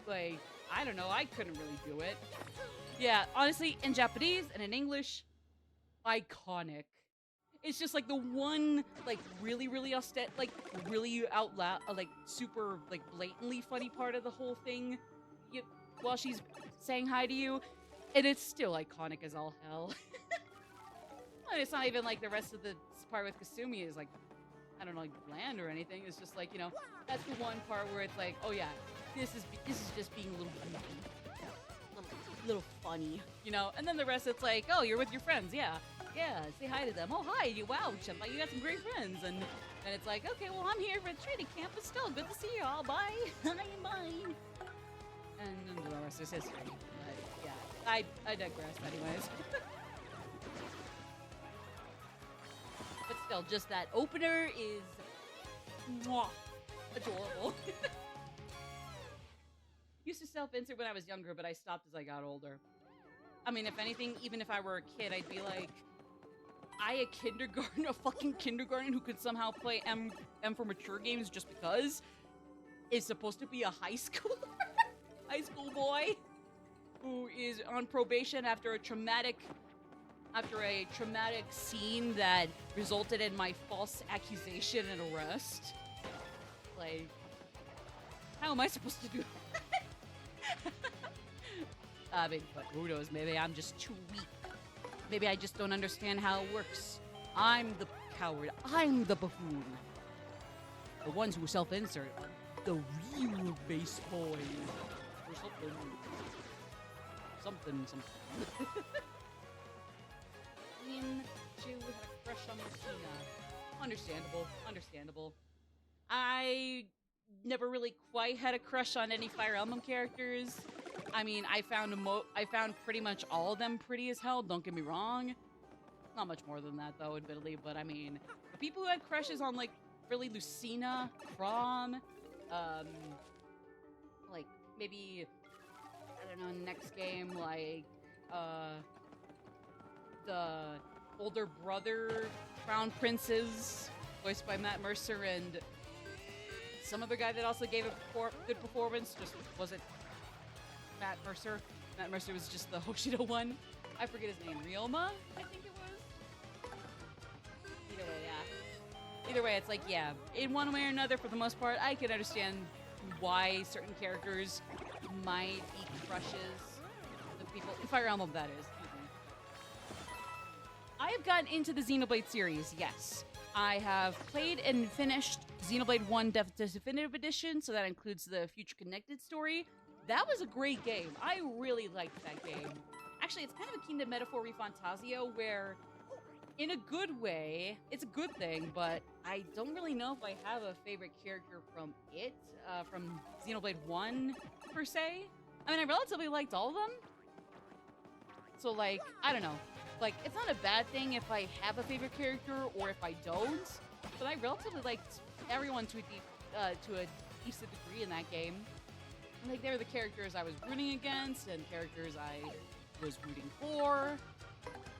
like, I don't know, I couldn't really do it. Yeah, honestly, in Japanese and in English, iconic. It's just like the one, like, really, really like, really out loud, like, super, like, blatantly funny part of the whole thing while she's saying hi to you, and it's still iconic as all hell. And it's not even like the rest of the part with Kasumi is like, I don't know, like bland or anything. It's just like, you know, that's the one part where it's like, oh yeah, this is just being a little goofy, little funny, you know. And then the rest, it's like, oh, you're with your friends, yeah, say hi to them. Oh hi, wow, Chumpa, you got some great friends. And it's like, okay, well, I'm here for training camp, but still, good to see you all. Bye, bye. And then the rest is history. But yeah, I digress, anyways. But still, just that opener is mwah, adorable. Used to self-insert when I was younger, but I stopped as I got older. I mean, if anything, even if I were a kid, I'd be like, a fucking kindergarten who could somehow play M for mature games just because, is supposed to be a high school boy who is on probation after a traumatic scene that resulted in my false accusation and arrest. Like, how am I supposed to do that? I mean, but who knows, maybe I'm just too weak. Maybe I just don't understand how it works. I'm the coward. I'm the buffoon. The ones who self-insert are the real base boys. Or something. Chu had a crush on Lucina. Understandable. I never really quite had a crush on any Fire Emblem characters. I mean, I found pretty much all of them pretty as hell, don't get me wrong. Not much more than that, though, admittedly, but I mean, the people who had crushes on, like, really Lucina, Chrom, like, maybe, I don't know, next game, like, the older brother Crown Princes, voiced by Matt Mercer, and some other guy that also gave a good performance, just wasn't Matt Mercer. Matt Mercer was just the Hoshida one. I forget his name. Ryoma, I think it was. Either way, it's like, yeah, in one way or another, for the most part, I can understand why certain characters might be crushes. The people in Fire Emblem, that is. I have gotten into the Xenoblade series, yes. I have played and finished Xenoblade 1 Definitive Edition, so that includes the Future Connected story. That was a great game. I really liked that game. Actually, it's kind of akin to Metaphor ReFantasio, where in a good way. It's a good thing, but I don't really know if I have a favorite character from from Xenoblade 1, per se. I mean, I relatively liked all of them. So, like, I don't know. Like, it's not a bad thing if I have a favorite character or if I don't, but I relatively liked everyone to a decent degree in that game. Like, they were the characters I was rooting against and characters I was rooting for.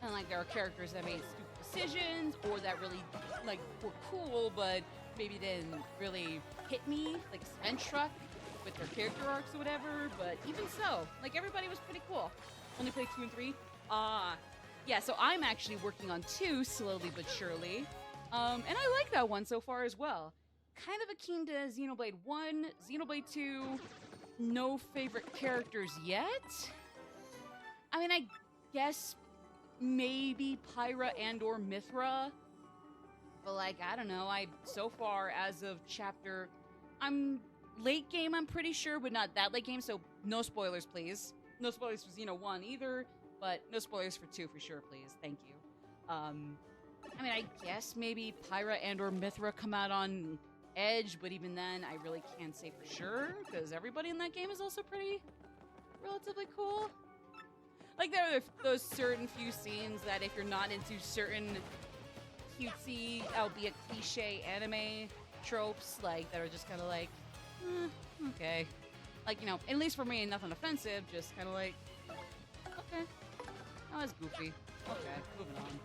And, like, there are characters that made stupid decisions or that really, like, were cool, but maybe didn't really hit me, like Svenstruck with their character arcs or whatever. But even so, like, everybody was pretty cool. Only played 2 and 3. Yeah, so I'm actually working on 2 slowly but surely. And I like that one so far as well. Kind of akin to Xenoblade 1, Xenoblade 2, no favorite characters yet. I mean, I guess maybe Pyra and or Mithra. But, like, I don't know, so far as of chapter, I'm late game, I'm pretty sure, but not that late game, so no spoilers, please. No spoilers for Xeno 1 either, but no spoilers for 2 for sure, please. Thank you. I mean, I guess maybe Pyra and or Mithra come out on Edge, but even then, I really can't say for sure, because everybody in that game is also pretty relatively cool. Like, there are those certain few scenes that if you're not into certain cutesy, albeit cliche anime tropes, like, that are just kind of like, okay. Like, you know, at least for me, nothing offensive, just kind of like, okay, that was goofy. Okay, moving on.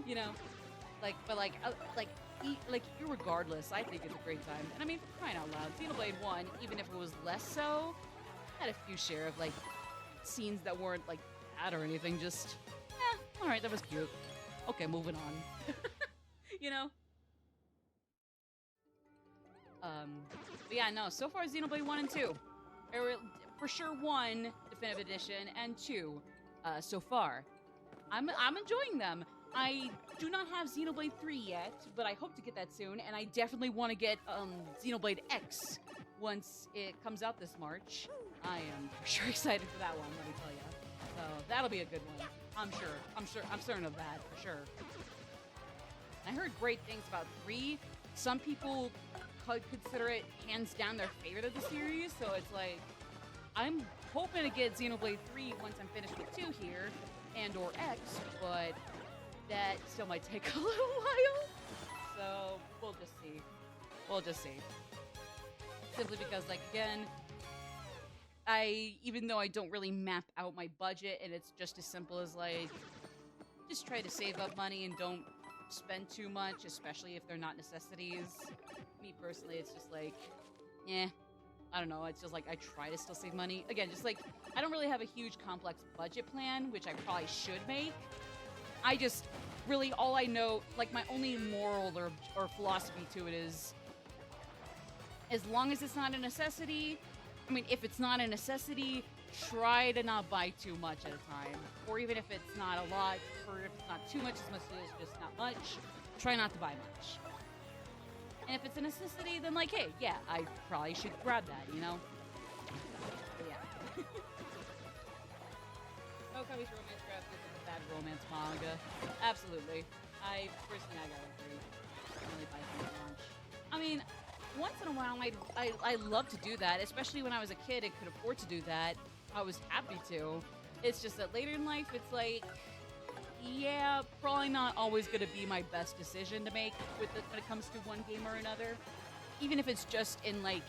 You know, like, but like, irregardless, I think it's a great time. And I mean, for crying out loud, Xenoblade 1, even if it was less so, had a few share of, like, scenes that weren't, like, bad or anything, just, alright, that was cute. Okay, moving on. You know? But yeah, no, so far Xenoblade 1 and 2. For sure 1, Definitive Edition, and 2, so far. I'm enjoying them. I do not have Xenoblade 3 yet, but I hope to get that soon, and I definitely want to get, Xenoblade X once it comes out this March. I am for sure excited for that one, let me tell you. So, that'll be a good one. I'm certain of that, for sure. I heard great things about 3. Some people could consider it hands down their favorite of the series, so it's like, I'm hoping to get Xenoblade 3 once I'm finished with 2 here, and or X, but that still might take a little while, so we'll just see. We'll just see. Simply because, like, again, even though I don't really map out my budget, and it's just as simple as, like, just try to save up money and don't spend too much, especially if they're not necessities. Me personally, it's just like, I don't know, it's just like, I try to still save money. Again, just like, I don't really have a huge complex budget plan, which I probably should make. I just, really, all I know, like, my only moral or philosophy to it is, as long as it's not a necessity, I mean, if it's not a necessity, try to not buy too much at a time. Or even if it's not a lot, or if it's not too much as just not much, try not to buy much. And if it's a necessity, then, like, hey, yeah, I probably should grab that, you know? But yeah. Okabe's romance graphic is a bad romance manga. Absolutely. I gotta agree. Really buy things at launch. I mean, once in a while, I love to do that, especially when I was a kid and could afford to do that. I was happy to. It's just that later in life, it's like, yeah, probably not always going to be my best decision to make when it comes to one game or another. Even if it's just in, like,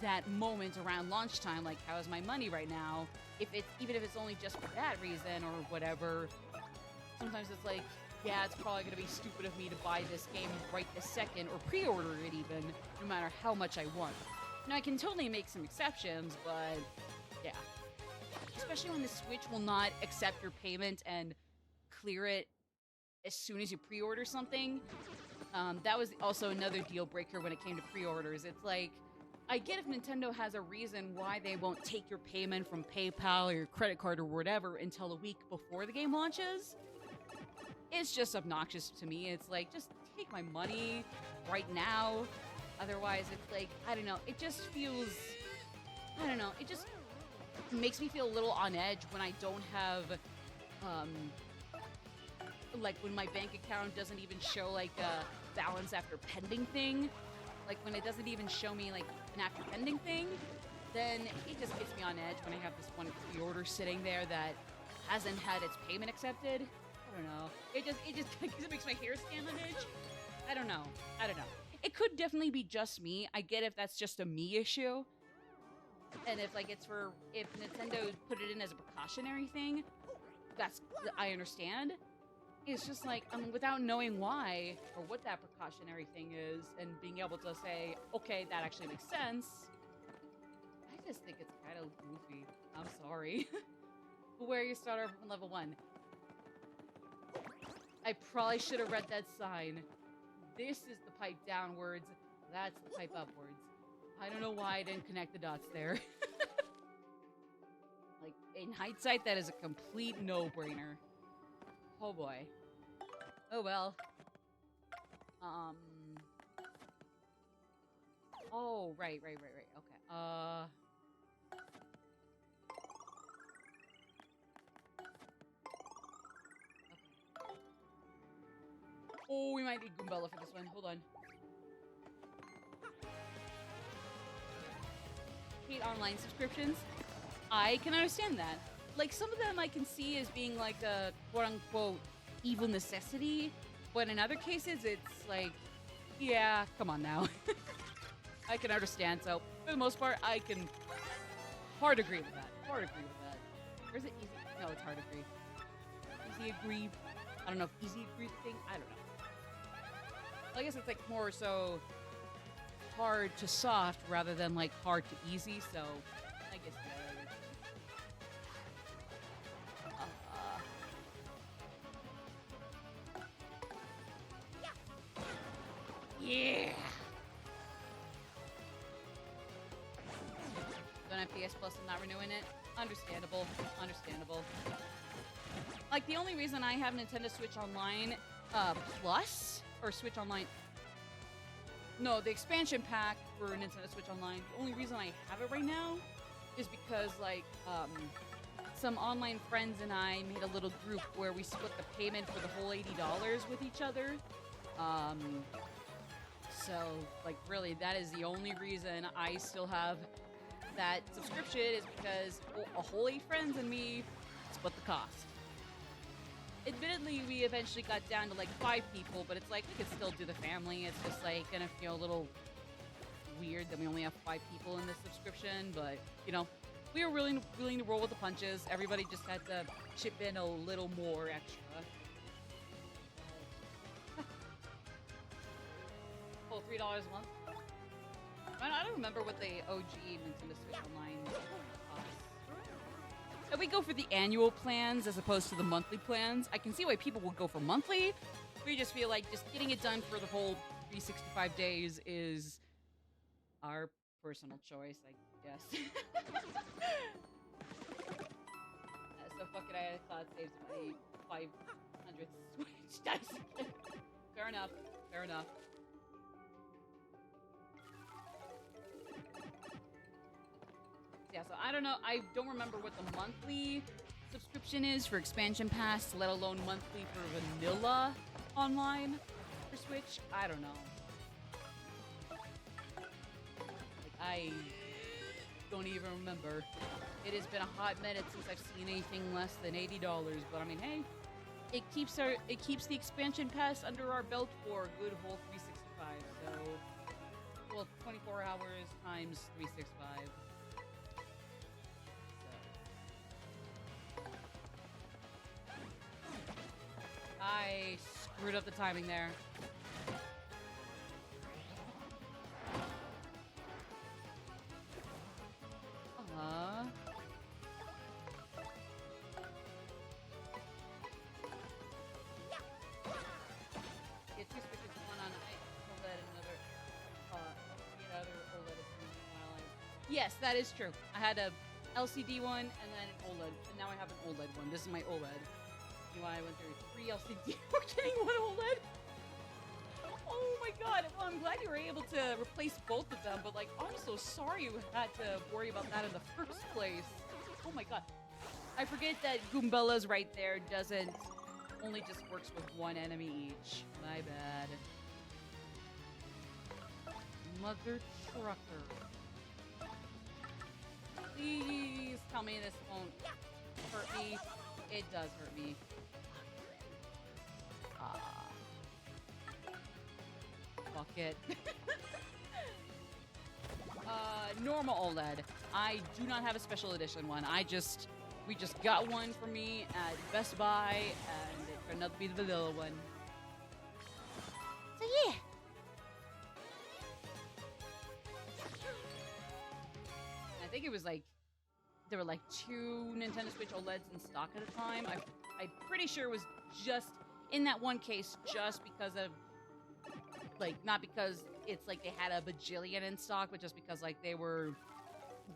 that moment around launch time, like, how is my money right now? Even if it's only just for that reason or whatever, sometimes it's like, yeah, it's probably going to be stupid of me to buy this game right this second, or pre-order it even, no matter how much I want. Now, I can totally make some exceptions, but yeah. Especially when the Switch will not accept your payment and clear it as soon as you pre-order something. That was also another deal breaker when it came to pre-orders. It's like, I get if Nintendo has a reason why they won't take your payment from PayPal or your credit card or whatever until a week before the game launches. It's just obnoxious to me. It's like, just take my money right now. Otherwise, it's like, I don't know. It just feels, I don't know. It just makes me feel a little on edge when I don't have, like when my bank account doesn't even show like a balance after pending thing, like when it doesn't even show me like an after pending thing, then it just gets me on edge when I have this one pre-order sitting there that hasn't had its payment accepted. I don't know. It just it makes my hair stand on edge. I don't know. It could definitely be just me. I get if that's just a me issue. And if like if Nintendo put it in as a precautionary thing, I understand. It's just like without knowing why or what that precautionary thing is and being able to say, okay, that actually makes sense. I just think it's kind of goofy. I'm sorry. But where you start over from level 1. I probably should have read that sign. This is the pipe downwards. That's the pipe upwards. I don't know why I didn't connect the dots there. Like, in hindsight, that is a complete no-brainer. Oh boy. Oh well. Oh, right. Okay. Oh, we might need Goombella for this one. Hold on. Hate online subscriptions. I can understand that. Like, some of them I can see as being like a quote-unquote evil necessity, but in other cases it's like, yeah, come on now. I can understand, so for the most part, I can hard agree with that. Or is it easy? No, it's hard agree. Easy agree. I don't know if easy agree is a thing. I don't know. I guess it's like more so hard to soft rather than like hard to easy, so I guess yeah. Don't have PS Plus and not renewing it? Understandable. Like, the only reason I have Nintendo Switch Online Plus, or Switch Online... No, the expansion pack for Nintendo Switch Online, the only reason I have it right now is because, like, some online friends and I made a little group where we split the payment for the whole $80 with each other. So, like, really, that is the only reason I still have that subscription, is because a whole 8 friends and me split the cost. Admittedly, we eventually got down to like 5 people, but it's like we could still do the family. It's just like gonna feel a little weird that we only have 5 people in this subscription, but you know, we were willing to roll with the punches. Everybody just had to chip in a little more extra. Oh, $3 a month? I don't remember what the OG Nintendo Switch Online costs. If we go for the annual plans as opposed to the monthly plans, I can see why people would go for monthly. We just feel like just getting it done for the whole 365 days is our personal choice, I guess. So fuck it, I thought it saves my 500 Switch dice. Fair enough. Yeah, so I don't know. I don't remember what the monthly subscription is for Expansion Pass, let alone monthly for vanilla online for Switch. I don't know. Like, I don't even remember. It has been a hot minute since I've seen anything less than $80, but I mean, hey, it keeps the Expansion Pass under our belt for a good whole 365. So, well, 24 hours times 365. I screwed up the timing there. Get 2 switches, one on OLED and another OLED while Yes, that is true. I had a LCD one and then an OLED, and now I have an OLED one. This is my OLED. Why I went through 3 LCD. We're getting 1 OLED. Oh my god. Well, I'm glad you were able to replace both of them, but like, I'm so sorry you had to worry about that in the first place. Oh my god. I forget that Goombella's right there doesn't only just works with one enemy each. My bad. Mother trucker. Please tell me this won't hurt me. It does hurt me. Fuck it. Normal OLED. I do not have a special edition one. We just got one for me at Best Buy, and it turned out to be the vanilla one. So yeah. I think it was like there were like 2 Nintendo Switch OLEDs in stock at the time. I'm pretty sure it was just in that one case, just because of like not because it's like they had a bajillion in stock, but just because like they were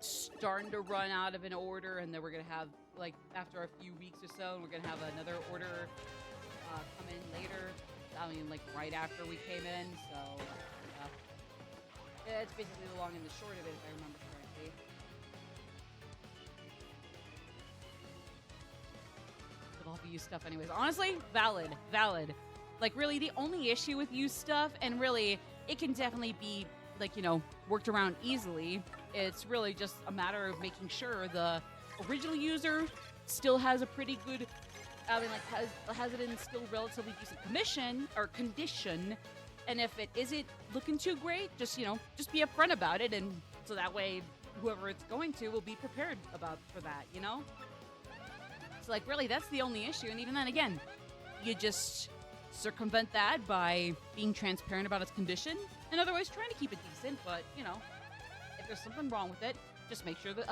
starting to run out of an order, and then we're gonna have like after a few weeks or so, we're gonna have another order come in later. I mean, like right after we came in. So yeah, it's basically the long and the short of it, if I remember correctly. With all the used stuff, anyways. Honestly, valid. Like really, the only issue with used stuff, and really, it can definitely be like, you know, worked around easily. It's really just a matter of making sure the original user still has a pretty good, I mean, like has it in still relatively decent condition. And if it isn't looking too great, just, you know, just be upfront about it, and so that way whoever it's going to will be prepared for that, you know? So like really, that's the only issue. And even then, again, you just circumvent that by being transparent about its condition, and otherwise trying to keep it decent. But, you know, if there's something wrong with it, just make sure the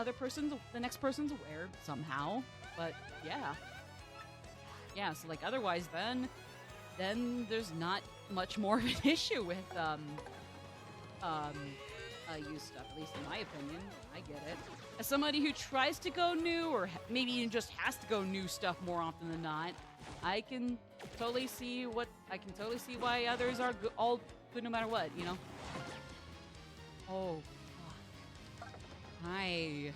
next person's aware somehow. But yeah, so like otherwise then there's not much more of an issue with used stuff, at least in my opinion. I get it. As somebody who tries to go new, or maybe even just has to go new stuff more often than not, I can totally see why others are all good no matter what, you know? Oh, fuck. Hi.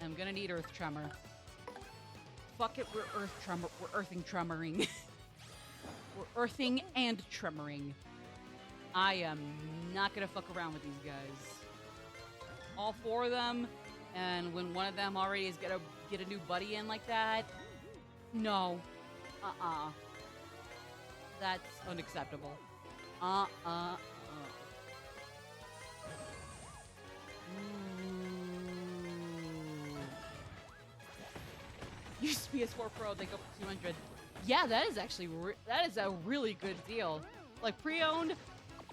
I'm gonna need Earth Tremor. Fuck it, we're earthing tremoring. We're earthing and tremoring. I am not gonna fuck around with these guys. All 4 of them, and when one of them already is gonna get a new buddy in like that, no. That's unacceptable. Use PS4 Pro, they go for 200. Yeah, that is actually that is a really good deal. Like pre-owned,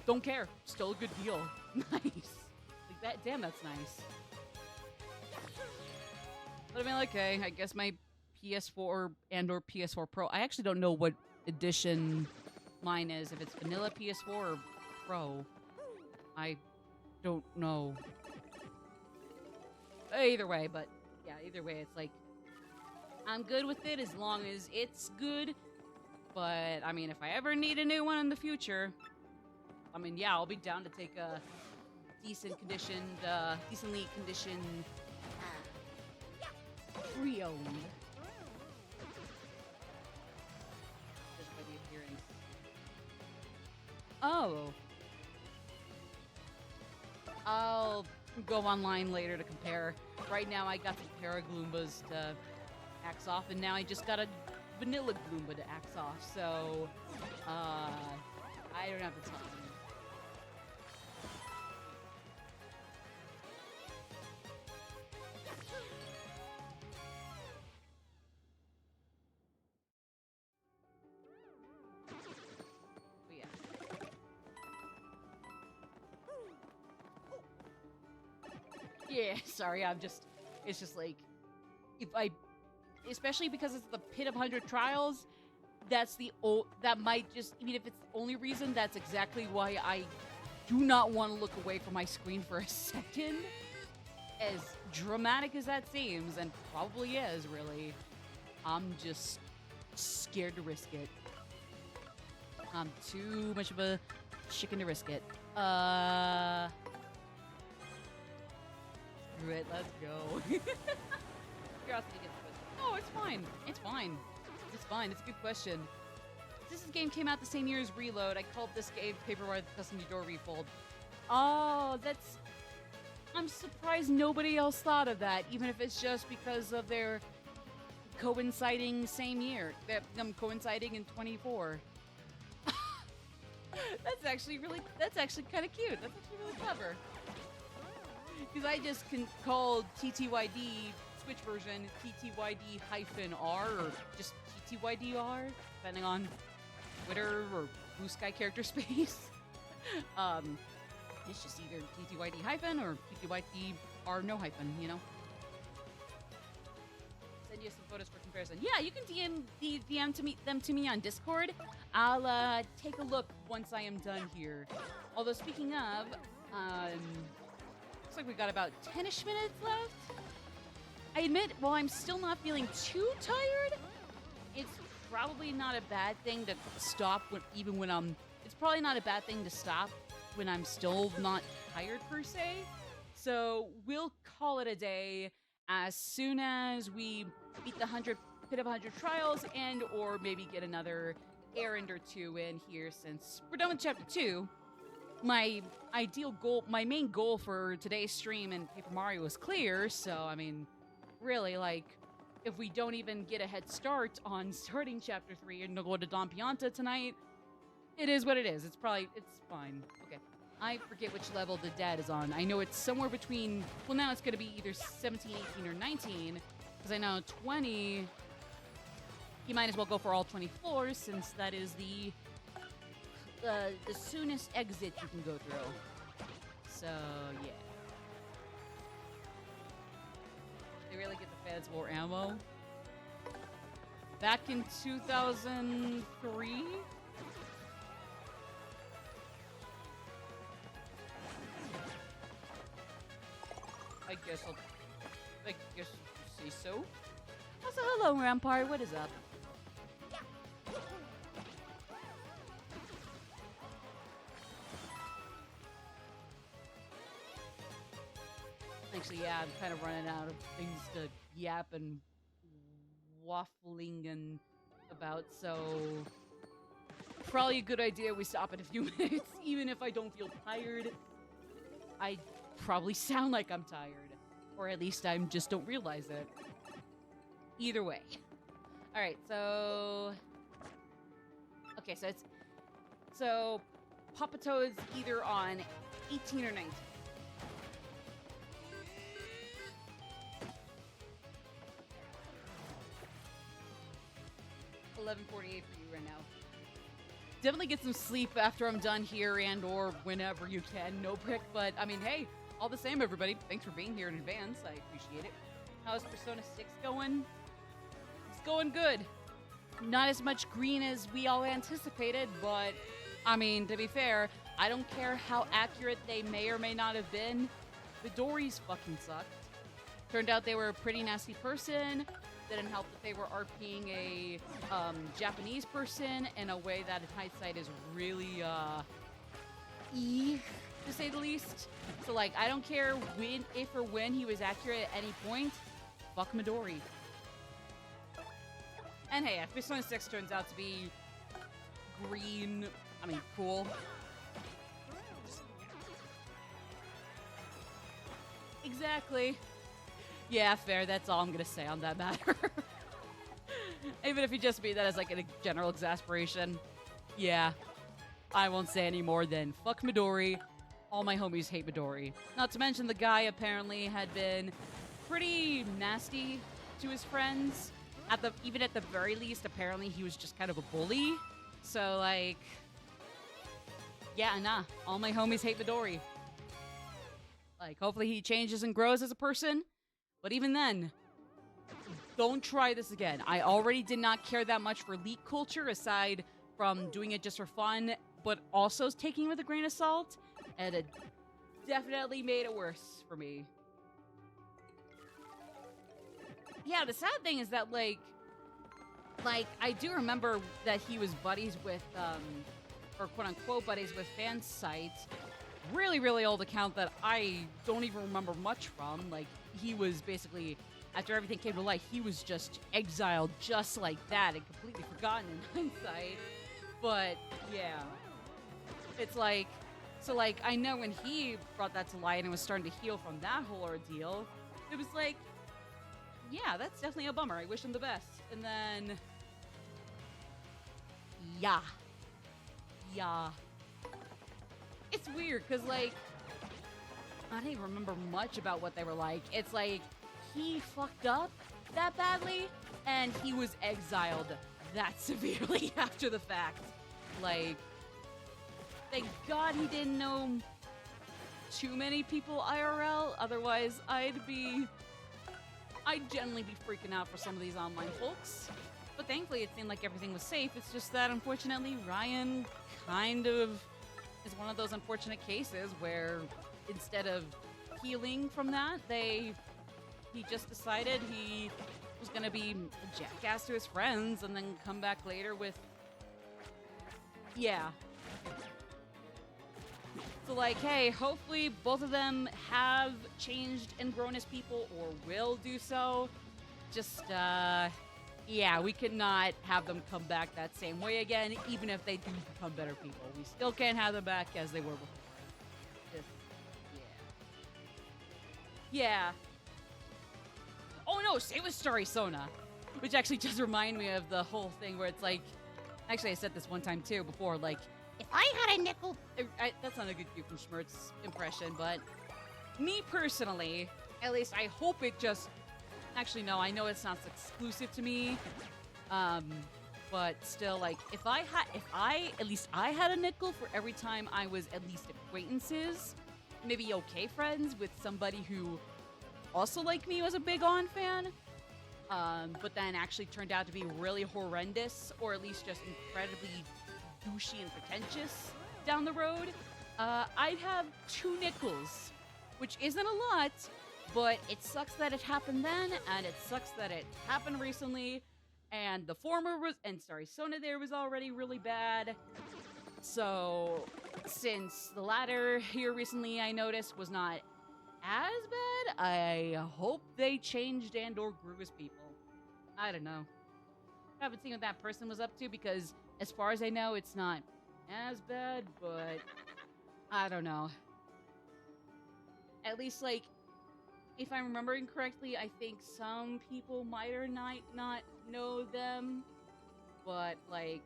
don't care, still a good deal. Nice. Like that. Damn, that's nice. But I mean, like, okay, I guess my PS4 and/or PS4 Pro. I actually don't know what edition mine is. If it's vanilla PS4 or Pro, I don't know. Either way, but yeah, either way, it's like I'm good with it as long as it's good. But I mean, if I ever need a new one in the future, I mean, yeah, I'll be down to take a decently conditioned pre-owned. Just by the appearance. Oh. I'll go online later to compare. Right now, I got the pair of Gloombas to axe off, and now I just got a vanilla Gloomba to axe off, so I don't have the time. But yeah. Yeah, sorry, it's just like, especially because it's the pit of 100 trials, that might just, even if it's the only reason, that's exactly why I do not want to look away from my screen for a second. As dramatic as that seems, and probably is, really, I'm just scared to risk it. I'm too much of a chicken to risk it. Screw it, let's go. Curiosity gets twisted. No, it's fine. It's fine. It's fine. It's a good question. This game came out the same year as Reload. I called this game Paperwhite Custom Door Refold. Oh, that's... I'm surprised nobody else thought of that, even if it's just because of their coinciding same year. Them coinciding in 24. That's actually kind of cute. That's actually really clever. Because I just called TTYD Switch version TTYD-R or just TTYDR, depending on Twitter or Blue Sky character space. It's just either TTYD- or TTYD-R no hyphen, you know? Send you some photos for comparison. Yeah, you can DM them to me on Discord. I'll take a look once I am done here. Although speaking of, looks like we got about 10-ish minutes left. I admit, while I'm still not feeling too tired, it's probably not a bad thing to stop it's probably not a bad thing to stop when I'm still not tired per se. So we'll call it a day as soon as we beat the Pit of 100 Trials and or maybe get another errand or two in here since we're done with Chapter 2. My main goal for today's stream in Paper Mario was clear, so I mean, really, like, if we don't even get a head start on starting Chapter 3 and go to Don Pianta tonight, it is what it is. It's fine. Okay. I forget which level the dad is on. I know it's somewhere between, well, now it's going to be either 17, 18, or 19, because I know 20, you might as well go for all 20 floors, since that is the soonest exit you can go through. So, yeah. They really get the fans more ammo. Back in 2003? I guess you say so. Also, hello, Rampart. What is up? Actually, yeah, I'm kind of running out of things to yap and waffling and about, so probably a good idea we stop in a few minutes, even if I don't feel tired. I probably sound like I'm tired, or at least I just don't realize it. Either way. Alright, so... Okay, so Papa Toad's either on 18 or 19. 11:48 for you right now. Definitely get some sleep after I'm done here and or whenever you can. No brick, but I mean, hey, all the same, everybody. Thanks for being here in advance. I appreciate it. How's Persona 6 going? It's going good. Not as much green as we all anticipated, but I mean, to be fair, I don't care how accurate they may or may not have been. The Dories fucking sucked. Turned out they were a pretty nasty person. Didn't help that they were RPing a Japanese person in a way that in hindsight is really to say the least. So like, I don't care if or when he was accurate at any point. Fuck Midori. And hey, if Persona 6 turns out to be green, I mean, cool. Exactly. Yeah, fair. That's all I'm gonna say on that matter. Even if you just mean that as like a general exasperation. Yeah. I won't say any more than fuck Midori. All my homies hate Midori. Not to mention the guy apparently had been pretty nasty to his friends. Even at the very least, apparently he was just kind of a bully. So like, yeah, nah. All my homies hate Midori. Like, hopefully he changes and grows as a person. But even then, don't try this again. I already did not care that much for leak culture, aside from doing it just for fun, but also taking it with a grain of salt, and it definitely made it worse for me. Yeah, the sad thing is that, like, I do remember that he was buddies with, or quote-unquote buddies with Fansite. Really, really old account that I don't even remember much from. Like, he was basically after everything came to light, he was just exiled just like that and completely forgotten in hindsight. But yeah, it's like, so like, I know when he brought that to light and was starting to heal from that whole ordeal, it was like, yeah, that's definitely a bummer. I wish him the best. And then, yeah. It's weird, because, like, I don't even remember much about what they were like. It's like, he fucked up that badly, and he was exiled that severely after the fact. Like, thank God he didn't know too many people IRL, otherwise I'd generally be freaking out for some of these online folks. But thankfully it seemed like everything was safe. It's just that unfortunately Ryan kind of is one of those unfortunate cases where instead of healing from that, he just decided he was gonna be a jackass to his friends and then come back later with, yeah. So like, hey, hopefully both of them have changed and grown as people or will do so. Just, yeah, we cannot have them come back that same way again, even if they do become better people. We still can't have them back as they were before. Just, yeah. Oh no, same with Starry Sona. Which actually does remind me of the whole thing where it's like, actually I said this one time too before, like, If I had a nickel... that's not a good Cute from Schmertz impression, but me personally, at least I hope it just... Actually, no, I know it's not exclusive to me, but still, like, if I had a nickel for every time I was at least acquaintances, maybe okay friends with somebody who also, like me, was a big On fan, but then actually turned out to be really horrendous, or at least just incredibly douchey and pretentious down the road, I'd have 2 nickels, which isn't a lot, but it sucks that it happened then, and it sucks that it happened recently, and the former was, and sorry, Sona there was already really bad, so since the latter here recently I noticed was not as bad, I hope they changed and or grew as people. I don't know. I haven't seen what that person was up to because as far as I know, it's not as bad, but I don't know. At least, like, if I'm remembering correctly, I think some people might or might not know them, but, like,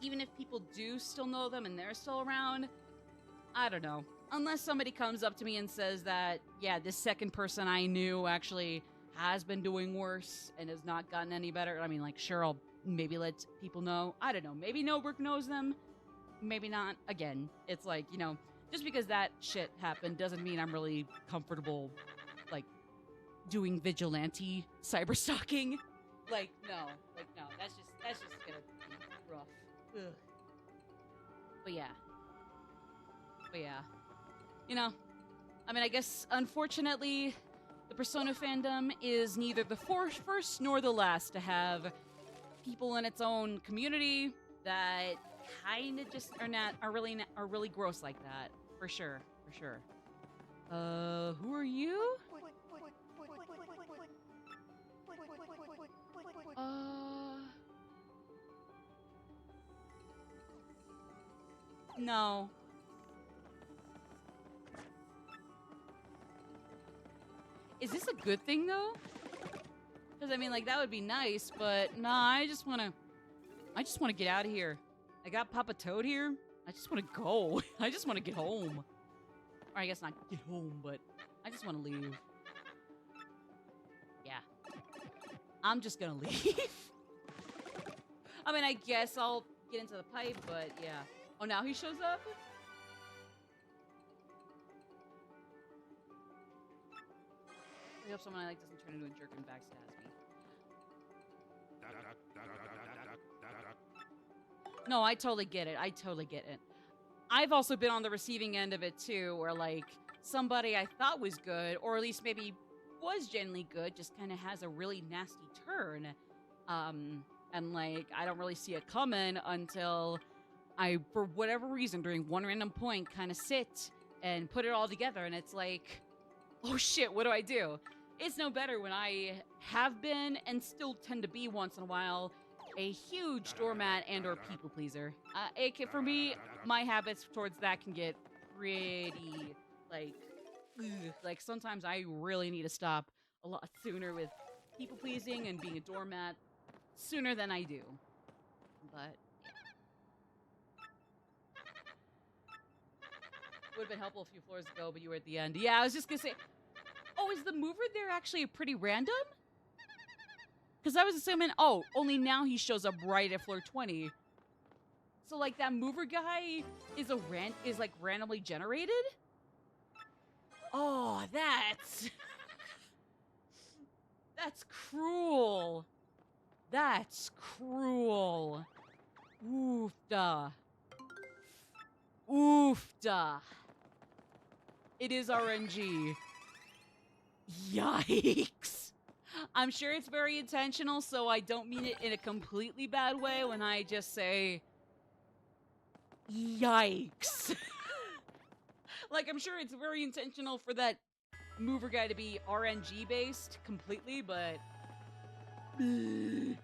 even if people do still know them and they're still around, I don't know. Unless somebody comes up to me and says that, yeah, this second person I knew actually has been doing worse and has not gotten any better. I mean, like, sure, I'll maybe let people know. I don't know. Maybe Nobrick knows them. Maybe not. Again, it's like, you know, just because that shit happened doesn't mean I'm really comfortable, like, doing vigilante cyber stalking. Like, no. That's just gonna be rough. Ugh. But yeah. You know, I mean, I guess, unfortunately, the Persona fandom is neither the first nor the last to have people in its own community that kind of just are really gross like that. For sure. Who are you? No. Is this a good thing, though? Because, I mean, like, that would be nice, but nah, I just want to get out of here. I got Papa Toad here. I just want to go. I just want to get home. Or I guess not get home, but I just want to leave. Yeah. I'm just gonna leave. I mean, I guess I'll get into the pipe, but yeah. Oh, now he shows up? I hope someone I like doesn't turn into a jerk and backstabs me. No, I totally get it. I've also been on the receiving end of it too, where like somebody I thought was good, or at least maybe was genuinely good, just kind of has a really nasty turn. And like I don't really see it coming until I, for whatever reason, during one random point, kind of sit and put it all together, and it's like, oh shit, what do I do? it's no better when I have been and still tend to be once in a while a huge doormat and or people pleaser. For me, my habits towards that can get pretty like, ugh. Like sometimes I really need to stop a lot sooner with people pleasing and being a doormat sooner than I do. But would have been helpful a few floors ago, but you were at the end. Yeah, I was just gonna say, oh, is the mover there actually pretty random? Because I was assuming, oh, only now he shows up right at floor 20. So like that mover guy is like randomly generated? Oh, that's cruel. That's cruel. Oofda. Oofda. It is RNG. Yikes. I'm sure it's very intentional, so I don't mean it in a completely bad way when I just say, yikes. Like, I'm sure it's very intentional for that mover guy to be RNG based completely, but I mean,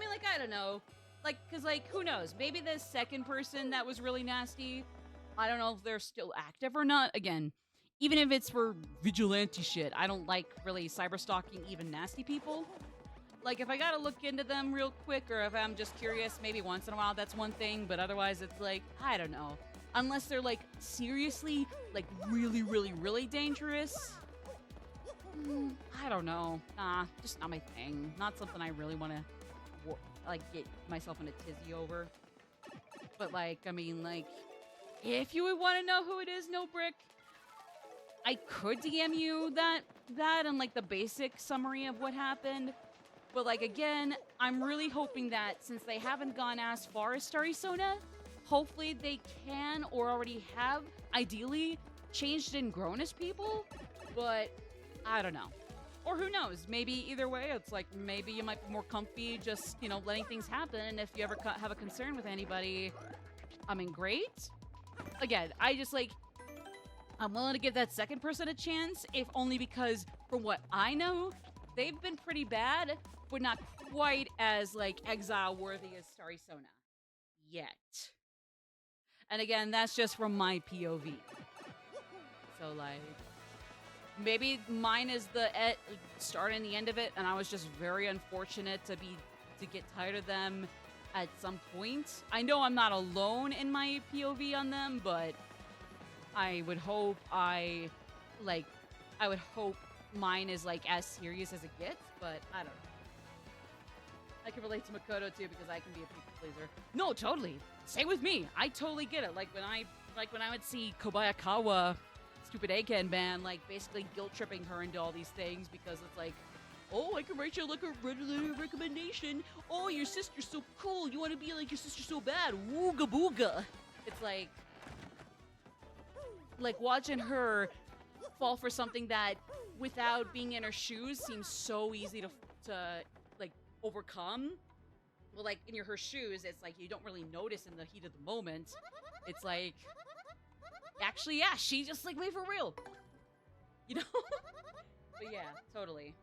like, I don't know. Like, because, like, who knows? Maybe the second person that was really nasty, I don't know if they're still active or not. Again, even if it's for vigilante shit, I don't like really cyberstalking even nasty people. Like, if I gotta look into them real quick, or if I'm just curious, maybe once in a while, that's one thing. But otherwise, it's like, I don't know. Unless they're, like, seriously, like, really, really, really dangerous. I don't know. Nah, just not my thing. Not something I really want to, like, get myself in a tizzy over. But, like, I mean, like, if you would want to know who it is, No Brick, I could DM you that and, like, the basic summary of what happened. But, like, again, I'm really hoping that since they haven't gone as far as Starry Sona, hopefully they can or already have, ideally, changed and grown as people. But I don't know. Or who knows? Maybe either way, it's like maybe you might be more comfy just, you know, letting things happen. And if you ever have a concern with anybody, I mean, great. Again, I just like, I'm willing to give that second person a chance, if only because, from what I know, they've been pretty bad, but not quite as, like, exile-worthy as Starry Sona. Yet. And again, that's just from my POV. So, like, maybe mine is the start and the end of it, and I was just very unfortunate to get tired of them at some point. I know I'm not alone in my POV on them, but I would hope mine is, like, as serious as it gets, but I don't know. I can relate to Makoto too because I can be a people pleaser. No, totally. Stay with me. I totally get it. Like when I would see Kobayakawa, stupid egghead man, like basically guilt tripping her into all these things because it's like, oh, I can write you like a recommendation. Oh, your sister's so cool. You want to be like your sister so bad. Wooga booga. It's like watching her fall for something that, without being in her shoes, seems so easy to like overcome. Well, like in her shoes, it's like you don't really notice in the heat of the moment. It's like, actually, yeah, she just like me for real, you know. But yeah, totally.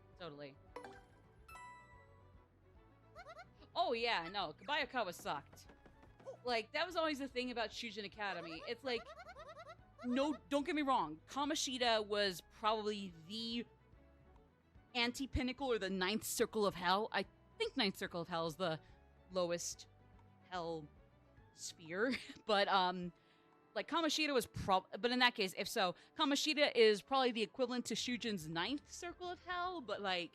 Oh yeah, no, Kobayakawa sucked. Like that was always the thing about Shujin Academy. It's like, no, don't get me wrong, Kamoshida was probably the anti-pinnacle or the ninth circle of hell. I think ninth circle of hell is the lowest hell sphere, but like Kamoshida was but in that case, if so, Kamoshida is probably the equivalent to Shujin's ninth circle of hell, but like,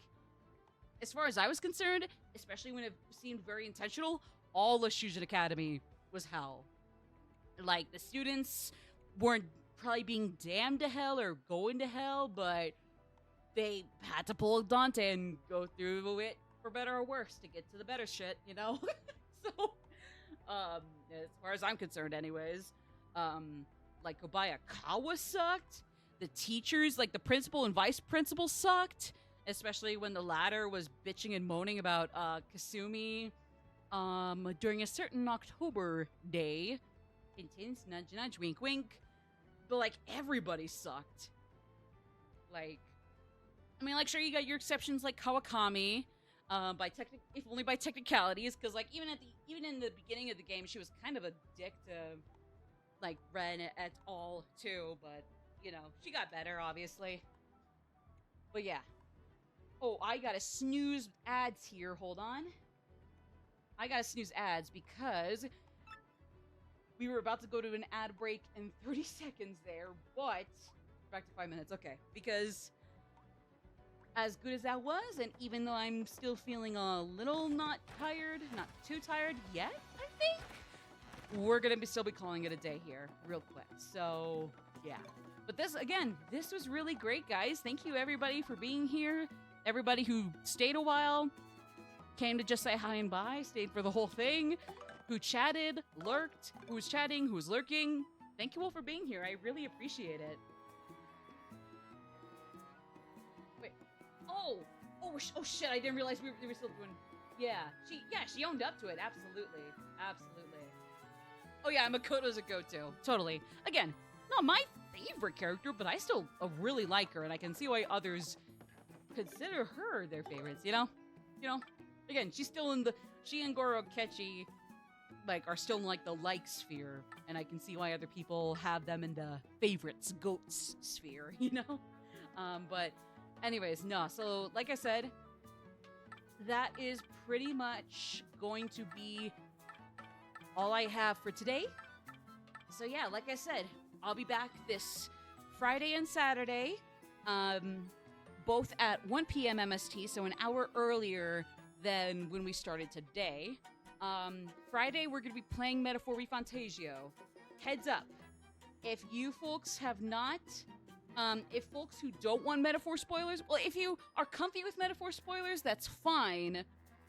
as far as I was concerned, especially when it seemed very intentional, all of Shujin Academy was hell. Like, the students weren't probably being damned to hell or going to hell, but they had to pull Dante and go through it for better or worse to get to the better shit, you know? So, as far as I'm concerned anyways, like Kobayakawa sucked. The teachers, like the principal and vice principal, sucked, especially when the latter was bitching and moaning about Kasumi during a certain October day. Hint, hint, nudge, nudge, wink, wink. But like, everybody sucked. Like, I mean, like, sure, you got your exceptions like Kawakami, if only by technicalities, because like even in the beginning of the game, she was kind of a dick to like Ren at all too. But you know, she got better, obviously. But yeah. Oh, I gotta snooze ads here. Hold on. I gotta snooze ads because we were about to go to an ad break in 30 seconds there, but back to 5 minutes. Okay, because as good as that was, and even though I'm still feeling a little not too tired yet, I think we're gonna still be calling it a day here, real quick. So yeah, but this was really great, guys. Thank you everybody for being here. Everybody who stayed a while, came to just say hi and bye, stayed for the whole thing, who chatted, lurked, who was chatting, who was lurking. Thank you all for being here. I really appreciate it. Wait. Oh shit, I didn't realize we were still doing... she owned up to it. Absolutely. Oh yeah, Makoto's a go-to. Totally. Again, not my favorite character, but I still really like her, and I can see why others consider her their favorites, you know? Again, she and Goro Kechi, like, are still in, like, the like sphere, and I can see why other people have them in the favorites, goats sphere, you know? But anyways, no, so, like I said, that is pretty much going to be all I have for today. So yeah, like I said, I'll be back this Friday and Saturday, both at 1 p.m. MST, so an hour earlier than when we started today. Friday, we're going to be playing Metaphor Refantasio. Heads up, if you folks have not, if folks who don't want Metaphor spoilers, well, if you are comfy with Metaphor spoilers, that's fine.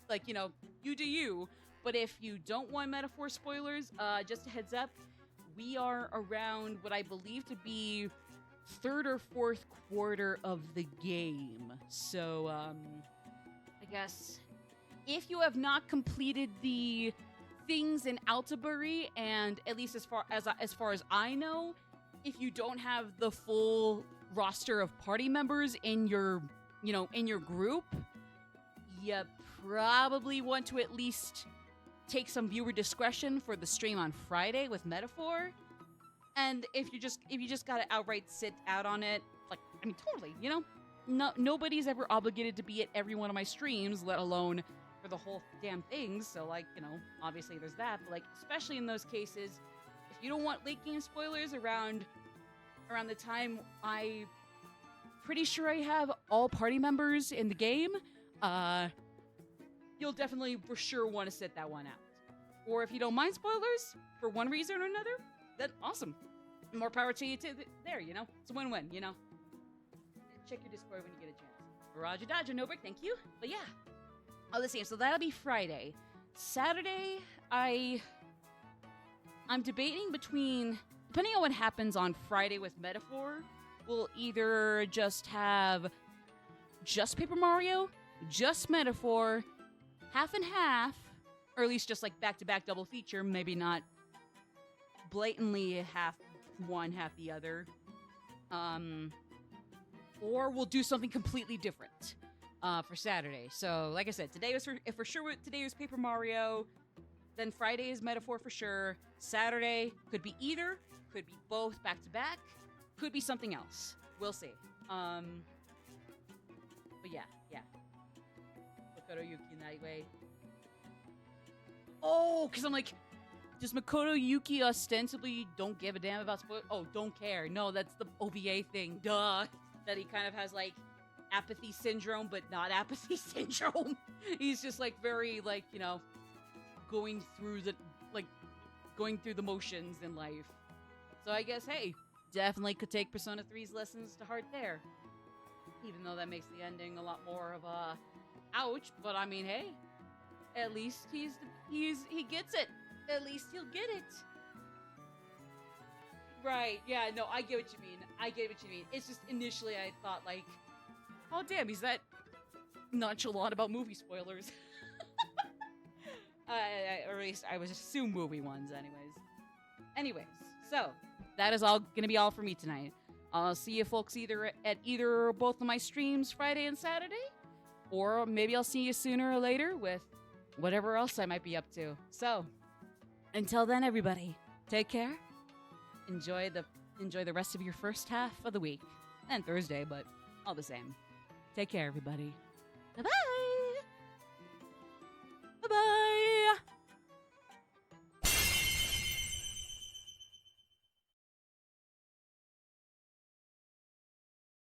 Like, you know, you do you. But if you don't want Metaphor spoilers, just a heads up, we are around what I believe to be third or fourth quarter of the game. So, I guess if you have not completed the things in Altabury, and at least as far as I know, if you don't have the full roster of party members in your group, you probably want to at least take some viewer discretion for the stream on Friday with Metaphor. And if you just gotta outright sit out on it, like, I mean, totally, you know? Nobody's ever obligated to be at every one of my streams, let alone for the whole damn thing. So, like, you know, obviously there's that. But, like, especially in those cases, if you don't want late game spoilers around the time I pretty sure I have all party members in the game, you'll definitely for sure want to sit that one out. Or if you don't mind spoilers for one reason or another, then awesome. More power to you there, you know? It's a win-win, you know? Check your Discord when you get a chance. Roger Dodger, no break, thank you. But yeah. Oh, let's see. So that'll be Friday. Saturday, I'm debating between, depending on what happens on Friday with Metaphor, we'll either just have just Paper Mario, just Metaphor, half and half, or at least just like back-to-back double feature, maybe not blatantly half one, half the other. Or we'll do something completely different for Saturday. So, like I said, today was today was Paper Mario. Then Friday is Metaphor for sure. Saturday could be either, could be both back to back, could be something else. We'll see. But yeah. Makoto Yuki Nightway. Oh, because I'm like, does Makoto Yuki ostensibly don't give a damn about spoilers? Oh, don't care. No, that's the OVA thing. Duh. That he kind of has, like, apathy syndrome, but not apathy syndrome. He's just, like, very, like, you know, going through the motions in life. So I guess, hey, definitely could take Persona 3's lessons to heart there. Even though that makes the ending a lot more of a ouch, but I mean, hey, at least he gets it. At least he'll get it. Right, yeah, no, I get what you mean. It's just initially I thought, like, oh damn, he's that nonchalant about movie spoilers. Or at least I would assume movie ones anyways. So, that is gonna be all for me tonight. I'll see you folks either at either or both of my streams Friday and Saturday, or maybe I'll see you sooner or later with whatever else I might be up to. So, until then, everybody, take care. Enjoy the rest of your first half of the week and Thursday, but all the same. Take care, everybody. Bye-bye.